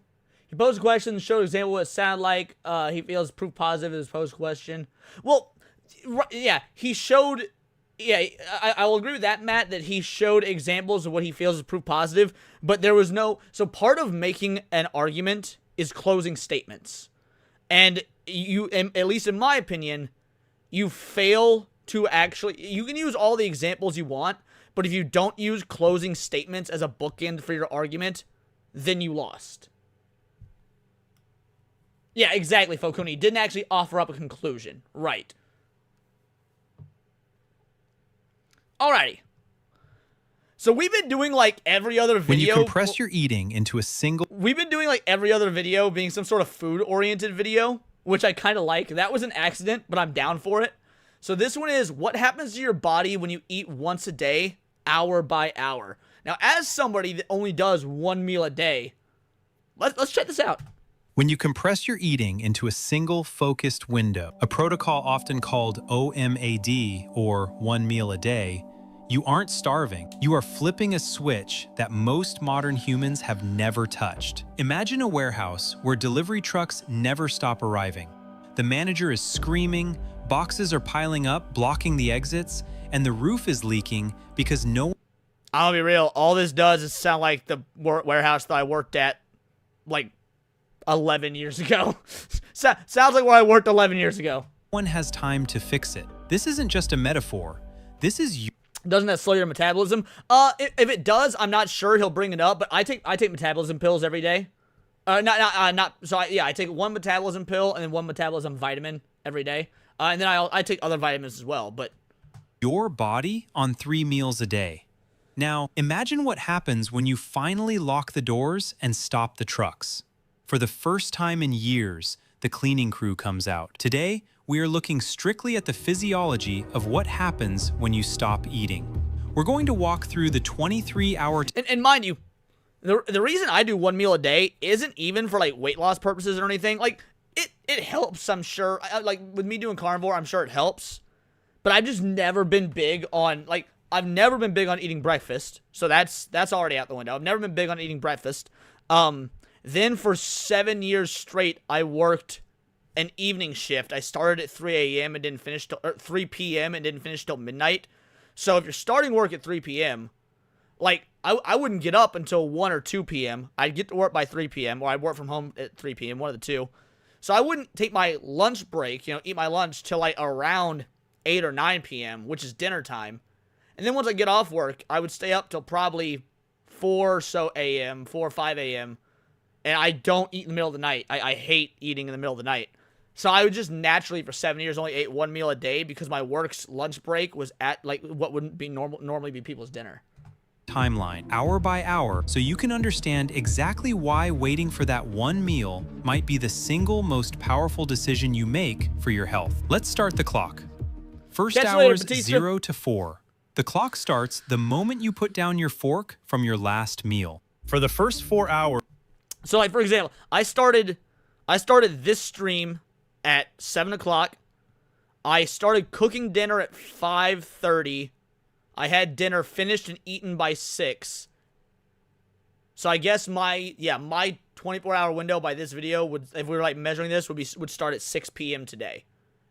he posed a question and showed an example of what it sounded like. He feels proof positive of his posed question. Well, yeah, he showed... Yeah, I will agree with that, Matt, that he showed examples of what he feels is proof positive, but there was no... So part of making an argument is closing statements. And you, at least in my opinion, you fail to actually... You can use all the examples you want, but if you don't use closing statements as a bookend for your argument, then you lost. Yeah, exactly, Fokuni. Didn't actually offer up a conclusion. Right. Alrighty. So we've been doing like every other video. When you compress your eating into a single... We've been doing like every other video being some sort of food-oriented video, which I kind of like. That was an accident, but I'm down for it. So this one is what happens to your body when you eat once a day, hour by hour. Now, as somebody that only does one meal a day, let's check this out. When you compress your eating into a single focused window, a protocol often called OMAD, or 1 meal a day, you aren't starving. You are flipping a switch that most modern humans have never touched. Imagine a warehouse where delivery trucks never stop arriving. The manager is screaming, boxes are piling up, blocking the exits, and the roof is leaking because no... I'll be real, all this does is sound like the warehouse that I worked at, like, 11 years ago. Sounds like where I worked 11 years ago. No one has time to fix it. This isn't just a metaphor. This is you. Doesn't that slow your metabolism? If it does, I'm not sure he'll bring it up, but I take metabolism pills every day. I take one metabolism pill and then one metabolism vitamin every day. And then I take other vitamins as well, but... Your body on 3 meals a day. Now, imagine what happens when you finally lock the doors and stop the trucks. For the first time in years, the cleaning crew comes out. Today, we are looking strictly at the physiology of what happens when you stop eating. We're going to walk through the 23-hour... And mind you, the reason I do 1 meal a day isn't even for, like, weight loss purposes or anything. Like, it helps, I'm sure. Like, with me doing carnivore, I'm sure it helps. But I've just never been big on, like... I've never been big on eating breakfast, so that's already out the window. I've never been big on eating breakfast. Then for 7 years straight, I worked an evening shift. I started at 3 a.m. and didn't finish till 3 p.m. and didn't finish till midnight. So if you're starting work at 3 p.m., like I wouldn't get up until 1 or 2 p.m. I'd get to work by 3 p.m. or I'd work from home at 3 p.m., one of the two. So I wouldn't take my lunch break, eat my lunch till like around 8 or 9 p.m., which is dinner time. And then once I get off work, I would stay up till probably 4 or 5 a.m. And I don't eat in the middle of the night. I hate eating in the middle of the night. So I would just naturally, for 7 years, only ate 1 meal a day because my work's lunch break was at like what wouldn't be normally be people's dinner. Timeline, hour by hour, so you can understand exactly why waiting for that one meal might be the single most powerful decision you make for your health. Let's start the clock. First hours, 0 to 4. The clock starts the moment you put down your fork from your last meal. For the first 4 hours... So, like, for example, I started this stream at 7 o'clock. I started cooking dinner at 5:30. I had dinner finished and eaten by 6. So I guess my 24-hour window by this video would, if we were like measuring this, would start at 6 p.m. today.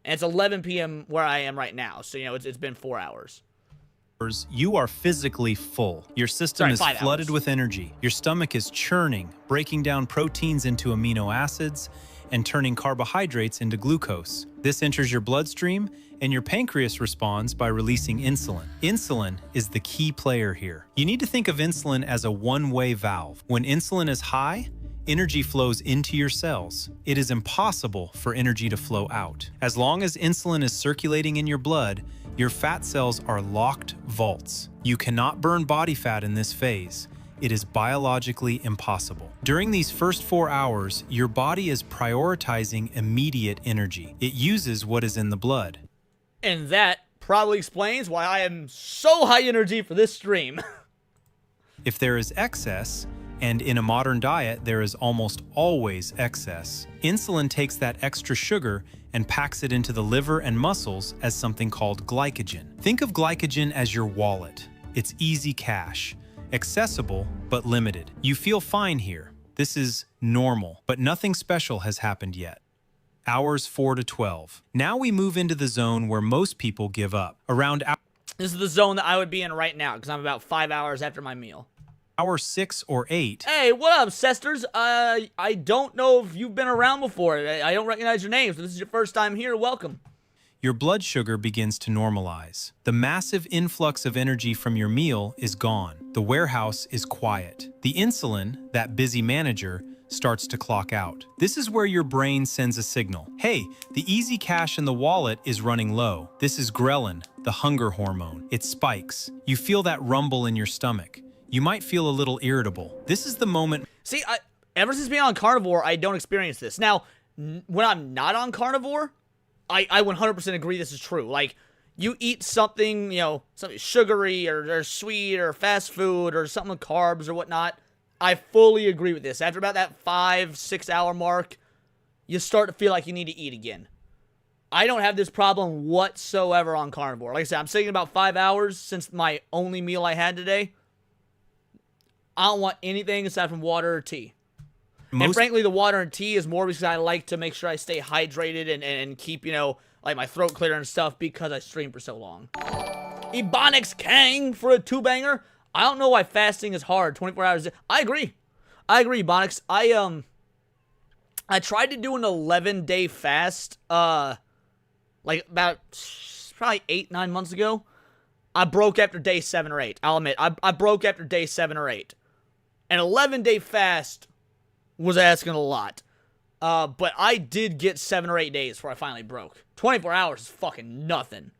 And it's 11 p.m. where I am right now. So, it's been 4 hours. You are physically full. Your system is flooded with energy. Your stomach is churning, breaking down proteins into amino acids and turning carbohydrates into glucose. This enters your bloodstream, and your pancreas responds by releasing insulin. Insulin is the key player here. You need to think of insulin as a one-way valve. When insulin is high, energy flows into your cells. It is impossible for energy to flow out. As long as insulin is circulating in your blood, your fat cells are locked vaults. You cannot burn body fat in this phase. It is biologically impossible. During these first 4 hours, your body is prioritizing immediate energy. It uses what is in the blood. And that probably explains why I am so high energy for this stream. If there is excess, and in a modern diet there is almost always excess, insulin takes that extra sugar and packs it into the liver and muscles as something called glycogen. Think of glycogen as your wallet. It's easy cash, accessible but limited. You feel fine here. This is normal, but nothing special has happened yet. Hours 4 to 12. Now we move into the zone where most people give up. This is the zone that I would be in right now because I'm about 5 hours after my meal. Hour 6 or 8. Hey, what up, Sesters? I don't know if you've been around before. I don't recognize your names. So this is your first time here. Welcome. Your blood sugar begins to normalize. The massive influx of energy from your meal is gone. The warehouse is quiet. The insulin, that busy manager, starts to clock out. This is where your brain sends a signal. Hey, the easy cash in the wallet is running low. This is ghrelin, the hunger hormone. It spikes. You feel that rumble in your stomach. You might feel a little irritable. This is the moment. See, ever since being on Carnivore, I don't experience this. Now, when I'm not on Carnivore, I 100% agree this is true. Like, you eat something, something sugary or sweet or fast food or something with carbs or whatnot, I fully agree with this. After about that 5-6 hour mark, you start to feel like you need to eat again. I don't have this problem whatsoever on Carnivore. Like I said, I'm sitting about 5 hours since my only meal I had today. I don't want anything aside from water or tea. And frankly, the water and tea is more because I like to make sure I stay hydrated and keep, like my throat clear and stuff because I stream for so long. Ebonics Kang for a 2-banger. I don't know why fasting is hard. 24 hours. I agree, Ebonics. I tried to do an 11-day fast, like about probably 8-9 months ago. I broke after day 7 or 8. I'll admit, I broke after day 7 or 8. An 11-day fast was asking a lot. But I did get 7 or 8 days before I finally broke. 24 hours is fucking nothing.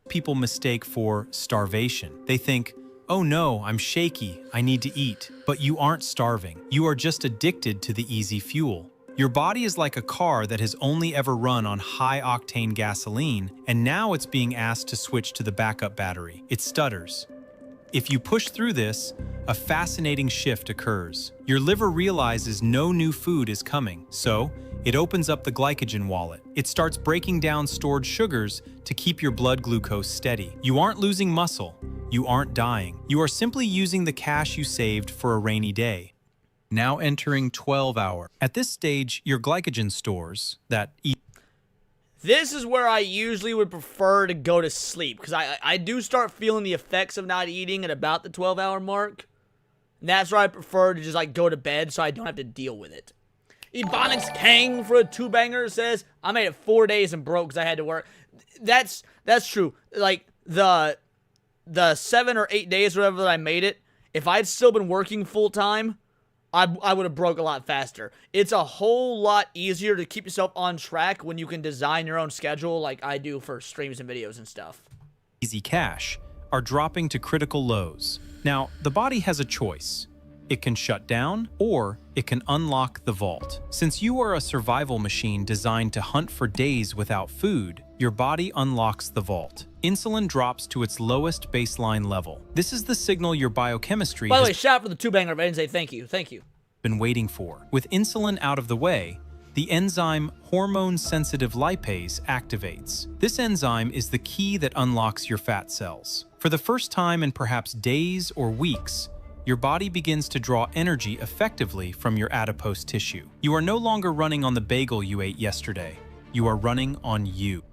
People mistake for starvation. They think, oh no, I'm shaky, I need to eat. But you aren't starving. You are just addicted to the easy fuel. Your body is like a car that has only ever run on high-octane gasoline, and now it's being asked to switch to the backup battery. It stutters. If you push through this, a fascinating shift occurs. Your liver realizes no new food is coming, so it opens up the glycogen wallet. It starts breaking down stored sugars to keep your blood glucose steady. You aren't losing muscle. You aren't dying. You are simply using the cash you saved for a rainy day. Now entering 12 hour. At this stage, your glycogen stores that This is where I usually would prefer to go to sleep because I do start feeling the effects of not eating at about the 12-hour mark. And that's why I prefer to just, like, go to bed so I don't have to deal with it. Ebonics Kang for a 2-banger says, I made it 4 days and broke because I had to work. That's true. Like, the 7 or 8 days, whatever, that I made it, if I'd still been working full-time, I would have broke a lot faster. It's a whole lot easier to keep yourself on track when you can design your own schedule like I do for streams and videos and stuff. Easy cash are dropping to critical lows. Now, the body has a choice. It can shut down, or it can unlock the vault. Since you are a survival machine designed to hunt for days without food, your body unlocks the vault. Insulin drops to its lowest baseline level. This is the signal your biochemistry By the way, shout out for the 2-banger, but I didn't say thank you. Thank you. Been waiting for. With insulin out of the way, the enzyme hormone-sensitive lipase activates. This enzyme is the key that unlocks your fat cells. For the first time in perhaps days or weeks, your body begins to draw energy effectively from your adipose tissue. You are no longer running on the bagel you ate yesterday. You are running on you.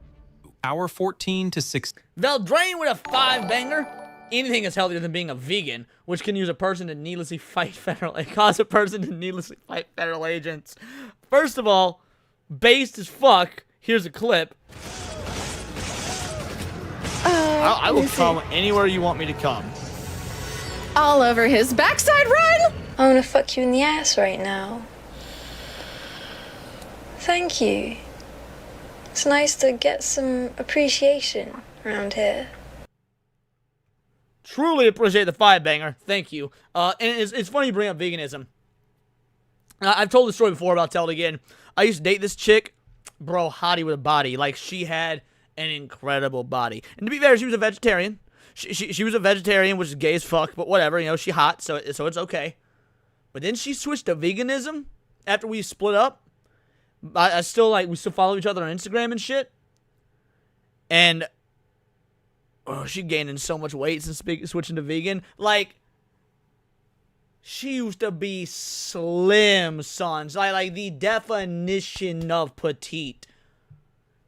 Hour 14 to 16. Veldrain with a 5-banger. Anything is healthier than being a vegan, which can use a person to needlessly fight cause a person to needlessly fight federal agents. First of all, based as fuck. Here's a clip. I will come anywhere you want me to come. All over his backside run! I wanna fuck you in the ass right now. Thank you. It's nice to get some appreciation around here. Truly appreciate the 5-banger. Thank you. And it's funny you bring up veganism. I've told the story before, but I'll tell it again. I used to date this chick. Bro, hottie with a body. Like, she had an incredible body. And to be fair, she was a vegetarian. She was a vegetarian, which is gay as fuck, but whatever, you know, she hot, so it's okay. But then she switched to veganism after we split up. I still, like, we still follow each other on Instagram and shit. And, oh, she gaining so much weight since switching to vegan. Like, she used to be slim, son. Like the definition of petite.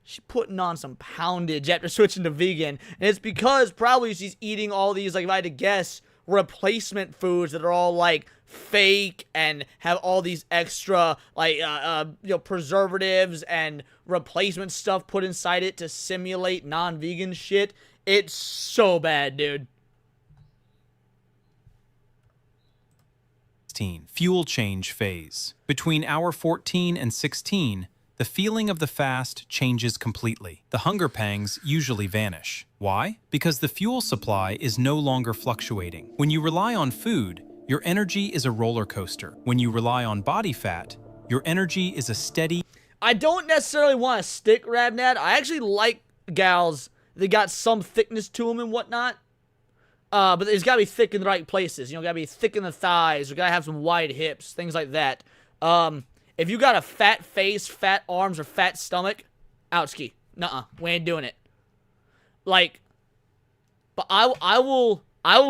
She's putting on some poundage after switching to vegan. And it's because probably she's eating all these, like, if I had to guess, replacement foods that are all, like, fake and have all these extra, like, preservatives and replacement stuff put inside it to simulate non-vegan shit. It's so bad, dude. Fuel change phase. Between hour 14 and 16, the feeling of the fast changes completely. The hunger pangs usually vanish. Why? Because the fuel supply is no longer fluctuating. When you rely on food, your energy is a roller coaster. When you rely on body fat, your energy is a steady... I don't necessarily want to stick Rabnad. I actually like gals that got some thickness to them and whatnot. But it's got to be thick in the right places. You know, got to be thick in the thighs. You got to have some wide hips, things like that. If you got a fat face, fat arms, or fat stomach, outski. Nuh-uh. We ain't doing it. Like, but I will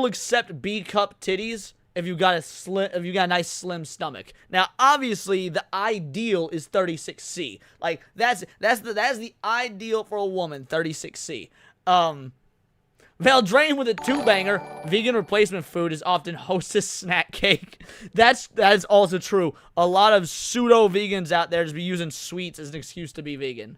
accept B-cup titties if you got a nice slim stomach. Now, obviously, the ideal is 36C. Like, that's the ideal for a woman, 36C. Veldrain with a 2-banger. Vegan replacement food is often Hostess snack cake. That is also true. A lot of pseudo-vegans out there just be using sweets as an excuse to be vegan.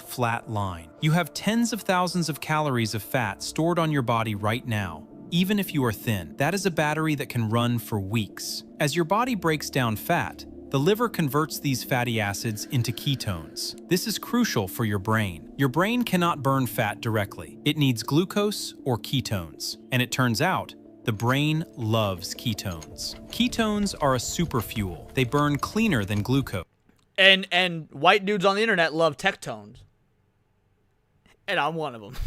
Flat line. You have tens of thousands of calories of fat stored on your body right now, even if you are thin. That is a battery that can run for weeks. As your body breaks down fat, the liver converts these fatty acids into ketones. This is crucial for your brain. Your brain cannot burn fat directly. It needs glucose or ketones. And it turns out, the brain loves ketones. Ketones are a super fuel. They burn cleaner than glucose. And white dudes on the internet love tectones. And I'm one of them.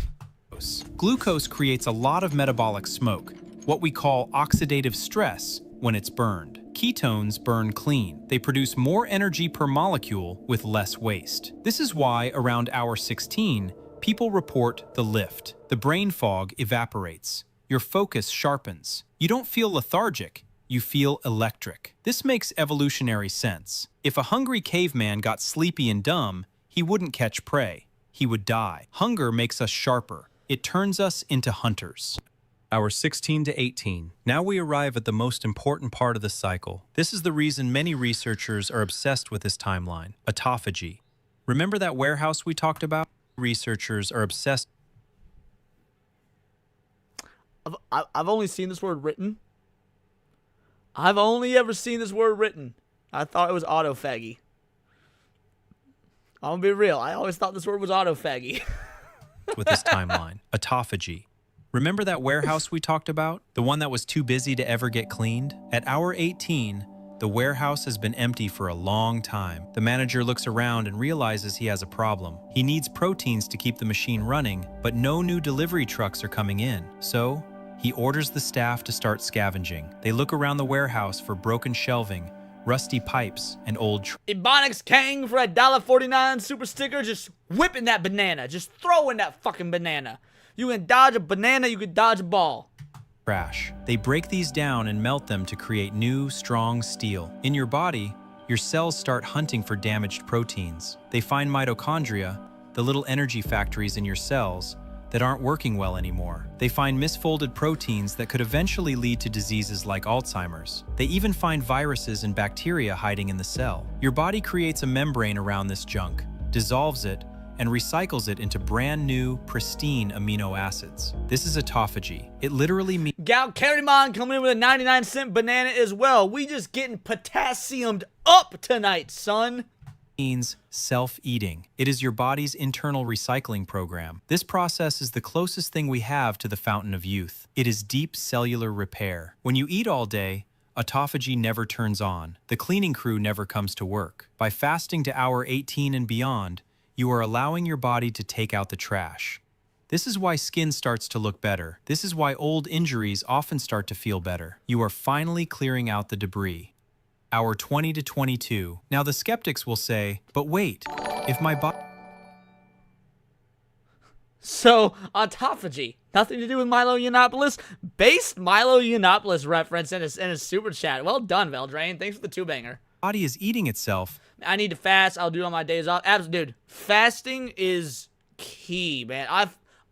Glucose creates a lot of metabolic smoke, what we call oxidative stress, when it's burned. Ketones burn clean. They produce more energy per molecule with less waste. This is why around hour 16, people report the lift. The brain fog evaporates. Your focus sharpens. You don't feel lethargic. You feel electric. This makes evolutionary sense. If a hungry caveman got sleepy and dumb, he wouldn't catch prey. He would die. Hunger makes us sharper. It turns us into hunters. Hours 16 to 18. Now we arrive at the most important part of the cycle. This is the reason many researchers are obsessed with this timeline, autophagy. Remember that warehouse we talked about? Researchers are obsessed. I've only seen this word written. I've only ever seen this word written. I thought it was autophagy. I'm gonna be real. I always thought this word was autophagy. With this timeline, autophagy. Remember that warehouse we talked about? The one that was too busy to ever get cleaned? At hour 18, the warehouse has been empty for a long time. The manager looks around and realizes he has a problem. He needs proteins to keep the machine running, but no new delivery trucks are coming in. So, he orders the staff to start scavenging. They look around the warehouse for broken shelving, rusty pipes, and old Ebonics Kang for a $1.49 super sticker, just whipping that banana. Just throwing that fucking banana. You can dodge a banana, you can dodge a ball. Trash. They break these down and melt them to create new, strong steel. In your body, your cells start hunting for damaged proteins. They find mitochondria, the little energy factories in your cells, that aren't working well anymore. They find misfolded proteins that could eventually lead to diseases like Alzheimer's. They even find viruses and bacteria hiding in the cell. Your body creates a membrane around this junk, dissolves it, and recycles it into brand new, pristine amino acids. This is autophagy. It literally means Gal Carrimon coming in with a 99-cent banana as well. We just getting potassiumed up tonight, son. Means self-eating. It is your body's internal recycling program. This process is the closest thing we have to the fountain of youth. It is deep cellular repair. When you eat all day, autophagy never turns on. The cleaning crew never comes to work. By fasting to hour 18 and beyond, you are allowing your body to take out the trash. This is why skin starts to look better. This is why old injuries often start to feel better. You are finally clearing out the debris. Hour 20 to 22. Now the skeptics will say, but wait, if my body... So, autophagy. Nothing to do with Milo Yiannopoulos. Based Milo Yiannopoulos reference in a super chat. Well done, Veldrain. Thanks for the two-banger. Body is eating itself. I need to fast. I'll do it on my days off. Dude, fasting is key, man.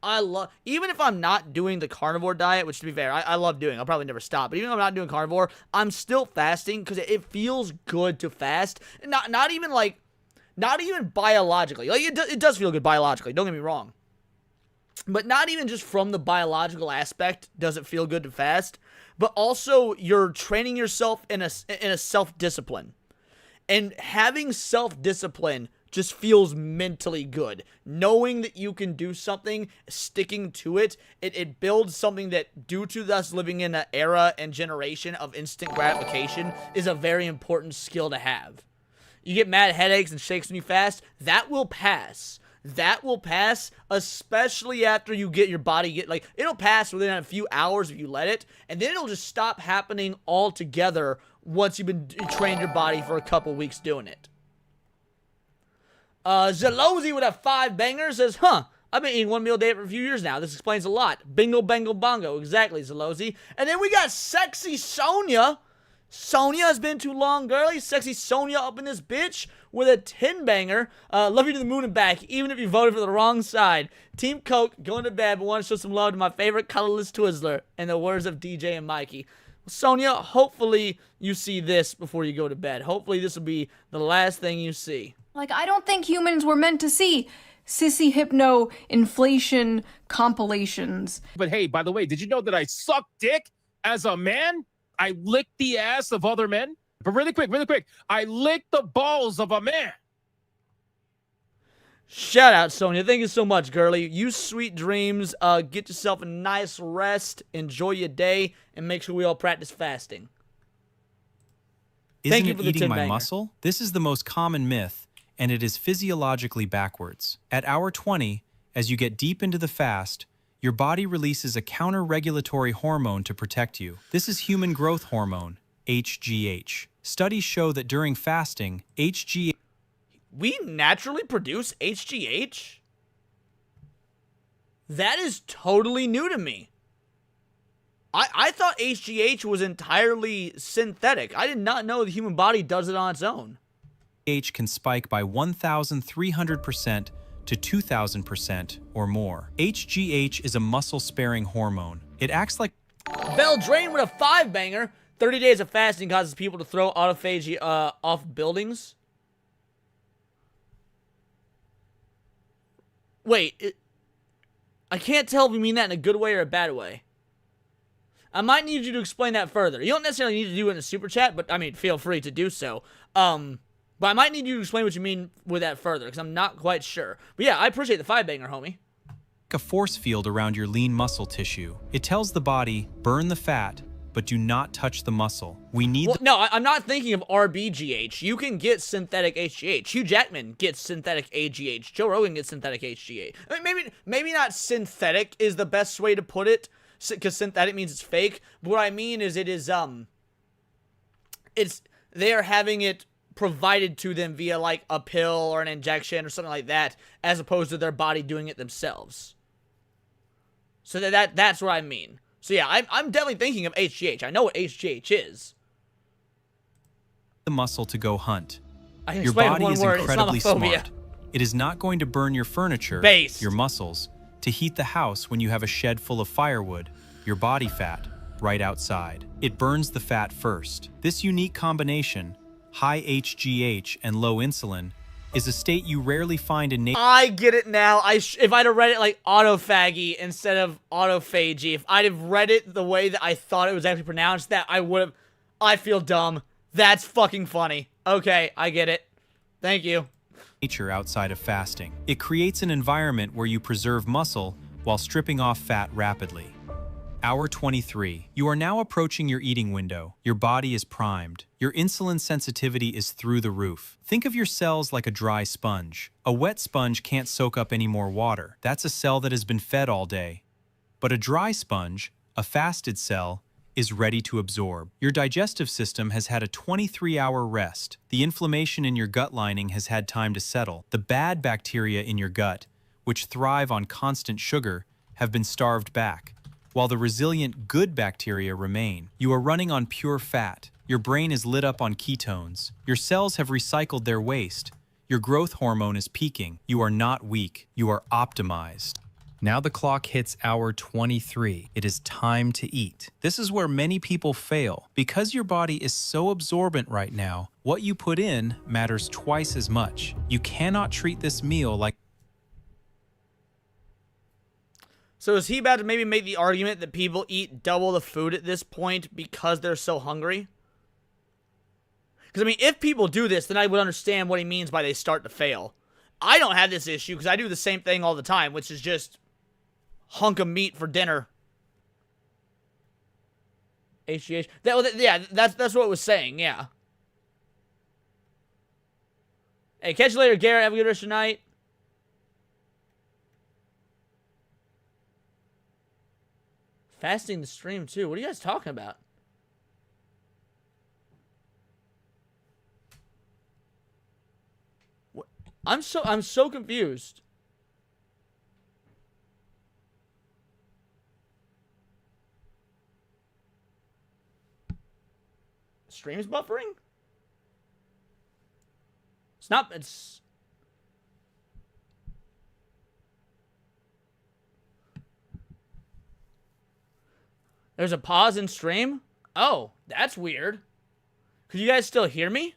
I love, even if I'm not doing the carnivore diet, which to be fair, I love doing. I'll probably never stop. But even if I'm not doing carnivore, I'm still fasting because it feels good to fast. Not even biologically. Like it does feel good biologically. Don't get me wrong. But not even just from the biological aspect does it feel good to fast, but also you're training yourself in a self-discipline. And having self-discipline just feels mentally good. Knowing that you can do something, sticking to it, it builds something that, due to us living in an era and generation of instant gratification, is a very important skill to have. You get mad headaches and shakes when you fast, that will pass. That will pass, especially after you get your body, it'll pass within a few hours if you let it, and then it'll just stop happening altogether once you've been trained your body for a couple weeks doing it. Zelozy with a 5 banger says, I've been eating one meal a day for a few years now. This explains a lot. Bingo, bango, bongo. Exactly, Zelozy. And then we got Sexy Sonia. Sonia has been too long, girly. Sexy Sonia up in this bitch with a 10 banger. Love you to the moon and back, even if you voted for the wrong side. Team Coke, going to bed, but want to show some love to my favorite colorless Twizzler. In the words of DJ and Mikey. Sonia, hopefully you see this before you go to bed. Hopefully this will be the last thing you see. Like, I don't think humans were meant to see sissy hypno inflation compilations. But hey, by the way, did you know that I suck dick as a man? I lick the ass of other men. But really quick, I lick the balls of a man. Shout out, Sonia. Thank you so much, girly. You sweet dreams. Get yourself a nice rest. Enjoy your day. And make sure we all practice fasting. Isn't it eating my muscle? This is the most common myth, and it is physiologically backwards. At hour 20, as you get deep into the fast, your body releases a counter-regulatory hormone to protect you. This is human growth hormone, HGH. Studies show that during fasting, HGH... We naturally produce HGH? That is totally new to me. I thought HGH was entirely synthetic. I did not know the human body does it on its own. HGH can spike by 1,300% to 2,000% or more. HGH is a muscle-sparing hormone. It acts like Veldrain with a 5-banger. 30 days of fasting causes people to throw autophagy off buildings. Wait, I can't tell if you mean that in a good way or a bad way. I might need you to explain that further. You don't necessarily need to do it in a super chat, but I mean, feel free to do so. But I might need you to explain what you mean with that further, because I'm not quite sure. But yeah, I appreciate the 5-banger, homie. a force field around your lean muscle tissue. It tells the body, burn the fat, but do not touch the muscle. We need No, I'm not thinking of RBGH. You can get synthetic HGH. Hugh Jackman gets synthetic AGH. Joe Rogan gets synthetic HGH. I mean, maybe not synthetic is the best way to put it, because synthetic means it's fake. But what I mean is they are having it provided to them via like a pill or an injection or something like that, as opposed to their body doing it themselves. So that's what I mean. So yeah, I'm definitely thinking of HGH. I know what HGH is. The muscle to go hunt. I can your explain body in one is word. incredibly Islamophobia. smart. It is not going to burn your furniture, your muscles, to heat the house when you have a shed full of firewood, your body fat, right outside. It burns the fat first. This unique combination, high HGH and low insulin, is a state you rarely find in nature. I get it now. If I'd have read it like autophagy instead of autophagy, if I'd have read it the way that I thought it was actually pronounced, that I would have. I feel dumb. That's fucking funny. Okay, I get it. Thank you. Nature outside of fasting. It creates an environment where you preserve muscle while stripping off fat rapidly. Hour 23. You are now approaching your eating window. Your body is primed. Your insulin sensitivity is through the roof. Think of your cells like a dry sponge. A wet sponge can't soak up any more water. That's a cell that has been fed all day. But a dry sponge, a fasted cell, is ready to absorb. Your digestive system has had a 23-hour rest. The inflammation in your gut lining has had time to settle. The bad bacteria in your gut, which thrive on constant sugar, have been starved back, while the resilient good bacteria remain. You are running on pure fat. Your brain is lit up on ketones. Your cells have recycled their waste. Your growth hormone is peaking. You are not weak. You are optimized. Now the clock hits hour 23. It is time to eat. This is where many people fail. Because your body is so absorbent right now, what you put in matters twice as much. You cannot treat this meal like... So is he about to maybe make the argument that people eat double the food at this point because they're so hungry? Because, I mean, if people do this, then I would understand what he means by they start to fail. I don't have this issue because I do the same thing all the time, which is just hunk of meat for dinner. HGH. Yeah, that's what it was saying, yeah. Hey, catch you later, Garrett. Have a good rest of your night. Fasting the stream, too. What are you guys talking about? What? I'm so confused. Stream's buffering? It's There's a pause in stream? Oh, that's weird. Could you guys still hear me?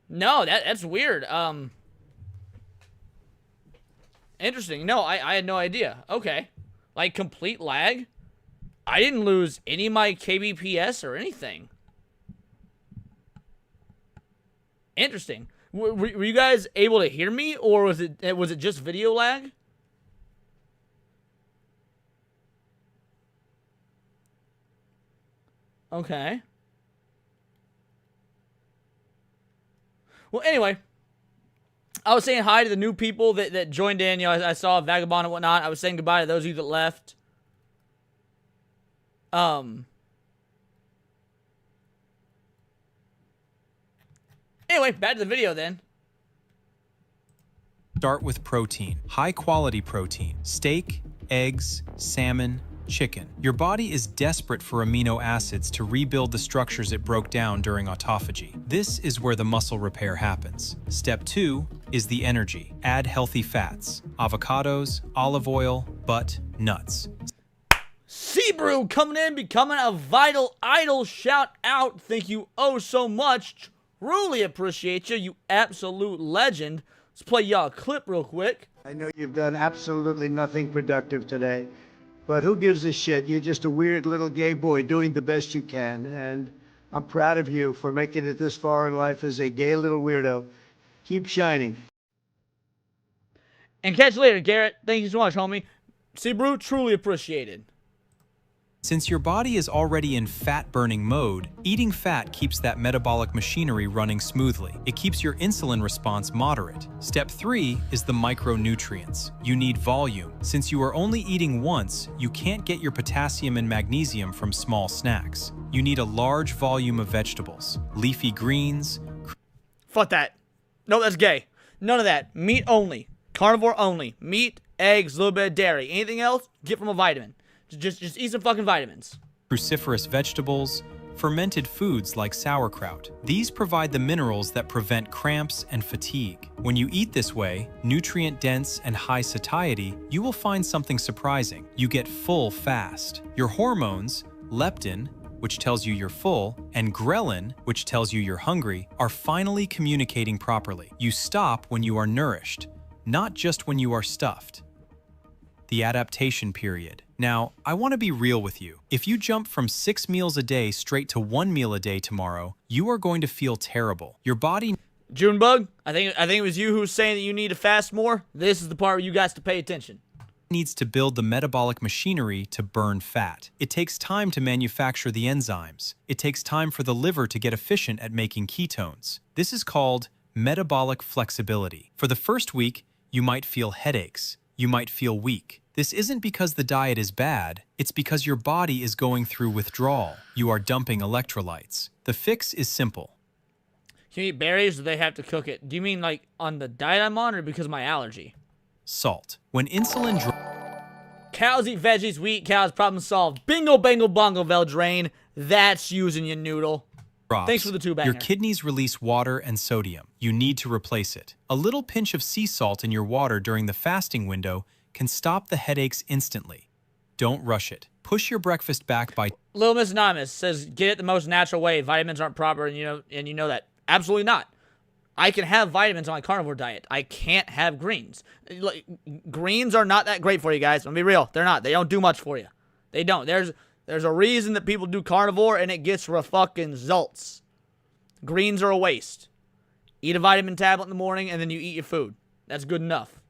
No, that's weird. Interesting. No, I had no idea. Okay. Like, complete lag? I didn't lose any of my kbps or anything. Interesting. Were you guys able to hear me, or was it just video lag? Okay. Well, anyway, I was saying hi to the new people that joined in. You know, I saw Vagabond and whatnot. I was saying goodbye to those of you that left. Anyway, back to the video then. Start with protein. High quality protein. Steak, eggs, salmon, chicken. Your body is desperate for amino acids to rebuild the structures it broke down during autophagy. This is where the muscle repair happens. Step 2 is the energy. Add healthy fats, avocados, olive oil, butt, nuts. C-Brew coming in, becoming a vital idol. Shout out. Thank you oh so much. Truly appreciate you, you absolute legend. Let's play y'all a clip real quick. I know you've done absolutely nothing productive today, but who gives a shit? You're just a weird little gay boy doing the best you can, and I'm proud of you for making it this far in life as a gay little weirdo. Keep shining. And catch you later, Garrett. Thank you so much, homie. C-Brew, truly appreciated. Since your body is already in fat-burning mode, eating fat keeps that metabolic machinery running smoothly. It keeps your insulin response moderate. Step 3 is the micronutrients. You need volume. Since you are only eating once, you can't get your potassium and magnesium from small snacks. You need a large volume of vegetables, leafy greens. Fuck that. No, that's gay. None of that. Meat only. Carnivore only. Meat, eggs, a little bit of dairy. Anything else, get from a vitamin. Just eat some fucking vitamins. Cruciferous vegetables, fermented foods like sauerkraut. These provide the minerals that prevent cramps and fatigue. When you eat this way, nutrient-dense and high satiety, you will find something surprising. You get full fast. Your hormones, leptin, which tells you you're full, and ghrelin, which tells you you're hungry, are finally communicating properly. You stop when you are nourished, not just when you are stuffed. The adaptation period. Now, I want to be real with you. If you jump from 6 meals a day straight to 1 meal a day tomorrow, you are going to feel terrible. Your body... Junebug, I think it was you who was saying that you need to fast more. This is the part where you guys to pay attention. Needs to build the metabolic machinery to burn fat. It takes time to manufacture the enzymes. It takes time for the liver to get efficient at making ketones. This is called metabolic flexibility. For the first week, you might feel headaches. You might feel weak. This isn't because the diet is bad, it's because your body is going through withdrawal. You are dumping electrolytes. The fix is simple. Can you eat berries or do they have to cook it? Do you mean like on the diet I'm on or because of my allergy? Salt. When insulin cows eat veggies, we eat cows, problem solved. Bingo, bango, bongo, Veldrain. That's using your noodle. drops, thanks for the two banger. Your kidneys release water and sodium. You need to replace it. A little pinch of sea salt in your water during the fasting window can stop the headaches instantly. Don't rush it. Push your breakfast back by... Little Miss Anonymous says, get it the most natural way. Vitamins aren't proper, and you know that. Absolutely not. I can have vitamins on my carnivore diet. I can't have greens. Like, greens are not that great for you guys. I'm gonna be real. They're not. They don't do much for you. They don't. There's a reason that people do carnivore, and it gets fucking results. Greens are a waste. Eat a vitamin tablet in the morning, and then you eat your food. That's good enough.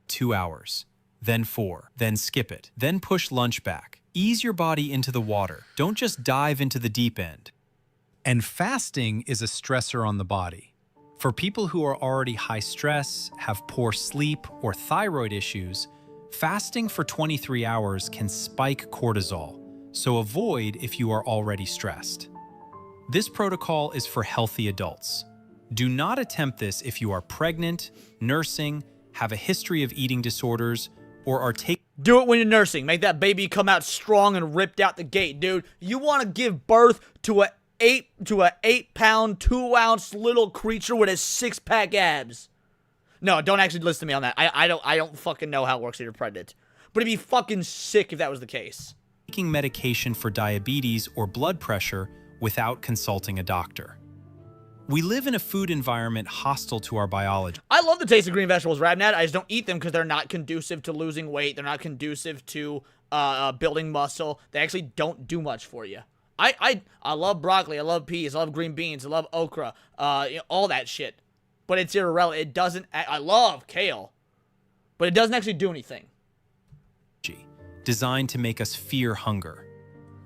2 hours. Then 4, then skip it, then push lunch back. Ease your body into the water. Don't just dive into the deep end. And fasting is a stressor on the body. For people who are already high stress, have poor sleep, or thyroid issues, fasting for 23 hours can spike cortisol, so avoid if you are already stressed. This protocol is for healthy adults. Do not attempt this if you are pregnant, nursing, have a history of eating disorders, or are taking... Do it when you're nursing. Make that baby come out strong and ripped out the gate, dude. You want to give birth to a 8-pound, 2-ounce little creature with a 6-pack abs. No, don't actually listen to me on that. I don't fucking know how it works if you're pregnant. But it'd be fucking sick if that was the case. Taking medication for diabetes or blood pressure without consulting a doctor. We live in a food environment hostile to our biology. I love the taste of green vegetables, Radnad. I just don't eat them because they're not conducive to losing weight. They're not conducive to building muscle. They actually don't do much for you. I love broccoli. I love peas. I love green beans. I love okra. All that shit. But it's irrelevant. It doesn't... I love kale. But it doesn't actually do anything. Designed to make us fear hunger.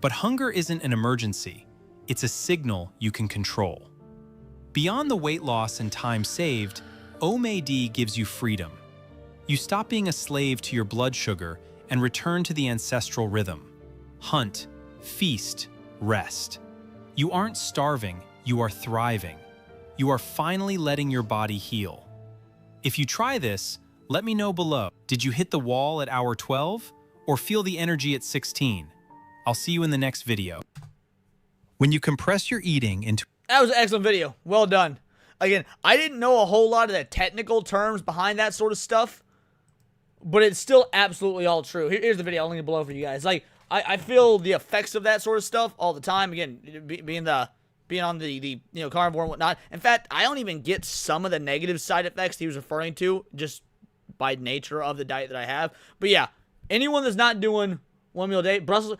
But hunger isn't an emergency. It's a signal you can control. Beyond the weight loss and time saved, OMAD gives you freedom. You stop being a slave to your blood sugar and return to the ancestral rhythm. Hunt, feast, rest. You aren't starving, you are thriving. You are finally letting your body heal. If you try this, let me know below. Did you hit the wall at hour 12? or feel the energy at 16. I'll see you in the next video. When you compress your eating into... That was an excellent video. Well done. Again, I didn't know a whole lot of the technical terms behind that sort of stuff, but it's still absolutely all true. Here's the video. I'll link it below for you guys. Like, I feel the effects of that sort of stuff all the time. Again, being on the carnivore and whatnot. In fact, I don't even get some of the negative side effects he was referring to just by nature of the diet that I have. But yeah, anyone that's not doing 1 meal a day, Brussels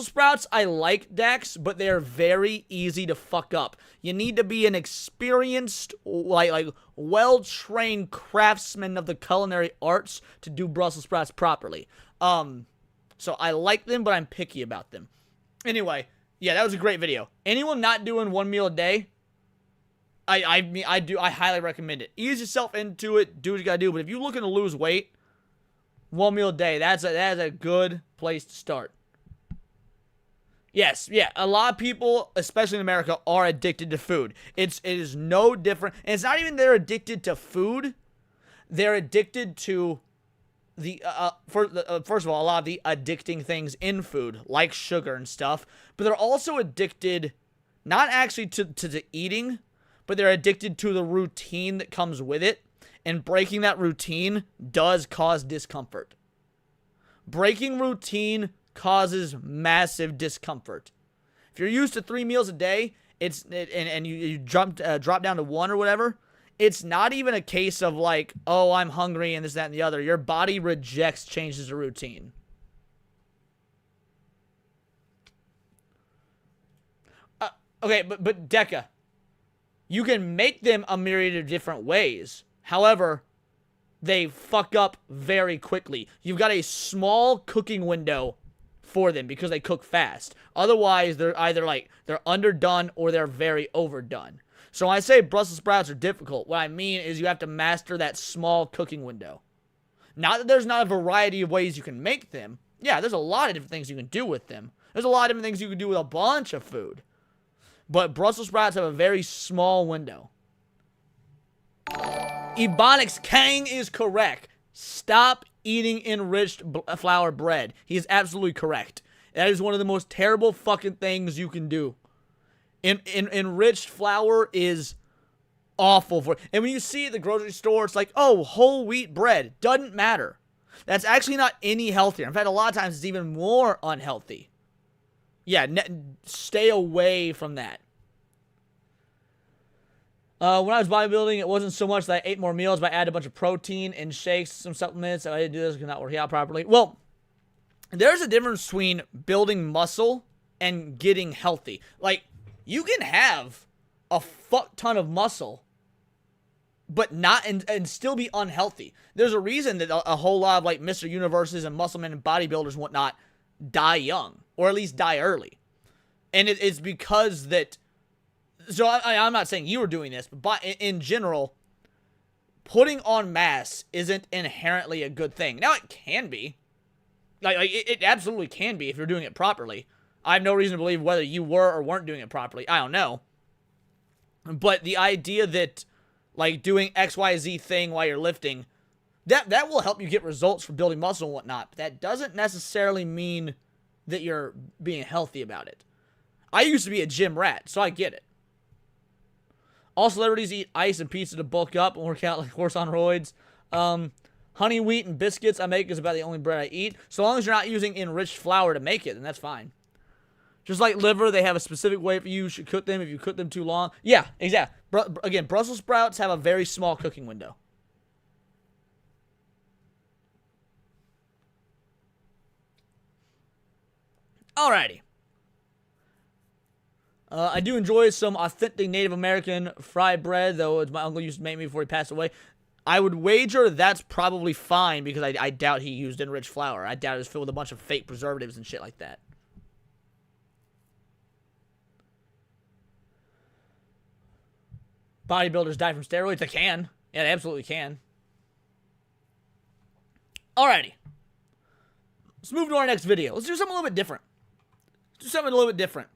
sprouts, I like, Dax, but they're very easy to fuck up. You need to be an experienced, like well-trained craftsman of the culinary arts to do Brussels sprouts properly. So I like them, but I'm picky about them. Anyway, yeah, that was a great video. Anyone not doing 1 meal a day, I highly recommend it. Ease yourself into it, do what you gotta do. But if you're looking to lose weight, 1 meal a day, that's a good place to start. Yes, yeah, a lot of people, especially in America, are addicted to food. It is no different. And it's not even they're addicted to food. They're addicted to the, first of all, a lot of the addicting things in food, like sugar and stuff. But they're also addicted, not actually to the eating, but they're addicted to the routine that comes with it. And breaking that routine does cause discomfort. Breaking routine causes massive discomfort. If you're used to 3 meals a day, and you drop down to 1 or whatever, it's not even a case of like, oh, I'm hungry and this, that, and the other. Your body rejects changes of routine. Okay, but Deca, you can make them a myriad of different ways. However, they fuck up very quickly. You've got a small cooking window for them because they cook fast. Otherwise, they're either like, they're underdone or they're very overdone. So when I say Brussels sprouts are difficult, what I mean is you have to master that small cooking window. Not that there's not a variety of ways you can make them. Yeah, there's a lot of different things you can do with them. There's a lot of different things you can do with a bunch of food. But Brussels sprouts have a very small window. Ebonics Kang is correct. Stop eating enriched flour bread. He is absolutely correct. That is one of the most terrible fucking things you can do. Enriched flour is awful for it. And when you see it at the grocery store, it's like, oh, whole wheat bread. Doesn't matter. That's actually not any healthier. In fact, a lot of times it's even more unhealthy. Yeah, stay away from that. When I was bodybuilding, it wasn't so much that I ate more meals, but I added a bunch of protein and shakes, some supplements. I didn't do this because not working out properly. Well, there's a difference between building muscle and getting healthy. Like, you can have a fuck ton of muscle, but not and still be unhealthy. There's a reason that a whole lot of like Mr. Universes and muscle men and bodybuilders and whatnot die young, or at least die early. And it's because that. So I'm not saying you were doing this, but in general, putting on mass isn't inherently a good thing. Now it can be, like it absolutely can be if you're doing it properly. I have no reason to believe whether you were or weren't doing it properly. I don't know. But the idea that like doing XYZ thing while you're lifting, that will help you get results for building muscle and whatnot. But that doesn't necessarily mean that you're being healthy about it. I used to be a gym rat, so I get it. All celebrities eat ice and pizza to bulk up and work out like horse on roids. Honey wheat and biscuits I make is about the only bread I eat. So long as you're not using enriched flour to make it, then that's fine. Just like liver, they have a specific way for you should cook them if you cook them too long. Yeah, exactly. Again, Brussels sprouts have a very small cooking window. Alrighty. I do enjoy some authentic Native American fried bread, though my uncle used to make me before he passed away. I would wager that's probably fine because I doubt he used enriched flour. I doubt it was filled with a bunch of fake preservatives and shit like that. Bodybuilders die from steroids? They can. Yeah, they absolutely can. Alrighty. Let's move to our next video. Let's do something a little bit different.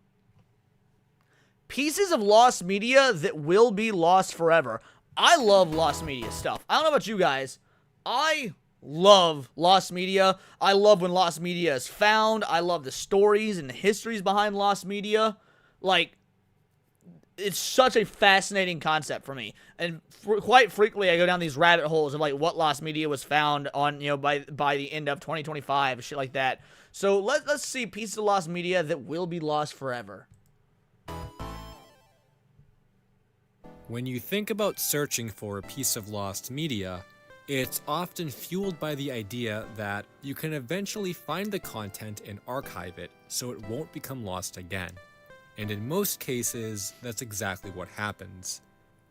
Pieces of lost media that will be lost forever. I love lost media stuff. I don't know about you guys. I love lost media. I love when lost media is found. I love the stories and the histories behind lost media. Like, it's such a fascinating concept for me. And quite frequently, I go down these rabbit holes of, like, what lost media was found on, you know, by the end of 2025, shit like that. So let's see pieces of lost media that will be lost forever. When you think about searching for a piece of lost media, it's often fueled by the idea that you can eventually find the content and archive it so it won't become lost again. And in most cases, that's exactly what happens.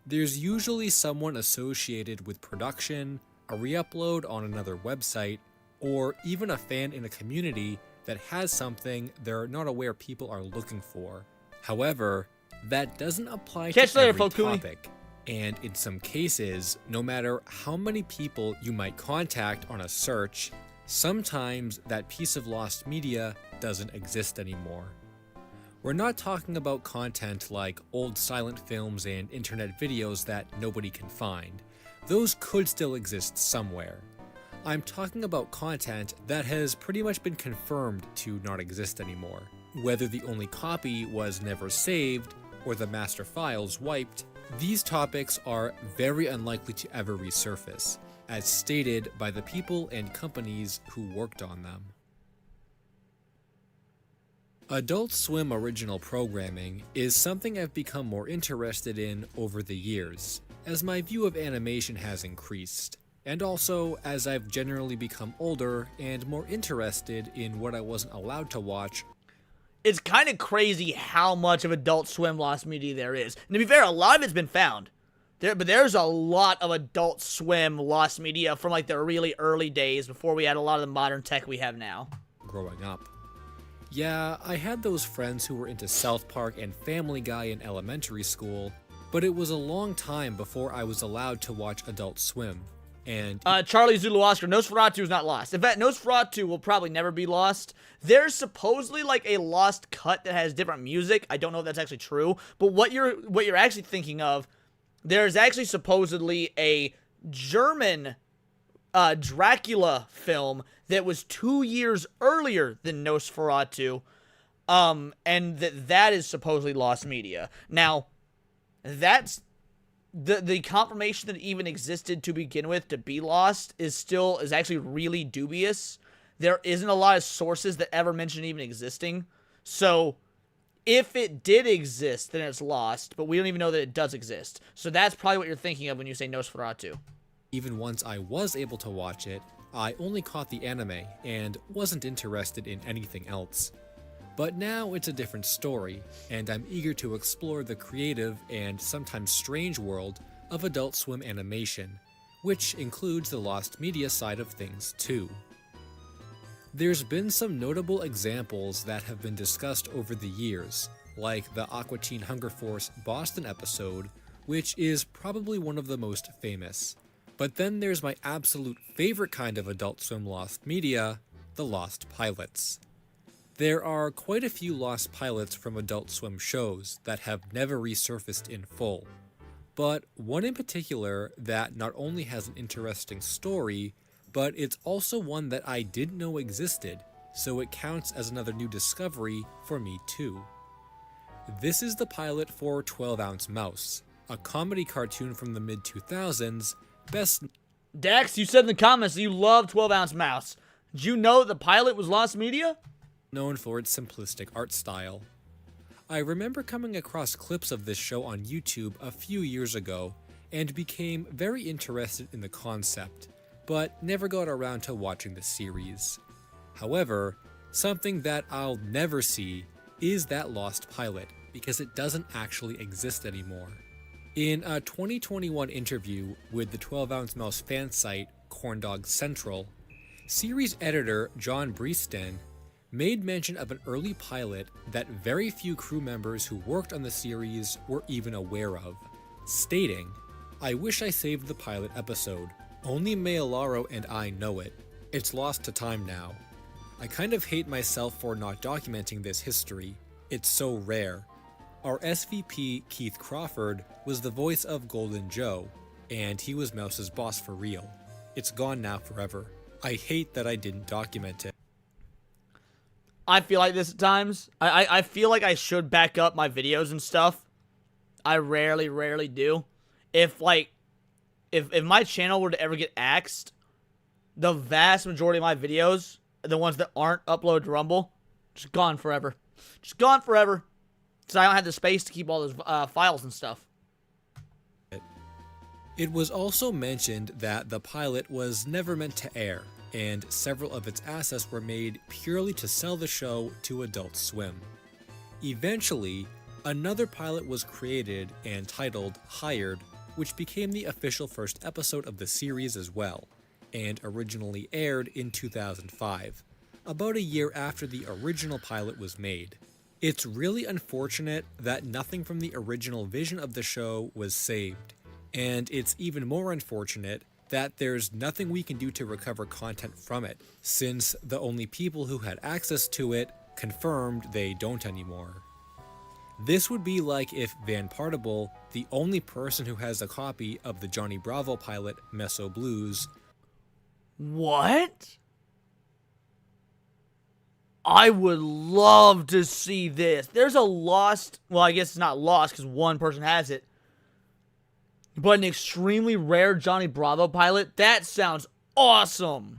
There's usually someone associated with production, a re-upload on another website, or even a fan in a community that has something they're not aware people are looking for. However, that doesn't apply to every topic, and in some cases, no matter how many people you might contact on a search, sometimes that piece of lost media doesn't exist anymore. We're not talking about content like old silent films and internet videos that nobody can find. Those could still exist somewhere. I'm talking about content that has pretty much been confirmed to not exist anymore. Whether the only copy was never saved, or the master files wiped, these topics are very unlikely to ever resurface, as stated by the people and companies who worked on them. Adult Swim original programming is something I've become more interested in over the years, as my view of animation has increased, and also as I've generally become older and more interested in what I wasn't allowed to watch. It's kind of crazy how much of Adult Swim lost media there is. And to be fair, a lot of it's been found. But there's a lot of Adult Swim lost media from, like, the really early days before we had a lot of the modern tech we have now. Growing up. Yeah, I had those friends who were into South Park and Family Guy in elementary school, but it was a long time before I was allowed to watch Adult Swim. And Charlie Zulu Oscar, Nosferatu is not lost. In fact, Nosferatu will probably never be lost. There's supposedly like a lost cut that has different music. I don't know if that's actually true, but what you're actually thinking of, there's actually supposedly a German Dracula film that was 2 years earlier than Nosferatu, and that is supposedly lost media. Now, that's the confirmation that it even existed to begin with to be lost is actually really dubious. There isn't a lot of sources that ever mention even existing. So if it did exist, then it's lost, but we don't even know that it does exist. So that's probably what you're thinking of when you say Nosferatu. Even once I was able to watch it, I only caught the anime and wasn't interested in anything else. But now it's a different story, and I'm eager to explore the creative and sometimes strange world of Adult Swim animation, which includes the lost media side of things too. There's been some notable examples that have been discussed over the years, like the Aqua Teen Hunger Force Boston episode, which is probably one of the most famous. But then there's my absolute favorite kind of Adult Swim lost media, the lost pilots. There are quite a few lost pilots from Adult Swim shows that have never resurfaced in full, but one in particular that not only has an interesting story, but it's also one that I didn't know existed, so it counts as another new discovery for me too. This is the pilot for 12 Ounce Mouse, a comedy cartoon from the mid-2000s, best... Dax, you said in the comments that you love 12 Ounce Mouse. Did you know the pilot was lost media? Known for its simplistic art style. I remember coming across clips of this show on YouTube a few years ago and became very interested in the concept, but never got around to watching the series. However, something that I'll never see is that lost pilot, because it doesn't actually exist anymore. In a 2021 interview with the 12 Ounce Mouse fan site Corndog Central, series editor John Breeston made mention of an early pilot that very few crew members who worked on the series were even aware of, stating, "I wish I saved the pilot episode. Only Mayalaro and I know it. It's lost to time now. I kind of hate myself for not documenting this history. It's so rare. Our SVP, Keith Crawford, was the voice of Golden Joe, and he was Mouse's boss for real. It's gone now forever. I hate that I didn't document it. I feel like this at times. I feel like I should back up my videos and stuff. I rarely do. If my channel were to ever get axed, the vast majority of my videos, the ones that aren't uploaded to Rumble, just gone forever. Just gone forever. Because I don't have the space to keep all those files and stuff. It was also mentioned that the pilot was never meant to air, and several of its assets were made purely to sell the show to Adult Swim. Eventually, another pilot was created and titled Hired, which became the official first episode of the series as well, and originally aired in 2005, about a year after the original pilot was made. It's really unfortunate that nothing from the original vision of the show was saved, and it's even more unfortunate that there's nothing we can do to recover content from it, since the only people who had access to it confirmed they don't anymore. This would be like if Van Partible, the only person who has a copy of the Johnny Bravo pilot Meso Blues. What? I would love to see this. There's a lost, well, I guess it's not lost because one person has it, but an extremely rare Johnny Bravo pilot. That sounds awesome.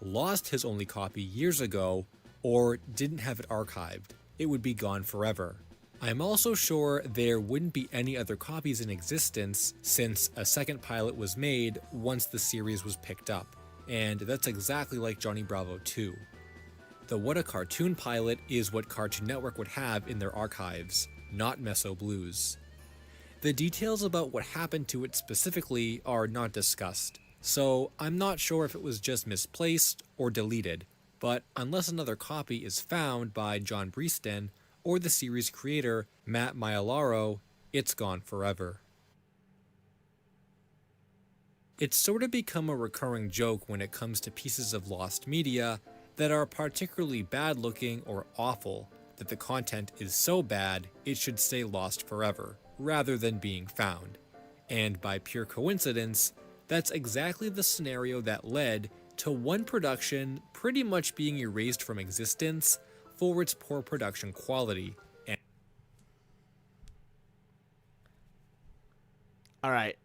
Lost his only copy years ago, or didn't have it archived. It would be gone forever. I'm also sure there wouldn't be any other copies in existence since a second pilot was made once the series was picked up, and that's exactly like Johnny Bravo 2. The What a Cartoon pilot is what Cartoon Network would have in their archives, not Meso Blues. The details about what happened to it specifically are not discussed, so I'm not sure if it was just misplaced or deleted, but unless another copy is found by John Breeston or the series creator Matt Maialaro, it's gone forever. It's sort of become a recurring joke when it comes to pieces of lost media that are particularly bad looking or awful, that the content is so bad it should stay lost forever, rather than being found. And by pure coincidence, that's exactly the scenario that led to one production pretty much being erased from existence for its poor production quality. Alright.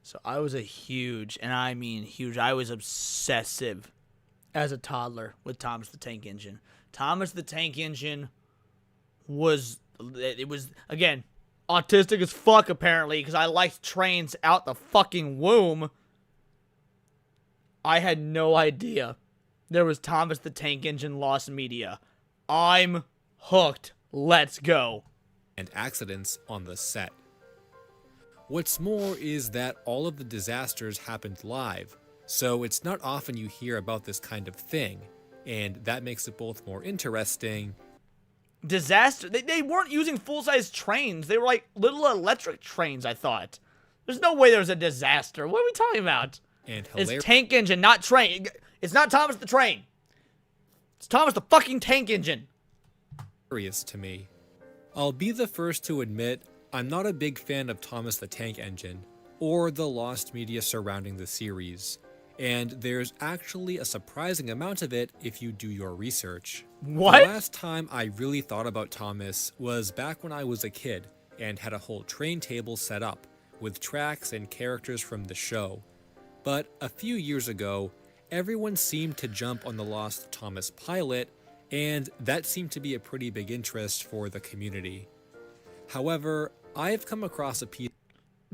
So I was a huge, and I mean huge, I was obsessive as a toddler with Thomas the Tank Engine. Thomas the Tank Engine was, again, autistic as fuck apparently, because I liked trains out the fucking womb. I had no idea there was Thomas the Tank Engine lost media. I'm hooked. Let's go. And accidents on the set. What's more is that all of the disasters happened live, so it's not often you hear about this kind of thing, and that makes it both more interesting. Disaster? They weren't using full-size trains. They were like little electric trains, I thought. There's no way there was a disaster. What are we talking about? And It's Tank Engine, not train. It's not Thomas the Train. It's Thomas the fucking Tank Engine. Hilarious to me. I'll be the first to admit I'm not a big fan of Thomas the Tank Engine, or the lost media surrounding the series, and there's actually a surprising amount of it if you do your research. What? The last time I really thought about Thomas was back when I was a kid and had a whole train table set up with tracks and characters from the show. But a few years ago, everyone seemed to jump on the lost Thomas pilot, and that seemed to be a pretty big interest for the community. However, I've come across a piece.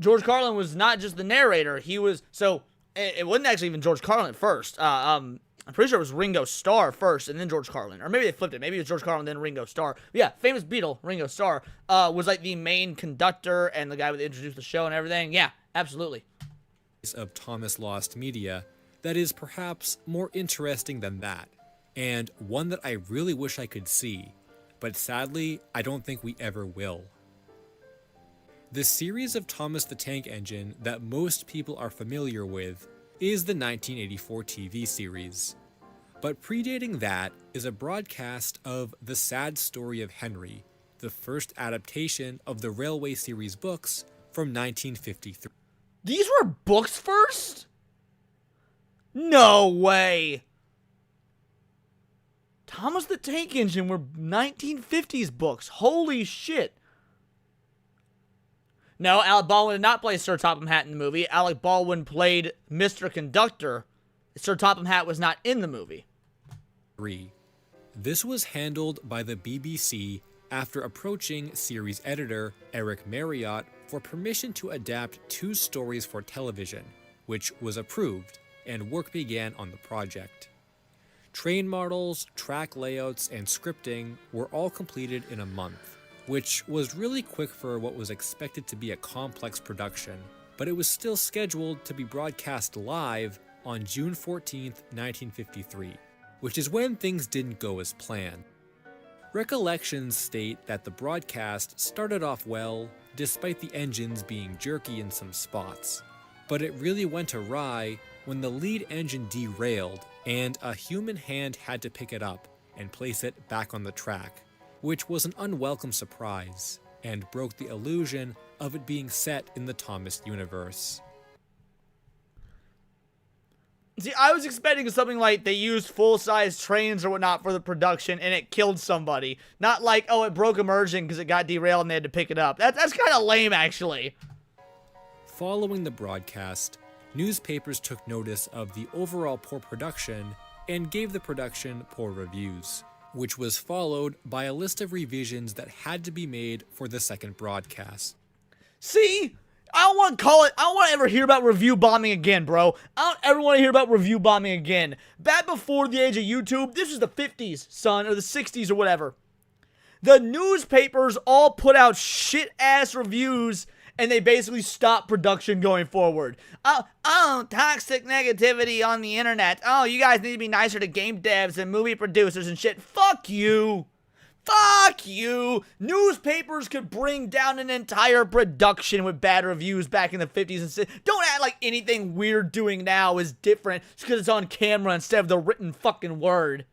George Carlin was not just the narrator. He was, so it wasn't actually even George Carlin at first. I'm pretty sure it was Ringo Starr first and then George Carlin. Or maybe they flipped it. Maybe it was George Carlin then Ringo Starr. But yeah, famous Beatle, Ringo Starr, was like the main conductor and the guy that introduced the show and everything. Yeah, absolutely. Of Thomas lost media that is perhaps more interesting than that, and one that I really wish I could see, but sadly, I don't think we ever will. The series of Thomas the Tank Engine that most people are familiar with is the 1984 TV series. But predating that is a broadcast of The Sad Story of Henry, the first adaptation of the Railway series books from 1953. These were books first? No way! Thomas the Tank Engine were 1950s books. Holy shit. No, Alec Baldwin did not play Sir Topham Hatt in the movie. Alec Baldwin played Mr. Conductor. Sir Topham Hatt was not in the movie. 3. This was handled by the BBC after approaching series editor Eric Marriott for permission to adapt 2 stories for television, which was approved, and work began on the project. Train models, track layouts, and scripting were all completed in a month, which was really quick for what was expected to be a complex production, but it was still scheduled to be broadcast live on June 14th, 1953, which is when things didn't go as planned. Recollections state that the broadcast started off well, despite the engines being jerky in some spots, but it really went awry when the lead engine derailed and a human hand had to pick it up and place it back on the track, which was an unwelcome surprise and broke the illusion of it being set in the Thomas universe. See, I was expecting something like they used full-size trains or whatnot for the production and it killed somebody. Not like, oh, it broke immersion because it got derailed and they had to pick it up. That's kind of lame, actually. Following the broadcast, newspapers took notice of the overall poor production and gave the production poor reviews, which was followed by a list of revisions that had to be made for the second broadcast. See? I don't want to call it, I don't want to ever hear about review bombing again, bro. I don't ever want to hear about review bombing again. Back before the age of YouTube, this was the 50s, son, or the 60s or whatever. The newspapers all put out shit-ass reviews and they basically stopped production going forward. Oh, toxic negativity on the internet. Oh, you guys need to be nicer to game devs and movie producers and shit. Fuck you. Fuck you! Newspapers could bring down an entire production with bad reviews back in the 50s and 60s. Don't act like anything we're doing now is different just because it's on camera instead of the written fucking word.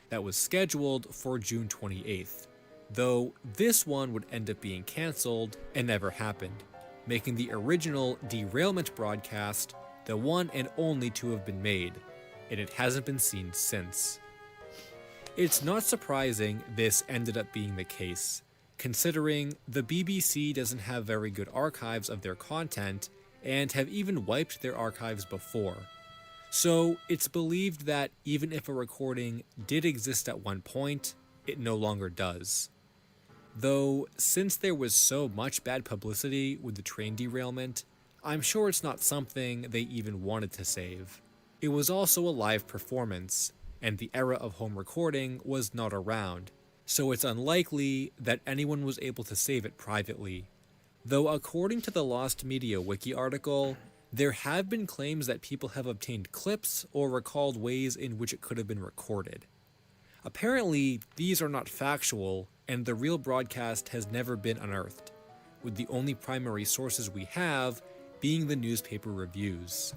That was scheduled for June 28th, though this one would end up being cancelled and never happened, making the original derailment broadcast the one and only to have been made, and it hasn't been seen since. It's not surprising this ended up being the case, considering the BBC doesn't have very good archives of their content and have even wiped their archives before. So it's believed that even if a recording did exist at one point, it no longer does. Though, since there was so much bad publicity with the train derailment, I'm sure it's not something they even wanted to save. It was also a live performance, and the era of home recording was not around, so it's unlikely that anyone was able to save it privately. Though according to the Lost Media Wiki article, there have been claims that people have obtained clips or recalled ways in which it could have been recorded. Apparently, these are not factual, and the real broadcast has never been unearthed, with the only primary sources we have being the newspaper reviews.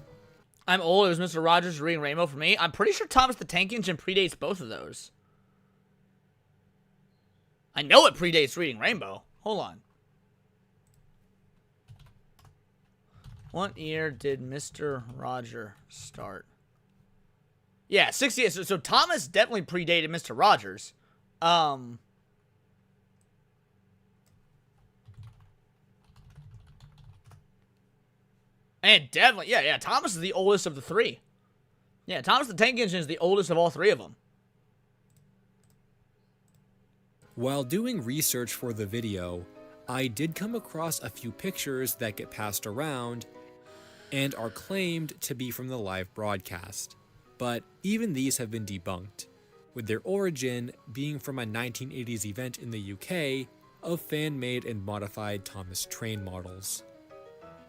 I'm old. It was Mr. Rogers reading Rainbow for me. I'm pretty sure Thomas the Tank Engine predates both of those. I know it predates Reading Rainbow. Hold on. What year did Mr. Roger start? Yeah, 68. So Thomas definitely predated Mr. Rogers. And definitely, yeah, Thomas is the oldest of the three. Yeah, Thomas the Tank Engine is the oldest of all three of them. While doing research for the video, I did come across a few pictures that get passed around and are claimed to be from the live broadcast, but even these have been debunked, with their origin being from a 1980s event in the UK of fan-made and modified Thomas train models.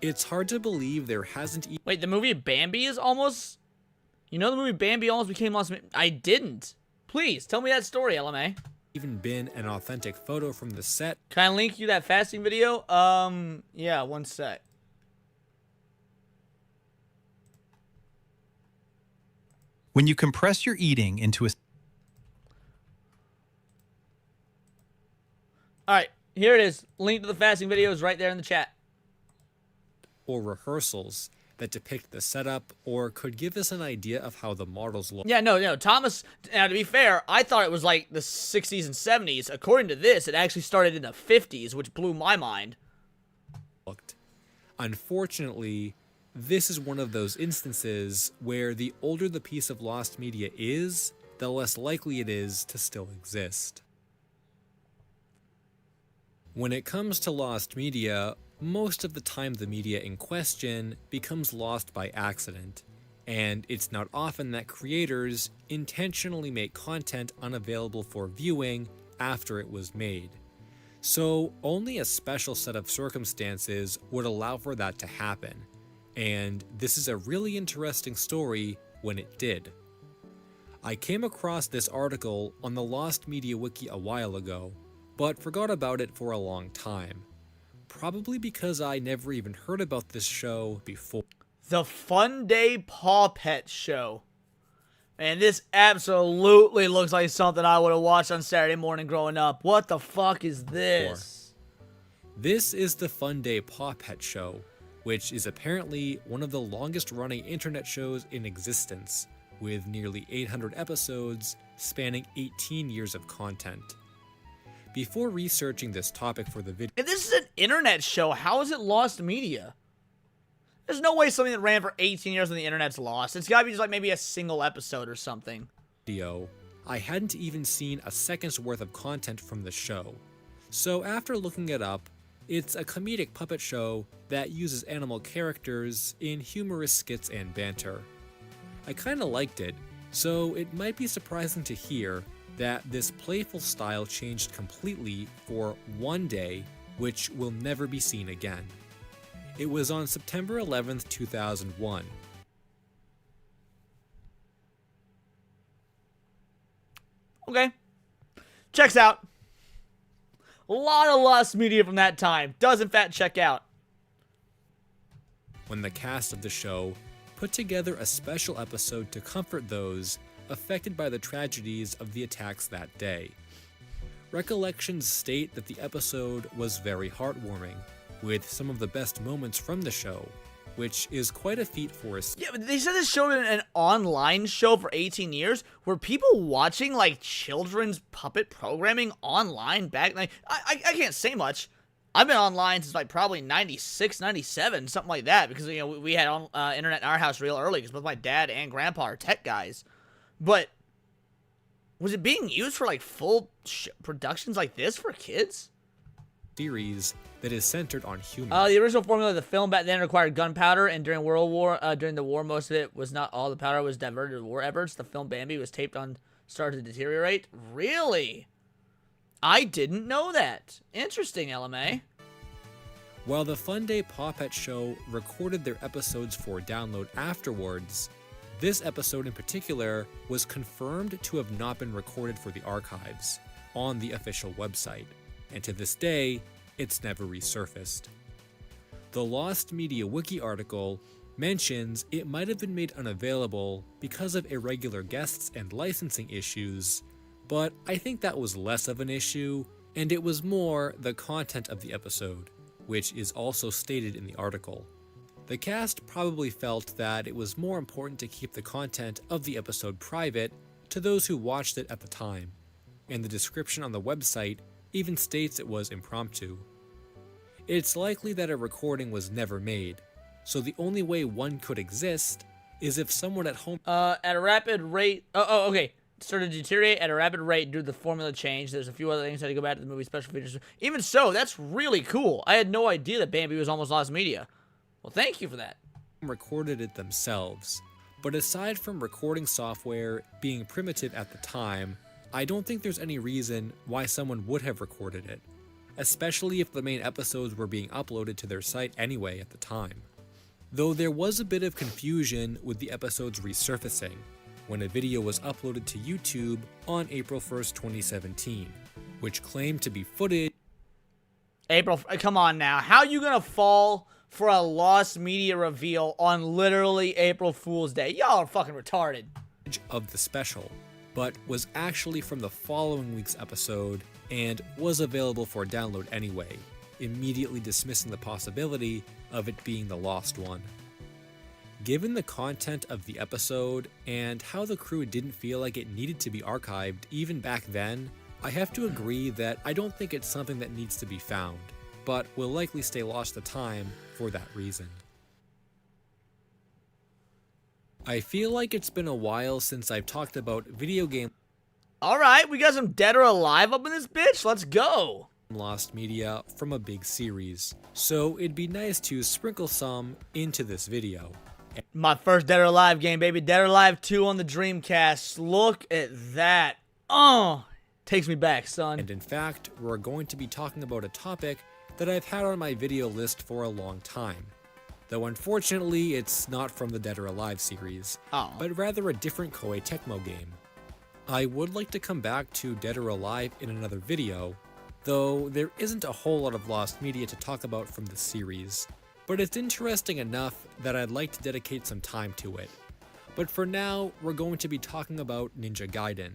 It's hard to believe there hasn't even... Wait, the movie Bambi is almost... You know the movie Bambi almost became Lost... I didn't. Please, tell me that story, LMA. Even been an authentic photo from the set. Can I link you that fasting video? Yeah, one sec. When you compress your eating into a... Alright, here it is. Link to the fasting video is right there in the chat. Or rehearsals, that depict the setup or could give us an idea of how the models look. Yeah, no, Thomas, now to be fair, I thought it was like the 60s and 70s. According to this, it actually started in the 50s, which blew my mind. Unfortunately, this is one of those instances where the older the piece of lost media is, the less likely it is to still exist. When it comes to lost media, most of the time the media in question becomes lost by accident, and it's not often that creators intentionally make content unavailable for viewing after it was made. So only a special set of circumstances would allow for that to happen, and this is a really interesting story when it did. I came across this article on the Lost Media Wiki a while ago, but forgot about it for a long time. Probably because I never even heard about this show before. The Fun Day Paw Pet Show. Man, this absolutely looks like something I would have watched on Saturday morning growing up. What the fuck is this? This is the Fun Day Paw Pet Show, which is apparently one of the longest running internet shows in existence, with nearly 800 episodes spanning 18 years of content. Before researching this topic for the video, If this is an internet show, how is it lost media? There's no way something that ran for 18 years on the internet's lost. It's gotta be just like maybe a single episode or something. I hadn't even seen a second's worth of content from the show. So after looking it up, it's a comedic puppet show that uses animal characters in humorous skits and banter. I kinda liked it, so it might be surprising to hear that this playful style changed completely for one day, which will never be seen again. It was on September 11th, 2001. Okay. Checks out. A lot of lost media from that time. Does in fact check out. When the cast of the show put together a special episode to comfort those affected by the tragedies of the attacks that day. Recollections state that the episode was very heartwarming, with some of the best moments from the show, which is quite a feat for us. Yeah, but they said this show an online show for 18 years. Were people watching like children's puppet programming online back then? I can't say much. I've been online since like probably 96, 97, something like that, because you know we had internet in our house real early because both my dad and grandpa are tech guys. But was it being used for like full productions like this for kids? Series that is centered on humor. The original formula of the film back then required gunpowder, and during the war, most of it was not all the powder was diverted to war efforts. The film Bambi was taped on, started to deteriorate. Really? I didn't know that. Interesting, LMA. While the Fun Day Paw Pet Show recorded their episodes for download afterwards, this episode in particular was confirmed to have not been recorded for the archives on the official website, and to this day, it's never resurfaced. The Lost Media Wiki article mentions it might have been made unavailable because of irregular guests and licensing issues, but I think that was less of an issue, and it was more the content of the episode, which is also stated in the article. The cast probably felt that it was more important to keep the content of the episode private to those who watched it at the time, and the description on the website even states it was impromptu. It's likely that a recording was never made, so the only way one could exist is if someone at home at a rapid rate okay. Started to deteriorate at a rapid rate due to the formula change. There's a few other things that had to go back to the movie special features. Even so, that's really cool. I had no idea that Bambi was almost lost media. Well, thank you for that. Recorded it themselves, but aside from recording software being primitive at the time, I don't think there's any reason why someone would have recorded it, especially if the main episodes were being uploaded to their site anyway at the time. Though there was a bit of confusion with the episodes resurfacing when a video was uploaded to YouTube on April 1st, 2017, which claimed to be footage. Come on now. How you gonna fall for a lost media reveal on literally April Fool's Day? Y'all are fucking retarded. Of the special, but was actually from the following week's episode and was available for download anyway, immediately dismissing the possibility of it being the lost one. Given the content of the episode and how the crew didn't feel like it needed to be archived even back then, I have to agree that I don't think it's something that needs to be found, but will likely stay lost to time for that reason. I feel like it's been a while since I've talked about video game. Alright, we got some Dead or Alive up in this bitch, let's go! Lost media from a big series, so it'd be nice to sprinkle some into this video. My first Dead or Alive game, baby. Dead or Alive 2 on the Dreamcast. Look at that. Takes me back, son. And in fact, we're going to be talking about a topic that I've had on my video list for a long time. Though unfortunately, it's not from the Dead or Alive series, but rather a different Koei Tecmo game. I would like to come back to Dead or Alive in another video, though there isn't a whole lot of lost media to talk about from the series, but it's interesting enough that I'd like to dedicate some time to it. But for now, we're going to be talking about Ninja Gaiden,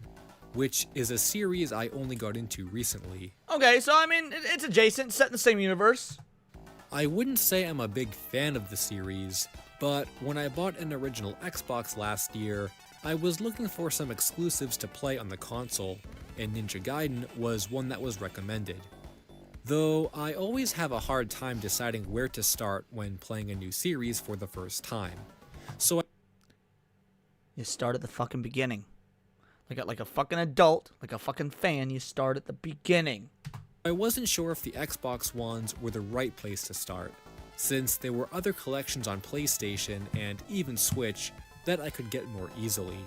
which is a series I only got into recently. Okay, so I mean, it's adjacent, set in the same universe. I wouldn't say I'm a big fan of the series, but when I bought an original Xbox last year, I was looking for some exclusives to play on the console, and Ninja Gaiden was one that was recommended. Though I always have a hard time deciding where to start when playing a new series for the first time. So you start at the fucking beginning. Like a fucking adult, like a fucking fan, you start at the beginning. I wasn't sure if the Xbox ones were the right place to start, since there were other collections on PlayStation and even Switch that I could get more easily.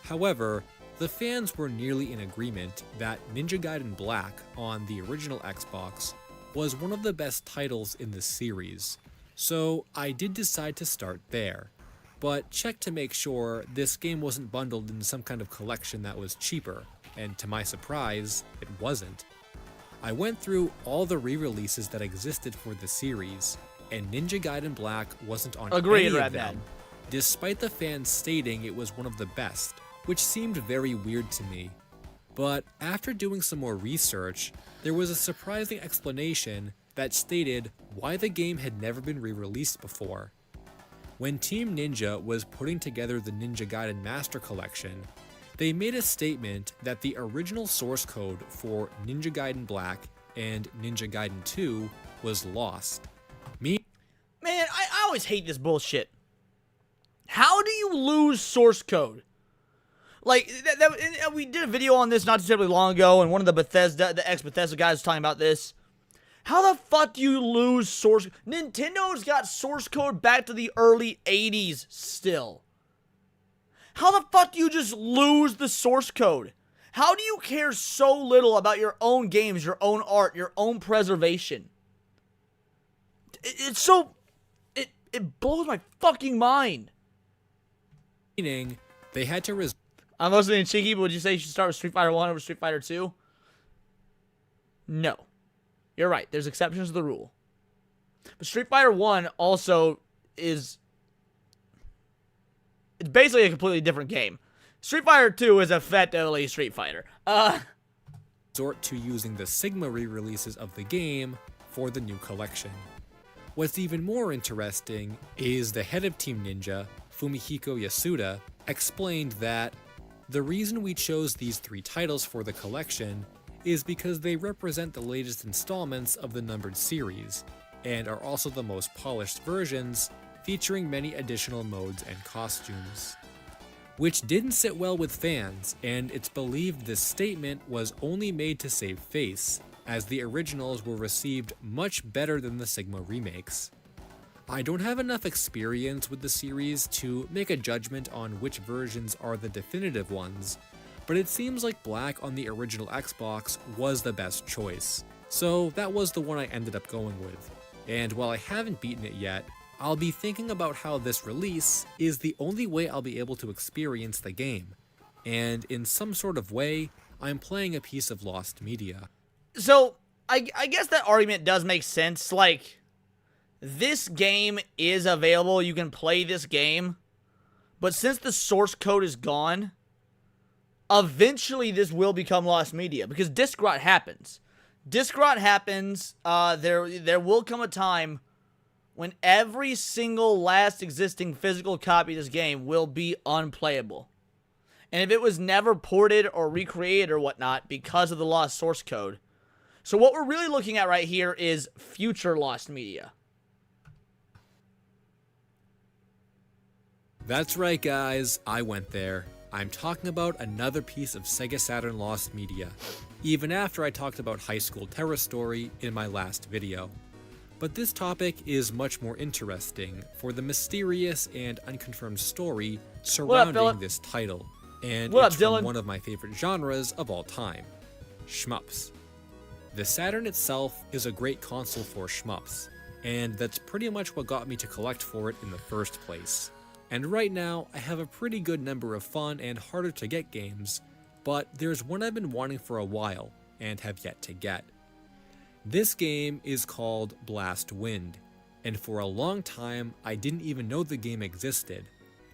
However, the fans were nearly in agreement that Ninja Gaiden Black on the original Xbox was one of the best titles in the series, so I did decide to start there, but checked to make sure this game wasn't bundled in some kind of collection that was cheaper, and to my surprise, it wasn't. I went through all the re-releases that existed for the series, and Ninja Gaiden Black wasn't on any of them, despite the fans stating it was one of the best, which seemed very weird to me. But after doing some more research, there was a surprising explanation that stated why the game had never been re-released before. When Team Ninja was putting together the Ninja Gaiden Master Collection, they made a statement that the original source code for Ninja Gaiden Black and Ninja Gaiden 2 was lost. Man, I always hate this bullshit. How do you lose source code? Like, we did a video on this not too terribly long ago, and one of the ex-Bethesda guys was talking about this. How the fuck do you lose source? Nintendo's got source code back to the early 80s still. How the fuck do you just lose the source code? How do you care so little about your own games, your own art, your own preservation? It's so... It blows my fucking mind. Meaning, they had to I'm listening to Cheeky, but would you say you should start with Street Fighter 1 over Street Fighter 2? No. You're right. There's exceptions to the rule. But Street Fighter 1 also is... It's basically a completely different game. Street Fighter 2 is effectively Street Fighter. Resort to using the Sigma re-releases of the game for the new collection. What's even more interesting is the head of Team Ninja, Fumihiko Yasuda, explained that the reason we chose these 3 titles for the collection is because they represent the latest installments of the numbered series, and are also the most polished versions, featuring many additional modes and costumes. Which didn't sit well with fans, and it's believed this statement was only made to save face, as the originals were received much better than the Sigma remakes. I don't have enough experience with the series to make a judgment on which versions are the definitive ones, but it seems like Black on the original Xbox was the best choice, so that was the one I ended up going with. And while I haven't beaten it yet, I'll be thinking about how this release is the only way I'll be able to experience the game, and in some sort of way, I'm playing a piece of lost media. So, I guess that argument does make sense. Like, this game is available, you can play this game, but since the source code is gone, eventually this will become lost media, because disc rot happens. Disc rot happens, there will come a time when every single last existing physical copy of this game will be unplayable. And if it was never ported or recreated or whatnot because of the lost source code. So what we're really looking at right here is future lost media. That's right, guys. I went there. I'm talking about another piece of Sega Saturn lost media, even after I talked about High School Terror Story in my last video. But this topic is much more interesting for the mysterious and unconfirmed story surrounding this title, and it's from one of my favorite genres of all time, shmups. The Saturn itself is a great console for shmups, and that's pretty much what got me to collect for it in the first place. And right now, I have a pretty good number of fun and harder to get games, but there's one I've been wanting for a while, and have yet to get. This game is called Blast Wind, and for a long time I didn't even know the game existed,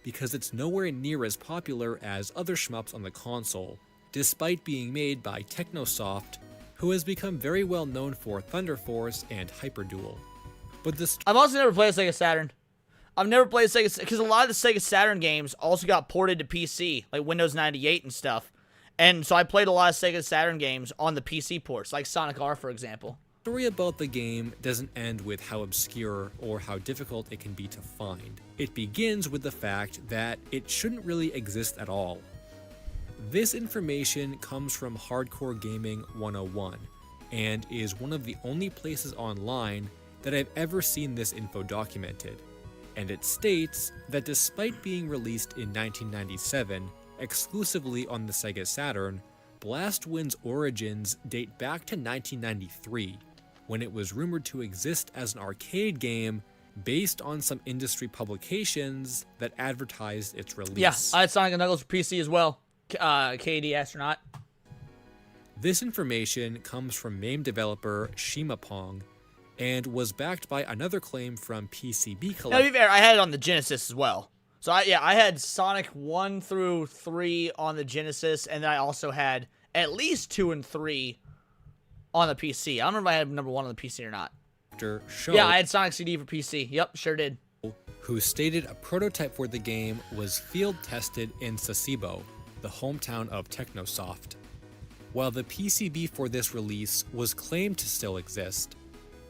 because it's nowhere near as popular as other shmups on the console, despite being made by Technosoft, who has become very well known for Thunder Force and Hyperduel. But this I've also never played Sega Saturn. I've never played Sega, because a lot of the Sega Saturn games also got ported to PC, like Windows 98 and stuff. And so I played a lot of Sega Saturn games on the PC ports, like Sonic R, for example. The story about the game doesn't end with how obscure or how difficult it can be to find. It begins with the fact that it shouldn't really exist at all. This information comes from Hardcore Gaming 101, and is one of the only places online that I've ever seen this info documented. And it states that despite being released in 1997, exclusively on the Sega Saturn, Blast Wind's origins date back to 1993, when it was rumored to exist as an arcade game based on some industry publications that advertised its release. Yeah, I had Sonic & Knuckles for PC as well. KD Astronaut. This information comes from MAME developer Shimapong, and was backed by another claim from PCB Collector. Now, to be fair, I had it on the Genesis as well. So, I had Sonic 1 through 3 on the Genesis, and then I also had at least 2 and 3 on the PC. I don't remember if I had number 1 on the PC or not. Yeah, I had Sonic CD for PC. Yep, sure did. Who stated a prototype for the game was field tested in Sasebo, the hometown of Technosoft. While the PCB for this release was claimed to still exist,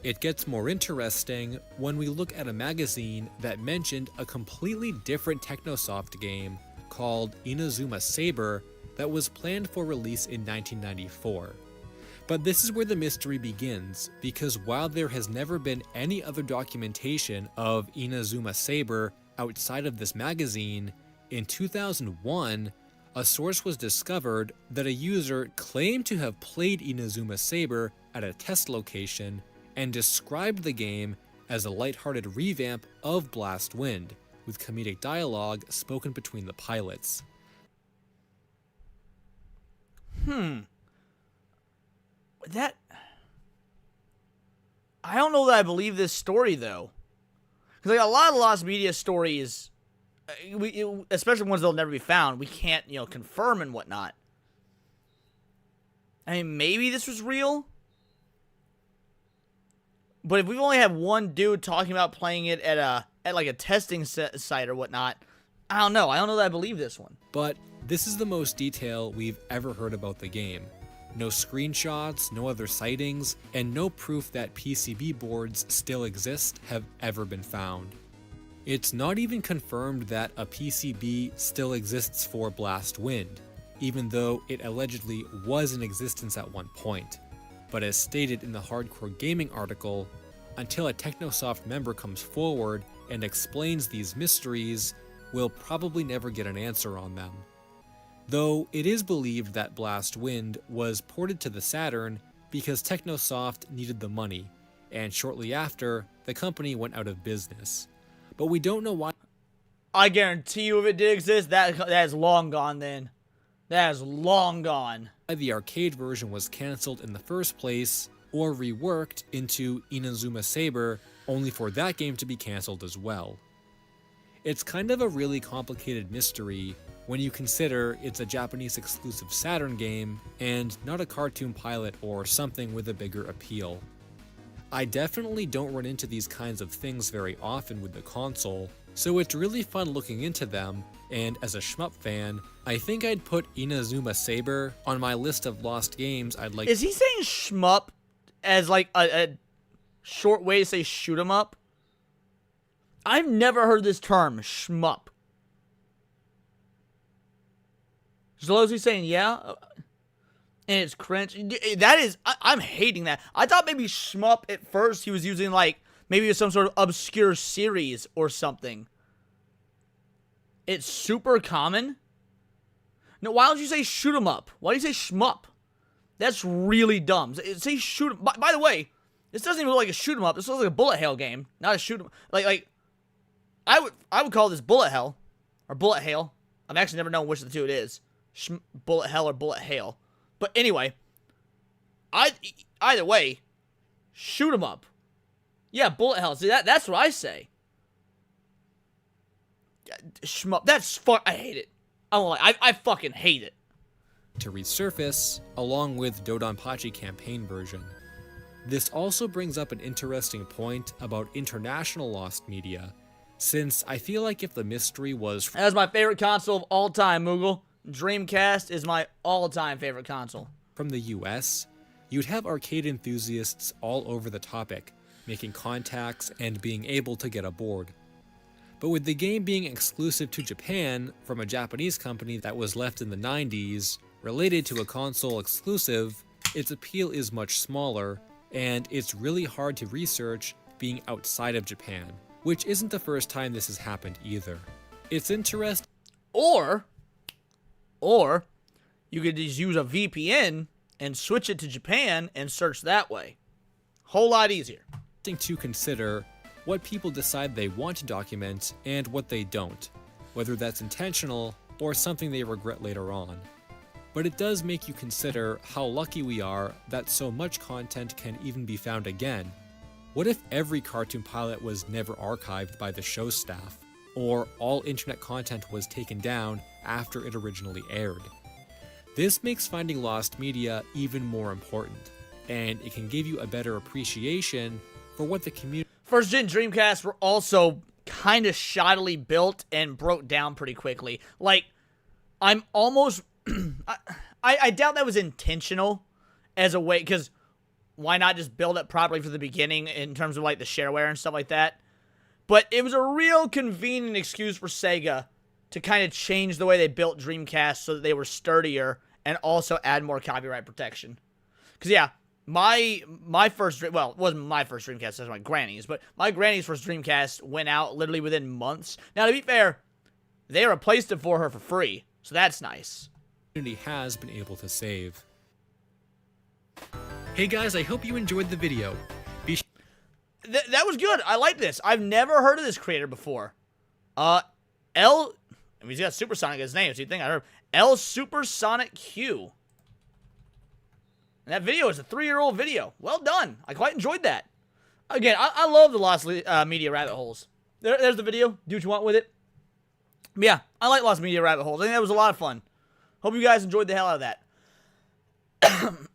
it gets more interesting when we look at a magazine that mentioned a completely different Technosoft game called Inazuma Saber that was planned for release in 1994. But this is where the mystery begins, because while there has never been any other documentation of Inazuma Saber outside of this magazine, in 2001, a source was discovered that a user claimed to have played Inazuma Saber at a test location and described the game as a lighthearted revamp of Blast Wind, with comedic dialogue spoken between the pilots. I don't know that I believe this story, though. Because like, a lot of the lost media stories, especially ones that'll never be found, we can't, confirm and whatnot. I mean, maybe this was real. But if we've only had one dude talking about playing it at like a testing site or whatnot, I don't know. I don't know that I believe this one. But this is the most detail we've ever heard about the game. No screenshots, no other sightings, and no proof that PCB boards still exist have ever been found. It's not even confirmed that a PCB still exists for Blast Wind, even though it allegedly was in existence at one point. But as stated in the Hardcore Gaming article, until a Technosoft member comes forward and explains these mysteries, we'll probably never get an answer on them. Though it is believed that Blast Wind was ported to the Saturn because Technosoft needed the money, and shortly after, the company went out of business. But we don't know why. I guarantee you if it did exist, that is long gone then. That is long gone. The arcade version was cancelled in the first place, or reworked into Inazuma Saber, only for that game to be cancelled as well. It's kind of a really complicated mystery when you consider it's a Japanese exclusive Saturn game and not a cartoon pilot or something with a bigger appeal. I definitely don't run into these kinds of things very often with the console, so it's really fun looking into them, and as a shmup fan, I think I'd put Inazuma Saber on my list of lost games I'd like. Is he saying shmup as like a short way to say shoot 'em up? I've never heard this term, shmup. Zolozzi's saying yeah, and it's cringe. That is, I'm hating that. I thought maybe shmup at first he was using like maybe some sort of obscure series or something. It's super common. No, why don't you say shoot 'em up? Why do you say shmup? That's really dumb. Say shoot 'em. By the way, this doesn't even look like a shoot 'em up. This looks like a bullet hell game, not a shoot 'em. Like I would call this bullet hell or bullet hail. I've actually never known which of the two it is, bullet hell or bullet hail. But anyway, either way, shoot 'em up. Yeah, bullet hell. See that's what I say. Shmup. That's I hate it. I won't lie. I fucking hate it. To resurface, along with Dodonpachi campaign version. This also brings up an interesting point about international lost media, since I feel like if the mystery was... That's my favorite console of all time, Moogle. Dreamcast is my all-time favorite console. From the US, you'd have arcade enthusiasts all over the topic, making contacts and being able to get aboard. But with the game being exclusive to Japan from a Japanese company that was left in the 90s, related to a console exclusive, its appeal is much smaller, and it's really hard to research being outside of Japan, which isn't the first time this has happened either. It's interesting. Or you could just use a VPN and switch it to Japan and search that way. Whole lot easier. To consider what people decide they want to document and what they don't, whether that's intentional or something they regret later on. But it does make you consider how lucky we are that so much content can even be found again. What if every cartoon pilot was never archived by the show staff, or all internet content was taken down after it originally aired? This makes finding lost media even more important, and it can give you a better appreciation for what the community... First-gen Dreamcasts were also kind of shoddily built and broke down pretty quickly. Like, I'm almost... I doubt that was intentional as a way, because why not just build it properly from the beginning in terms of, like, the shareware and stuff like that? But it was a real convenient excuse for Sega to kind of change the way they built Dreamcast so that they were sturdier and also add more copyright protection. Because, yeah, my first, well, it wasn't my first Dreamcast, it was my granny's, but my granny's first Dreamcast went out literally within months. Now, to be fair, they replaced it for her for free, so that's nice. Has been able to save. Hey guys, I hope you enjoyed the video. That was good. I like this. I've never heard of this creator before. I mean, he's got Supersonic as his name, so you'd think I heard L Supersonic Q. And that video is a 3-year-old video. Well done. I quite enjoyed that. Again, I love the Lost Media rabbit holes. There's the video. Do what you want with it. But yeah, I like Lost Media rabbit holes. I think that was a lot of fun. Hope you guys enjoyed the hell out of that.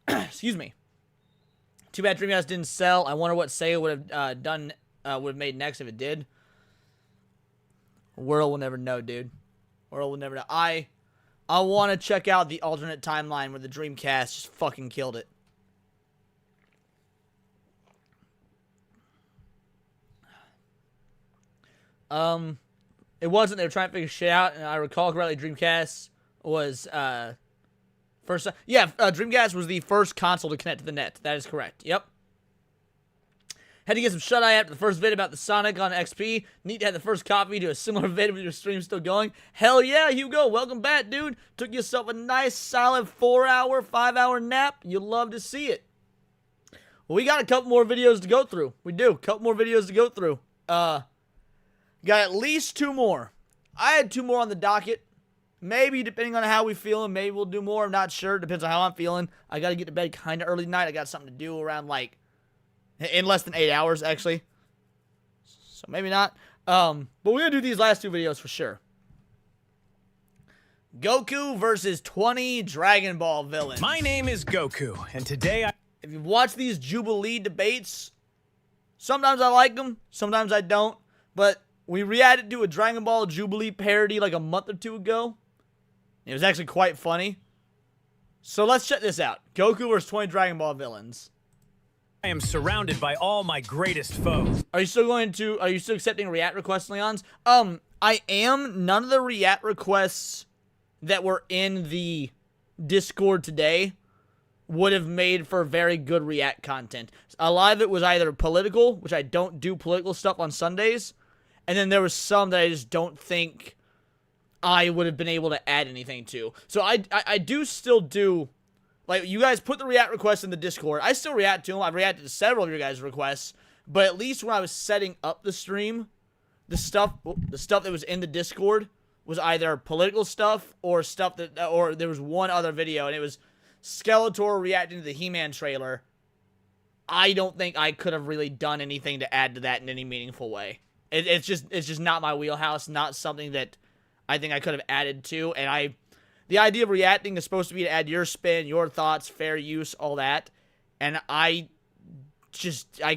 Excuse me. Too bad Dreamcast didn't sell. I wonder what Sega would have made next if it did. World will never know, dude. World will never know. I want to check out the alternate timeline where the Dreamcast just fucking killed it. It wasn't. They were trying to figure shit out, and I recall correctly, Dreamcast was first. Yeah, Dreamcast was the first console to connect to the net. That is correct. Yep. Had to get some shut-eye after the first vid about the Sonic on XP. Neat to have the first copy to a similar vid with your stream still going. Hell yeah, Hugo. Welcome back, dude. Took yourself a nice, solid 4-hour, 5-hour nap. You'll love to see it. Well, we got a couple more videos to go through. We do. Couple more videos to go through. Got at least 2 more. I had 2 more on the docket. Maybe, depending on how we feeling, maybe we'll do more. I'm not sure. Depends on how I'm feeling. I got to get to bed kind of early tonight. I got something to do around, like, in less than 8 hours, actually. So maybe not. But we're going to do these last 2 videos for sure. Goku versus 20 Dragon Ball villains. My name is Goku, and today If you've watched these Jubilee debates, Sometimes I like them, sometimes I don't. But we reacted to a Dragon Ball Jubilee parody like a month or two ago. It was actually quite funny. So let's check this out. Goku vs 20 Dragon Ball villains. I am surrounded by all my greatest foes. Are you still accepting react requests, Leons? I am. None of the react requests that were in the Discord today would have made for very good react content. A lot of it was either political, which I don't do political stuff on Sundays, and then there was some that I just don't think I would have been able to add anything to. So I do still do, like, you guys put the react requests in the Discord. I still react to them. I've reacted to several of your guys' requests, but at least when I was setting up the stream, the stuff that was in the Discord was either political stuff or stuff that, or there was one other video, and it was Skeletor reacting to the He-Man trailer. I don't think I could have really done anything to add to that in any meaningful way. It's just not my wheelhouse, not something that I think I could have added to, and the idea of reacting is supposed to be to add your spin, your thoughts, fair use, all that, and I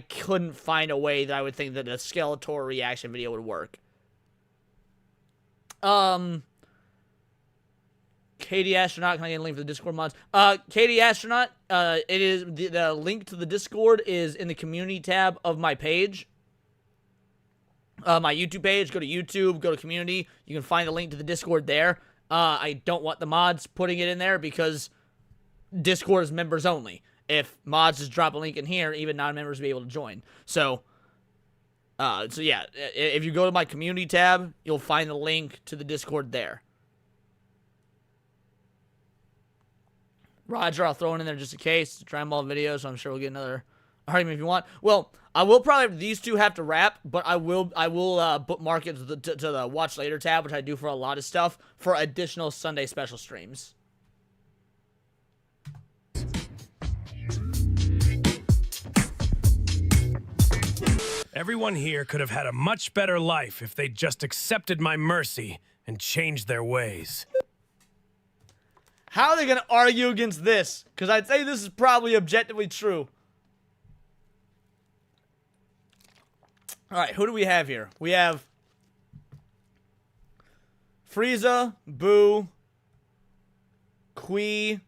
couldn't find a way that I would think that a Skeletor reaction video would work. Katie Astronaut, can I get a link for the Discord mods? Katie Astronaut, it is, the link to the Discord is in the community tab of my page. My YouTube page, go to YouTube, go to community, you can find the link to the Discord there. I don't want the mods putting it in there because Discord is members only. If mods just drop a link in here, even non-members will be able to join. So yeah, if you go to my community tab, you'll find the link to the Discord there. Roger, I'll throw it in there just in case. It's a Dragon Ball video, so I'm sure we'll get another argument if you want. Well, I will probably, these two have to wrap, but I will bookmark it to the watch later tab, which I do for a lot of stuff, for additional Sunday special streams. Everyone here could have had a much better life if they'd just accepted my mercy and changed their ways. How are they going to argue against this? Because I'd say this is probably objectively true. Alright, who do we have here? We have Frieza, Boo, Kui,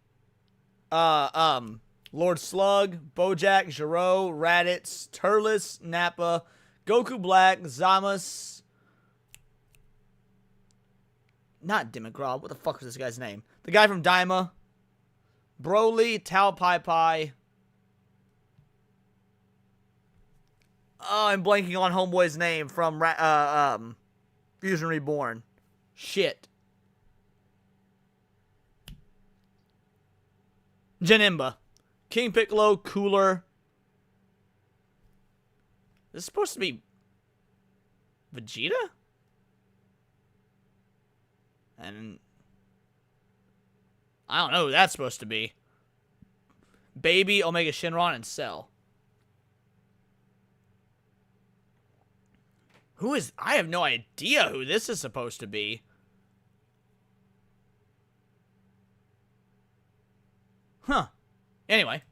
Lord Slug, Bojack, Gero, Raditz, Turles, Nappa, Goku Black, Zamas. Not Demigod. What the fuck was this guy's name? The guy from Daima. Broly, Tao Pai Pai. Oh, I'm blanking on Homeboy's name from Fusion Reborn. Shit. Janemba. King Piccolo, Cooler. This is supposed to be Vegeta? And I don't know who that's supposed to be. Baby, Omega Shenron, and Cell. Who is... I have no idea who this is supposed to be. Huh. Anyway.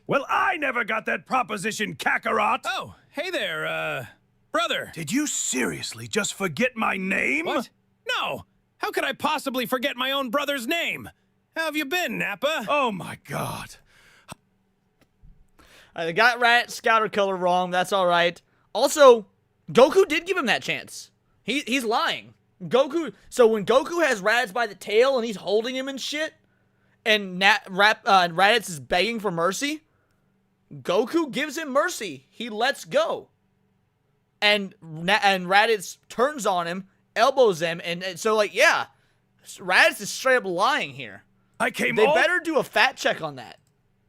Well, I never got that proposition, Kakarot! Oh, hey there, brother. Did you seriously just forget my name? What? No! How could I possibly forget my own brother's name? How have you been, Nappa? Oh my god. They got Rat Scouter color wrong. That's all right. Also, Goku did give him that chance. He's lying. Goku. So when Goku has Raditz by the tail and he's holding him and shit, and Raditz is begging for mercy, Goku gives him mercy. He lets go, and Raditz turns on him, elbows him, and so like yeah, Raditz is straight up lying here. I came. They better do a fact check on that.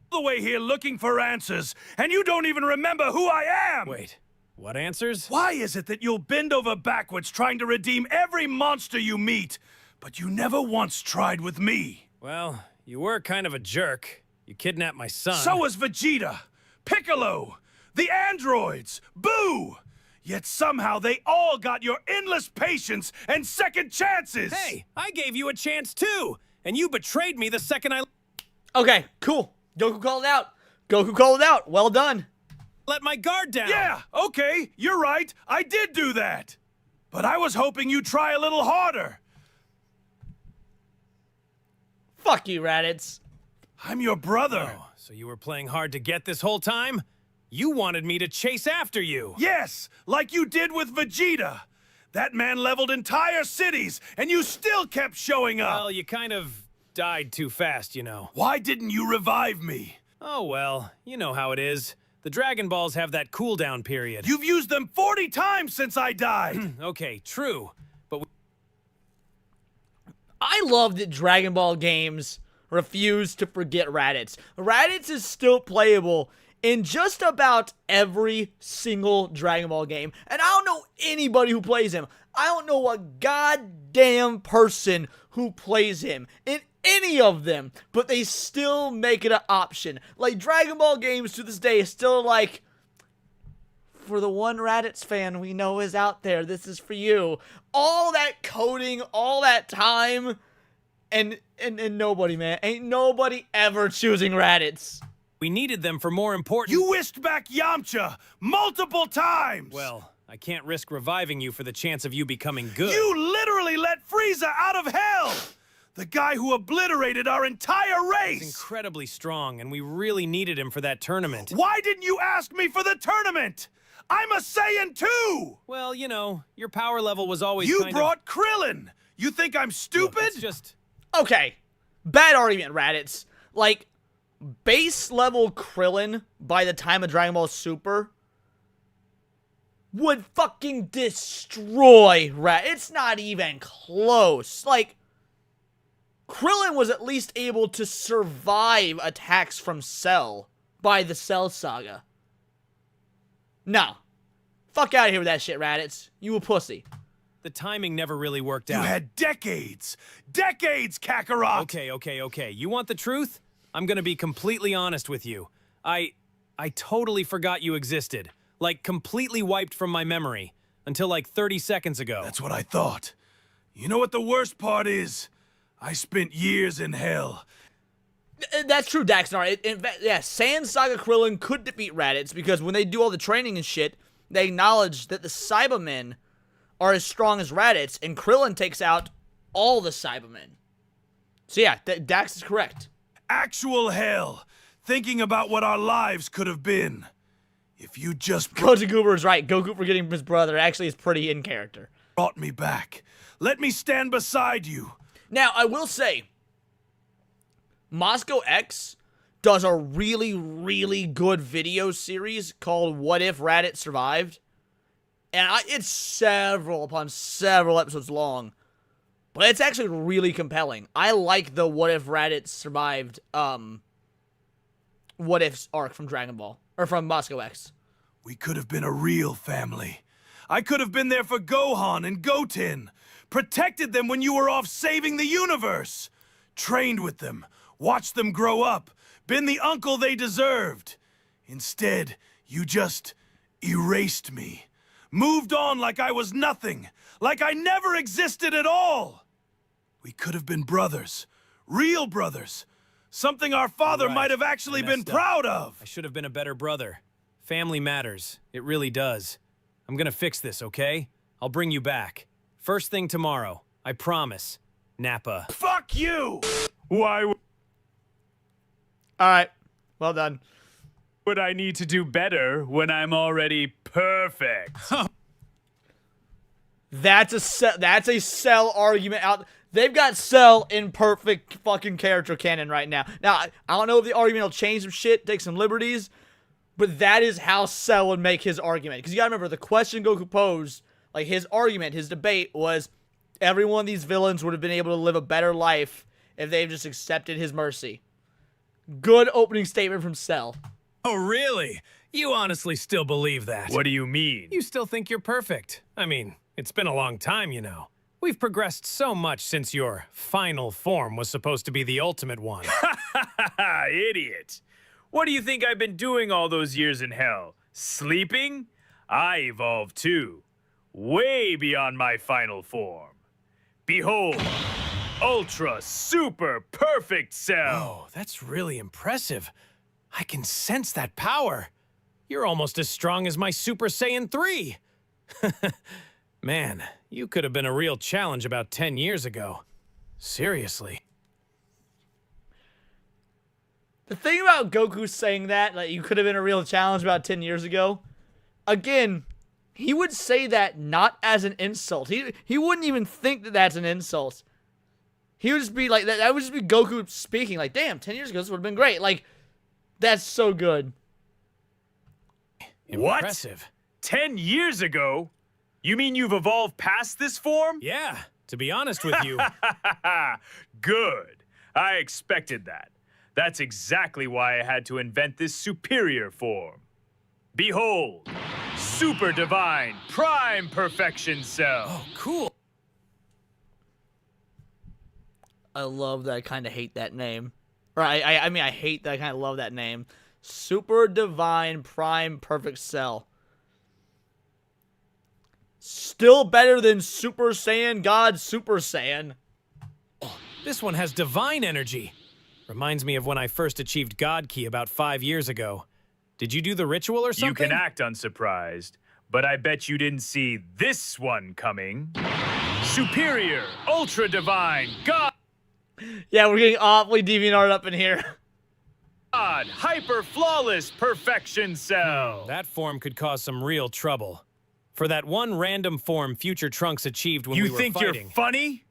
The way here looking for answers, and you don't even remember who I am! Wait, what answers? Why is it that you'll bend over backwards trying to redeem every monster you meet, but you never once tried with me? Well, you were kind of a jerk. You kidnapped my son. So was Vegeta, Piccolo, the androids, Boo! Yet somehow they all got your endless patience and second chances! Hey, I gave you a chance too, and you betrayed me the second I... Okay, cool. Goku called it out. Goku called it out. Well done. Let my guard down. Yeah, okay, you're right. I did do that. But I was hoping you'd try a little harder. Fuck you, Raditz. I'm your brother. Oh, so you were playing hard to get this whole time? You wanted me to chase after you. Yes, like you did with Vegeta. That man leveled entire cities, and you still kept showing up. Well, you kind of died too fast, you know. Why didn't you revive me? Oh, well, you know how it is. The Dragon Balls have that cooldown period. You've used them 40 times since I died. Okay, true. But I love that Dragon Ball games refuse to forget Raditz. Raditz is still playable in just about every single Dragon Ball game. And I don't know anybody who plays him. I don't know a goddamn person who plays him in any of them, but they still make it an option. Like, Dragon Ball games to this day is still like, for the one Raditz fan we know is out there, this is for you. All that coding, all that time, and nobody, man. Ain't nobody ever choosing Raditz. we needed them for more important... You wished back Yamcha multiple times! Well, I can't risk reviving you for the chance of you becoming good. You literally let Frieza out of hell! The guy who obliterated our entire race! He's incredibly strong, and we really needed him for that tournament. Why didn't you ask me for the tournament? I'm a Saiyan too! Well, you know, your power level was always You kind brought Krillin! You think I'm stupid? Look, it's just... Okay, bad argument, Raditz. Like, base level Krillin by the time of Dragon Ball Super would fucking destroy Raditz. It's not even close. Like, Krillin was at least able to survive attacks from Cell by the Cell Saga. No. Fuck out of here with that shit, Raditz. You a pussy. The timing never really worked out. You had decades! Decades, Kakarot! Okay. You want the truth? I'm gonna be completely honest with you. I totally forgot you existed. Like, completely wiped from my memory. Until like 30 seconds ago. That's what I thought. You know what the worst part is? I spent years in hell. That's true, Daxnar. In fact, yeah, Saiyan Saga Krillin could defeat Raditz because when they do all the training and shit, they acknowledge that the Cybermen are as strong as Raditz, and Krillin takes out all the Cybermen. So yeah, Dax is correct. Actual hell. Thinking about what our lives could have been. If you just... Goku Goober is right. Goku forgetting his brother actually is pretty in character. Brought me back. Let me stand beside you. Now, I will say, Moscow X does a really, really good video series called What If Raditz Survived? And it's several upon several episodes long. But it's actually really compelling. I like the What If Raditz Survived, What Ifs arc from Dragon Ball. Or from Moscow X. We could have been a real family. I could have been there for Gohan and Goten. Protected them when you were off saving the universe. Trained with them. Watched them grow up. Been the uncle they deserved. Instead, you just erased me. Moved on like I was nothing. Like I never existed at all. We could have been brothers. Real brothers. Something our father might have actually been proud of. I should have been a better brother. Family matters. It really does. I'm gonna fix this, okay? I'll bring you back. First thing tomorrow. I promise. Nappa. Fuck you! Why Alright. Well done. would I need to do better when I'm already perfect? That's a Cell argument out. They've got Cell in perfect fucking character canon right now. Now, I don't know if the argument will change some shit, take some liberties, but that is how Cell would make his argument. Because you gotta remember, the question Goku posed, like his argument, his debate was, every one of these villains would have been able to live a better life if they've just accepted his mercy. Good opening statement from Cell. Oh, really? You honestly still believe that? What do you mean? You still think you're perfect. I mean, it's been a long time, you know. We've progressed so much since your final form was supposed to be the ultimate one. Idiot. What do you think I've been doing all those years in hell? Sleeping? I evolved too. Way beyond my final form. Behold, Ultra Super Perfect Cell. Oh, that's really impressive. I can sense that power. You're almost as strong as my Super Saiyan 3. Man, you could have been a real challenge about 10 years ago. Seriously. The thing about Goku saying that, like, you could have been a real challenge about 10 years ago, again, he would say that not as an insult. He wouldn't even think that that's an insult. He would just be like, that would just be Goku speaking, like, damn, 10 years ago, this would have been great. Like, that's so good. Impressive. What? 10 years ago? You mean you've evolved past this form? Yeah, to be honest with you. Good. I expected that. That's exactly why I had to invent this superior form. Behold, Super Divine Prime Perfection Cell. Oh, cool. I love that. I kind of hate that name. Or I mean, I hate that. I kind of love that name. Super Divine Prime Perfect Cell. Still better than Super Saiyan God Super Saiyan. This one has divine energy. Reminds me of when I first achieved God Key about 5 years ago. Did you do the ritual or something? You can act unsurprised, but I bet you didn't see this one coming. Superior, Ultra Divine, God... Yeah, we're getting awfully DeviantArt up in here. God, Hyper Flawless Perfection Cell. That form could cause some real trouble. For that one random form Future Trunks achieved when we were fighting. You think you're funny?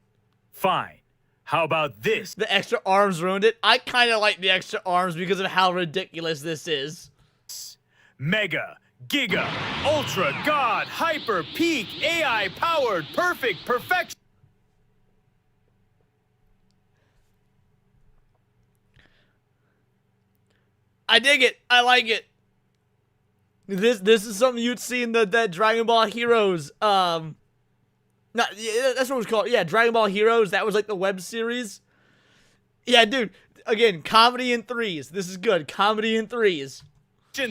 Fine. How about this? The extra arms ruined it. I kind of like the extra arms because of how ridiculous this is. Mega, Giga, Ultra, God, Hyper, Peak, AI powered, perfect, perfection. I dig it. I like it. This is something you'd see in that Dragon Ball Heroes. That's what it was called. Yeah, Dragon Ball Heroes. That was like the web series. Yeah, dude. Again, comedy in threes. This is good. Comedy in threes.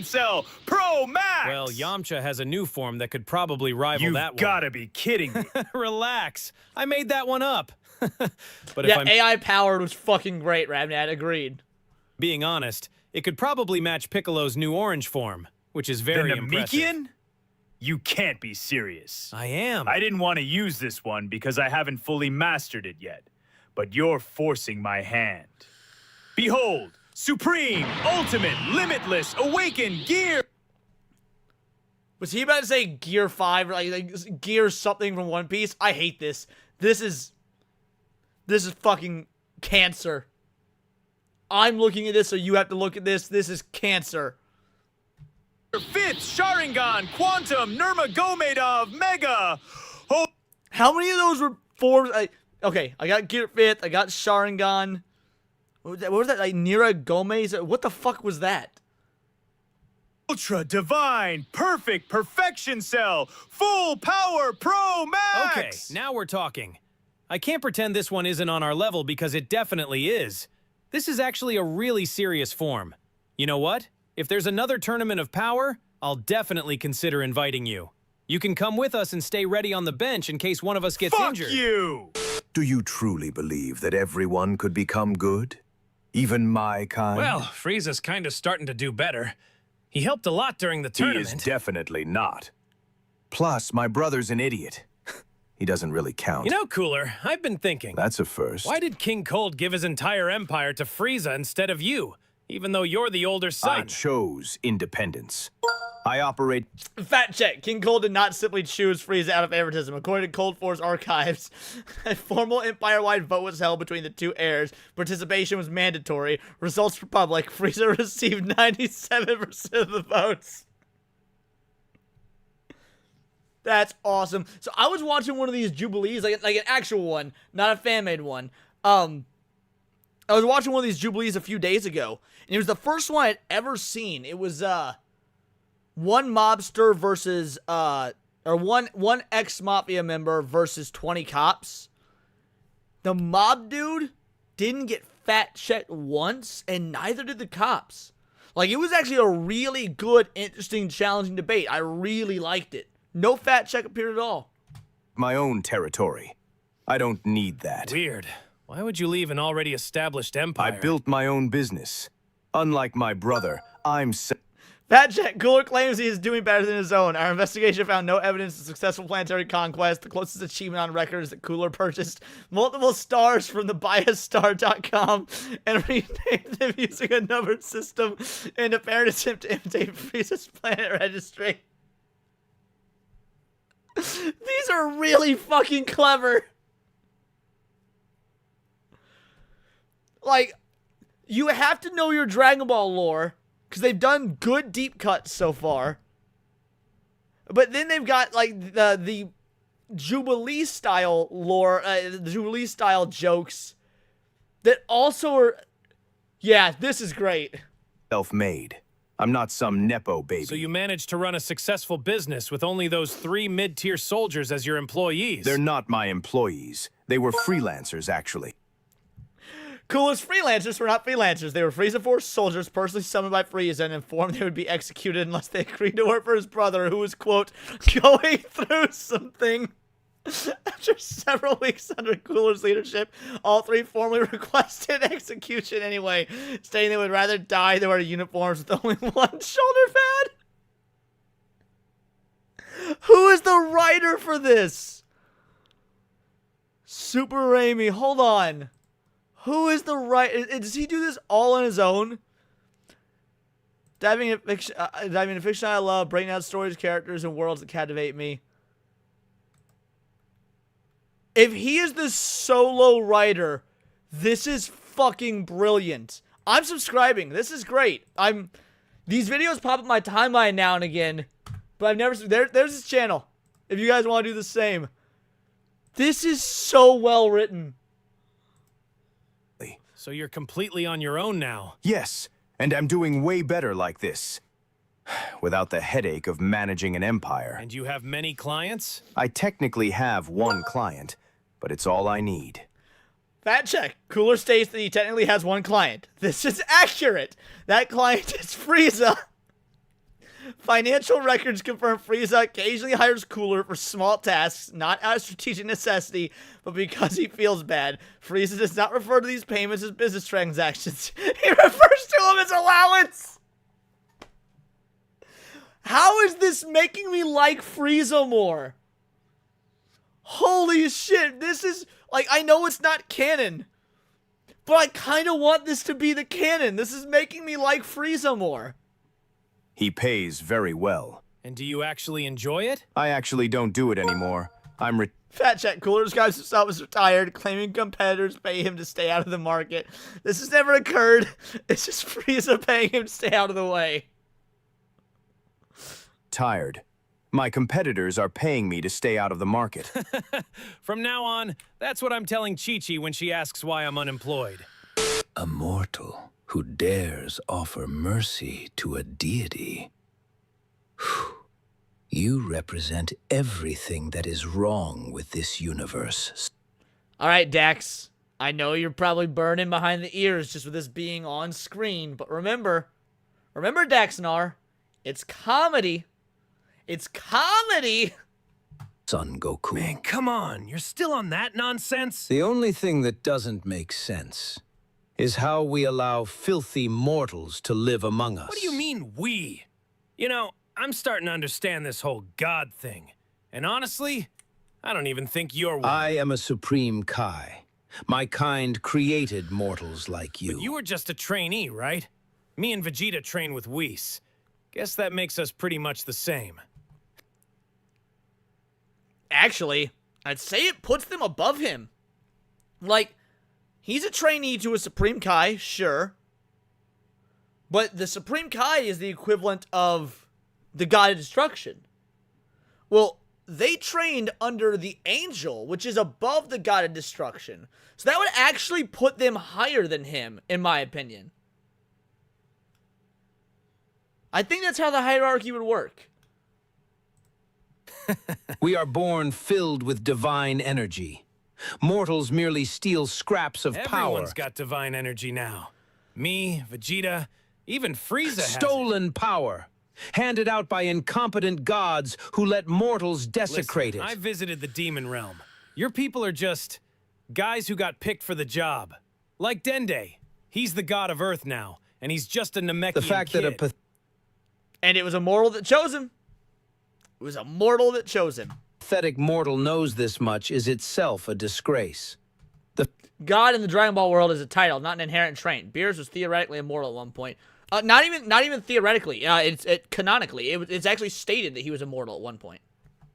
Cell Pro Max. Well, Yamcha has a new form that could probably rival that one. You've gotta be kidding me. Relax. I made that one up. But yeah, AI powered was fucking great, Rabnat. Agreed. Being honest, it could probably match Piccolo's new orange form, which is very impressive. Namekian? You can't be serious. I am. I didn't want to use this one because I haven't fully mastered it yet. But you're forcing my hand. Behold, Supreme, Ultimate, Limitless, Awakened Gear. Was he about to say Gear 5? Like Gear something from One Piece? I hate this. This is fucking cancer. I'm looking at this, so you have to look at this. This is cancer. Fifth, Sharingan, Quantum, Nurmagomedov, Mega. Oh. How many of those were forms? Okay, I got Gear 5th. I got Sharingan. What was that? Like Nira Gomez? What the fuck was that? Ultra Divine, Perfect, Perfection Cell, Full Power Pro Max. Okay, now we're talking. I can't pretend this one isn't on our level because it definitely is. This is actually a really serious form. You know what? If there's another tournament of power, I'll definitely consider inviting you. You can come with us and stay ready on the bench in case one of us gets injured. Fuck you! Do you truly believe that everyone could become good? Even my kind? Well, Frieza's kind of starting to do better. He helped a lot during the tournament. He is definitely not. Plus, my brother's an idiot. He doesn't really count. You know, Cooler, I've been thinking. That's a first. Why did King Cold give his entire empire to Frieza instead of you? Even though you're the older son. I chose independence. I operate... Fact check. King Cold did not simply choose Frieza out of favoritism. According to Cold Force archives, a formal empire-wide vote was held between the two heirs. Participation was mandatory. Results were public. Frieza received 97% of the votes. That's awesome. So I was watching one of these Jubilees, like an actual one, not a fan-made one. I was watching one of these Jubilees a few days ago, and it was the first one I'd ever seen. It was, one mobster versus, or one ex-mafia member versus 20 cops. The mob dude didn't get fact-checked once, and neither did the cops. Like, it was actually a really good, interesting, challenging debate. I really liked it. No fact check appeared at all. My own territory. I don't need that. Weird. Why would you leave an already established empire? I built my own business. Unlike my brother, I'm Fat Jet Cooler claims he is doing better than his own. Our investigation found no evidence of successful planetary conquest. The closest achievement on record is that Cooler purchased multiple stars from the buyastar.com and renamed them using a numbered system in a apparent attempt to imitate Frieza's planet registry. These are really fucking clever. Like, you have to know your Dragon Ball lore, because they've done good deep cuts so far. But then they've got, like, the Jubilee-style lore, the Jubilee-style jokes that also are... Yeah, this is great. Self-made. I'm not some Nepo baby. So you managed to run a successful business with only those 3 mid-tier soldiers as your employees. They're not my employees. They were freelancers, actually. Cooler's freelancers were not freelancers. They were Frieza Force soldiers personally summoned by Frieza and informed they would be executed unless they agreed to work for his brother, who was, quote, going through something. After several weeks under Cooler's leadership, all 3 formally requested execution anyway, stating they would rather die than wear uniforms with only 1 shoulder pad. Who is the writer for this? Super Raimi, hold on. Who is the does he do this all on his own? Diving into fiction I love, breaking down stories, characters, and worlds that captivate me. If he is the solo writer, this is fucking brilliant. I'm subscribing. This is great. These videos pop up my timeline now and again, but I've never there's his channel. If you guys want to do the same. This is so well written. So you're completely on your own now. Yes, and I'm doing way better like this. Without the headache of managing an empire. And you have many clients? I technically have 1 client, but it's all I need. Fact check. Cooler states that he technically has 1 client. This is accurate. That client is Frieza. Financial records confirm Frieza occasionally hires Cooler for small tasks, not out of strategic necessity, but because he feels bad. Frieza does not refer to these payments as business transactions. He refers to them as allowance. How is this making me like Frieza more? Holy shit, this is, like, I know it's not canon, but I kind of want this to be the canon. This is making me like Frieza more. He pays very well. And do you actually enjoy it? I actually don't do it anymore. Fat Chat Cooler describes himself as retired, claiming competitors pay him to stay out of the market. This has never occurred. It's just Frieza paying him to stay out of the way. Tired. My competitors are paying me to stay out of the market. From now on, that's what I'm telling Chi-Chi when she asks why I'm unemployed. A mortal who dares offer mercy to a deity. You represent everything that is wrong with this universe. All right, Dax. I know you're probably burning behind the ears just with this being on screen, but remember, Daxnar, it's comedy. It's comedy! Son Goku. Man, come on. You're still on that nonsense? The only thing that doesn't make sense is how we allow filthy mortals to live among us. What do you mean, we? You know, I'm starting to understand this whole God thing. And honestly, I don't even think you're one. I am a Supreme Kai. My kind created mortals like you. But you were just a trainee, right? Me and Vegeta train with Whis. Guess that makes us pretty much the same. Actually, I'd say it puts them above him. Like, he's a trainee to a Supreme Kai, sure. But the Supreme Kai is the equivalent of the God of Destruction. Well, they trained under the Angel, which is above the God of Destruction. So that would actually put them higher than him, in my opinion. I think that's how the hierarchy would work. We are born filled with divine energy. Mortals merely steal scraps of power. Everyone's got divine energy now. Me, Vegeta, even Frieza has stolen power, handed out by incompetent gods who let mortals desecrate it. I visited the demon realm. Your people are just guys who got picked for the job. Like Dende. He's the god of Earth now, and he's just a Namekian The fact kid. that a And it was a mortal that chose him. It was a mortal that chose him. pathetic mortal knows this much is itself a disgrace. God in the Dragon Ball world is a title, not an inherent trait. Beerus was theoretically immortal at one point. Not even theoretically. Canonically, it's actually stated that he was immortal at one point.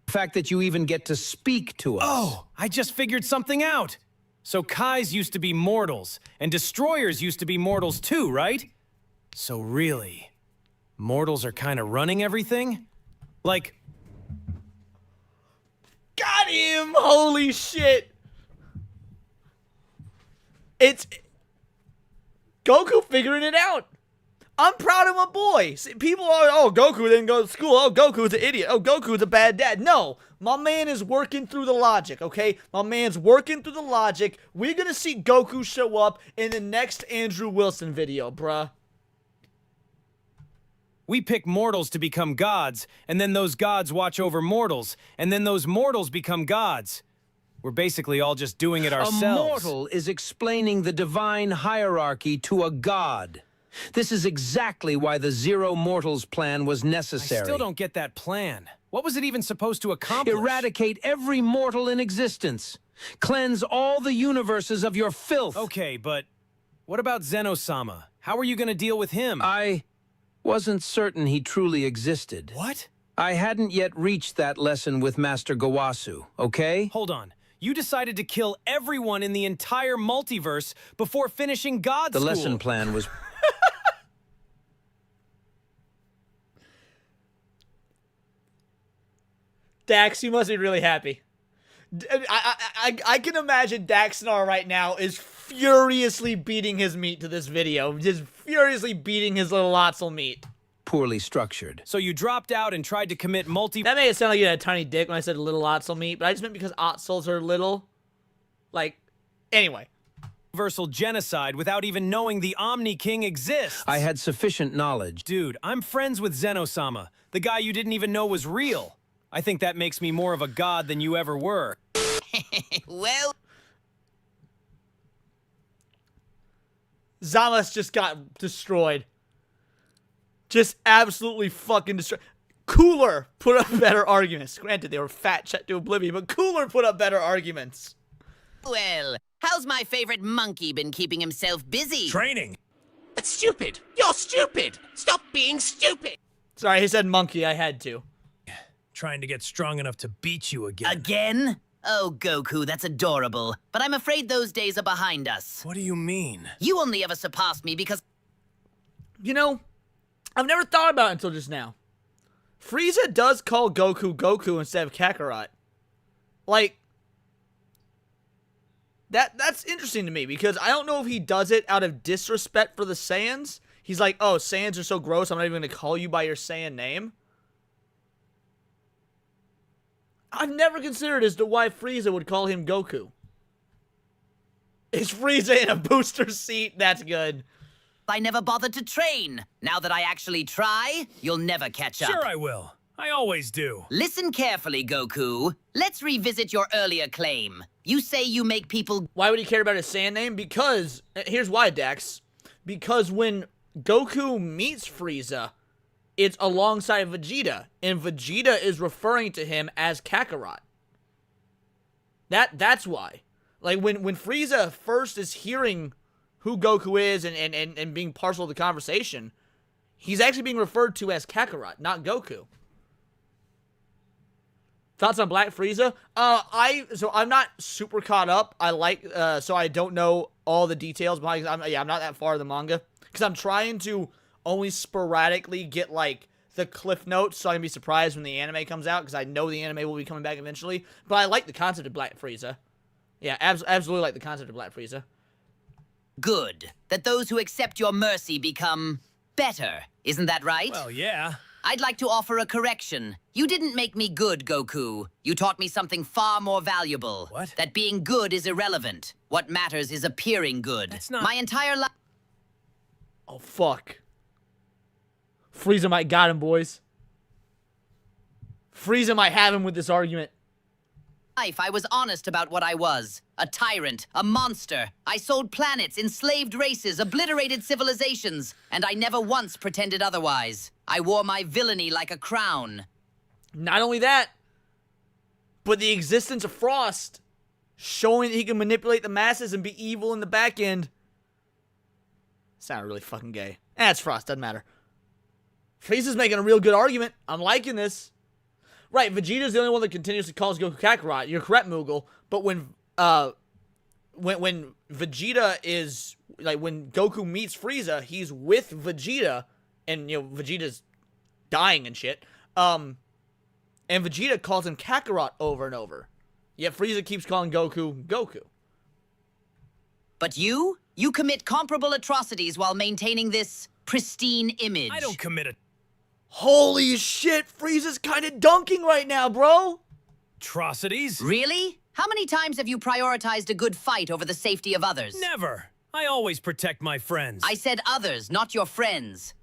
The fact that you even get to speak to us. Oh, I just figured something out. So Kais used to be mortals, and destroyers used to be mortals too, right? So really, mortals are kind of running everything? Like... Got him! Holy shit! It's... Goku figuring it out. I'm proud of my boy. See, people are, oh, Goku didn't go to school. Oh, Goku's an idiot. Oh, Goku's a bad dad. No, my man is working through the logic, okay? My man's working through the logic. We're gonna see Goku show up in the next Andrew Wilson video, bruh. We pick mortals to become gods, and then those gods watch over mortals, and then those mortals become gods. We're basically all just doing it ourselves. A mortal is explaining the divine hierarchy to a god. This is exactly why the Zero Mortals plan was necessary. I still don't get that plan. What was it even supposed to accomplish? Eradicate every mortal in existence. Cleanse all the universes of your filth. Okay, but what about Zeno-sama? How are you going to deal with him? I wasn't certain he truly existed. What? I hadn't yet reached that lesson with Master Gawasu, okay? Hold on. You decided to kill everyone in the entire multiverse before finishing God School. The lesson plan was... Dax, you must be really happy. I can imagine Daxnar right now is furiously beating his meat to this video. Just furiously beating his little Otzel meat. Poorly structured. So you dropped out and tried to commit That made it sound like you had a tiny dick when I said little Otzel meat, but I just meant because Otzels are little. Like, anyway. Universal genocide without even knowing the Omni King exists. I had sufficient knowledge. Dude, I'm friends with Zeno-sama, the guy you didn't even know was real. I think that makes me more of a god than you ever were. Well... Zama's just got destroyed. Just absolutely fucking destroyed. Cooler put up better arguments. Granted, they were fat shut to oblivion, but Cooler put up better arguments. Well, how's my favorite monkey been keeping himself busy? Training. That's stupid. You're stupid. Stop being stupid. Sorry, he said monkey. I had to. Trying to get strong enough to beat you again. Again? Oh, Goku, that's adorable. But I'm afraid those days are behind us. What do you mean? You only ever surpassed me because... You know, I've never thought about it until just now. Frieza does call Goku Goku instead of Kakarot. Like, that's interesting to me because I don't know if he does it out of disrespect for the Saiyans. He's like, oh, Saiyans are so gross, I'm not even going to call you by your Saiyan name. I've never considered as to why Frieza would call him Goku. Is Frieza in a booster seat? That's good. I never bothered to train. Now that I actually try, you'll never catch up. Sure I will. I always do. Listen carefully, Goku. Let's revisit your earlier claim. You say you make people... Why would he care about his Saiyan name? Because, here's why, Dax. Because when Goku meets Frieza, it's alongside Vegeta, and Vegeta is referring to him as Kakarot. That's why. Like, when Frieza first is hearing who Goku is and being partial to the conversation, he's actually being referred to as Kakarot, not Goku. Thoughts on Black Frieza? So I'm not super caught up. So I don't know all the details behind. I'm not that far in the manga because I'm trying to only sporadically get like the cliff notes, so I can be surprised when the anime comes out because I know the anime will be coming back eventually. But I like the concept of Black Frieza. Yeah, absolutely like the concept of Black Frieza. Good. That those who accept your mercy become better. Isn't that right? Well, yeah. I'd like to offer a correction. You didn't make me good, Goku. You taught me something far more valuable. What? That being good is irrelevant. What matters is appearing good. That's not... My entire life... Oh, fuck. Frieza might got him, boys. Frieza might have him with this argument. I was honest about what I was. A tyrant, a monster. I sold planets, enslaved races, obliterated civilizations, and I never once pretended otherwise. I wore my villainy like a crown. Not only that, but the existence of Frost, showing that he can manipulate the masses and be evil in the back end. Sounded really fucking gay. It's Frost, doesn't matter. Frieza's making a real good argument. I'm liking this. Right, Vegeta's the only one that continuously calls Goku Kakarot. You're correct, Moogle. But when Vegeta is, like, when Goku meets Frieza, he's with Vegeta, and, you know, Vegeta's dying and shit. And Vegeta calls him Kakarot over and over. Yet Frieza keeps calling Goku, Goku. But you commit comparable atrocities while maintaining this pristine image. I don't commit a... Holy shit, Frieza's kind of dunking right now, bro. Atrocities? Really? How many times have you prioritized a good fight over the safety of others? Never. I always protect my friends. I said others, not your friends.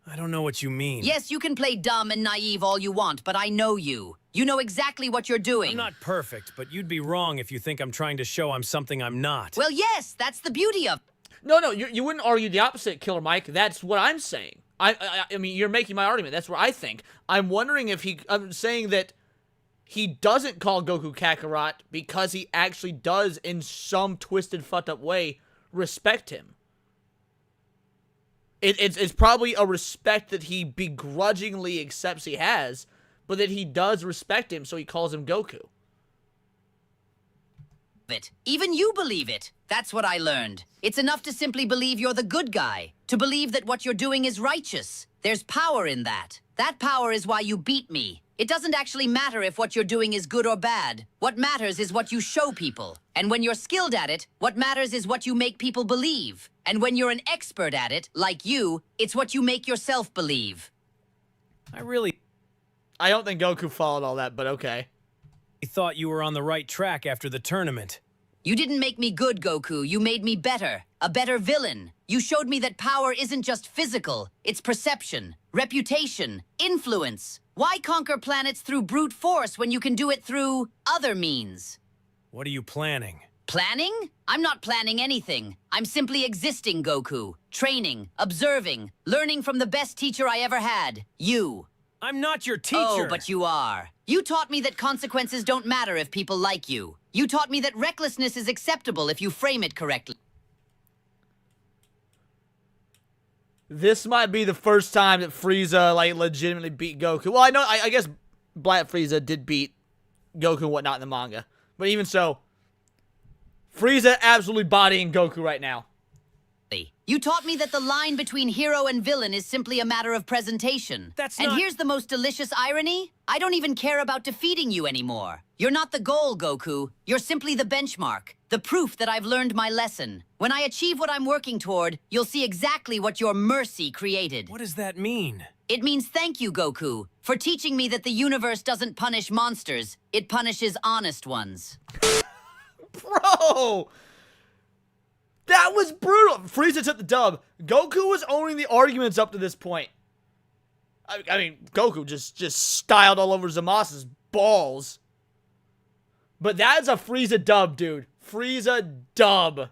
I don't know what you mean. Yes, you can play dumb and naive all you want, but I know you. You know exactly what you're doing. I'm not perfect, but you'd be wrong if you think I'm trying to show I'm something I'm not. Well, yes, that's the beauty of... No, you wouldn't argue the opposite, Killer Mike. That's what I'm saying. I mean, you're making my argument. That's what I think. I'm wondering if I'm saying that he doesn't call Goku Kakarot because he actually does, in some twisted, fucked up way, respect him. It's probably a respect that he begrudgingly accepts he has, but that he does respect him, so he calls him Goku. Even you believe it. That's what I learned. It's enough to simply believe you're the good guy, to believe that what you're doing is righteous. There's power in that. That power is why you beat me. It doesn't actually matter if what you're doing is good or bad. What matters is what you show people. And when you're skilled at it, what matters is what you make people believe. And when you're an expert at it, like you, it's what you make yourself believe. I don't think Goku followed all that, but okay. I thought you were on the right track after the tournament. You didn't make me good, Goku. You made me better. A better villain. You showed me that power isn't just physical. It's perception, reputation, influence. Why conquer planets through brute force when you can do it through other means? What are you planning? Planning? I'm not planning anything. I'm simply existing, Goku. Training, observing, learning from the best teacher I ever had. You. I'm not your teacher. Oh, but you are. You taught me that consequences don't matter if people like you. You taught me that recklessness is acceptable if you frame it correctly. This might be the first time that Frieza, like, legitimately beat Goku. Well, I guess Black Frieza did beat Goku and whatnot in the manga. But even so, Frieza absolutely bodying Goku right now. You taught me that the line between hero and villain is simply a matter of presentation. And here's the most delicious irony. I don't even care about defeating you anymore. You're not the goal, Goku. You're simply the benchmark, the proof that I've learned my lesson. When I achieve what I'm working toward, you'll see exactly what your mercy created. What does that mean? It means thank you, Goku, for teaching me that the universe doesn't punish monsters. It punishes honest ones. Bro! That was brutal. Frieza took the dub. Goku was owning the arguments up to this point. I mean, Goku just styled all over Zamasa's balls. But that's a Frieza dub, dude. Frieza dub.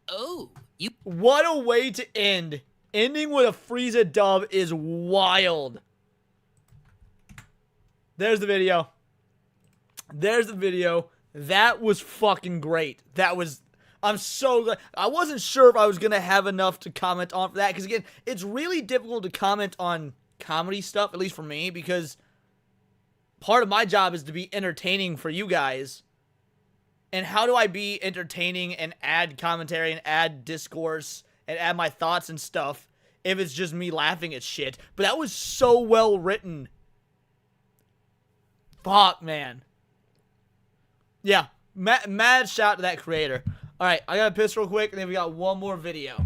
Oh, you... What a way to end. Ending with a Frieza dub is wild. There's the video. There's the video. That was fucking great. That was... I'm so glad. I wasn't sure if I was going to have enough to comment on for that. Because, again, it's really difficult to comment on comedy stuff, at least for me. Because part of my job is to be entertaining for you guys. And how do I be entertaining and add commentary and add discourse and add my thoughts and stuff if it's just me laughing at shit? But that was so well written. Fuck, man. Yeah. Mad shout to that creator. Alright, I gotta piss real quick, and then we got one more video.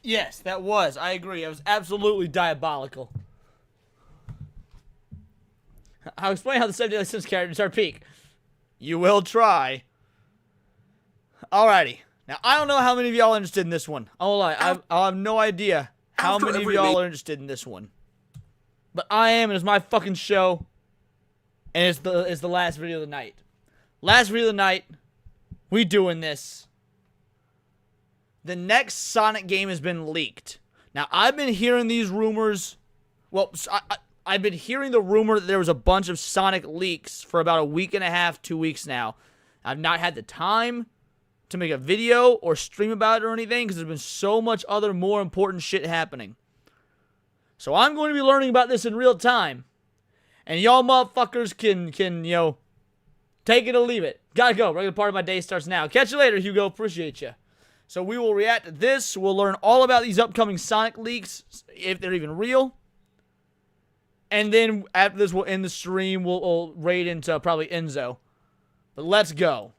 Yes, that was. I agree. It was absolutely diabolical. I'll explain how the 7 Deadly Sins characters are peak. You will try. Alrighty. Now, I don't know how many of y'all are interested in this one. I won't lie. I have no idea how many of y'all are interested in this one. But I am, and it's my fucking show. And it's the last video of the night. Last video of the night. We doing this. The next Sonic game has been leaked. Now, I've been hearing these rumors. Well, I've been hearing the rumor that there was a bunch of Sonic leaks for about a week and a half, 2 weeks now. I've not had the time to make a video or stream about it or anything because there's been so much other more important shit happening. So I'm going to be learning about this in real time. And y'all motherfuckers can you know, take it or leave it. Gotta go. Regular part of my day starts now. Catch you later, Hugo. Appreciate you. So we will react to this. We'll learn all about these upcoming Sonic leaks, if they're even real. And then after this, we'll end the stream. We'll raid into probably Enzo. But let's go.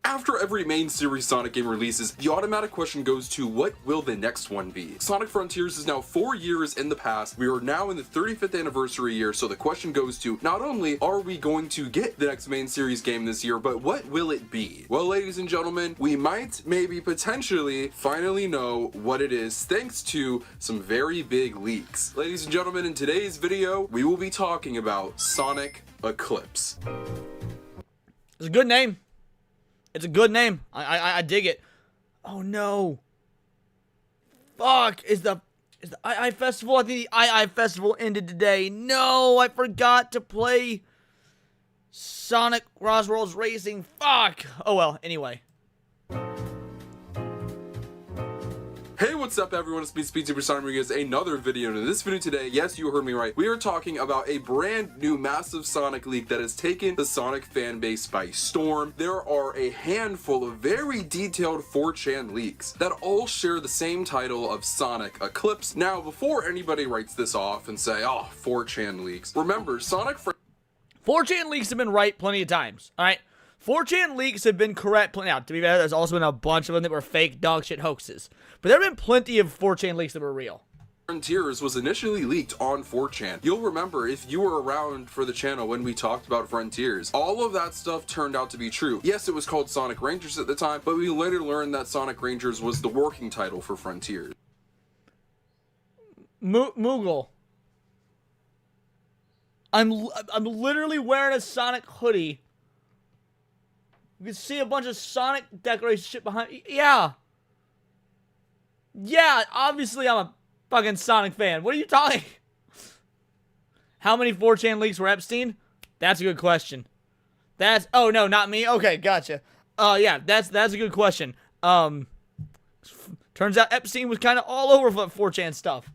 After every main series Sonic game releases, the automatic question goes to what will the next one be? Sonic Frontiers is now 4 years in the past. We are now in the 35th anniversary year, so the question goes to not only are we going to get the next main series game this year, but what will it be? Well, ladies and gentlemen, we might, maybe, potentially finally know what it is thanks to some very big leaks. Ladies and gentlemen, in today's video, we will be talking about Sonic Eclipse. It's a good name. It's a good name. I dig it. Oh no. Fuck. Is the II Festival? I think the II Festival ended today. No, I forgot to play Sonic Crossroads Racing. Fuck. Oh well, anyway. Hey, what's up everyone, it's me, Speed Super Sonic Rodriguez, another video. And in this video today, yes, you heard me right, we are talking about a brand new massive Sonic leak that has taken the Sonic fan base by storm. There are a handful of very detailed 4chan leaks that all share the same title of Sonic Eclipse. Now, before anybody writes this off and say, oh, 4chan leaks, remember, 4chan leaks have been right plenty of times, alright? 4chan leaks have been correct. Now, to be fair, there's also been a bunch of them that were fake dog shit hoaxes. But there have been plenty of 4chan leaks that were real. Frontiers was initially leaked on 4chan. You'll remember if you were around for the channel when we talked about Frontiers. All of that stuff turned out to be true. Yes, it was called Sonic Rangers at the time, but we later learned that Sonic Rangers was the working title for Frontiers. Moogle. I'm literally wearing a Sonic hoodie. You can see a bunch of Sonic decoration shit behind me. Yeah. Yeah, obviously I'm a fucking Sonic fan. What are you talking? How many 4chan leaks were Epstein? That's a good question. Oh no, not me. Okay, gotcha. Yeah, that's a good question. Turns out Epstein was kind of all over 4chan stuff.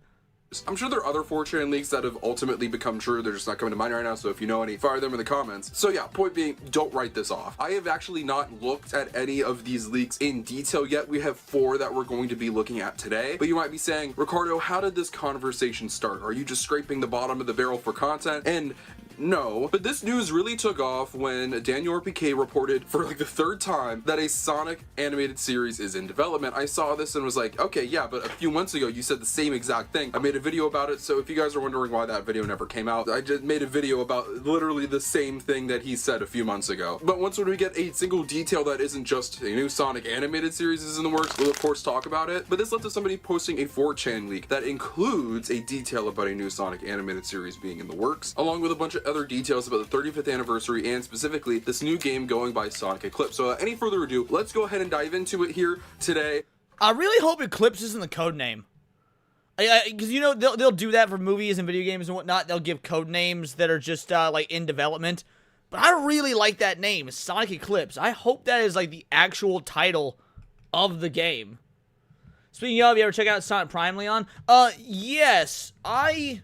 I'm sure there are other 4chan leaks that have ultimately become true. They're just not coming to mind right now, so if you know any, fire them in the comments. So yeah, point being, don't write this off. I have actually not looked at any of these leaks in detail yet. We have 4 that we're going to be looking at today. But you might be saying, Ricardo, how did this conversation start? Are you just scraping the bottom of the barrel for content? And no, but this news really took off when Daniel RPK reported for like the 3rd time that a Sonic animated series is in development. I saw this and was like, okay, yeah, but a few months ago you said the same exact thing. I made a video about it, so if you guys are wondering why that video never came out, I just made a video about literally the same thing that he said a few months ago. But once we get a single detail that isn't just a new Sonic animated series is in the works, we'll of course talk about it. But this led to somebody posting a 4chan leak that includes a detail about a new Sonic animated series being in the works, along with a bunch of other details about the 35th anniversary and specifically this new game going by Sonic Eclipse. So any further ado, let's go ahead and dive into it here today. I really hope Eclipse isn't the code name. Because, you know, they'll do that for movies and video games and whatnot. They'll give code names that are just, like, in development. But I really like that name, Sonic Eclipse. I hope that is, like, the actual title of the game. Speaking of, you ever check out Sonic Prime, Leon? Yes. I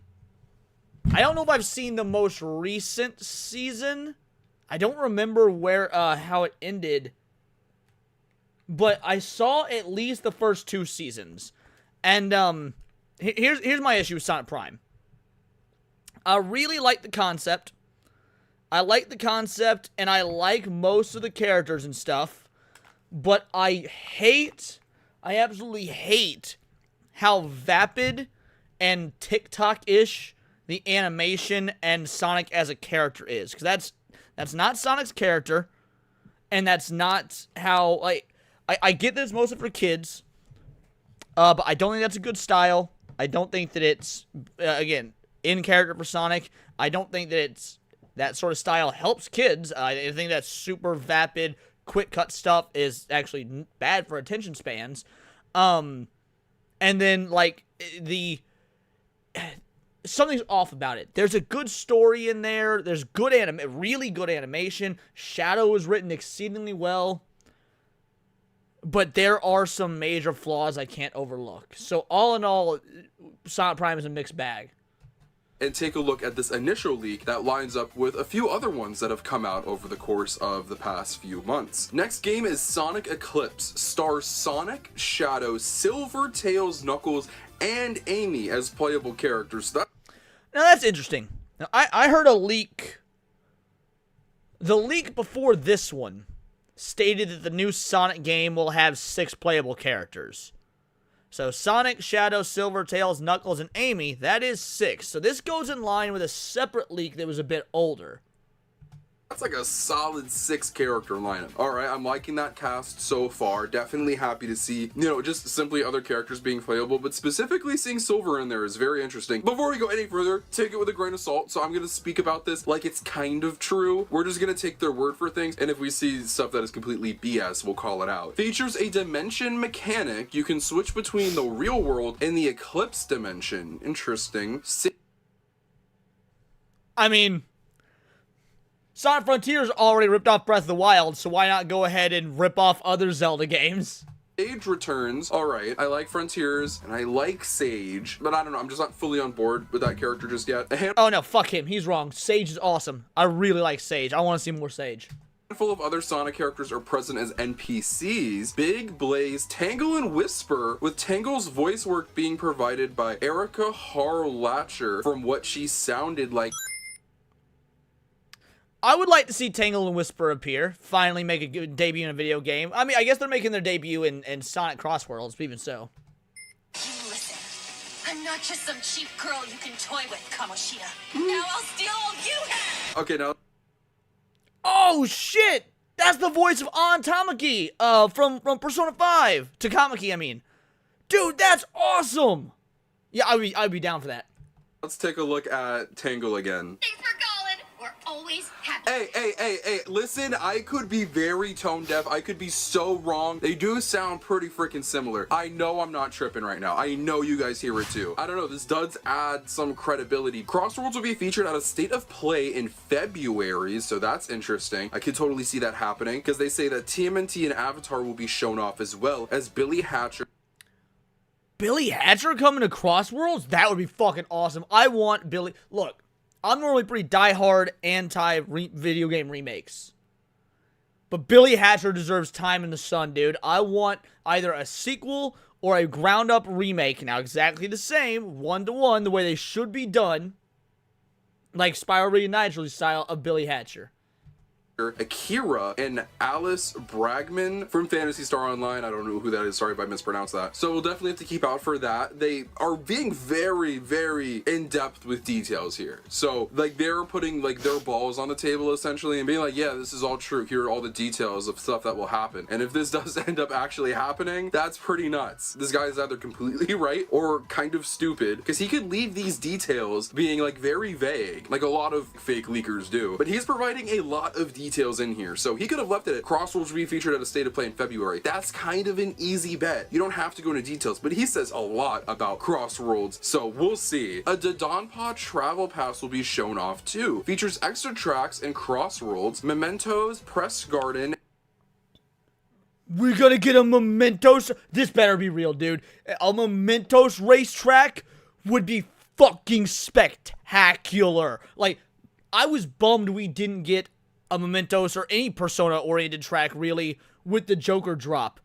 don't know if I've seen the most recent season. I don't remember where, how it ended. But I saw at least the first 2 seasons. And, here's my issue with Sonic Prime. I really like the concept. I like the concept, and I like most of the characters and stuff. But I absolutely hate how vapid and TikTok-ish the animation and Sonic as a character is. Because that's not Sonic's character, and that's not how, like, I get that it's mostly for kids, but I don't think that's a good style. I don't think that it's, again, in character for Sonic. I don't think that it's, that sort of style helps kids. I think that super vapid, quick cut stuff is actually bad for attention spans. And then, like, something's off about it. There's a good story in there. There's good really good animation. Shadow is written exceedingly well. But there are some major flaws I can't overlook. So all in all, Sonic Prime is a mixed bag. And take a look at this initial leak that lines up with a few other ones that have come out over the course of the past few months. Next game is Sonic Eclipse. Stars Sonic, Shadow, Silver, Tails, Knuckles, and Amy as playable characters. Now that's interesting. Now, I heard a leak. The leak before this one stated that the new Sonic game will have 6 playable characters. So Sonic, Shadow, Silver, Tails, Knuckles, and Amy, that is 6. So this goes in line with a separate leak that was a bit older. That's like a solid 6 character lineup. Alright, I'm liking that cast so far. Definitely happy to see, just simply other characters being playable, but specifically seeing Silver in there is very interesting. Before we go any further, take it with a grain of salt, so I'm going to speak about this like it's kind of true. We're just going to take their word for things, and if we see stuff that is completely BS, we'll call it out. Features a dimension mechanic. You can switch between the real world and the Eclipse dimension. Interesting. I mean, Sonic Frontiers already ripped off Breath of the Wild, so why not go ahead and rip off other Zelda games? Sage returns. Alright, I like Frontiers, and I like Sage, but I don't know, I'm just not fully on board with that character just yet. Oh no, fuck him, he's wrong. Sage is awesome. I really like Sage. I want to see more Sage. Full of other Sonic characters are present as NPCs. Big, Blaze, Tangle, and Whisper, with Tangle's voice work being provided by Erica Harlacher from what she sounded like. I would like to see Tangle and Whisper appear, finally make a good debut in a video game. I mean, I guess they're making their debut in Sonic Crossworlds, but even so. Listen, I'm not just some cheap girl you can toy with, Kamoshida. Now I'll steal all you have! Okay, now. Oh, shit! That's the voice of An Tamaki, from Persona 5. Takamaki, I mean. Dude, that's awesome! Yeah, I'd be down for that. Let's take a look at Tangle again. Thanks for calling. We're always happy. Hey, listen, I could be very tone deaf. I could be so wrong. They do sound pretty freaking similar. I know I'm not tripping right now. I know you guys hear it too. I don't know, this does add some credibility. Crossworlds will be featured at a State of Play in February, so that's interesting. I could totally see that happening, because they say that TMNT and Avatar will be shown off as well as Billy Hatcher. Billy Hatcher coming to Crossworlds? That would be fucking awesome. I want Billy... Look, I'm normally pretty diehard anti-video game remakes. But Billy Hatcher deserves time in the sun, dude. I want either a sequel or a ground-up remake. Now, exactly the same, one-to-one, the way they should be done. Like Spyro Reunited style of Billy Hatcher. Akira and Alice Bragman from Phantasy Star Online. I don't know who that is. Sorry if I mispronounced that. So we'll definitely have to keep out for that. They are being very, very in-depth with details here. So, like, they're putting, like, their balls on the table, essentially, and being like, yeah, this is all true. Here are all the details of stuff that will happen. And if this does end up actually happening, that's pretty nuts. This guy is either completely right or kind of stupid, because he could leave these details being, like, very vague, like a lot of fake leakers do. But he's providing a lot of details in here, so he could have left it at Crossworlds will be featured at a State of Play in February. That's kind of an easy bet. You don't have to go into details, but he says a lot about Crossworlds, so we'll see. A Dodonpaw Travel Pass will be shown off too. Features extra tracks in Crossworlds, Mementos, Press Garden. We're gonna get a Mementos. This better be real, dude. A Mementos racetrack would be fucking spectacular. Like, I was bummed we didn't get a Mementos or any Persona-oriented track, really, with the Joker drop.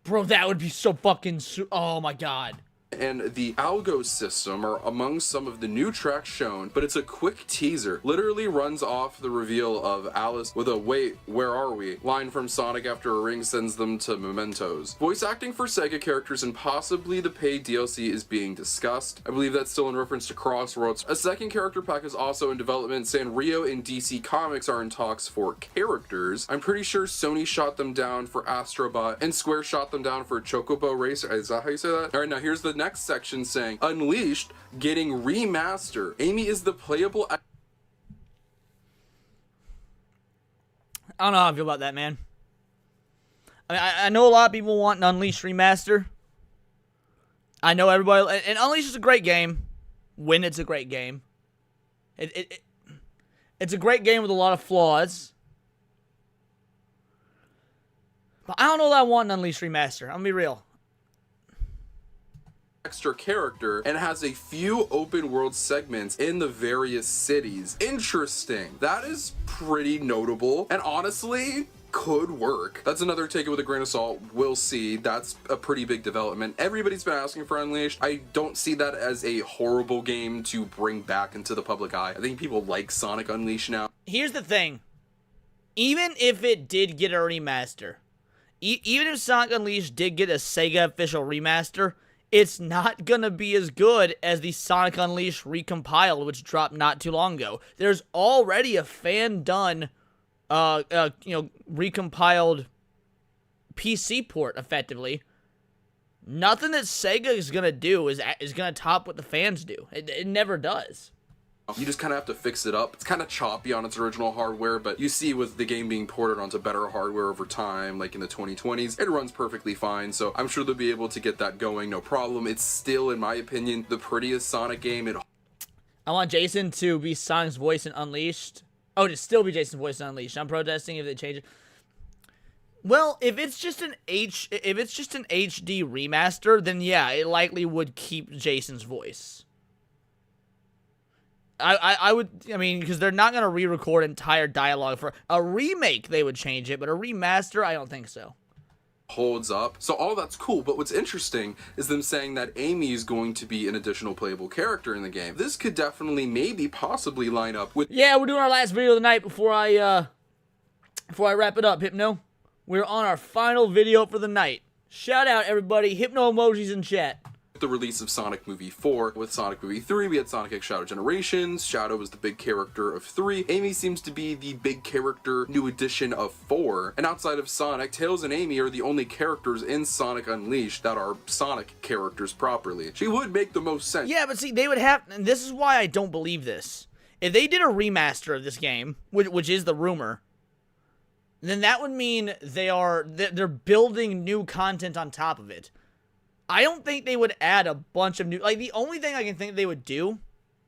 Bro, that would be so fucking... oh, my God. and the algo system are among some of the new tracks shown, but it's a quick teaser. Literally runs off the reveal of Alice with a "wait, where are we?" line from Sonic after a ring sends them to mementos. Voice acting for Sega characters and possibly the paid DLC is being discussed. I believe that's still in reference to Crossroads. A second character pack is also in development. Sanrio and DC Comics are in talks for characters. I'm pretty sure Sony shot them down for Astrobot and Square shot them down for Chocobo Racer. Is that how you say that? Alright, now here's the next section saying Unleashed getting remaster. Amy is the playable. I don't know how I feel about that, man. I mean, I know a lot of people want an Unleashed remaster. I know everybody, and Unleashed is a great game when it's a great game. It's a great game with a lot of flaws. But I don't know that I want an Unleashed remaster. I'm gonna be real. Extra character and has a few open world segments in the various cities. Interesting. That is pretty notable and honestly could work. That's another take it with a grain of salt. We'll see. That's a pretty big development. Everybody's been asking for Unleashed. I don't see that as a horrible game to bring back into the public eye. I think people like Sonic Unleashed now. Here's the thing. Even if it did get a remaster, even if Sonic Unleashed did get a Sega official remaster, it's not gonna be as good as the Sonic Unleashed recompiled, which dropped not too long ago. There's already a fan-done, recompiled PC port, effectively. Nothing that Sega is gonna do is gonna top what the fans do. It never does. You just kind of have to fix it up. It's kind of choppy on its original hardware, but you see with the game being ported onto better hardware over time, like in the 2020s, it runs perfectly fine, so I'm sure they'll be able to get that going, no problem. It's still, in my opinion, the prettiest Sonic game. I want Jason to be Sonic's voice in Unleashed. Oh, to still be Jason's voice in Unleashed. I'm protesting if they change it. Well, if it's just an HD remaster, then yeah, it likely would keep Jason's voice. I mean, because they're not going to re-record entire dialogue. For a remake, they would change it, but a remaster, I don't think so. Holds up. So all that's cool, but what's interesting is them saying that Amy is going to be an additional playable character in the game. This could definitely, maybe, possibly line up with... Yeah, we're doing our last video of the night before I wrap it up, Hypno. We're on our final video for the night. Shout out, everybody. Hypno emojis in chat. The release of Sonic Movie 4. With Sonic Movie 3, we had Sonic X Shadow Generations. Shadow was the big character of 3. Amy seems to be the big character new addition of 4. And outside of Sonic, Tails and Amy are the only characters in Sonic Unleashed that are Sonic characters properly. She would make the most sense. Yeah, but see, they would have, and this is why I don't believe this. If they did a remaster of this game, which is the rumor, then that would mean they're building new content on top of it. I don't think they would add a bunch of new... Like, the only thing I can think they would do...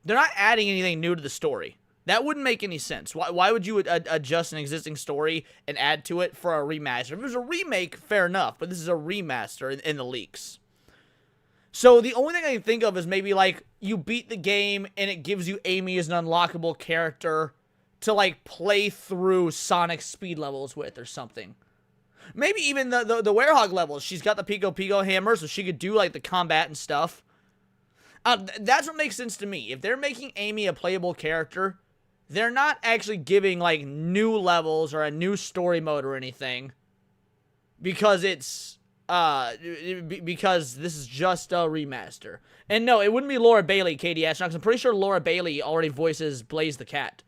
They're not adding anything new to the story. That wouldn't make any sense. Why would you adjust an existing story and add to it for a remaster? If it was a remake, fair enough. But this is a remaster in the leaks. So, the only thing I can think of is maybe, like, you beat the game and it gives you Amy as an unlockable character to, like, play through Sonic speed levels with or something. Maybe even the Werehog levels. She's got the Pico hammer, so she could do, like, the combat and stuff. That's what makes sense to me. If they're making Amy a playable character, they're not actually giving, like, new levels or a new story mode or anything. Because it's, because this is just a remaster. And no, it wouldn't be Laura Bailey, Katie Astronaut, because I'm pretty sure Laura Bailey already voices Blaze the Cat.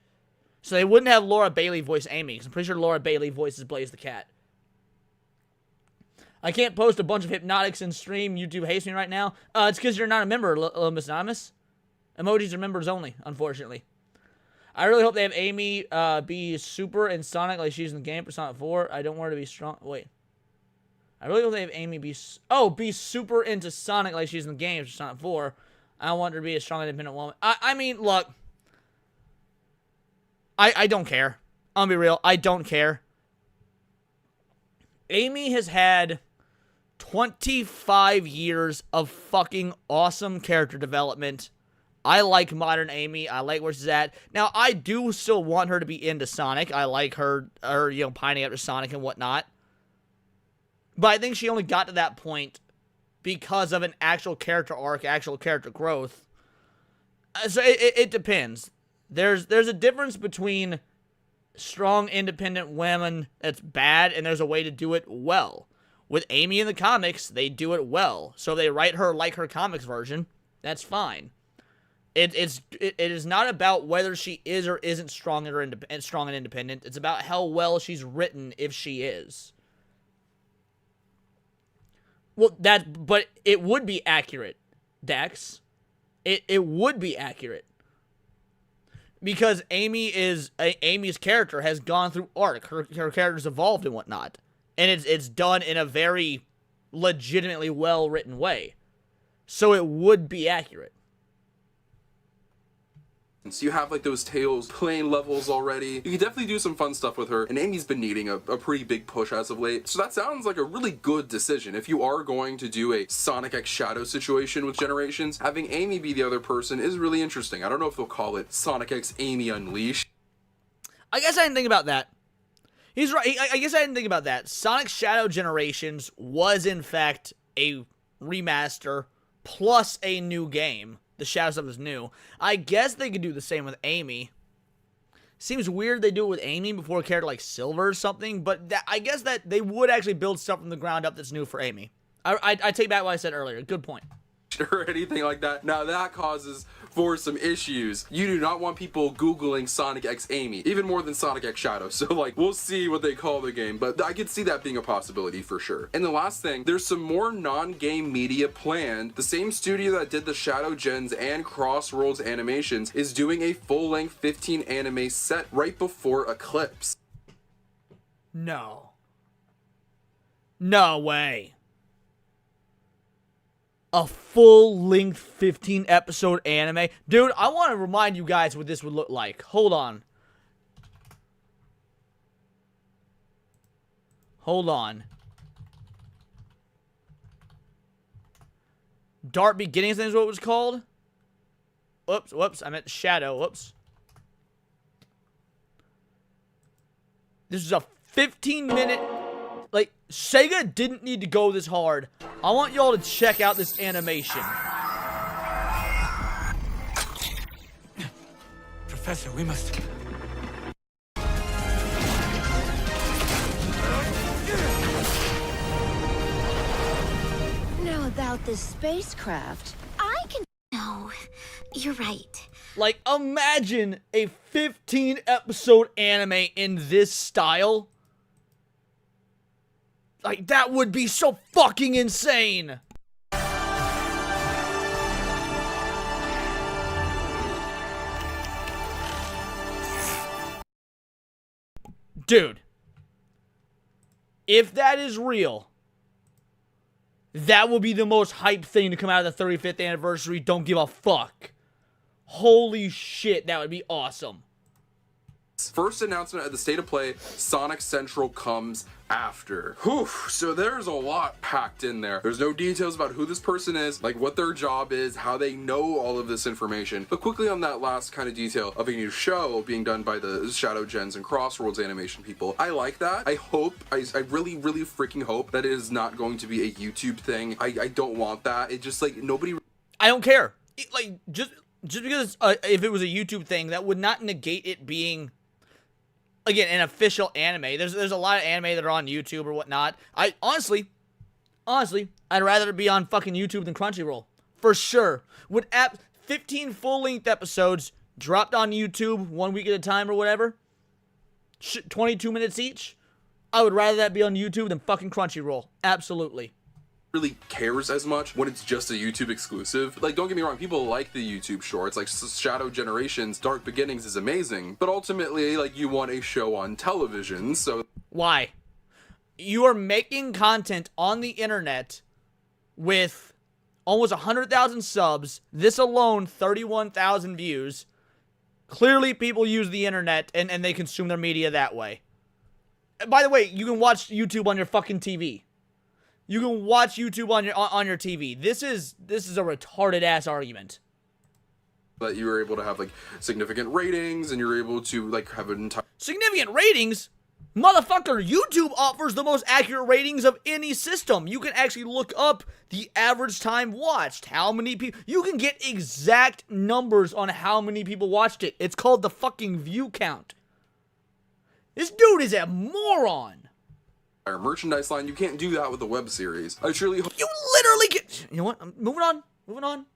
So they wouldn't have Laura Bailey voice Amy, because I'm pretty sure Laura Bailey voices Blaze the Cat. I can't post a bunch of hypnotics in stream. YouTube hates me right now. It's because you're not a member, Miss Anonymous. Emojis are members only, unfortunately. I really hope they have Amy be super in Sonic like she's in the game for Sonic 4. I don't want her to be strong. Wait. I really hope they have Amy be super into Sonic like she's in the game for Sonic 4. I don't want her to be a strong, independent woman. I mean, look. I don't care. I'll be real. I don't care. Amy has had 25 years of fucking awesome character development. I like modern Amy. I like where she's at. Now, I do still want her to be into Sonic. I like her pining after Sonic and whatnot. But I think she only got to that point because of an actual character arc, actual character growth. So it depends. There's a difference between strong independent women that's bad, and there's a way to do it well. With Amy in the comics, they do it well. So if they write her like her comics version, that's fine. It is not about whether she is or isn't strong and independent. It's about how well she's written if she is. Well, but it would be accurate, Dex. It would be accurate. Because Amy's character has gone through arc. Her character's evolved and whatnot. And it's done in a very legitimately well-written way. So it would be accurate. So you have like those Tails playing levels already. You can definitely do some fun stuff with her, and Amy's been needing a pretty big push as of late. So that sounds like a really good decision. If you are going to do a Sonic X Shadow situation with Generations, having Amy be the other person is really interesting. I don't know if they'll call it Sonic X Amy Unleashed. I guess I didn't think about that. He's right. I guess I didn't think about that. Sonic Shadow Generations was in fact a remaster plus a new game. The Shadow stuff is new. I guess they could do the same with Amy. Seems weird they do it with Amy before a character like Silver or something, but I guess that they would actually build stuff from the ground up that's new for Amy. I take back what I said earlier. Good point. Or anything like that. Now that causes for some issues. You do not want people Googling Sonic X Amy, even more than Sonic X Shadow. So like, we'll see what they call the game, but I could see that being a possibility for sure. And the last thing, there's some more non-game media planned. The same studio that did the Shadow Gens and Crossworlds animations is doing a full-length 15 anime set right before Eclipse. No. No way. A full-length 15-episode anime? Dude, I want to remind you guys what this would look like. Hold on. Hold on. Dark Beginnings is what it was called? Whoops, I meant Shadow. Whoops. This is a 15-minute... Like, Sega didn't need to go this hard. I want y'all to check out this animation. Professor, we must... Now about this spacecraft, I can... No, you're right. Like, imagine a 15-episode anime in this style. Like, that would be so fucking insane! Dude. If that is real, that will be the most hyped thing to come out of the 35th anniversary. Don't give a fuck. Holy shit, that would be awesome. First announcement at the State of Play, Sonic Central comes after. Whew, so there's a lot packed in there. There's no details about who this person is, like what their job is, how they know all of this information. But quickly on that last kind of detail of a new show being done by the Shadow Gens and Crossworlds animation people, I like that. I hope, I really, really freaking hope that it is not going to be a YouTube thing. I don't want that. It just like, nobody... I don't care. Just because if it was a YouTube thing, that would not negate it being... Again, an official anime. There's a lot of anime that are on YouTube or whatnot. I honestly, I'd rather it be on fucking YouTube than Crunchyroll. For sure. Would 15 full-length episodes dropped on YouTube 1 week at a time or whatever, 22 minutes each, I would rather that be on YouTube than fucking Crunchyroll. Absolutely. Really cares as much when it's just a YouTube exclusive. Like, don't get me wrong, people like the YouTube shorts, like Shadow Generations, Dark Beginnings is amazing, but ultimately, like, you want a show on television, so... Why? You are making content on the internet with almost 100,000 subs, this alone 31,000 views. Clearly people use the internet and they consume their media that way. By the way, you can watch YouTube on your fucking TV. You can watch YouTube on your TV. This is a retarded ass argument. That you were able to have like significant ratings and you're able to like have an entire significant ratings. Motherfucker, YouTube offers the most accurate ratings of any system. You can actually look up the average time watched, how many people, you can get exact numbers on how many people watched it. It's called the fucking view count. This dude is a moron. Our merchandise line, you can't do that with a web series. I surely hope You literally get, you know what, moving on.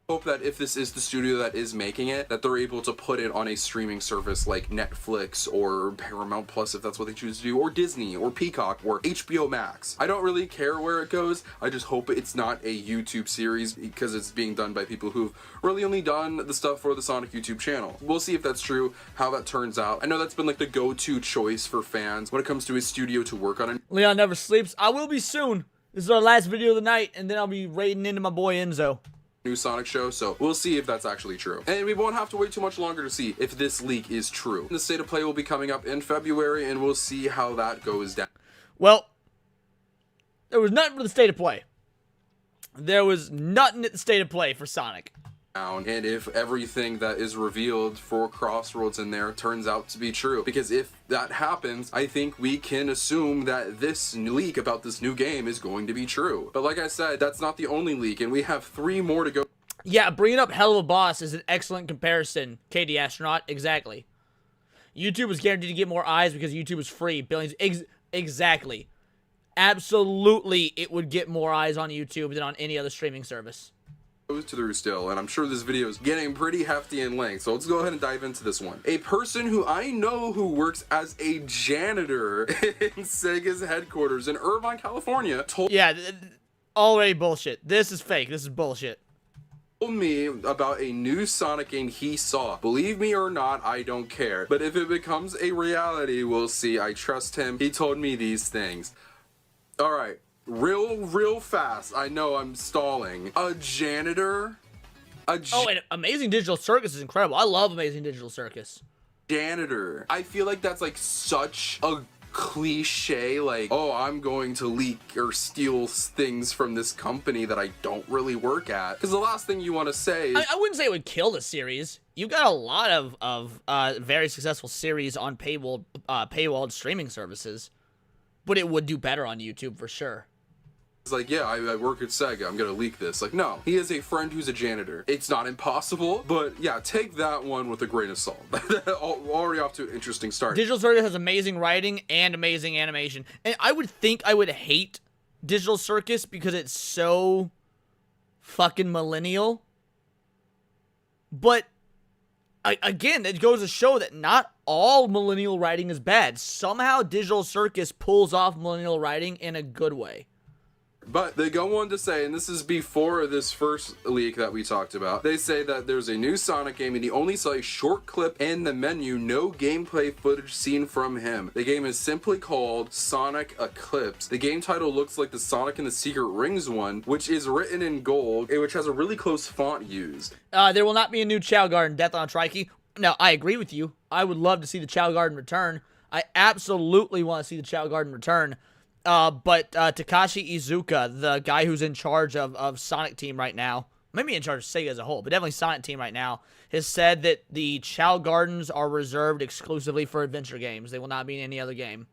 Hope that if this is the studio that is making it, that they're able to put it on a streaming service like Netflix or Paramount Plus if that's what they choose to do, or Disney or Peacock or HBO Max. I don't really care where it goes. I just hope it's not a YouTube series because it's being done by people who've really only done the stuff for the Sonic YouTube channel. We'll see if that's true, how that turns out. I know that's been like the go-to choice for fans when it comes to a studio to work on it. Leon never sleeps. I will be soon. This is our last video of the night, and then I'll be raiding into my boy Enzo. New Sonic show, so we'll see if that's actually true. And we won't have to wait too much longer to see if this leak is true. The State of Play will be coming up in February, and we'll see how that goes down. Well, there was nothing for the State of Play. There was nothing at the State of Play for Sonic. And if everything that is revealed for Crossroads in there turns out to be true, because if that happens, I think we can assume that this leak about this new game is going to be true. But like I said, that's not the only leak, and we have 3 more to go. Yeah, bringing up Hell of a Boss is an excellent comparison, KD Astronaut. Exactly. YouTube was guaranteed to get more eyes because YouTube is free. Billions. Exactly. Absolutely, it would get more eyes on YouTube than on any other streaming service. Through still, and I'm sure this video is getting pretty hefty in length, so let's go ahead and dive into this one. A person who I know who works as a janitor in Sega's headquarters in Irvine, California told already bullshit. This is fake. This is bullshit. Told me about a new Sonic game he saw. Believe me or not, I don't care. But if it becomes a reality, we'll see. I trust him. He told me these things. Alright. Real fast. I know I'm stalling. A janitor? And Amazing Digital Circus is incredible. I love Amazing Digital Circus. Janitor. I feel like that's like such a cliche, like, oh, I'm going to leak or steal things from this company that I don't really work at. Because the last thing you want to say is... I wouldn't say it would kill the series. You've got a lot of very successful series on paywalled streaming services. But it would do better on YouTube for sure. It's like, yeah, I work at Sega, I'm gonna leak this. Like, no, he has a friend who's a janitor. It's not impossible, but yeah, take that one with a grain of salt. Already off to an interesting start. Digital Circus has amazing writing and amazing animation. And I would think I would hate Digital Circus because it's so fucking millennial. But, again, it goes to show that not all millennial writing is bad. Somehow Digital Circus pulls off millennial writing in a good way. But they go on to say, and this is before this first leak that we talked about, they say that there's a new Sonic game and he only saw a short clip in the menu, no gameplay footage seen from him. The game is simply called Sonic Eclipse. The game title looks like the Sonic and the Secret Rings one, which is written in gold, which has a really close font used. There will not be a new Chow Garden Death on a Trikey. Now, I agree with you. I would love to see the Chow Garden return. I absolutely want to see the Chow Garden return. But Takashi Iizuka, the guy who's in charge of Sonic Team right now, maybe in charge of Sega as a whole, but definitely Sonic Team right now, has said that the Chow Gardens are reserved exclusively for adventure games. They will not be in any other game.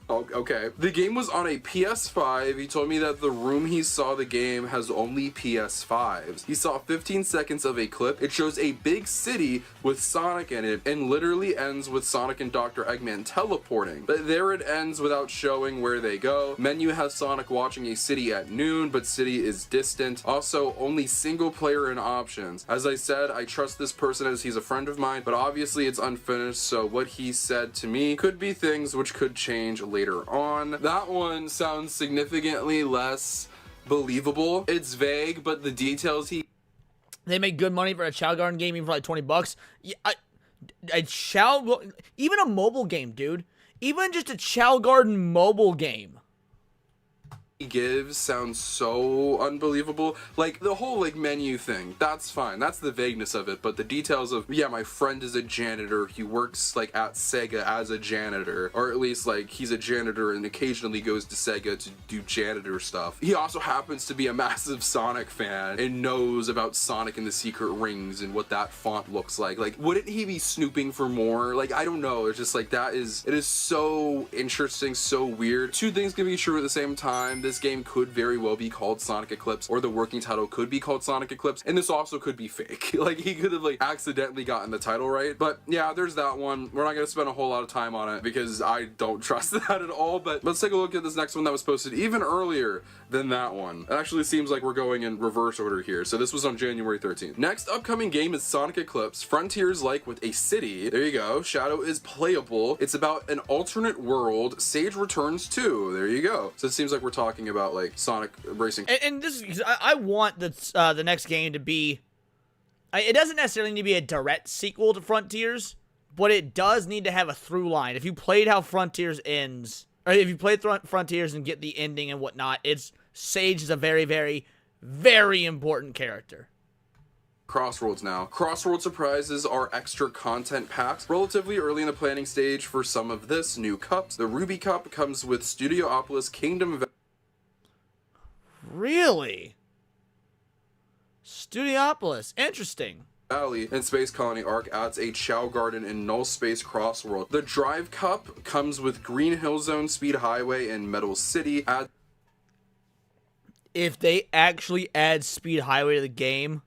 Okay. The game was on a PS5. He told me that the room he saw the game has only PS5s. He saw 15 seconds of a clip. It shows a big city with Sonic in it and literally ends with Sonic and Dr. Eggman teleporting. But there it ends without showing where they go. Menu has Sonic watching a city at noon, but city is distant. Also, only single player in options. As I said, I trust this person as he's a friend of mine, but obviously it's unfinished, so what he said to me could be things which could change later on. That one sounds significantly less believable. It's vague, but the details They make good money for a Chow Garden game, even for like $20. Yeah, even a mobile game, dude. Even just a Chow Garden mobile game. he gives sounds so unbelievable. Like, the whole, like, menu thing, that's fine. That's the vagueness of it. But the details of, yeah, my friend is a janitor. He works, like, at Sega as a janitor. Or at least, like, he's a janitor and occasionally goes to Sega to do janitor stuff. He also happens to be a massive Sonic fan and knows about Sonic and the Secret Rings and what that font looks like. Like, wouldn't he be snooping for more? Like, I don't know. It's just, like, it is so interesting, so weird. Two things can be true at the same time. This game could very well be called Sonic Eclipse, or the working title could be called Sonic Eclipse, and this also could be fake. Like, he could have, like, accidentally gotten the title right. But yeah, there's that one. We're not gonna spend a whole lot of time on it because I don't trust that at all. But let's take a look at this next one that was posted even earlier than that one. It actually seems like we're going in reverse order here. So this was on January 13th. Next upcoming game is Sonic Eclipse. Frontiers like with a city. There you go. Shadow is playable. It's about an alternate world. Sage returns too. There you go. So it seems like we're talking about like Sonic racing. And this is, I want the next game to be, it doesn't necessarily need to be a direct sequel to Frontiers, but it does need to have a through line. If you played how Frontiers ends, or if you played Frontiers and get the ending and whatnot, Sage is a very, very, very important character. Crossroads now. Crossroads surprises are extra content packs relatively early in the planning stage for some of this. New cups. The Ruby Cup comes with Studiopolis Kingdom. Really? Studiopolis. Interesting. Valley and Space Colony Arc adds a Chow Garden and Null Space Crossworld. The Drive Cup comes with Green Hill Zone, Speed Highway, and Metal City. If they actually add Speed Highway to the game,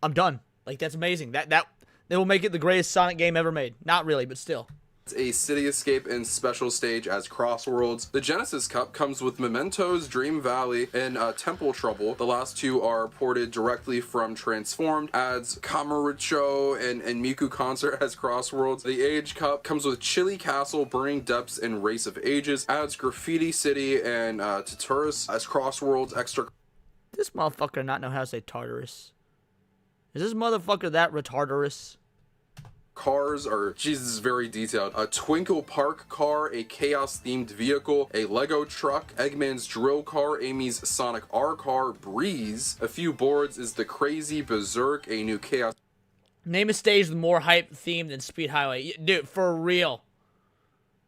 I'm done. Like, that's amazing. That will make it the greatest Sonic game ever made. Not really, but still. A City Escape and Special Stage as Crossworlds. The Genesis Cup comes with Mementos, Dream Valley, and Temple Trouble. The last two are ported directly from Transformed. Adds Kamurocho and Miku Concert as Crossworlds. The Age Cup comes with Chili Castle, Burning Depths, and Race of Ages. Adds Graffiti City and Tartarus as Crossworlds. Extra. This motherfucker not know how to say Tartarus. Is this motherfucker that retardarus? Cars are, Jesus, very detailed. A Twinkle Park car, a Chaos-themed vehicle, a Lego truck, Eggman's drill car, Amy's Sonic R car, Breeze. A few boards is the Crazy Berserk, a new Chaos. Name a stage with more hype theme than Speed Highway. Dude, for real.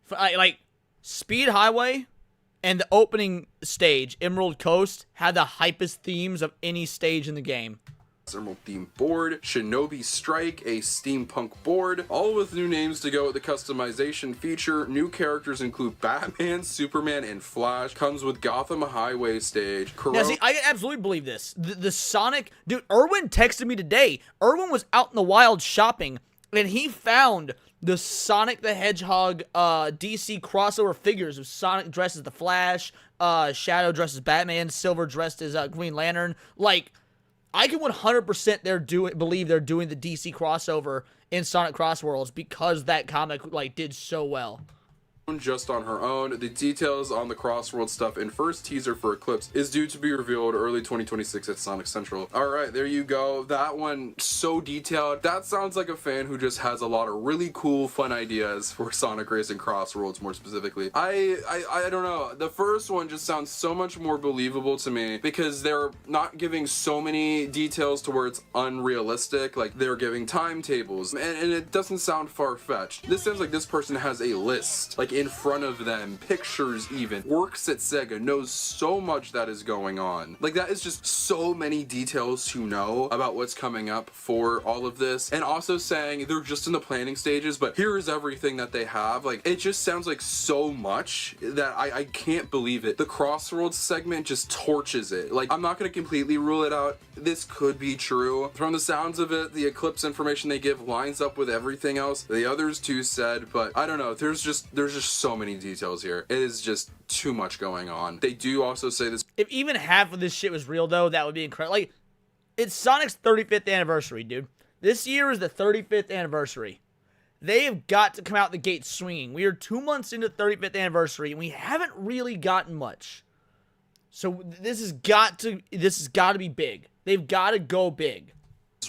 Like, Speed Highway and the opening stage, Emerald Coast, had the hypest themes of any stage in the game. Emerald themed board, Shinobi Strike, a steampunk board, all with new names to go with the customization feature. New characters include Batman, Superman, and Flash. Comes with Gotham Highway stage. Now, see, I absolutely believe this. The Sonic, dude, Erwin texted me today. Erwin was out in the wild shopping, and he found the Sonic the Hedgehog DC crossover figures of Sonic dressed as the Flash, Shadow dressed as Batman, Silver dressed as Green Lantern. Like, I can 100% believe they're doing the DC crossover in Sonic Crossworlds because that comic like did so well. Just on her own. The details on the Crossworld stuff and first teaser for Eclipse is due to be revealed early 2026 at Sonic Central. Alright, there you go. That one, so detailed. That sounds like a fan who just has a lot of really cool, fun ideas for Sonic Racing Crossworlds more specifically. I don't know. The first one just sounds so much more believable to me because they're not giving so many details to where it's unrealistic. Like, they're giving timetables and it doesn't sound far-fetched. This sounds like this person has a list, like, in front of them, pictures even, works at Sega, knows so much that is going on. Like, that is just so many details to know about what's coming up for all of this, and also saying they're just in the planning stages, but here's everything that they have. Like, it just sounds like so much that I can't believe it. The Crossroads segment just torches it. Like, I'm not gonna completely rule it out. This could be true. From the sounds of it, the Eclipse information they give lines up with everything else the others two said, but I don't know. There's just so many details here. It is just too much going on. They do also say this. If even half of this shit was real, though, that would be incredible. Like, it's Sonic's 35th anniversary, dude. This year is the 35th anniversary. They have got to come out the gate swinging. We are 2 months into the 35th anniversary, and we haven't really gotten much. So this has got to be big. They've got to go big.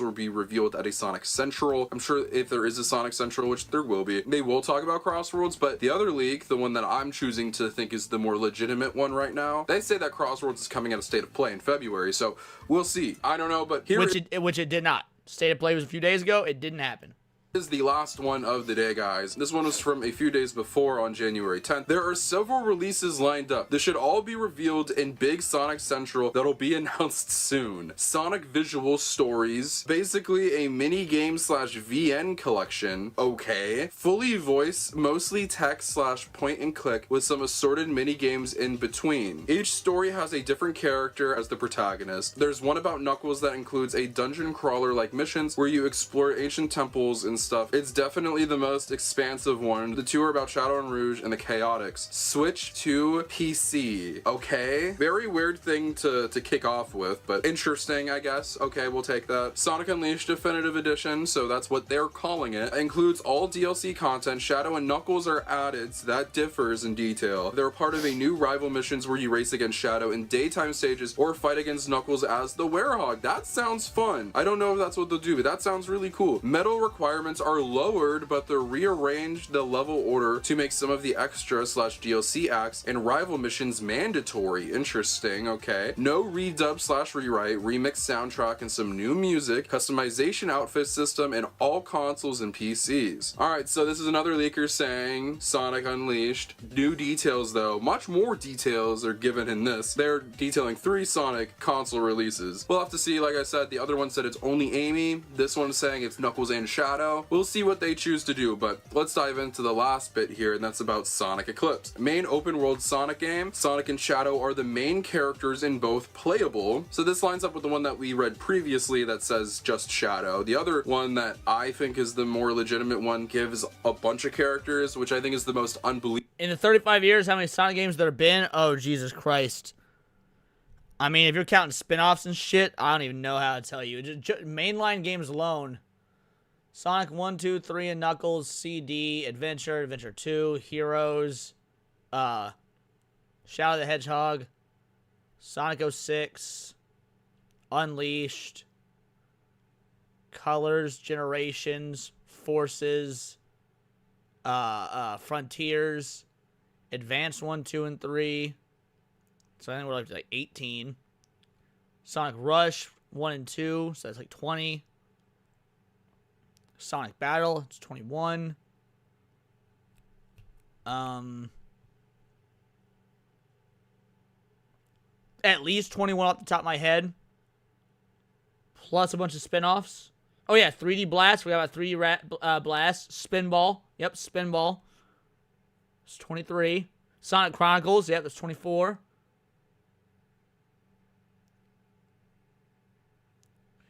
will be revealed at a Sonic Central. I'm sure if there is a Sonic Central, which there will be, they will talk about Crossworlds, but the other leak, the one that I'm choosing to think is the more legitimate one right now, they say that Crossworlds is coming out of State of Play in February, so we'll see. I don't know, but here which it did not. State of Play was a few days ago. It didn't happen. Is the last one of the day, guys. This one was from a few days before on January 10th. There are several releases lined up. This should all be revealed in Big Sonic Central that'll be announced soon. Sonic Visual Stories, basically a mini game slash VN collection. Okay. Fully voice, mostly text slash point and click with some assorted mini games in between. Each story has a different character as the protagonist. There's one about Knuckles that includes a dungeon crawler like missions where you explore ancient temples and stuff. It's definitely the most expansive one. The two are about Shadow and Rouge and the Chaotix. Switch to PC. Okay. Very weird thing to kick off with, but interesting, I guess. Okay, we'll take that. Sonic Unleashed Definitive Edition, so that's what they're calling it. Includes all DLC content. Shadow and Knuckles are added, so that differs in detail. They're part of a new rival missions where you race against Shadow in daytime stages or fight against Knuckles as the Werehog. That sounds fun. I don't know if that's what they'll do, but that sounds really cool. Medal requirements are lowered, but they're rearranged the level order to make some of the extra slash DLC acts and rival missions mandatory. Interesting, okay. No redub slash rewrite, remix soundtrack, and some new music, customization outfit system, and all consoles and PCs. Alright, so this is another leaker saying Sonic Unleashed. New details though, much more details are given in this. They're detailing 3 Sonic console releases. We'll have to see, like I said, the other one said it's only Amy. This one's saying it's Knuckles and Shadow. We'll see what they choose to do, but let's dive into the last bit here, and that's about Sonic Eclipse. Main open world Sonic game. Sonic and Shadow are the main characters in both playable. So this lines up with the one that we read previously that says just Shadow. The other one that I think is the more legitimate one gives a bunch of characters, which I think is the most unbelievable. In the 35 years, how many Sonic games there have been? Oh, Jesus Christ. I mean, if you're counting spin-offs and shit, I don't even know how to tell you. Just mainline games alone. Sonic 1, 2, 3, and Knuckles, CD, Adventure, Adventure 2, Heroes, Shadow the Hedgehog, Sonic 06, Unleashed, Colors, Generations, Forces, Frontiers, Advanced 1, 2, and 3. So I think we're like 18. Sonic Rush 1 and 2, so that's like 20. Sonic Battle, it's 21. At least 21 off the top of my head. Plus a bunch of spin-offs. Oh yeah, 3D Blast. We got a 3D Blast. Spinball. Yep, Spinball. It's 23. Sonic Chronicles. Yep, that's 24.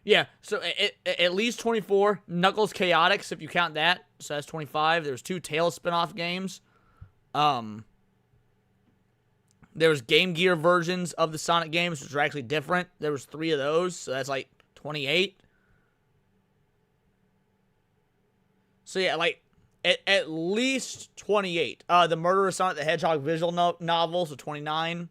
Yeah, so at least 24. Knuckles Chaotix, if you count that. So that's 25. There's 2 Tails spin-off games. There was Game Gear versions of the Sonic games, which were actually different. There was 3 of those, so that's like 28. So yeah, like, at least 28. The Murder of Sonic the Hedgehog visual novel, so 29.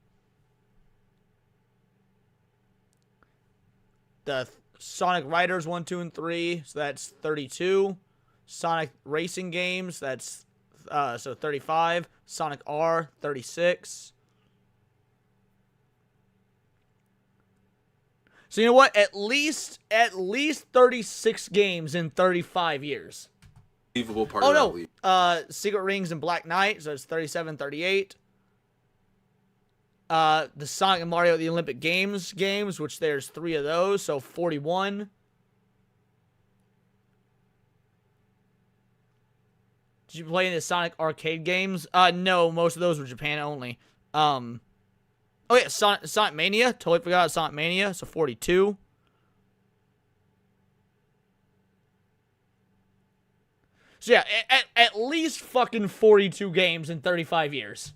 The Sonic Riders 1, 2, and 3, so that's 32. Sonic Racing Games, that's so 35. Sonic R, 36. So you know what? At least 36 games in 35 years. Unbelievable part of that league. Secret Rings and Black Knight, so it's 37, 38. The Sonic and Mario the Olympic games, which there's 3 of those, so 41. Did you play any of the Sonic arcade games? No, most of those were Japan only. Oh yeah, Sonic Mania. Totally forgot about Sonic Mania, so 42. So yeah, at least fucking 42 games in 35 years.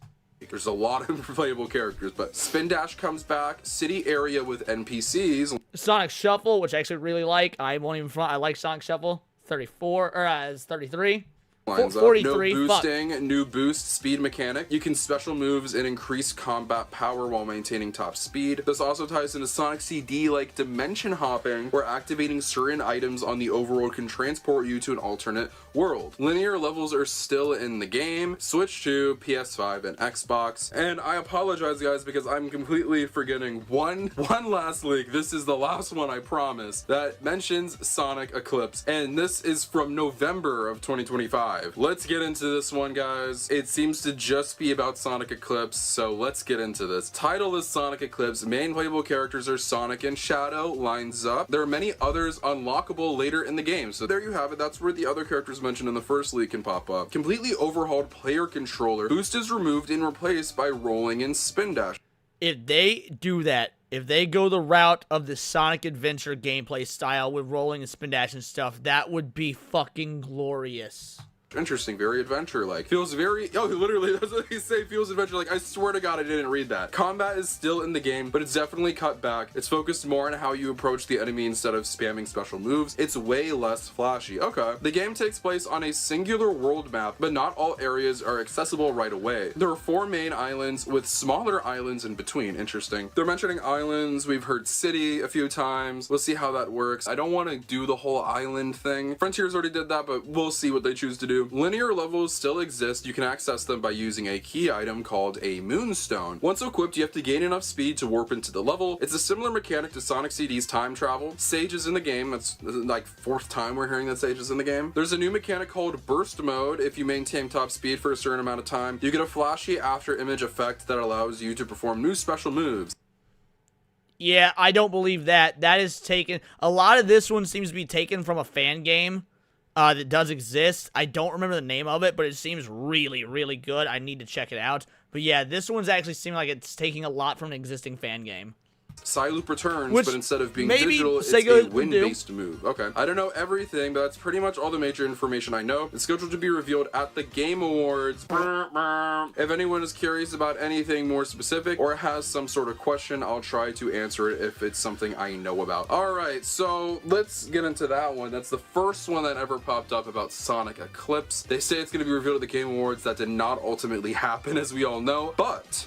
There's a lot of playable characters, but Spin Dash comes back, City Area with NPCs. Sonic Shuffle, which I actually really like. I won't even front. I like Sonic Shuffle. 34, or it's 33. lines up. 43, No fuck. boosting, new boost speed mechanic. You can special moves and increase combat power while maintaining top speed. This also ties into Sonic CD like dimension hopping, where activating certain items on the overworld can transport you to an alternate world. Linear levels are still in the game. Switch to PS5 and Xbox. And I apologize, guys, because I'm completely forgetting one last leak. This is the last one, I promise, that mentions Sonic Eclipse, and this is from November of 2025. Let's get into this one, guys. It seems to just be about Sonic Eclipse, so let's get into this. Title is Sonic Eclipse. Main playable characters are Sonic and Shadow. Lines up. There are many others unlockable later in the game, so there you have it. That's where the other characters mentioned in the first leak can pop up. Completely overhauled player controller. Boost is removed and replaced by rolling and spin dash. If they do that, if they go the route of the Sonic Adventure gameplay style with rolling and spin dash and stuff, that would be fucking glorious. Interesting, very adventure-like. Feels very, oh, literally, that's what they say, feels adventure-like. I swear to God, I didn't read that. Combat is still in the game, but it's definitely cut back. It's focused more on how you approach the enemy instead of spamming special moves. It's way less flashy. Okay. The game takes place on a singular world map, but not all areas are accessible right away. There are 4 main islands with smaller islands in between. Interesting. They're mentioning islands. We've heard city a few times. We'll see how that works. I don't want to do the whole island thing. Frontiers already did that, but we'll see what they choose to do. Linear levels still exist. You can access them by using a key item called a moonstone. Once equipped, you have to gain enough speed to warp into the level. It's a similar mechanic to Sonic CD's time travel. Sage is in the game. That's like 4th time we're hearing that Sage is in the game. There's a new mechanic called burst mode. If you maintain top speed for a certain amount of time, you get a flashy after image effect that allows you to perform new special moves. Yeah, I don't believe that. That is taken. A lot of this one seems to be taken from a fan game that does exist. I don't remember the name of it, but it seems really, really good. I need to check it out. But yeah, this one's actually seeming like it's taking a lot from an existing fan game. Psyloop returns, Which but instead of being maybe digital, it's Sega a wind-based move. Okay. I don't know everything, but that's pretty much all the major information I know. It's scheduled to be revealed at the Game Awards. If anyone is curious about anything more specific or has some sort of question, I'll try to answer it if it's something I know about. Alright, so let's get into that one. That's the first one that ever popped up about Sonic Eclipse. They say it's going to be revealed at the Game Awards. That did not ultimately happen, as we all know, but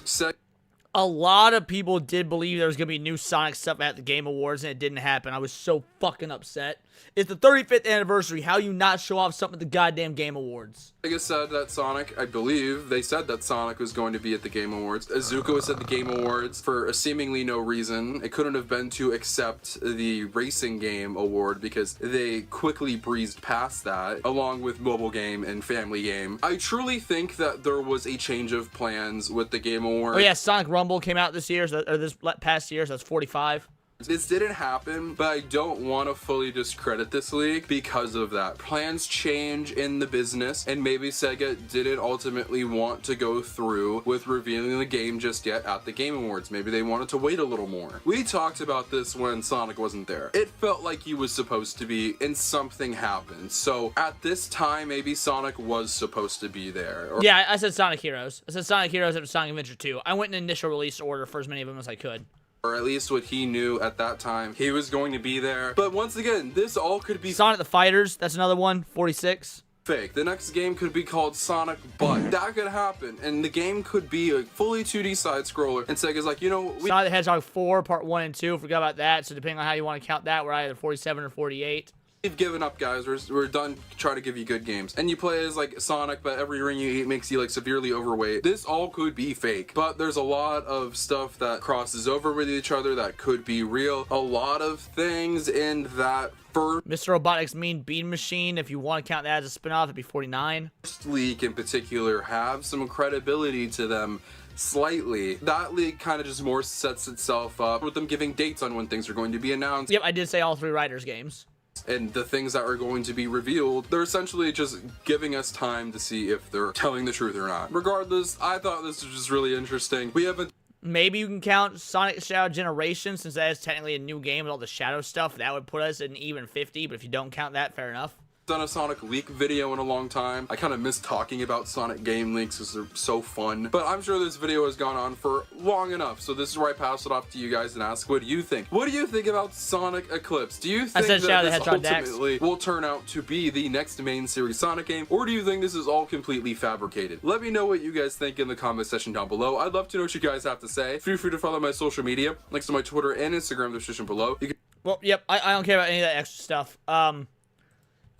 a lot of people did believe there was going to be new Sonic stuff at the Game Awards, and it didn't happen. I was so fucking upset. It's the 35th anniversary. How you not show off something at the goddamn Game Awards? Sega said that Sonic, I believe, they said that Sonic was going to be at the Game Awards. Azuka was at the Game Awards for a seemingly no reason. It couldn't have been to accept the Racing Game Award because they quickly breezed past that, along with Mobile Game and Family Game. I truly think that there was a change of plans with the Game Awards. Oh yeah, Sonic Rumble came out this year, or this past year, so that's 45. This didn't happen, but I don't want to fully discredit this leak because of that. Plans change in the business, and maybe Sega didn't ultimately want to go through with revealing the game just yet at the Game Awards. Maybe they wanted to wait a little more. We talked about this when Sonic wasn't there. It felt like he was supposed to be, and something happened. So at this time, maybe Sonic was supposed to be there. Yeah, I said Sonic Heroes. I said Sonic Heroes after Sonic Adventure 2. I went in initial release order for as many of them as I could. Or at least what he knew at that time. He was going to be there. But once again, this all could be Sonic the Fighters, that's another one, 46. Fake. The next game could be called Sonic Butt. That could happen. And the game could be a fully 2D side-scroller. And Sega's like, you know, Sonic the Hedgehog 4, Part 1 and 2, forgot about that. So depending on how you want to count that, we're either 47 or 48. We've given up, guys. We're done trying to give you good games. And you play as like Sonic, but every ring you eat makes you like severely overweight. This all could be fake, but there's a lot of stuff that crosses over with each other that could be real. A lot of things in that Mr. Robotnik's Mean Bean Machine, if you want to count that as a spin-off, it'd be 49. First leak in particular have some credibility to them. Slightly. That leak kind of just more sets itself up with them giving dates on when things are going to be announced. Yep, I did say all 3 Riders games. And the things that are going to be revealed, they're essentially just giving us time to see if they're telling the truth or not. Regardless, I thought this was just really interesting. We haven't... Maybe you can count Sonic Shadow Generation, since that is technically a new game with all the Shadow stuff. That would put us at an even 50, but if you don't count that, fair enough. done a Sonic leak video in a long time. I kind of miss talking about Sonic game leaks because they're so fun. But I'm sure this video has gone on for long enough, so this is where I pass it off to you guys and ask, what do you think? What do you think about Sonic Eclipse? Do you think that this ultimately will turn out to be the next main series Sonic game, or do you think this is all completely fabricated? Let me know what you guys think in the comment section down below. I'd love to know what you guys have to say. Feel free to follow my social media, links to my Twitter and Instagram in the description below. Well, yep, I don't care about any of that extra stuff.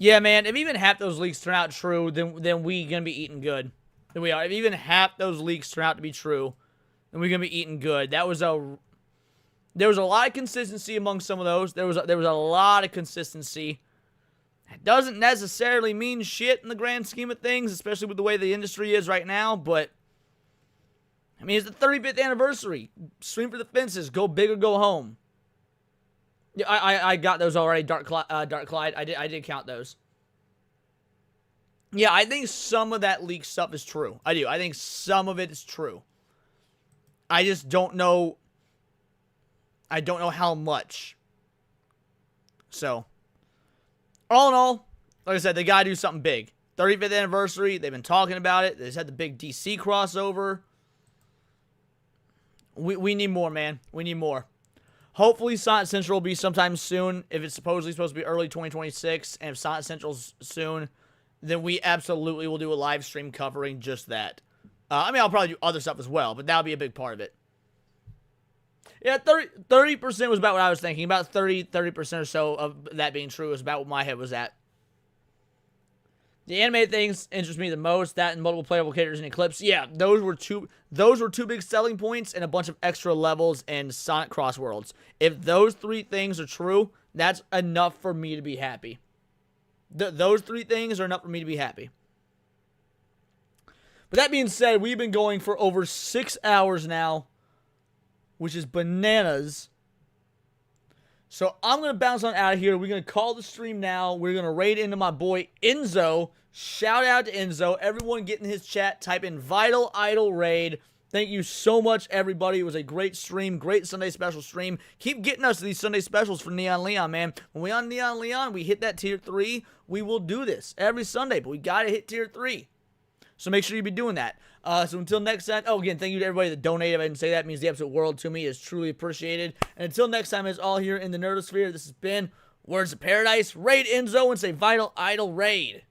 Yeah, man, if even half those leaks turn out true, then we gonna be eating good. Then we are. If even half those leaks turn out to be true, then we're gonna be eating good. There was a lot of consistency among some of those. There was a lot of consistency. It doesn't necessarily mean shit in the grand scheme of things, especially with the way the industry is right now, but I mean, it's the 35th anniversary. Swing for the fences. Go big or go home. Yeah, I got those already. Dark Clyde. I did count those. Yeah, I think some of that leak stuff is true. I do. I think some of it is true. I just don't know. I don't know how much. So, all in all, like I said, they gotta do something big. 35th anniversary. They've been talking about it. They just had the big DC crossover. We need more, man. We need more. Hopefully, Sonic Central will be sometime soon. If it's supposedly supposed to be early 2026, and if Sonic Central's soon, then we absolutely will do a live stream covering just that. I mean, I'll probably do other stuff as well, but that'll be a big part of it. Yeah, 30% was about what I was thinking. About 30% or so of that being true is about what my head was at. The anime things interest me the most. That and multiple playable characters in Eclipse. Yeah, those were two big selling points and a bunch of extra levels and Sonic Cross Worlds. If those three things are true, that's enough for me to be happy. Those three things are enough for me to be happy. But that being said, we've been going for over 6 hours now, which is bananas. So I'm going to bounce on out of here. We're going to call the stream now. We're going to raid into my boy Enzo. Shout out to Enzo. Everyone get in his chat. Type in Vital Idol Raid. Thank you so much, everybody. It was a great stream. Great Sunday special stream. Keep getting us to these Sunday specials for Neon Leon, man. When we on Neon Leon, we hit that tier 3. We will do this every Sunday, but we got to hit tier 3. So make sure you be doing that. So until next time, again, thank you to everybody that donated. If I didn't say that, it means the absolute world to me. It's truly appreciated. And until next time, it's all here in the Nerdosphere. This has been Words of Paradise. Raid Enzo and say Vital Idol Raid.